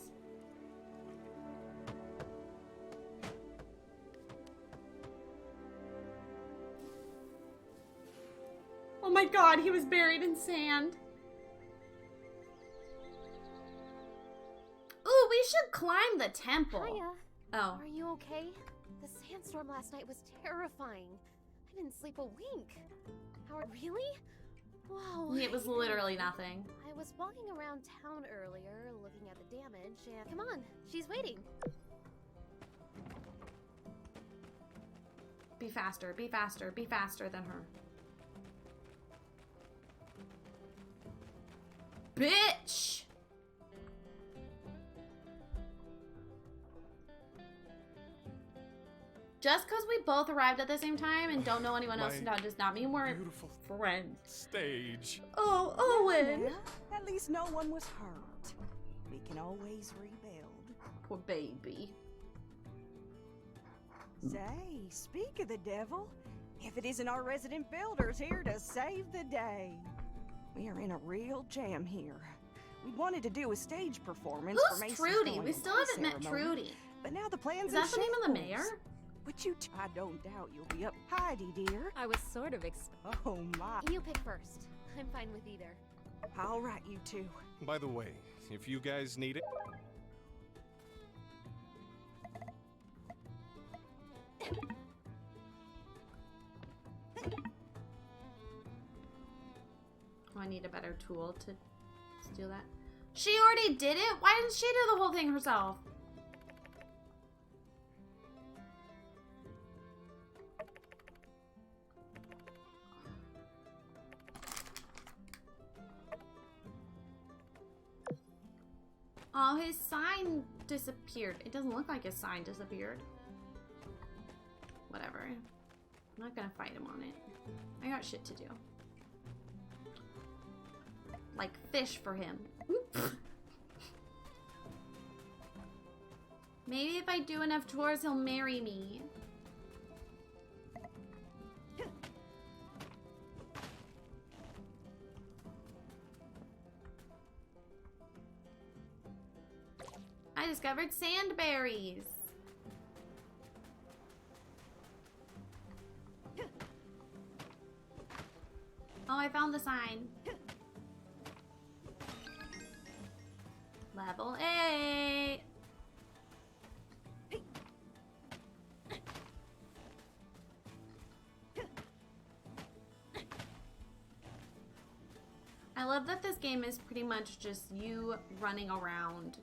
Speaker 2: Oh my god, he was buried in sand. Ooh, we should climb the temple.
Speaker 4: Hiya.
Speaker 2: Oh.
Speaker 4: Are you okay? The sandstorm last night was terrifying. I didn't sleep a wink. Howard, really? Whoa.
Speaker 2: It was literally nothing.
Speaker 4: I was walking around town earlier, looking at the damage, and... Come on, she's waiting.
Speaker 2: Be faster, be faster, be faster than her. Bitch! Just because we both arrived at the same time and don't know anyone else in town does not mean we're friends.
Speaker 8: Stage.
Speaker 2: Oh, Owen!
Speaker 10: Yeah, at least no one was hurt. We can always rebuild.
Speaker 2: Poor baby.
Speaker 10: Say, speak of the devil, if it isn't our resident builders here to save the day. We are in a real jam here. We wanted to do a stage performance for
Speaker 2: Who's
Speaker 10: Mason's
Speaker 2: Trudy?
Speaker 10: going
Speaker 2: We still haven't met
Speaker 10: ceremony,
Speaker 2: Trudy.
Speaker 10: But now the plans
Speaker 2: Is that the name of the mayor?
Speaker 10: Would you? I don't doubt you'll be up. Heidi, dear.
Speaker 4: I was sort of
Speaker 10: Oh my.
Speaker 4: You pick first. I'm fine with either.
Speaker 10: All right, you two.
Speaker 8: By the way, if you guys need it.
Speaker 2: Oh, I need a better tool to do that. She already did it? Why didn't she do the whole thing herself? Oh, his sign disappeared. It doesn't look like his sign disappeared. Whatever. I'm not gonna fight him on it. I got shit to do. Like fish for him. Maybe if I do enough chores, he'll marry me. I discovered sandberries. Oh, I found the sign. Level 8. I love that this game is pretty much just you running around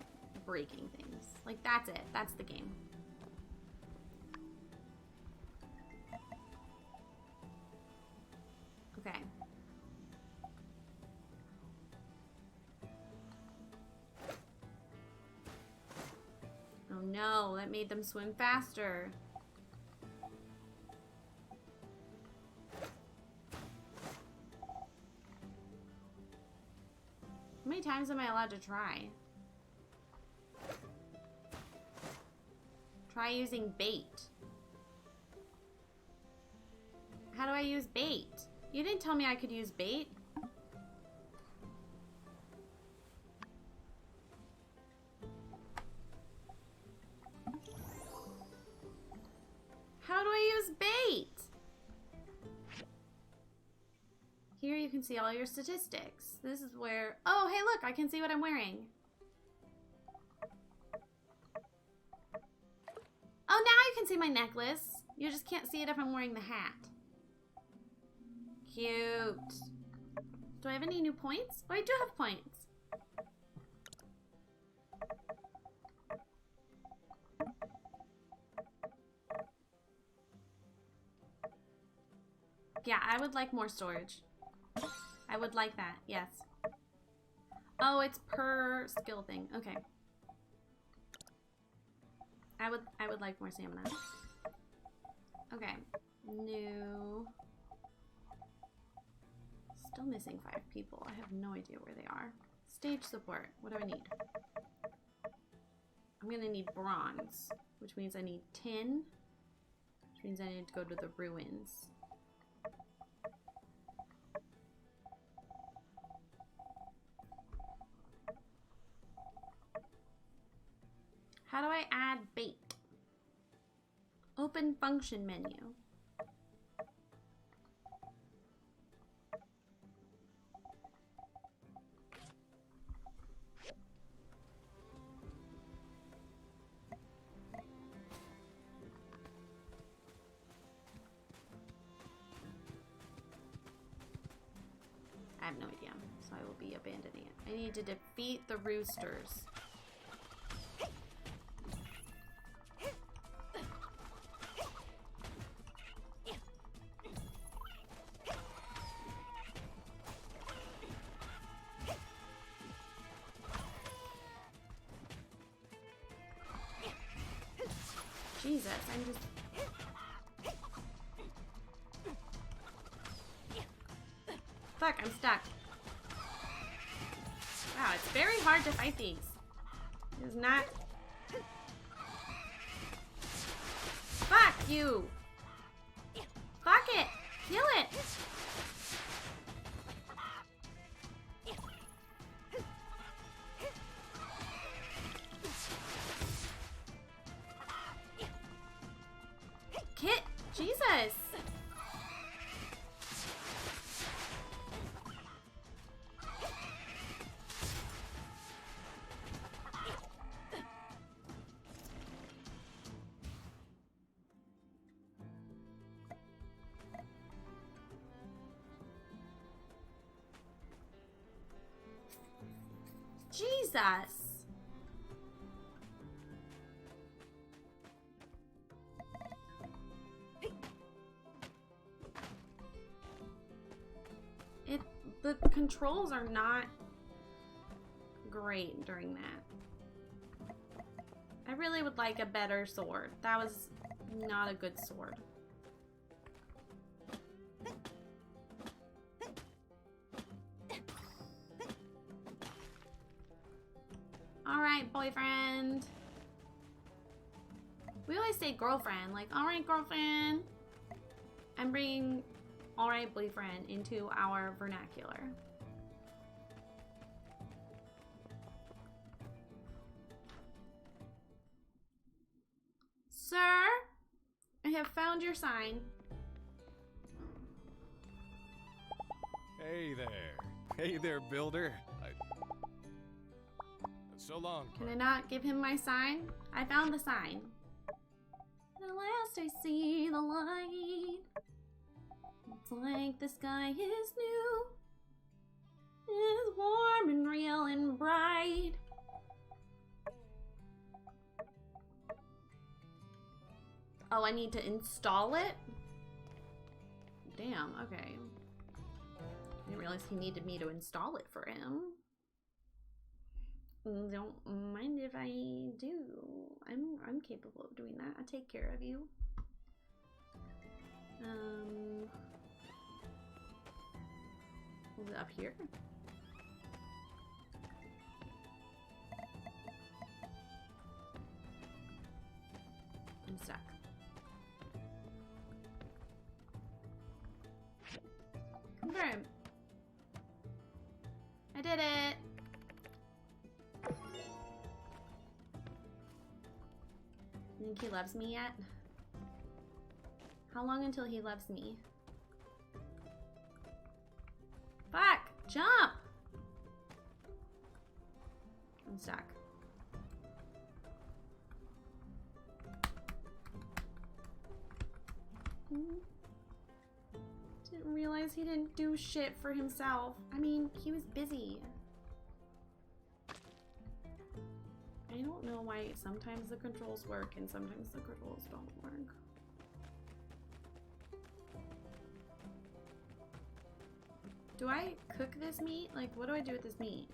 Speaker 2: breaking things. Like, that's it. That's the game. Okay. Oh no, that made them swim faster. How many times am I allowed to try? Try using bait. I use bait? You didn't tell me I could use bait. How do I use bait? Here you can see all your statistics. This is where... Oh, hey, look, I can see what I'm wearing. Oh, now you can see my necklace. You just can't see it if I'm wearing the hat. Cute. Do I have any new points? Oh, I do have points. Yeah, I would like more storage. I would like that, yes. Oh, it's per skill thing. Okay. I would like more stamina. Okay. New. Still missing 5 people. I have no idea where they are. Stage support. What do I need? I'm gonna need bronze, which means I need tin, which means I need to go to the ruins. How do I add bait? Open function menu. I have no idea, so I will be abandoning it. I need to defeat the roosters. Jesus, I'm just... Fuck, I'm stuck. Wow, it's very hard to fight these. It's not... Fuck you! Fuck it! Kill it! Kit! Jesus! Jesus! The controls are not great during that. I really would like a better sword. That was not a good sword. Alright, boyfriend. We always say girlfriend. Like, alright, girlfriend. I'm bringing alright, boyfriend into our vernacular. Sir, I have found your sign.
Speaker 8: Hey there. Hey there, builder. So long.
Speaker 2: Can I not give him my sign? I found the sign. At last I see the light. It's like the sky is new. It's warm and real and bright. Oh, I need to install it? Damn, okay. I didn't realize he needed me to install it for him. Don't mind if I do. I'm capable of doing that. I'll take care of you. Was it up here? I'm stuck. think he loves me yet? How long until he loves me? Fuck! Jump! I'm stuck. Didn't realize he didn't do shit for himself. I mean, he was busy. I don't know why sometimes the controls work and sometimes the controls don't work. Do I cook this meat? Like, what do I do with this meat?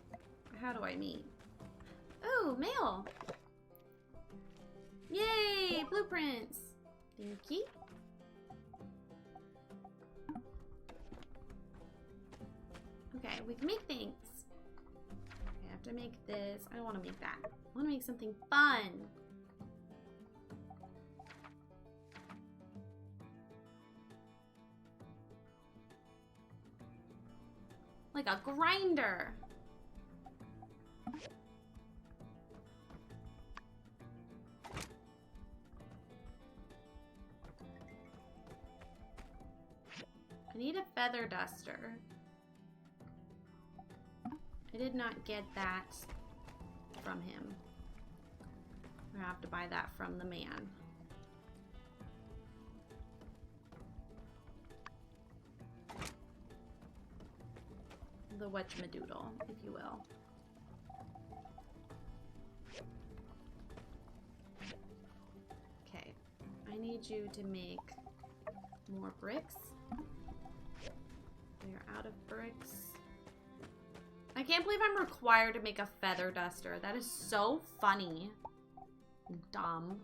Speaker 2: How do I meat? Oh, mail! Yay! Blueprints! Thank you. Okay, we can make things. Okay, I have to make this. I don't want to make that. I want to make something fun. Like a grinder. I need a feather duster. I did not get that from him. I have to buy that from the man. The whatchamadoodle, if you will. Okay, I need you to make more bricks. We're out of bricks. I can't believe I'm required to make a feather duster. That is so funny. Dumb.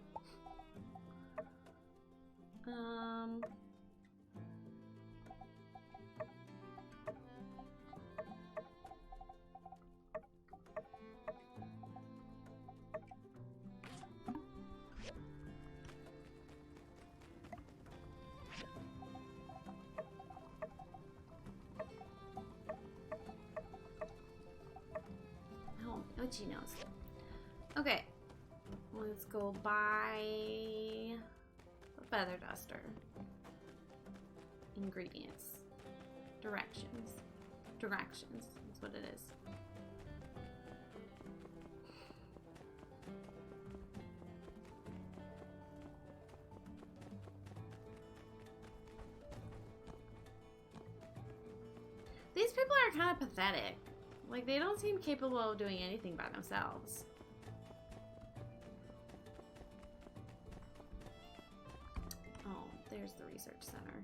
Speaker 2: Oh, she knows. Okay. Let's go buy a feather duster. Ingredients. Directions. Directions. That's what it is. These people are kind of pathetic. Like, they don't seem capable of doing anything by themselves. Oh, there's the research center.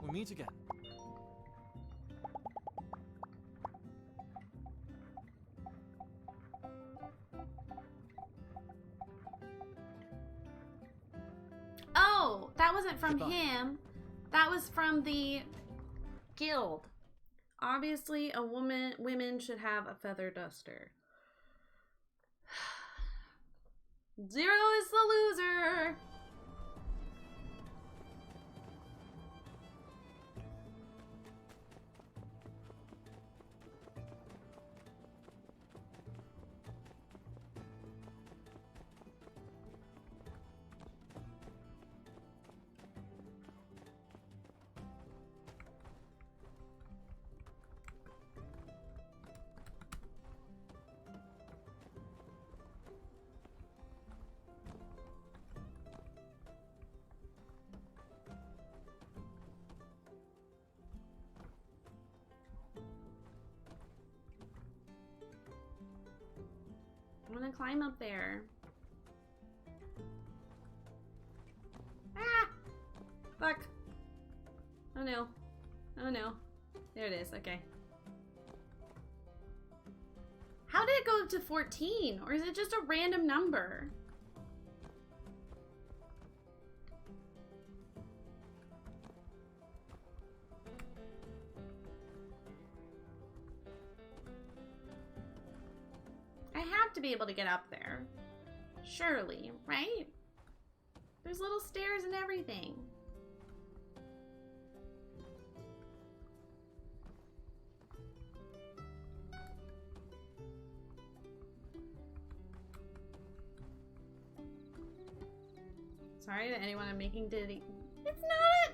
Speaker 22: We'll meet again.
Speaker 2: Oh, that wasn't from
Speaker 22: Goodbye.
Speaker 2: him. That was from the guild. Obviously, women should have a feather duster. Zero is the loser. I want to climb up there. Ah! Fuck. Oh no. Oh no. There it is. Okay. How did it go up to 14? Or is it just a random number? I have to be able to get up there. Surely, right? There's little stairs and everything. Sorry to anyone I'm making Diddy. It's not a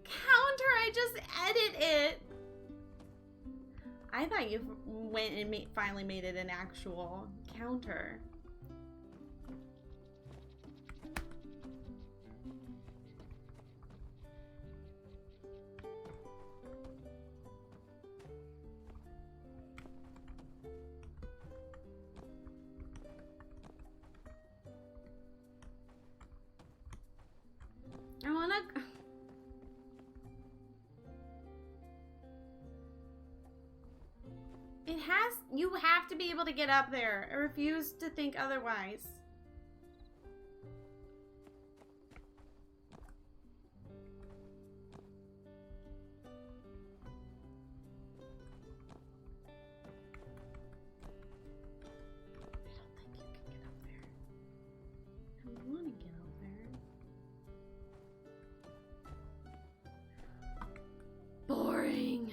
Speaker 2: counter. I just edit it. I thought you went and finally made it an actual counter. I wanna... It has... You have to be able to get up there. I refuse to think otherwise. I don't want to get up there. Boring.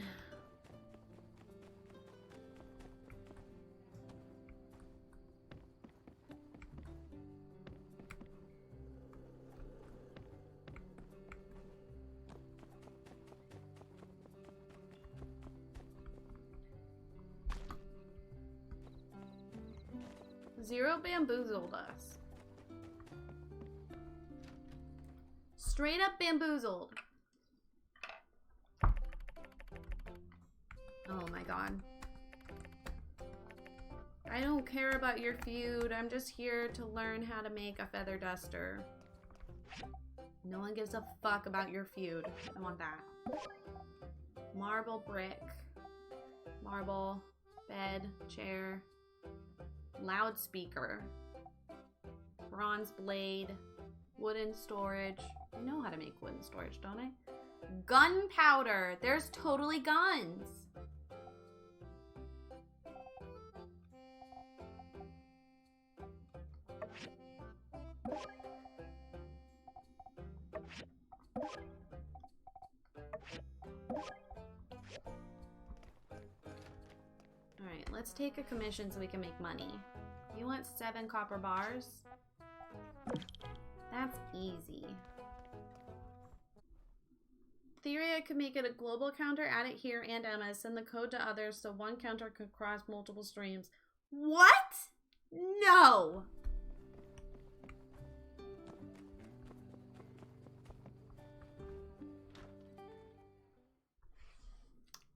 Speaker 2: Zero bamboozled us. Straight up bamboozled. Oh my god. I don't care about your feud. I'm just here to learn how to make a feather duster. No one gives a fuck about your feud. I want that. Marble brick. Marble. Bed. Chair. Loudspeaker. Bronze blade. Wooden storage. I know how to make wooden storage, don't I? Gunpowder. There's totally guns. Alright, let's take a commission so we can make money. You want 7 copper bars? That's easy. Theory, I could make it a global counter, add it here and Emma, send the code to others so one counter could cross multiple streams. What? No!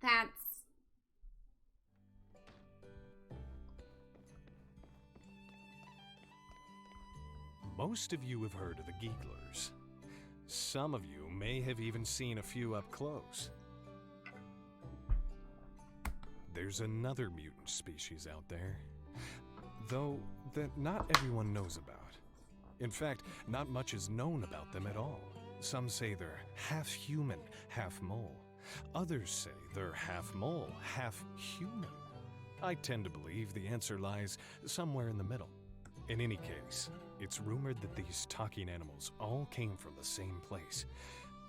Speaker 2: That's...
Speaker 8: Most of you have heard of the Geeklers. Some of you may have even seen a few up close. There's another mutant species out there, though that not everyone knows about. In fact, not much is known about them at all. Some say they're half human, half mole. Others say they're half mole, half human. I tend to believe the answer lies somewhere in the middle. In any case, it's rumored that these talking animals all came from the same place.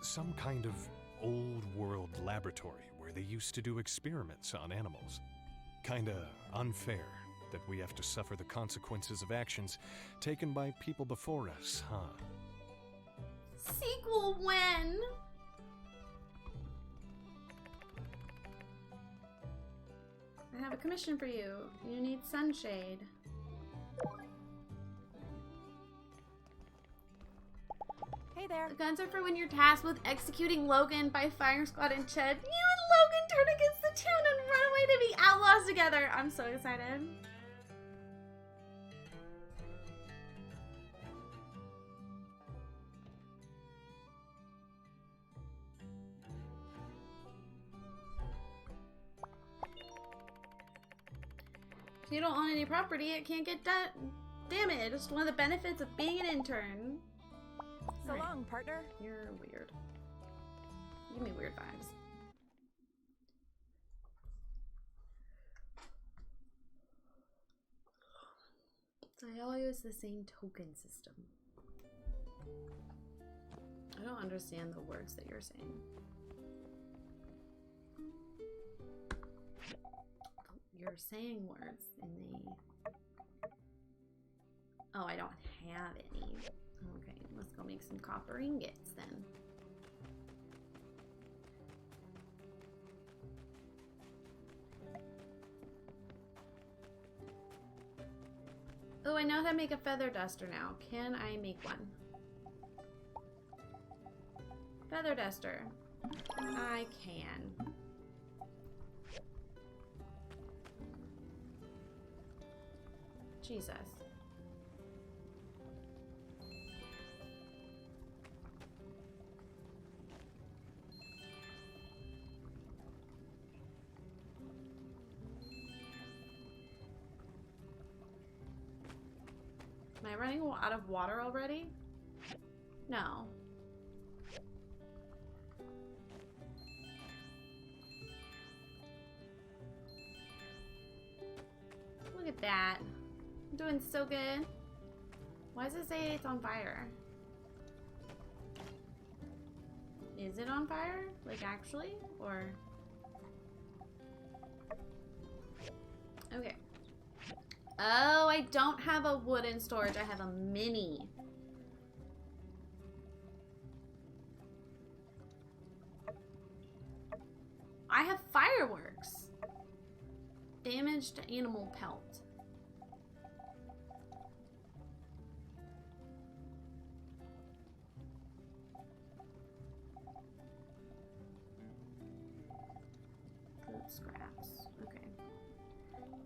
Speaker 8: Some kind of old-world laboratory where they used to do experiments on animals. Kinda unfair that we have to suffer the consequences of actions taken by people before us, huh?
Speaker 2: Sequel when? I have a commission for you. You need sunshade.
Speaker 3: Hey there.
Speaker 2: The guns are for when you're tasked with executing Logan by Fire Squad and Ched. You and Logan turn against the town and run away to be outlaws together. I'm so excited. If you don't own any property, it can't get damaged. It's one of the benefits of being an intern.
Speaker 3: So long, partner.
Speaker 2: You're weird. You give me weird vibes. So I all use the same token system. I don't understand the words that you're saying. You're saying words in the... Oh, I don't have any. Okay, let's go go make some copper ingots then. Oh, I know how to make a feather duster now. Can I make one? Feather duster. I can. Jesus. Am I running out of water already? No. Look at that. I'm doing so good. Why does it say it's on fire? Is it on fire? Like actually? Or... Okay. Oh, I don't have a wooden storage. I have a mini. I have fireworks. Damaged animal pelt. Food scraps. Okay.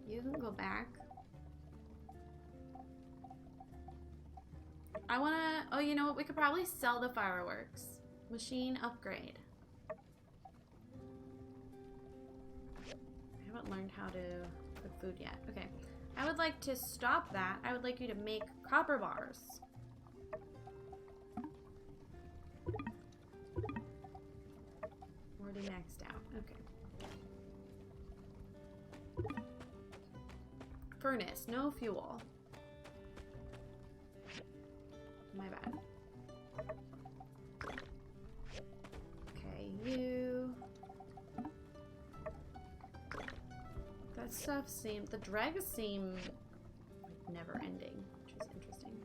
Speaker 2: You can go back. I wanna, oh, you know what? We could probably sell the fireworks. Machine upgrade. I haven't learned how to cook food yet. Okay. I would like to stop that. I would like you to make copper bars. Already maxed out. Okay. Furnace, no fuel. My bad. Okay, you. That stuff seems. The dregs seem like never ending, which is interesting.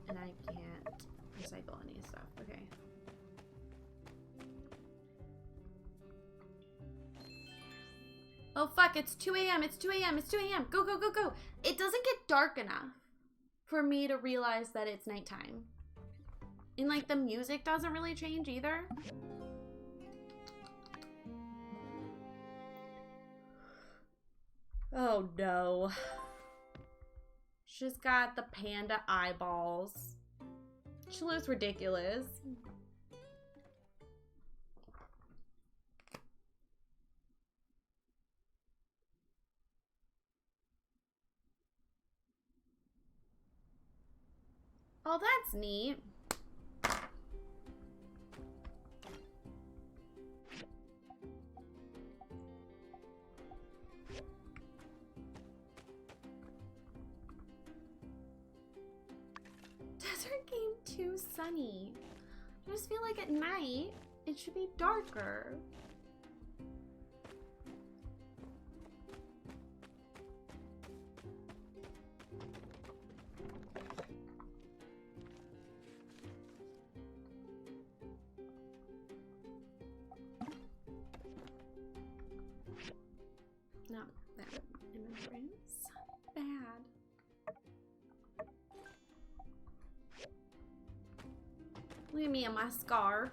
Speaker 2: And I can't recycle any stuff. Okay. Oh fuck, it's 2 a.m. It's 2 a.m. It's 2 a.m. Go, go, go, go. It doesn't get dark enough for me to realize that it's nighttime. And like the music doesn't really change either. Oh no. She's got the panda eyeballs. She looks ridiculous. Oh, that's neat. Desert game too sunny. I just feel like at night it should be darker. No, that inventory is bad. Look at me and my scarf.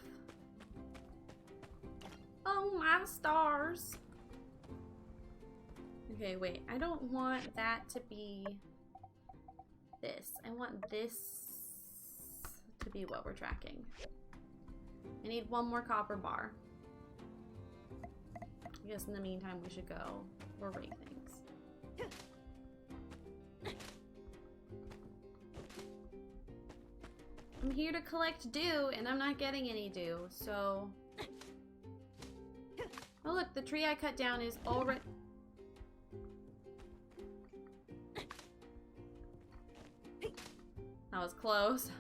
Speaker 2: Oh, my stars. Okay, wait. I don't want that to be this. I want this to be what we're tracking. I need one more copper bar. I guess in the meantime we should go rate things. I'm here to collect dew and I'm not getting any dew, so... Oh look, the tree I cut down is already... That was close.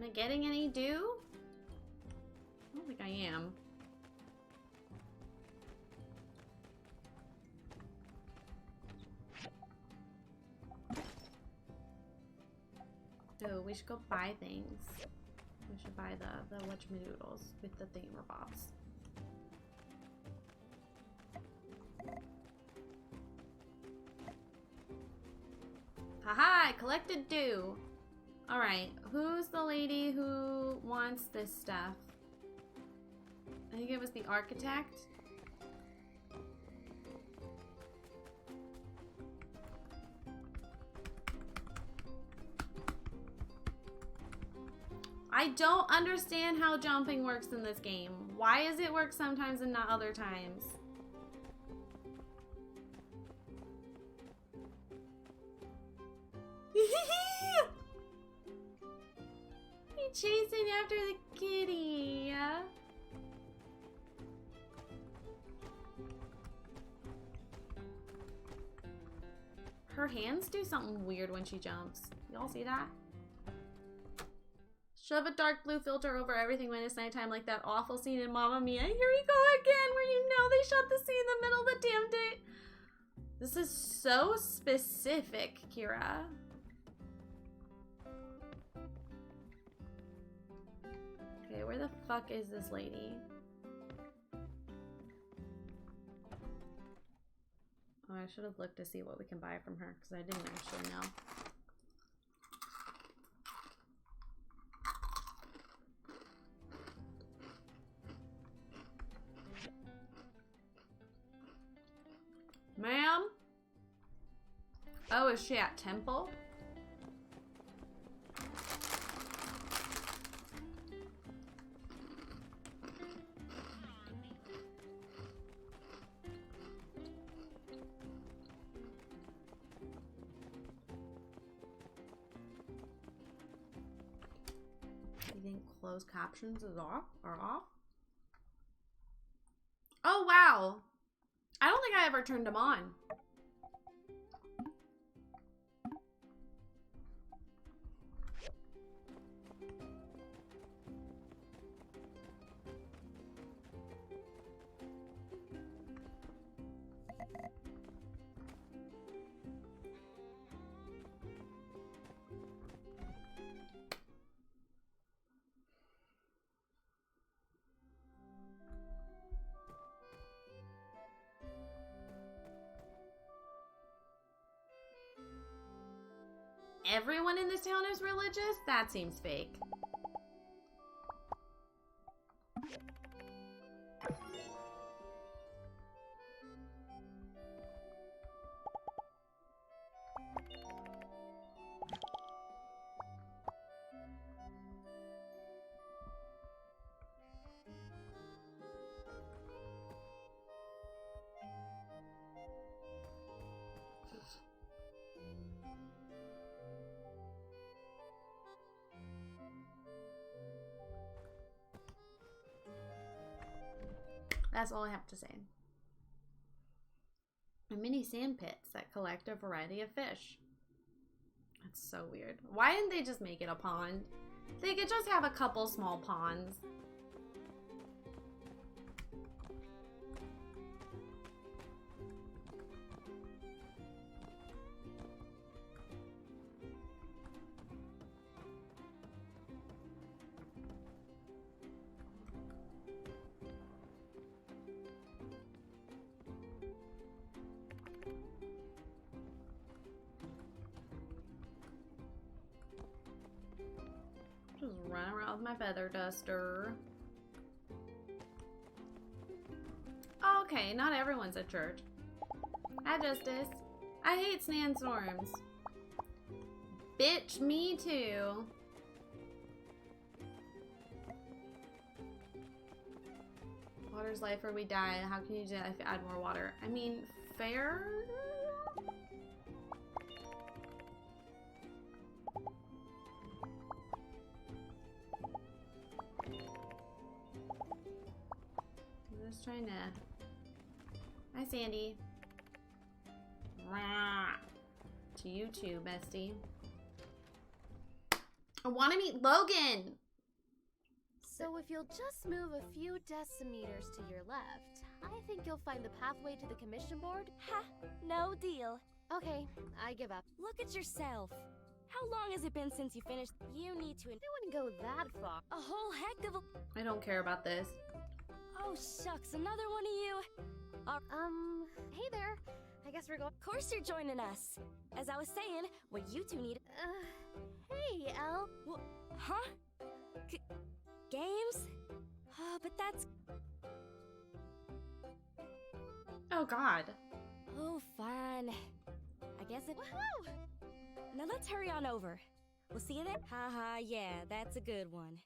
Speaker 2: Am I getting any dew? Ew, we should go buy things. We should buy the whatchamadoodles with the thingamabobs. Haha, I collected dew. Alright, who's the lady who wants this stuff? I think it was the architect. I don't understand how jumping works in this game. Why does it work sometimes and not other times? He's chasing after the kitty. Her hands do something weird when she jumps. Y'all see that? Shove a dark blue filter over everything when it's nighttime, like that awful scene in Mamma Mia. Here we go again, where you know they shot the scene in the middle of the damn day. This is so specific, Kira. Okay, where the fuck is this lady? Oh, I should have looked to see what we can buy from her, because I didn't actually know. Ma'am? Oh, is she at Temple? You think closed captions are off? Oh, wow. I don't think I ever turned them on. Everyone in this town is religious? That seems fake. That's all I have to say. And mini sand pits that collect a variety of fish. That's so weird. Why didn't they just make it a pond? They could just have a couple small ponds. Just run around with my feather duster. Okay, not everyone's at church. Hi, Justice. I hate sandstorms. Bitch, me too. Water's life or we die. How can you do that if you add more water? I mean, fair? I'm just trying to... Hi, Sandy. To you too, bestie. I want to meet Logan!
Speaker 4: So if you'll just move a few decimeters to your left, I think you'll find the pathway to the commission board.
Speaker 9: Ha! No deal.
Speaker 4: Okay, I give up.
Speaker 9: Look at yourself. How long has it been since you finished? You need to.
Speaker 4: I wouldn't go that far.
Speaker 9: A whole heck of a.
Speaker 2: I don't care about this.
Speaker 9: Oh shucks, another one of you.
Speaker 4: Hey there. I guess we're going.
Speaker 9: Of course you're joining us. As I was saying, what you two need.
Speaker 4: Hey, Elle.
Speaker 9: Huh? Games? Oh, but that's.
Speaker 2: Oh God.
Speaker 9: Oh, fine. I guess it. Woohoo! Now let's hurry on over. We'll see you then. Haha, yeah, that's a good one.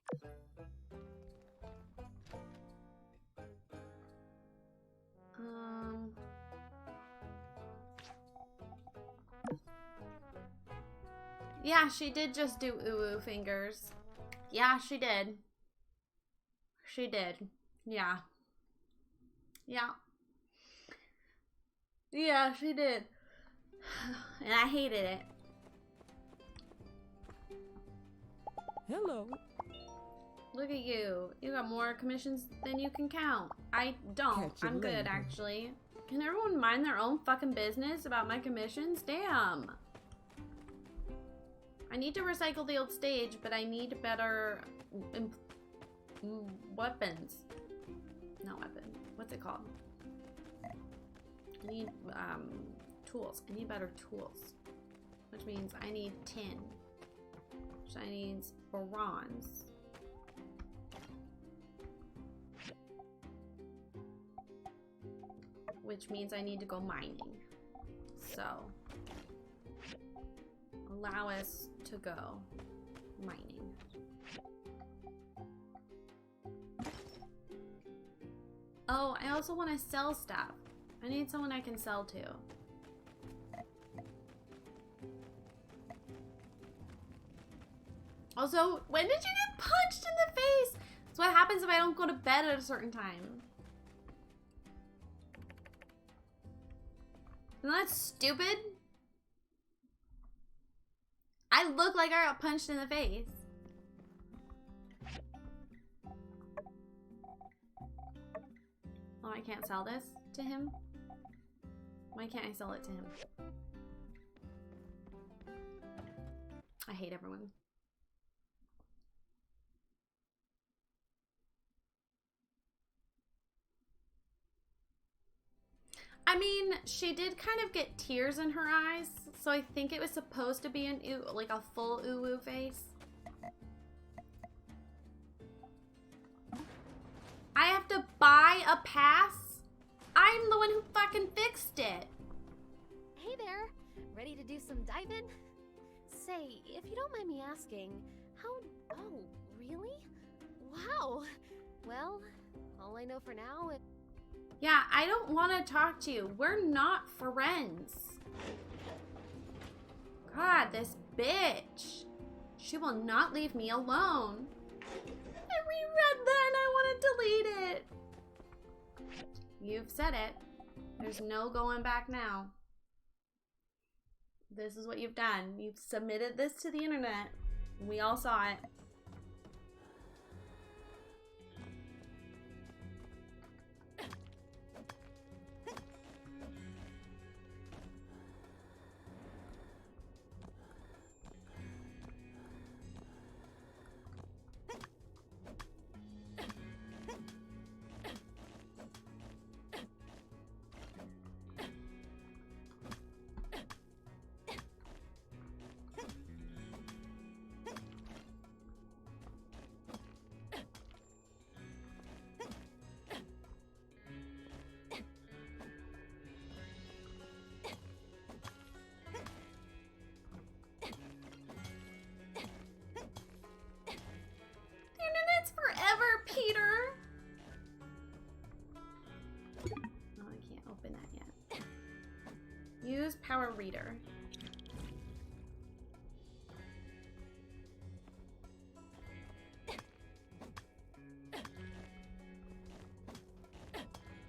Speaker 2: Yeah, she did just do ooh fingers. Yeah, she did. She did. Yeah. Yeah. Yeah, she did. And I hated it.
Speaker 22: Hello.
Speaker 2: Look at you. You got more commissions than you can count. I don't.
Speaker 22: Catch you
Speaker 2: I'm good,
Speaker 22: later.
Speaker 2: actually. Can everyone mind their own fucking business about my commissions? Damn. I need to recycle the old stage, but I need better weapons. Not weapon. What's it called? I need tools. I need better tools. Which means I need tin. Which I need bronze. Which means I need to go mining. So allow us to go mining. Oh, I also want to sell stuff. I need someone I can sell to. Also, when did you get punched in the face? That's what happens if I don't go to bed at a certain time. Isn't that stupid? I look like I got punched in the face. Oh, I can't sell this to him? Why can't I sell it to him? I hate everyone. I mean, she did kind of get tears in her eyes, so I think it was supposed to be an ooh, like a full ooh face. I have to buy a pass? I'm the one who fucking fixed it.
Speaker 4: Hey there. Ready to do some diving? Say, if you don't mind me asking, how... Oh, really? Wow. Well, all I know for now is...
Speaker 2: Yeah, I don't want to talk to you. We're not friends. God, this bitch. She will not leave me alone. I reread that and I want to delete it. You've said it. There's no going back now. This is what you've done. You've submitted this to the internet. We all saw it. Forever, Peter. Oh, I can't open that yet. Use power reader.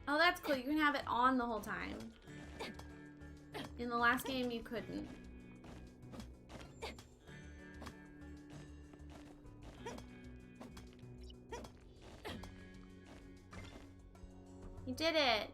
Speaker 2: Oh, that's cool. You can have it on the whole time. In the last game, you couldn't. You did it.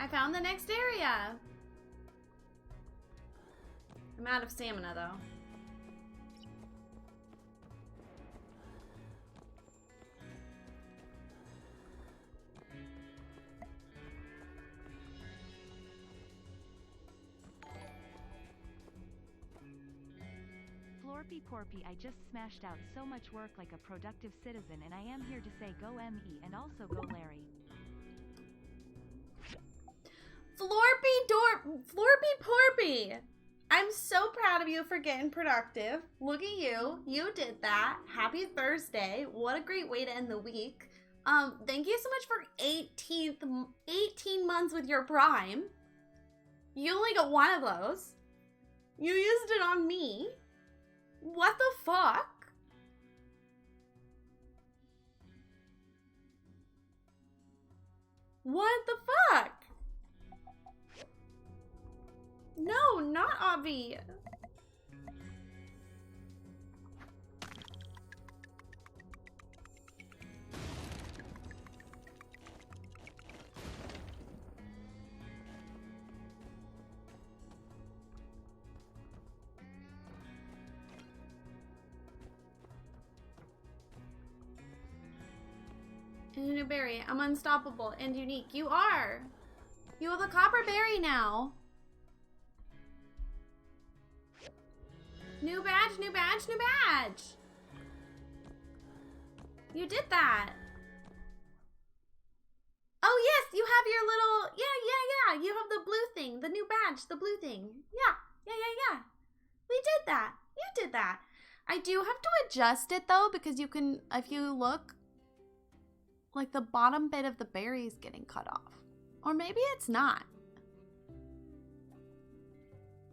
Speaker 2: I found the next area. I'm out of stamina though.
Speaker 1: Florpy Porpy, I just smashed out so much work like a productive citizen, and I am here to say go ME and also go Larry.
Speaker 2: Florpy Porpy! I'm so proud of you for getting productive. Look at you. You did that. Happy Thursday. What a great way to end the week. Thank you so much for 18 months with your Prime. You only got one of those. You used it on me. What the fuck? What the fuck? No, not Avi. And a new berry. I'm unstoppable and unique. You are. You have a copper berry now. New badge, new badge, new badge. You did that. Oh yes, you have your little, yeah. You have the blue thing, the new badge, the blue thing. Yeah. We did that. You did that. I do have to adjust it though, because you can, if you look, like the bottom bit of the berry is getting cut off. Or maybe it's not.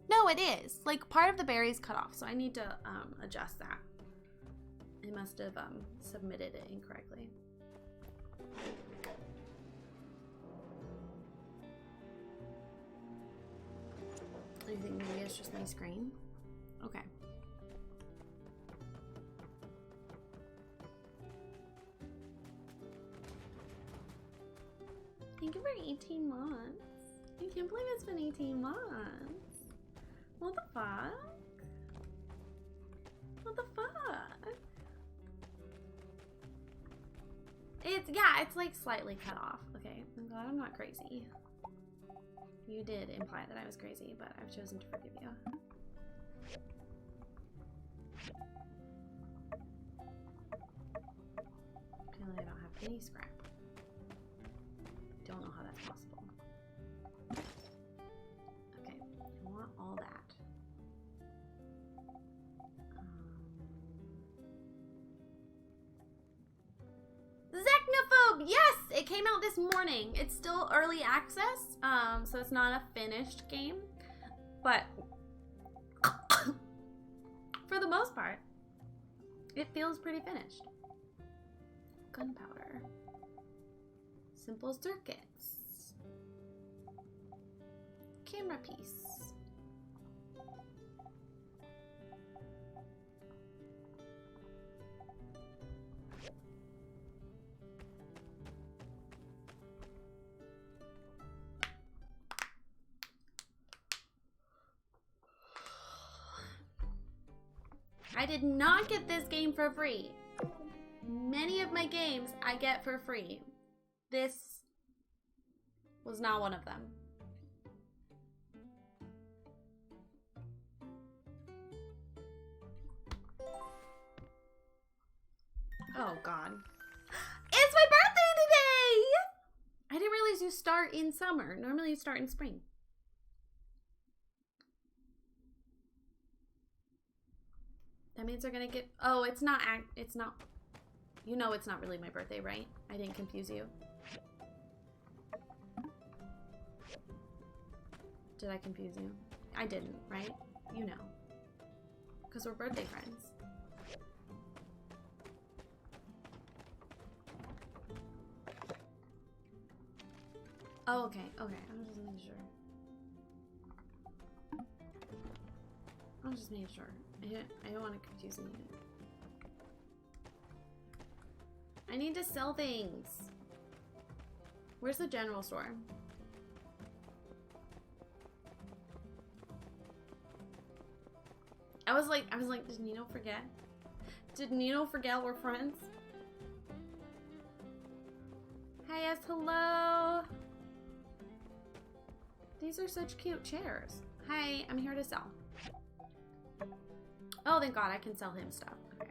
Speaker 2: No, it is. Like part of the berry is cut off, so I need to adjust that. I must have submitted it incorrectly. You think maybe it's just my screen? Okay. Thank you for 18 months. I can't believe it's been 18 months. What the fuck? What the fuck? It's like slightly cut off. Okay, I'm glad I'm not crazy. You did imply that I was crazy, but I've chosen to forgive you. Apparently I don't have any scrap. Don't know how that's possible. Okay, I want all that. Zechnophobe! Yes! It came out this morning. It's still early access, so it's not a finished game. But for the most part, it feels pretty finished. Gunpowder. Simple circuits. Camera piece. I did not get this game for free. Many of my games I get for free. This was not one of them. Oh God. It's my birthday today! I didn't realize you start in summer. Normally you start in spring. That means they're gonna get, oh, it's not, you know it's not really my birthday, right? I didn't confuse you. Did I confuse you? I didn't, right? You know. Because we're birthday friends. Oh, okay, okay. I was just making sure. I was just making sure. I don't want to confuse you. I need to sell things. Where's the general store? I was like, did Nino forget? Did Nino forget we're friends? Hi, yes, hello. These are such cute chairs. Hi, I'm here to sell. Oh, thank God, I can sell him stuff. Okay.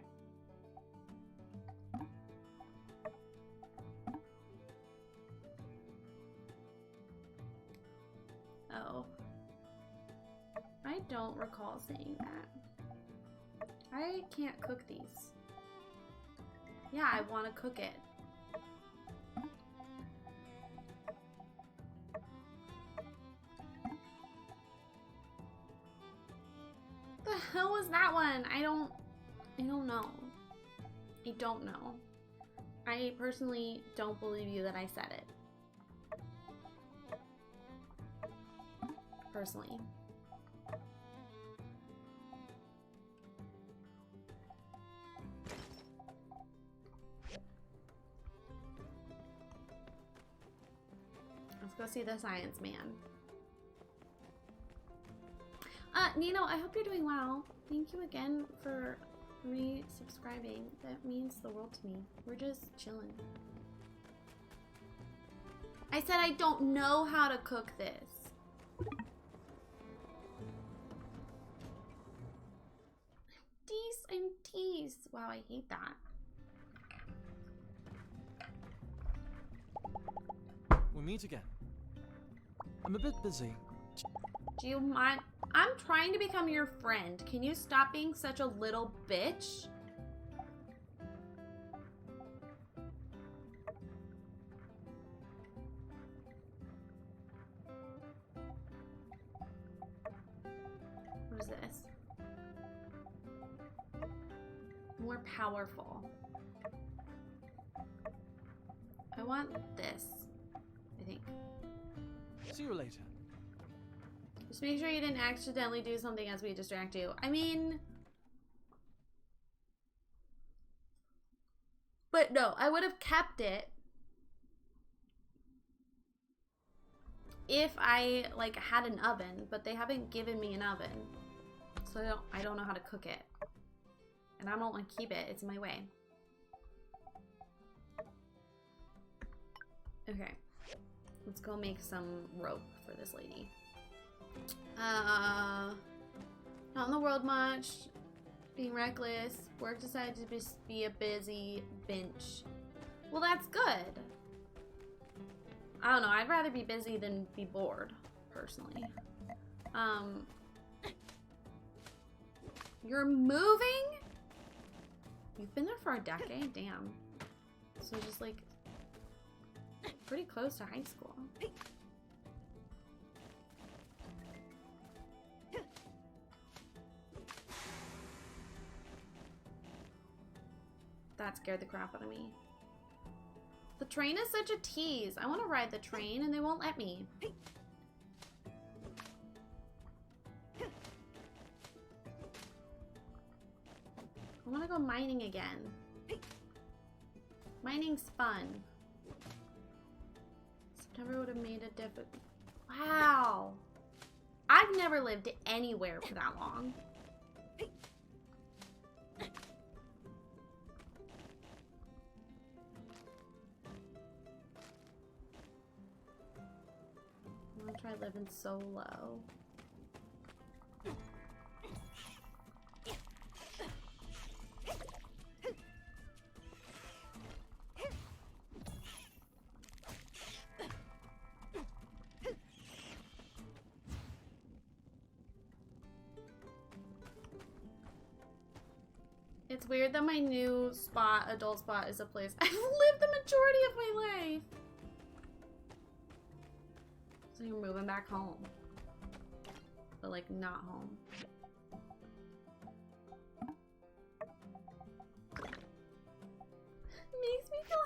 Speaker 2: Oh. I don't recall saying that. I can't cook these. Yeah, I want to cook it. The hell was that one? I don't know. I don't know. I personally don't believe you that I said it. Personally. Let's go see the science man. Nino, I hope you're doing well. Thank you again for resubscribing. That means the world to me. We're just chilling. I said I don't know how to cook this. Tease and tease. Wow, I hate that.
Speaker 22: We meet again. I'm a bit busy.
Speaker 2: Do you mind? I'm trying to become your friend. Can you stop being such a little bitch? What is this? More powerful. I want this, I think.
Speaker 22: See you later.
Speaker 2: Just make sure you didn't accidentally do something as we distract you. I mean... But no, I would have kept it if I, like, had an oven, but they haven't given me an oven. So I don't know how to cook it. And I don't want to keep it. It's in my way. Okay. Let's go make some rope for this lady. Not in the world much. Being reckless. Work decided to just be a busy bench. Well, that's good. I don't know. I'd rather be busy than be bored, personally. You're moving? You've been there for a decade? Damn. So just like pretty close to high school. That scared the crap out of me. The train is such a tease. I want to ride the train and they won't let me. I want to go mining again. Mining's fun. September would have made a difference. Wow. I've never lived anywhere for that long. I'm gonna try living solo. It's weird that my new spot, adult spot, is a place I've lived the majority of my life. So you're moving back home. But like not home. Makes me feel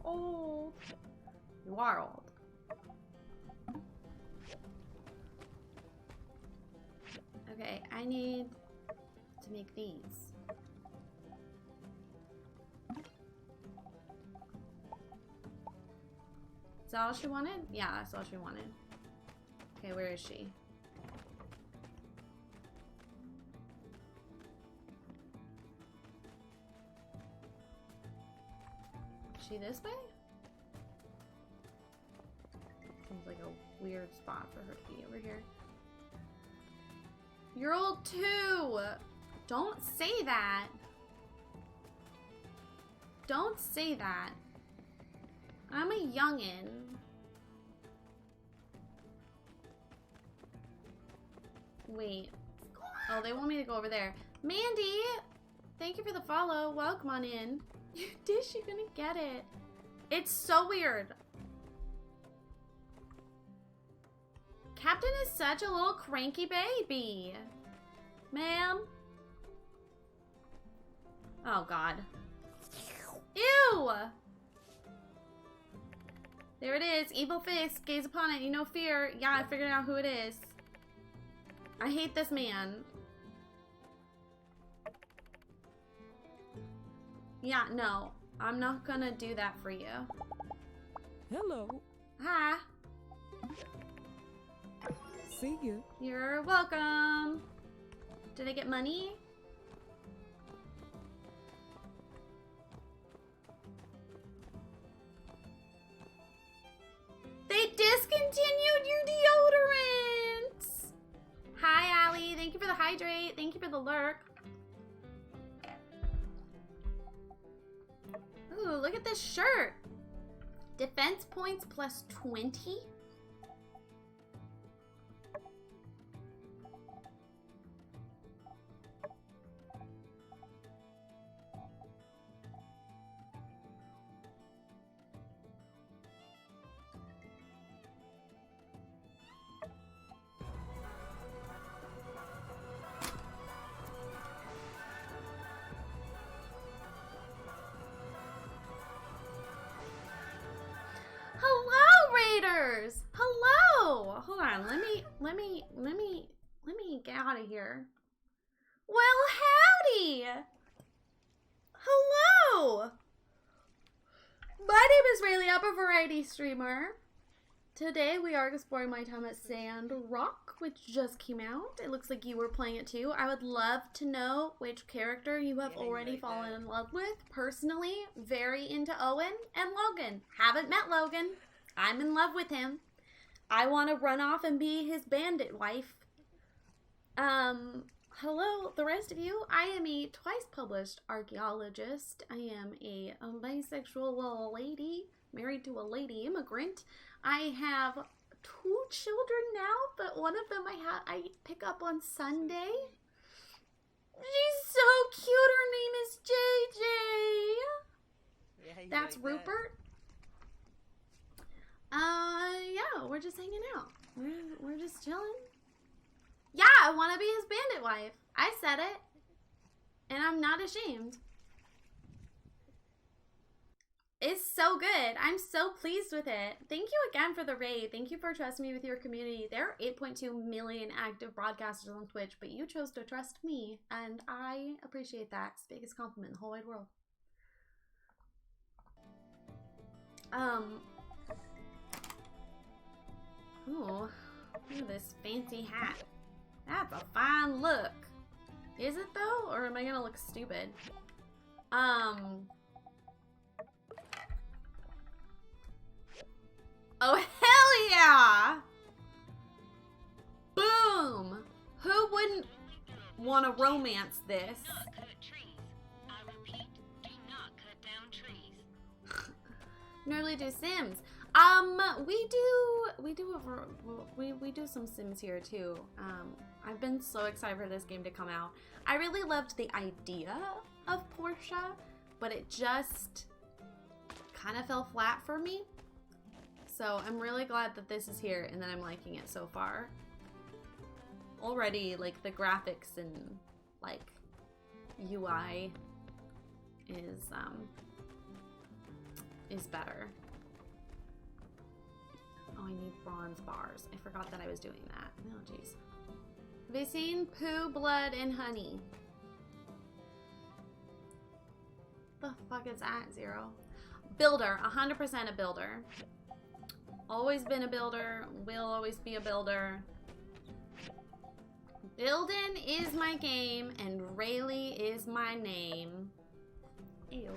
Speaker 2: #old. You are old. Okay, I need to make these. Is that all she wanted? Yeah, that's all she wanted. Okay, where is she? she this way? Seems like a weird spot for her to be over here. You're old too! Don't say that. Don't say that. I'm a youngin'. Wait. Oh, they want me to go over there. Mandy! Thank you for the follow. Welcome on in. You dish, you're gonna get it. It's so weird. Captain is such a little cranky baby. Ma'am. Oh, God. Ew! There it is. Evil face. Gaze upon it. You know fear. Yeah, I figured out who it is. I hate this man. Yeah, no. I'm not gonna do that for you.
Speaker 22: Hello.
Speaker 2: Hi.
Speaker 22: See you.
Speaker 2: You're welcome. Did I get money? They discontinued your deodorants! Hi, Allie. Thank you for the hydrate. Thank you for the lurk. Ooh, look at this shirt. Defense points plus 20? Hello! Hold on, let me get out of here. Well, howdy! Hello! My name is Rayleigh, I'm a variety streamer. Today we are exploring My Time at Sandrock, which just came out. It looks like you were playing it too. I would love to know which character you have already fallen in love with. Personally, very into Owen and Logan. Haven't met Logan. I'm in love with him. I want to run off and be his bandit wife. Hello, the rest of you. I am a twice published archaeologist. I am a bisexual lady, married to a lady immigrant. I have 2 children now, but one of them I pick up on Sunday. She's so cute. Her name is JJ.
Speaker 6: Yeah,
Speaker 2: That's
Speaker 6: like
Speaker 2: Rupert. Yeah, we're just hanging out. We're just chilling. Yeah, I want to be his bandit wife. I said it. And I'm not ashamed. It's so good. I'm so pleased with it. Thank you again for the raid. Thank you for trusting me with your community. There are 8.2 million active broadcasters on Twitch, but you chose to trust me, and I appreciate that. It's the biggest compliment in the whole wide world. Ooh, look at this fancy hat. That's a fine look. Is it though? Or am I gonna look stupid? Oh, hell yeah! Boom! Who wouldn't want to romance this? Nearly do Sims. We do some Sims here too. I've been so excited for this game to come out. I really loved the idea of Portia, but it just kind of fell flat for me. So I'm really glad that this is here and that I'm liking it so far. Already, like, the graphics and like UI is better. Oh, I need bronze bars. I forgot that I was doing that. Oh, jeez. Have you seen Poo, Blood, and Honey? The fuck is that, Zero? Builder. 100% a builder. Always been a builder. Will always be a builder. Buildin' is my game, and Rayleigh is my name. Ew.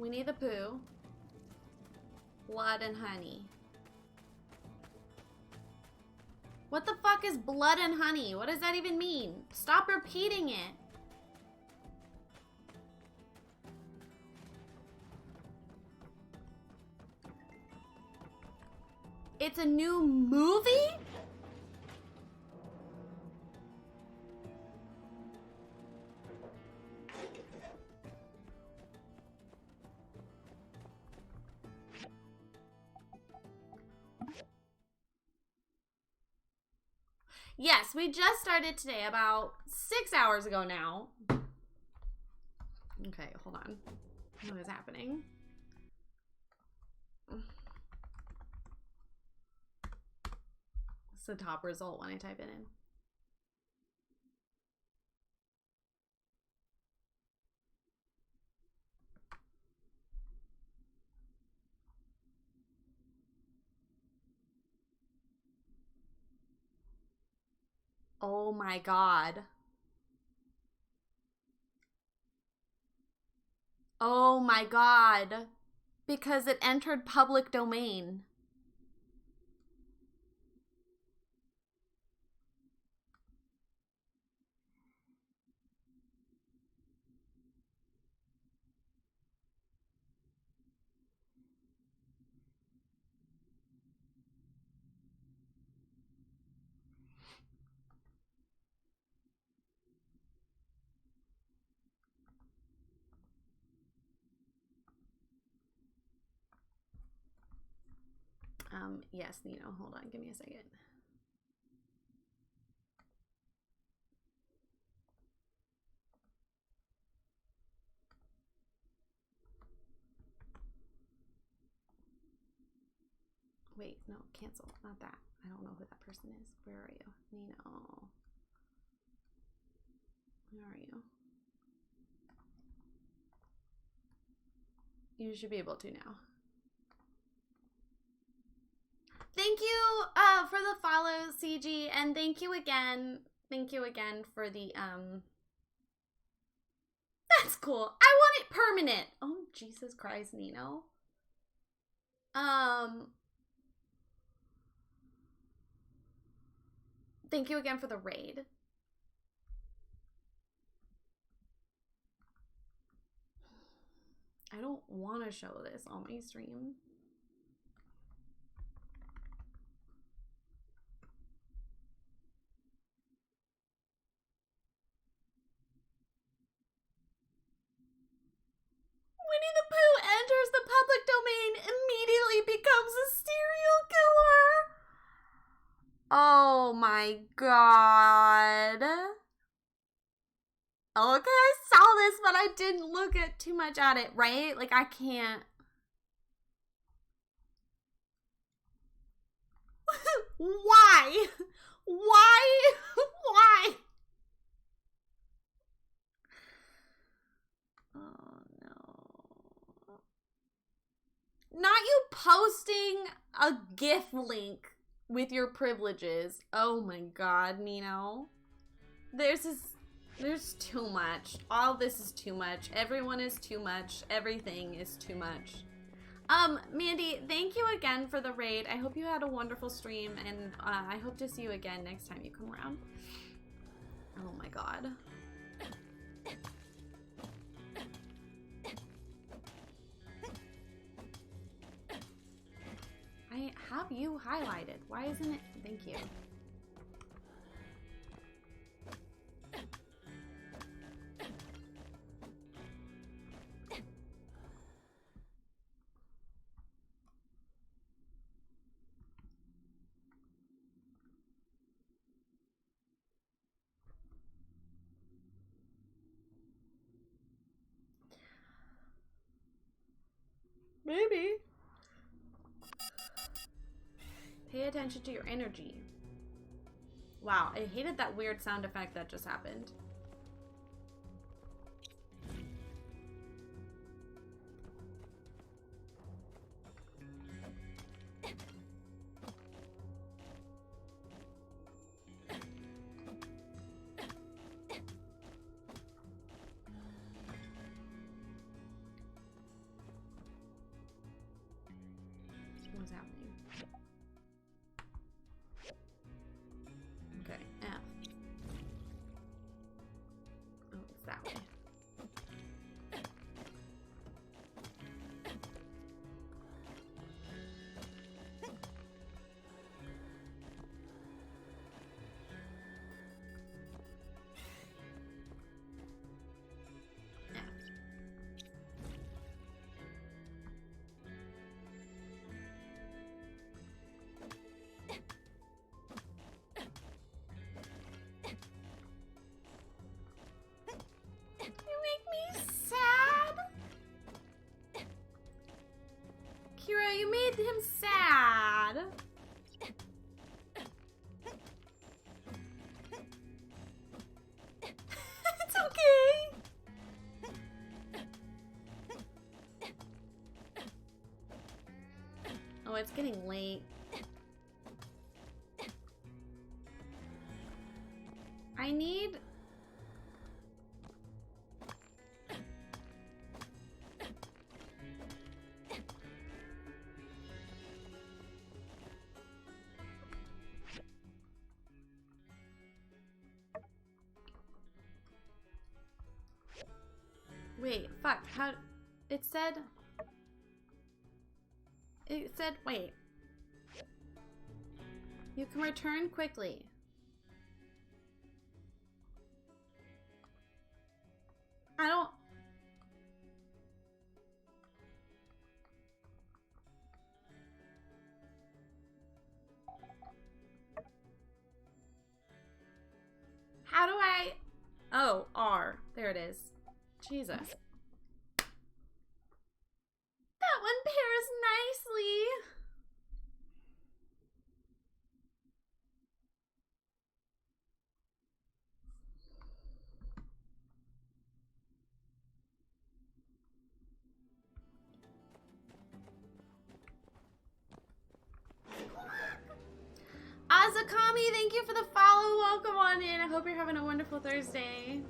Speaker 2: Winnie the Pooh. Blood and honey. What the fuck is blood and honey? What does that even mean? Stop repeating it. It's a new movie? Yes, we just started today about 6 hours ago now. Okay, hold on. What is happening? It's the top result when I type it in. Oh my god. Oh my god. Because it entered public domain. Yes, Nino, hold on, give me a second. Wait, no, cancel, not that. I don't know who that person is. Where are you? Nino. Where are you? You should be able to now. Thank you for the follow, CG, and thank you again. Thank you again for the That's cool. I want it permanent. Oh, Jesus Christ, Nino. Thank you again for the raid. I don't want to show this on my stream. Winnie the Pooh enters the public domain, immediately becomes a serial killer. Oh my god. Okay, I saw this, but I didn't look at too much at it, right? Like, I can't. Why? Why? Why? Oh no. Not you posting a GIF link with your privileges. Oh my god, Nino. There's too much. All this is too much. Everyone is too much. Everything is too much. Mandy, thank you again for the raid. I hope you had a wonderful stream, and I hope to see you again next time you come around. Oh my god. I have you highlighted. Why isn't it? Thank you. Maybe. Pay attention to your energy. Wow, I hated that weird sound effect that just happened. it's getting late. I need... Wait, fuck, how... It said... wait. You can return quickly. I don't... How do I... Oh, R. There it is. Jesus. That one pairs nicely. Azakami, thank you for the follow. Welcome on in. I hope you're having a wonderful Thursday.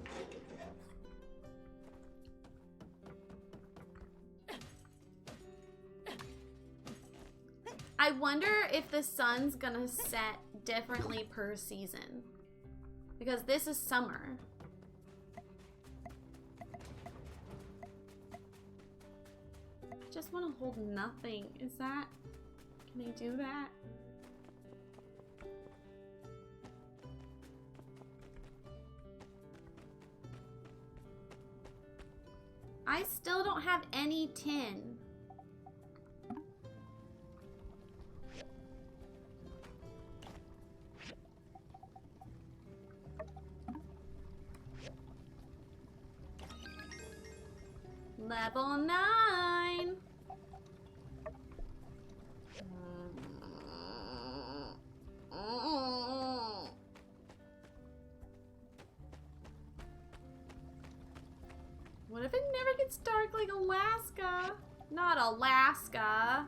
Speaker 2: I wonder if the sun's gonna set differently per season. Because this is summer. I just want to hold nothing. Is that... Can I do that? I still don't have any tin. Level 9. What if it never gets dark like Alaska? Not Alaska.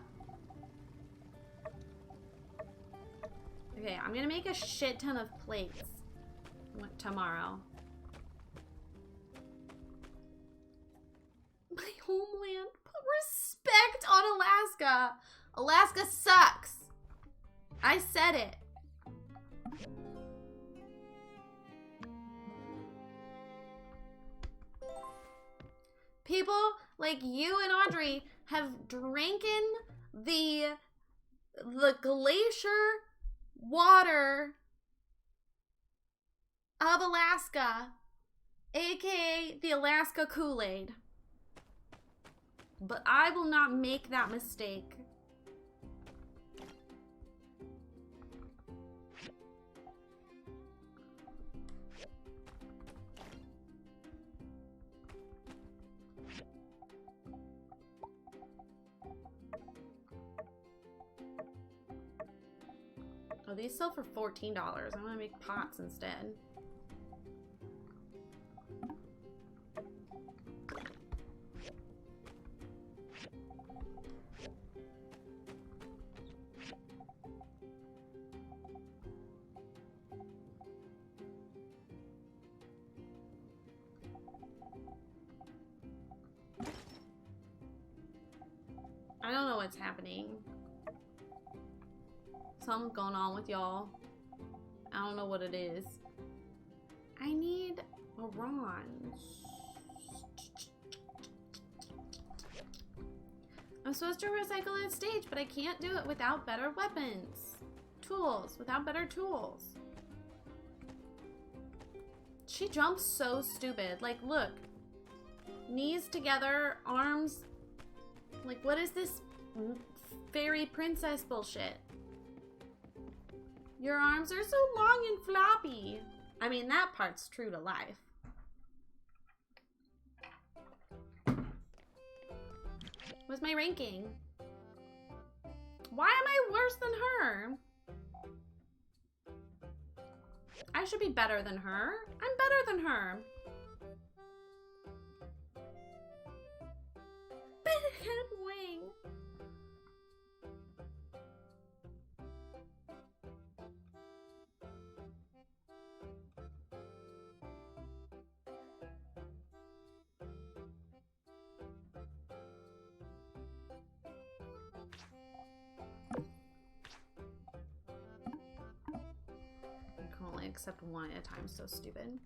Speaker 2: Okay, I'm gonna make a shit ton of plates tomorrow. My homeland. Put respect on Alaska. Alaska sucks. I said it. People like you and Audrey have drinking the glacier water of Alaska, aka the Alaska Kool-Aid. But I will not make that mistake. Oh, these sell for $14. I'm gonna make pots instead. I don't know what's happening. Something's going on with y'all. I don't know what it is. I need a bronze. I'm supposed to recycle that stage, but I can't do it without better weapons. Tools. Without better tools. She jumps so stupid. Like, look. Knees together, arms. Like, what is this fairy princess bullshit? Your arms are so long and floppy. I mean, that part's true to life. What's my ranking? Why am I worse than her? I should be better than her. I'm better than her. Big head wing. accept one at a time. So stupid.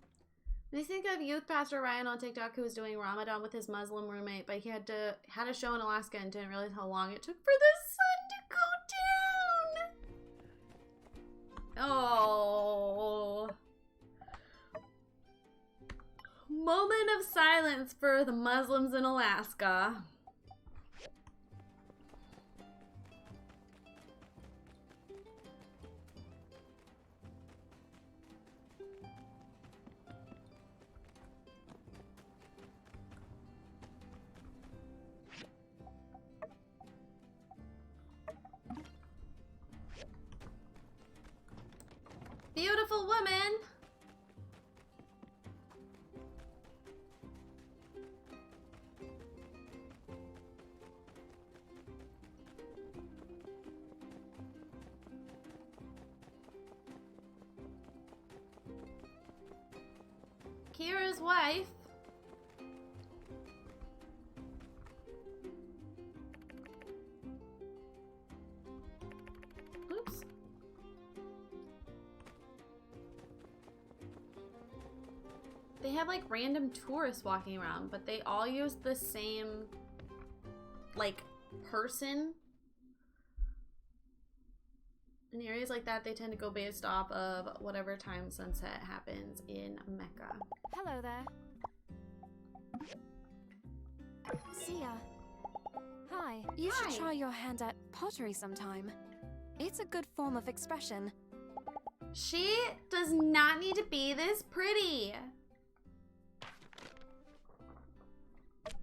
Speaker 2: I think of youth pastor Ryan on TikTok who was doing Ramadan with his Muslim roommate, but he had a show in Alaska and didn't realize how long it took for the sun to go down. Oh. Moment of silence for the Muslims in Alaska. Beautiful woman. Kira's wife. Oops. They have like random tourists walking around, but they all use the same like person. In areas like that, they tend to go based off of whatever time sunset happens in Mecca.
Speaker 3: Hello there. See ya. Hi. You should try your hand at pottery sometime. It's a good form of expression.
Speaker 2: She does not need to be this pretty.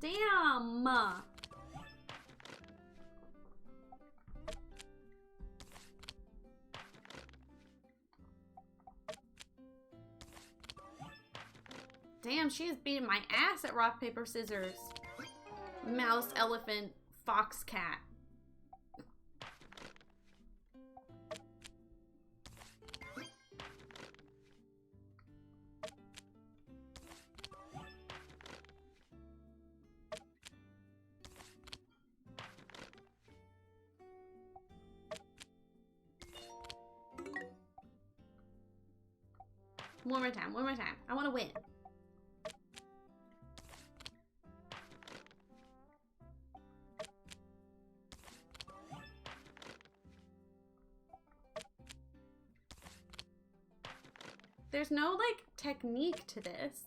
Speaker 2: Damn. Damn, she is beating my ass at rock, paper, scissors. Mouse, elephant, fox, cat. One more time, one more time. I want to win. There's no, like, technique to this.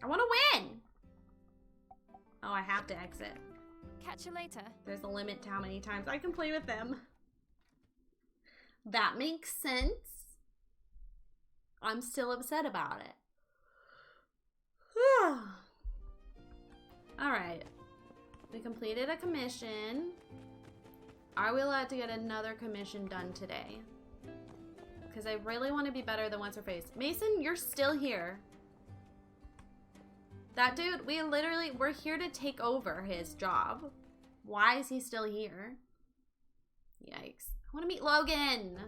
Speaker 2: I want to win! Oh, I have to exit.
Speaker 3: Catch you later.
Speaker 2: There's a limit to how many times I can play with them. That makes sense. I'm still upset about it. Alright. We completed a commission. Are we allowed to get another commission done today? Because I really want to be better than what's-her-face. Mason, you're still here. That dude, we're here to take over his job. Why is he still here? Yikes. I want to meet Logan.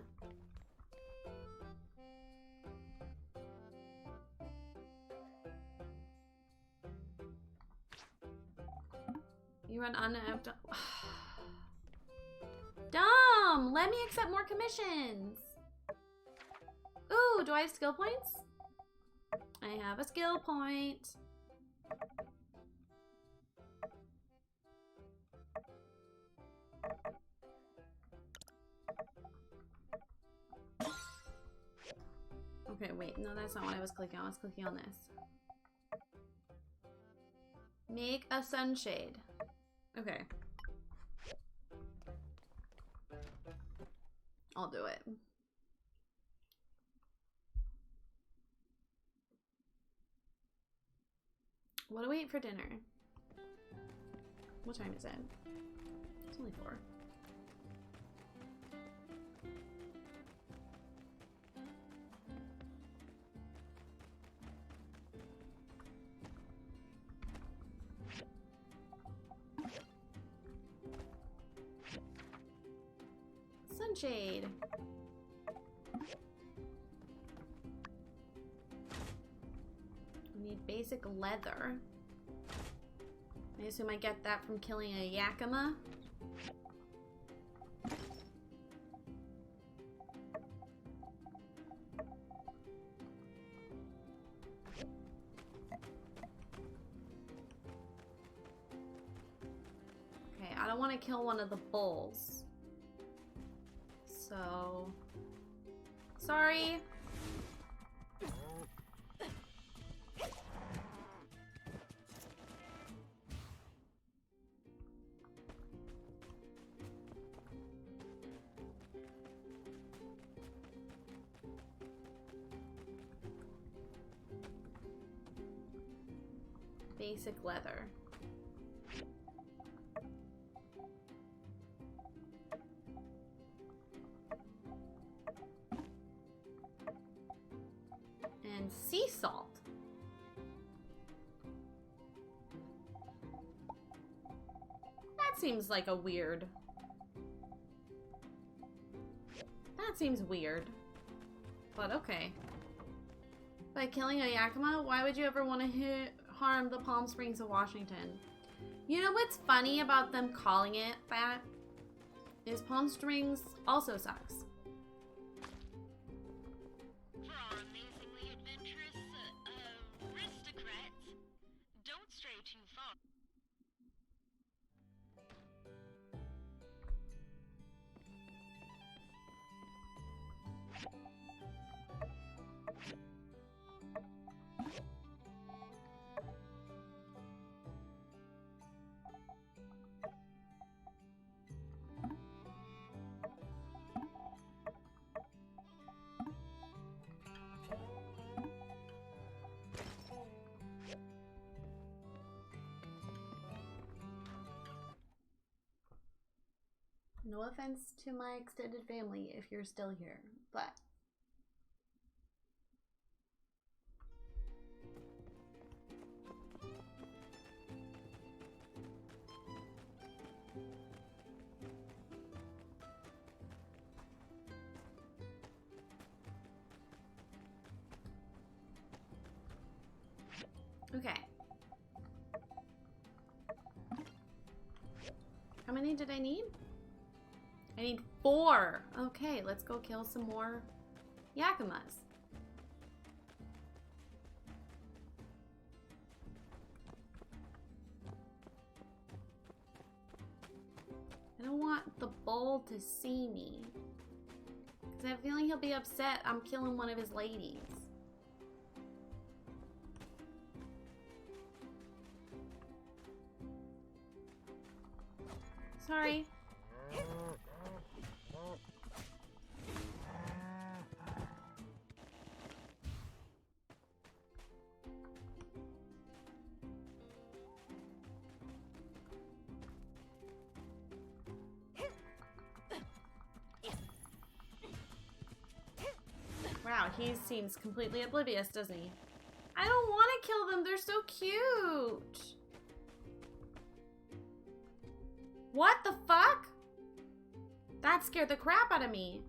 Speaker 2: You run unapped. Dumb! Let me accept more commissions. Ooh, do I have skill points? I have a skill point. Okay, wait. No, that's not what I was clicking on. I was clicking on this. Make a sunshade. Okay. I'll do it. What do we eat for dinner? What time is it? It's only 4. Sunshade. We need basic leather. I assume I get that from killing a Yakima. want to kill one of the bulls. So... Sorry. Basic leather. And sea salt. That seems like a weird. That seems weird. But okay. By killing a Yakima, why would you ever want to harm the Palm Springs of Washington? You know what's funny about them calling it that? Is Palm Springs also sucks.
Speaker 16: For our amazingly adventurous aristocrats, don't stray too far.
Speaker 2: No offense to my extended family if you're still here, but okay. How many did I need? I need 4. Okay, let's go kill some more Yakimas. I don't want the bull to see me. Because I have a feeling he'll be upset I'm killing one of his ladies. Sorry. Wow, he seems completely oblivious, doesn't he? I don't want to kill them. They're so cute. What the fuck? That scared the crap out of me.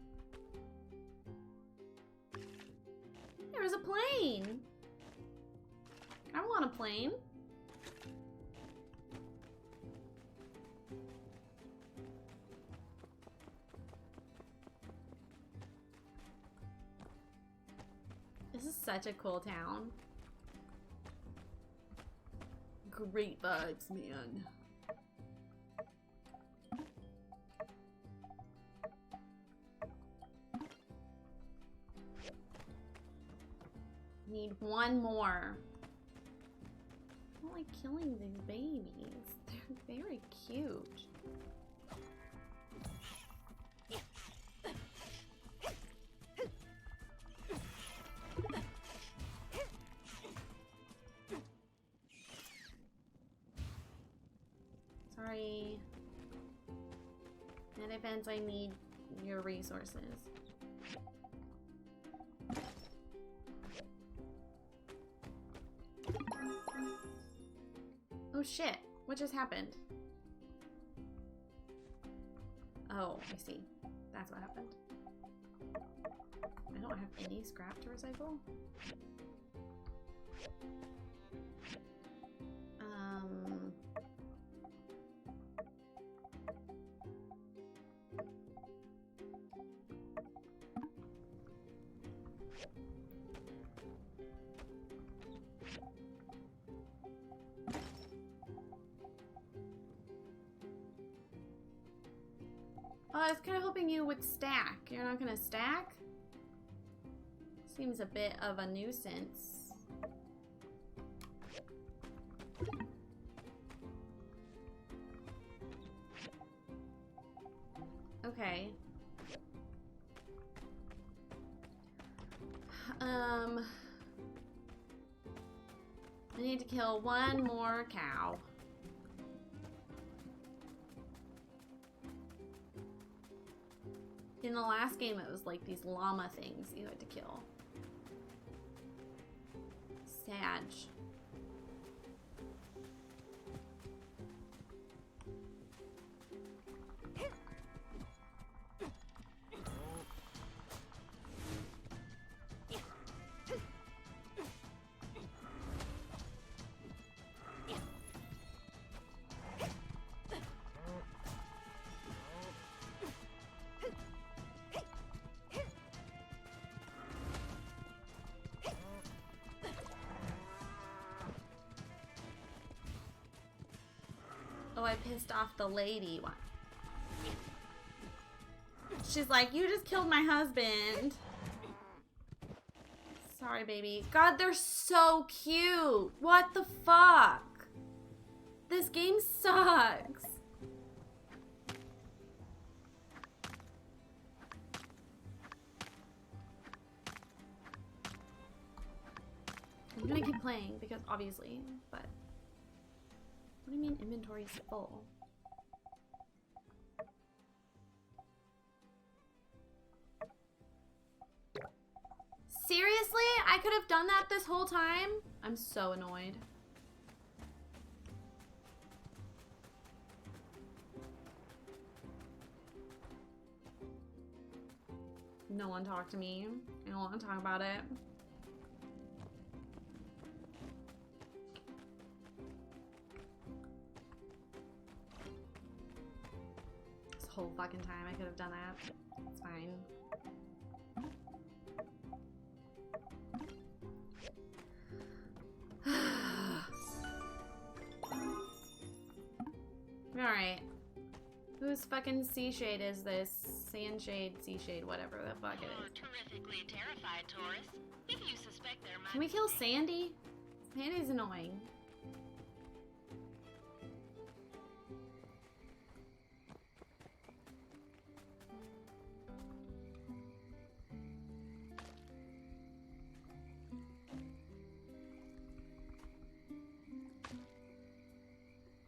Speaker 2: There was a plane. I want a plane. This is such a cool town. Great vibes, man. Need one more. I don't like killing these babies. They're very cute. Sorry. In advance, I need your resources. Oh shit, what just happened? Oh, I see. That's what happened. I don't have any scrap to recycle. Oh, I was kind of hoping you would stack. You're not gonna stack? Seems a bit of a nuisance. Okay. I need to kill one more cow. In the last game, it was like these llama things you had to kill. Sag. Oh, I pissed off the lady one. She's like, you just killed my husband. Sorry, baby. God, they're so cute. What the fuck? This game sucks. I'm gonna keep playing because obviously, but what do you mean inventory's full? Seriously? I could have done that this whole time? I'm so annoyed. No one talk to me. I don't want to talk about it. This whole fucking time I could have done that. It's fine. Alright. Whose fucking sea shade is this? Sand shade, sea shade, whatever the fuck it is.
Speaker 16: Terrifically terrified tourists. If you suspect there might
Speaker 2: Can we kill Sandy? Sandy's annoying.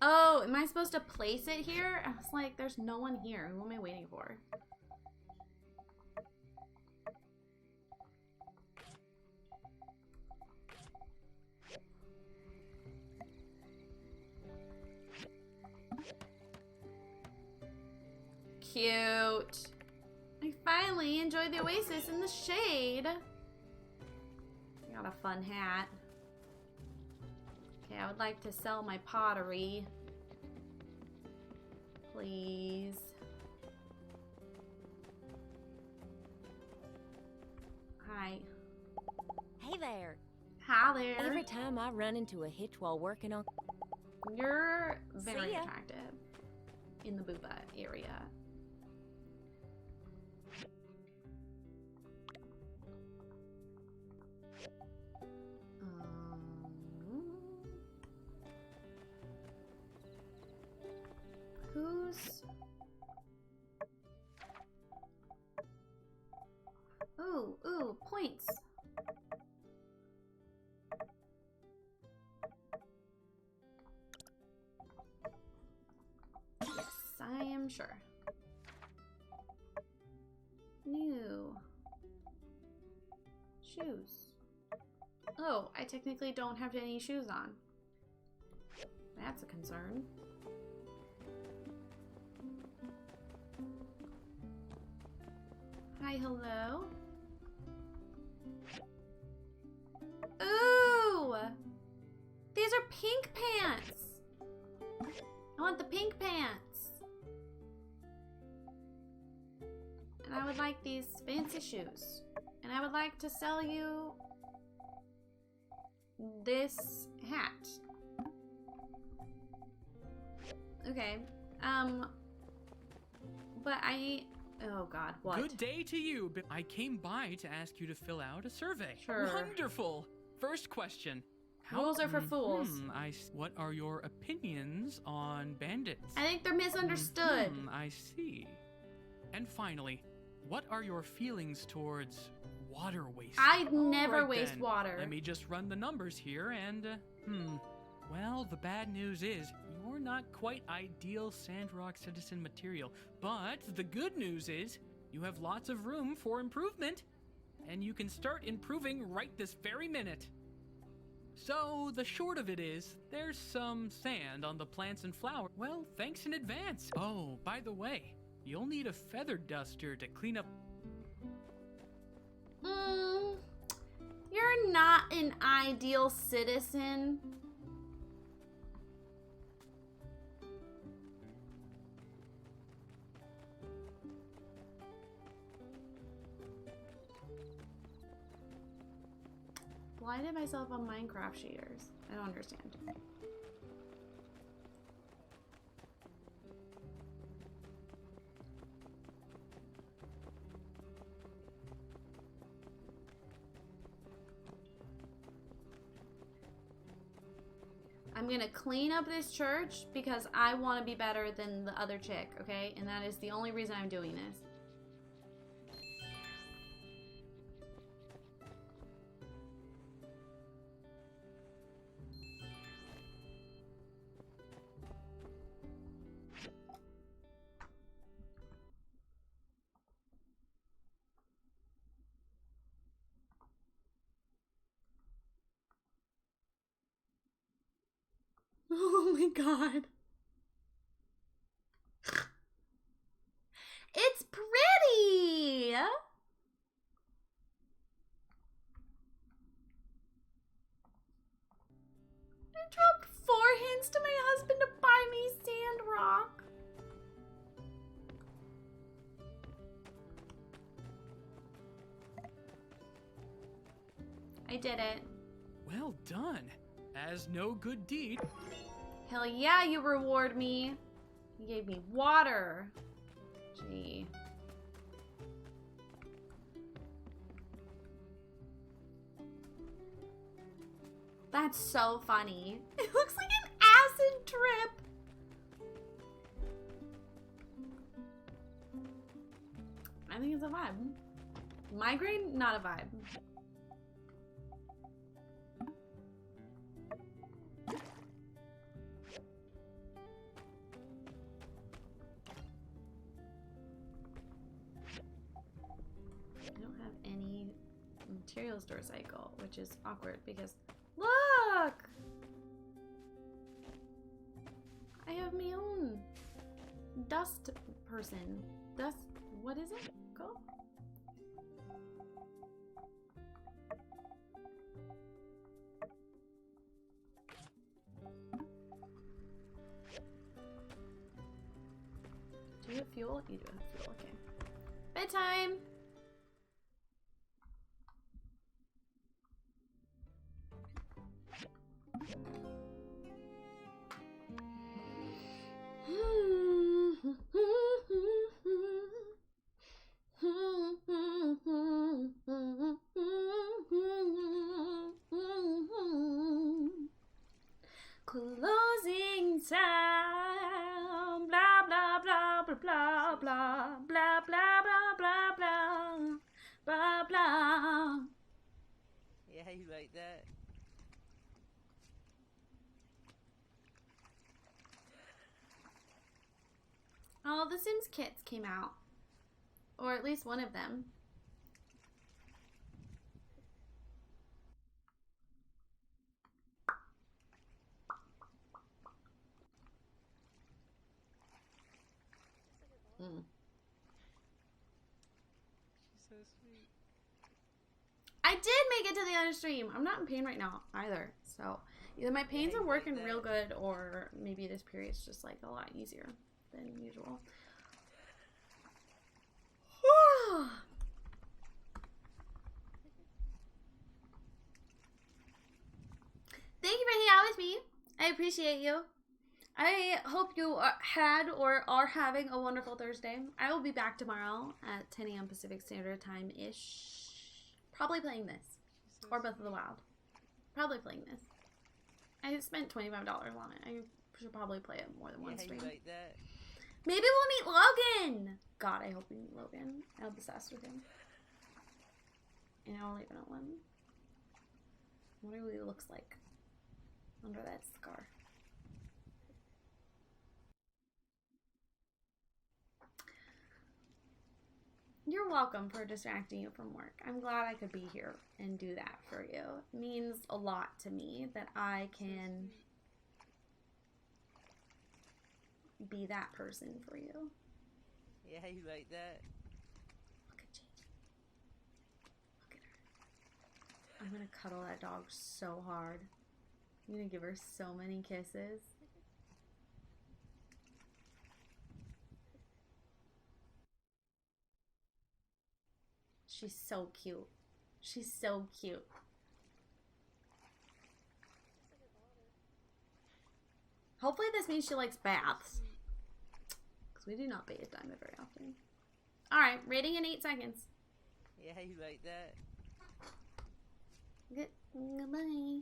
Speaker 2: Oh, am I supposed to place it here? I was like, there's no one here. Who am I waiting for? Cute. I finally enjoyed the oasis in the shade. I got a fun hat. Okay, I would like to sell my pottery. Please. Hi.
Speaker 9: Hey there.
Speaker 2: Hi there.
Speaker 9: Every time I run into a hitch while working on...
Speaker 2: You're very
Speaker 9: See ya.
Speaker 2: attractive in the booba area. Who's... Ooh, points. Yes, I am sure. New. Shoes. Oh, I technically don't have any shoes on. That's a concern. Hi, hello. Ooh! These are pink pants! I want the pink pants! And I would like these fancy shoes. And I would like to sell you this hat. But oh God, what?
Speaker 15: Good day to you. I came by to ask you to fill out a survey.
Speaker 2: Sure.
Speaker 15: Wonderful. First question.
Speaker 2: Rules are for fools.
Speaker 15: What are your opinions on bandits?
Speaker 2: I think they're misunderstood.
Speaker 15: I see. And finally, what are your feelings towards water waste?
Speaker 2: I'd never
Speaker 15: Right
Speaker 2: waste
Speaker 15: then,
Speaker 2: water.
Speaker 15: Let me just run the numbers here and, well, the bad news is you're not quite ideal Sandrock citizen material, but the good news is you have lots of room for improvement, and you can start improving right this very minute. So, the short of it is, there's some sand on the plants and flowers. Well, thanks in advance. Oh, by the way, you'll need a feather duster to clean up.
Speaker 2: You're not an ideal citizen. Blinded myself on Minecraft cheaters. I don't understand. I'm gonna clean up this church because I want to be better than the other chick, okay? And that is the only reason I'm doing this. Oh my god. It's pretty! I dropped 4 hints to my husband to buy me Sandrock. I did it.
Speaker 15: Well done. As no good deed.
Speaker 2: Hell yeah, you reward me. You gave me water. Gee. That's so funny. It looks like an acid trip. I think it's a vibe. Migraine, not a vibe. Material store cycle, which is awkward because look, I have my own dust person. Dust, what is it called? Do you have fuel? You do have fuel, okay. Bedtime! Closing time, blah blah blah blah blah blah blah blah blah blah blah blah blah.
Speaker 6: Yeah, you like that?
Speaker 2: Oh, the Sims kits came out, or at least one of them.
Speaker 6: She's so sweet.
Speaker 2: I did make it to the other stream. I'm not in pain right now either. So either my pains are working real good or maybe this period's just like a lot easier than usual. Thank you for hanging out with me. I appreciate you. I hope you had or are having a wonderful Thursday. I will be back tomorrow at 10 a.m. Pacific Standard Time-ish. Probably playing this. Or Breath of the Wild. Probably playing this. I spent $25 on it. I should probably play it more than one stream.
Speaker 6: You like that?
Speaker 2: Maybe we'll meet Logan! God, I hope we meet Logan. I'm obsessed with him. And I won't even know when. I wonder what he looks like under that scar. You're welcome for distracting you from work. I'm glad I could be here and do that for you. It means a lot to me that I can be that person for you.
Speaker 6: Yeah, you like that?
Speaker 2: Look at Jade. Look at her. I'm gonna cuddle that dog so hard. I'm gonna give her so many kisses. She's so cute. She's so cute. Hopefully this means she likes baths. Because we do not bathe Diamond very often. Alright, rating in 8 seconds.
Speaker 6: Yeah, you like that?
Speaker 2: Goodbye.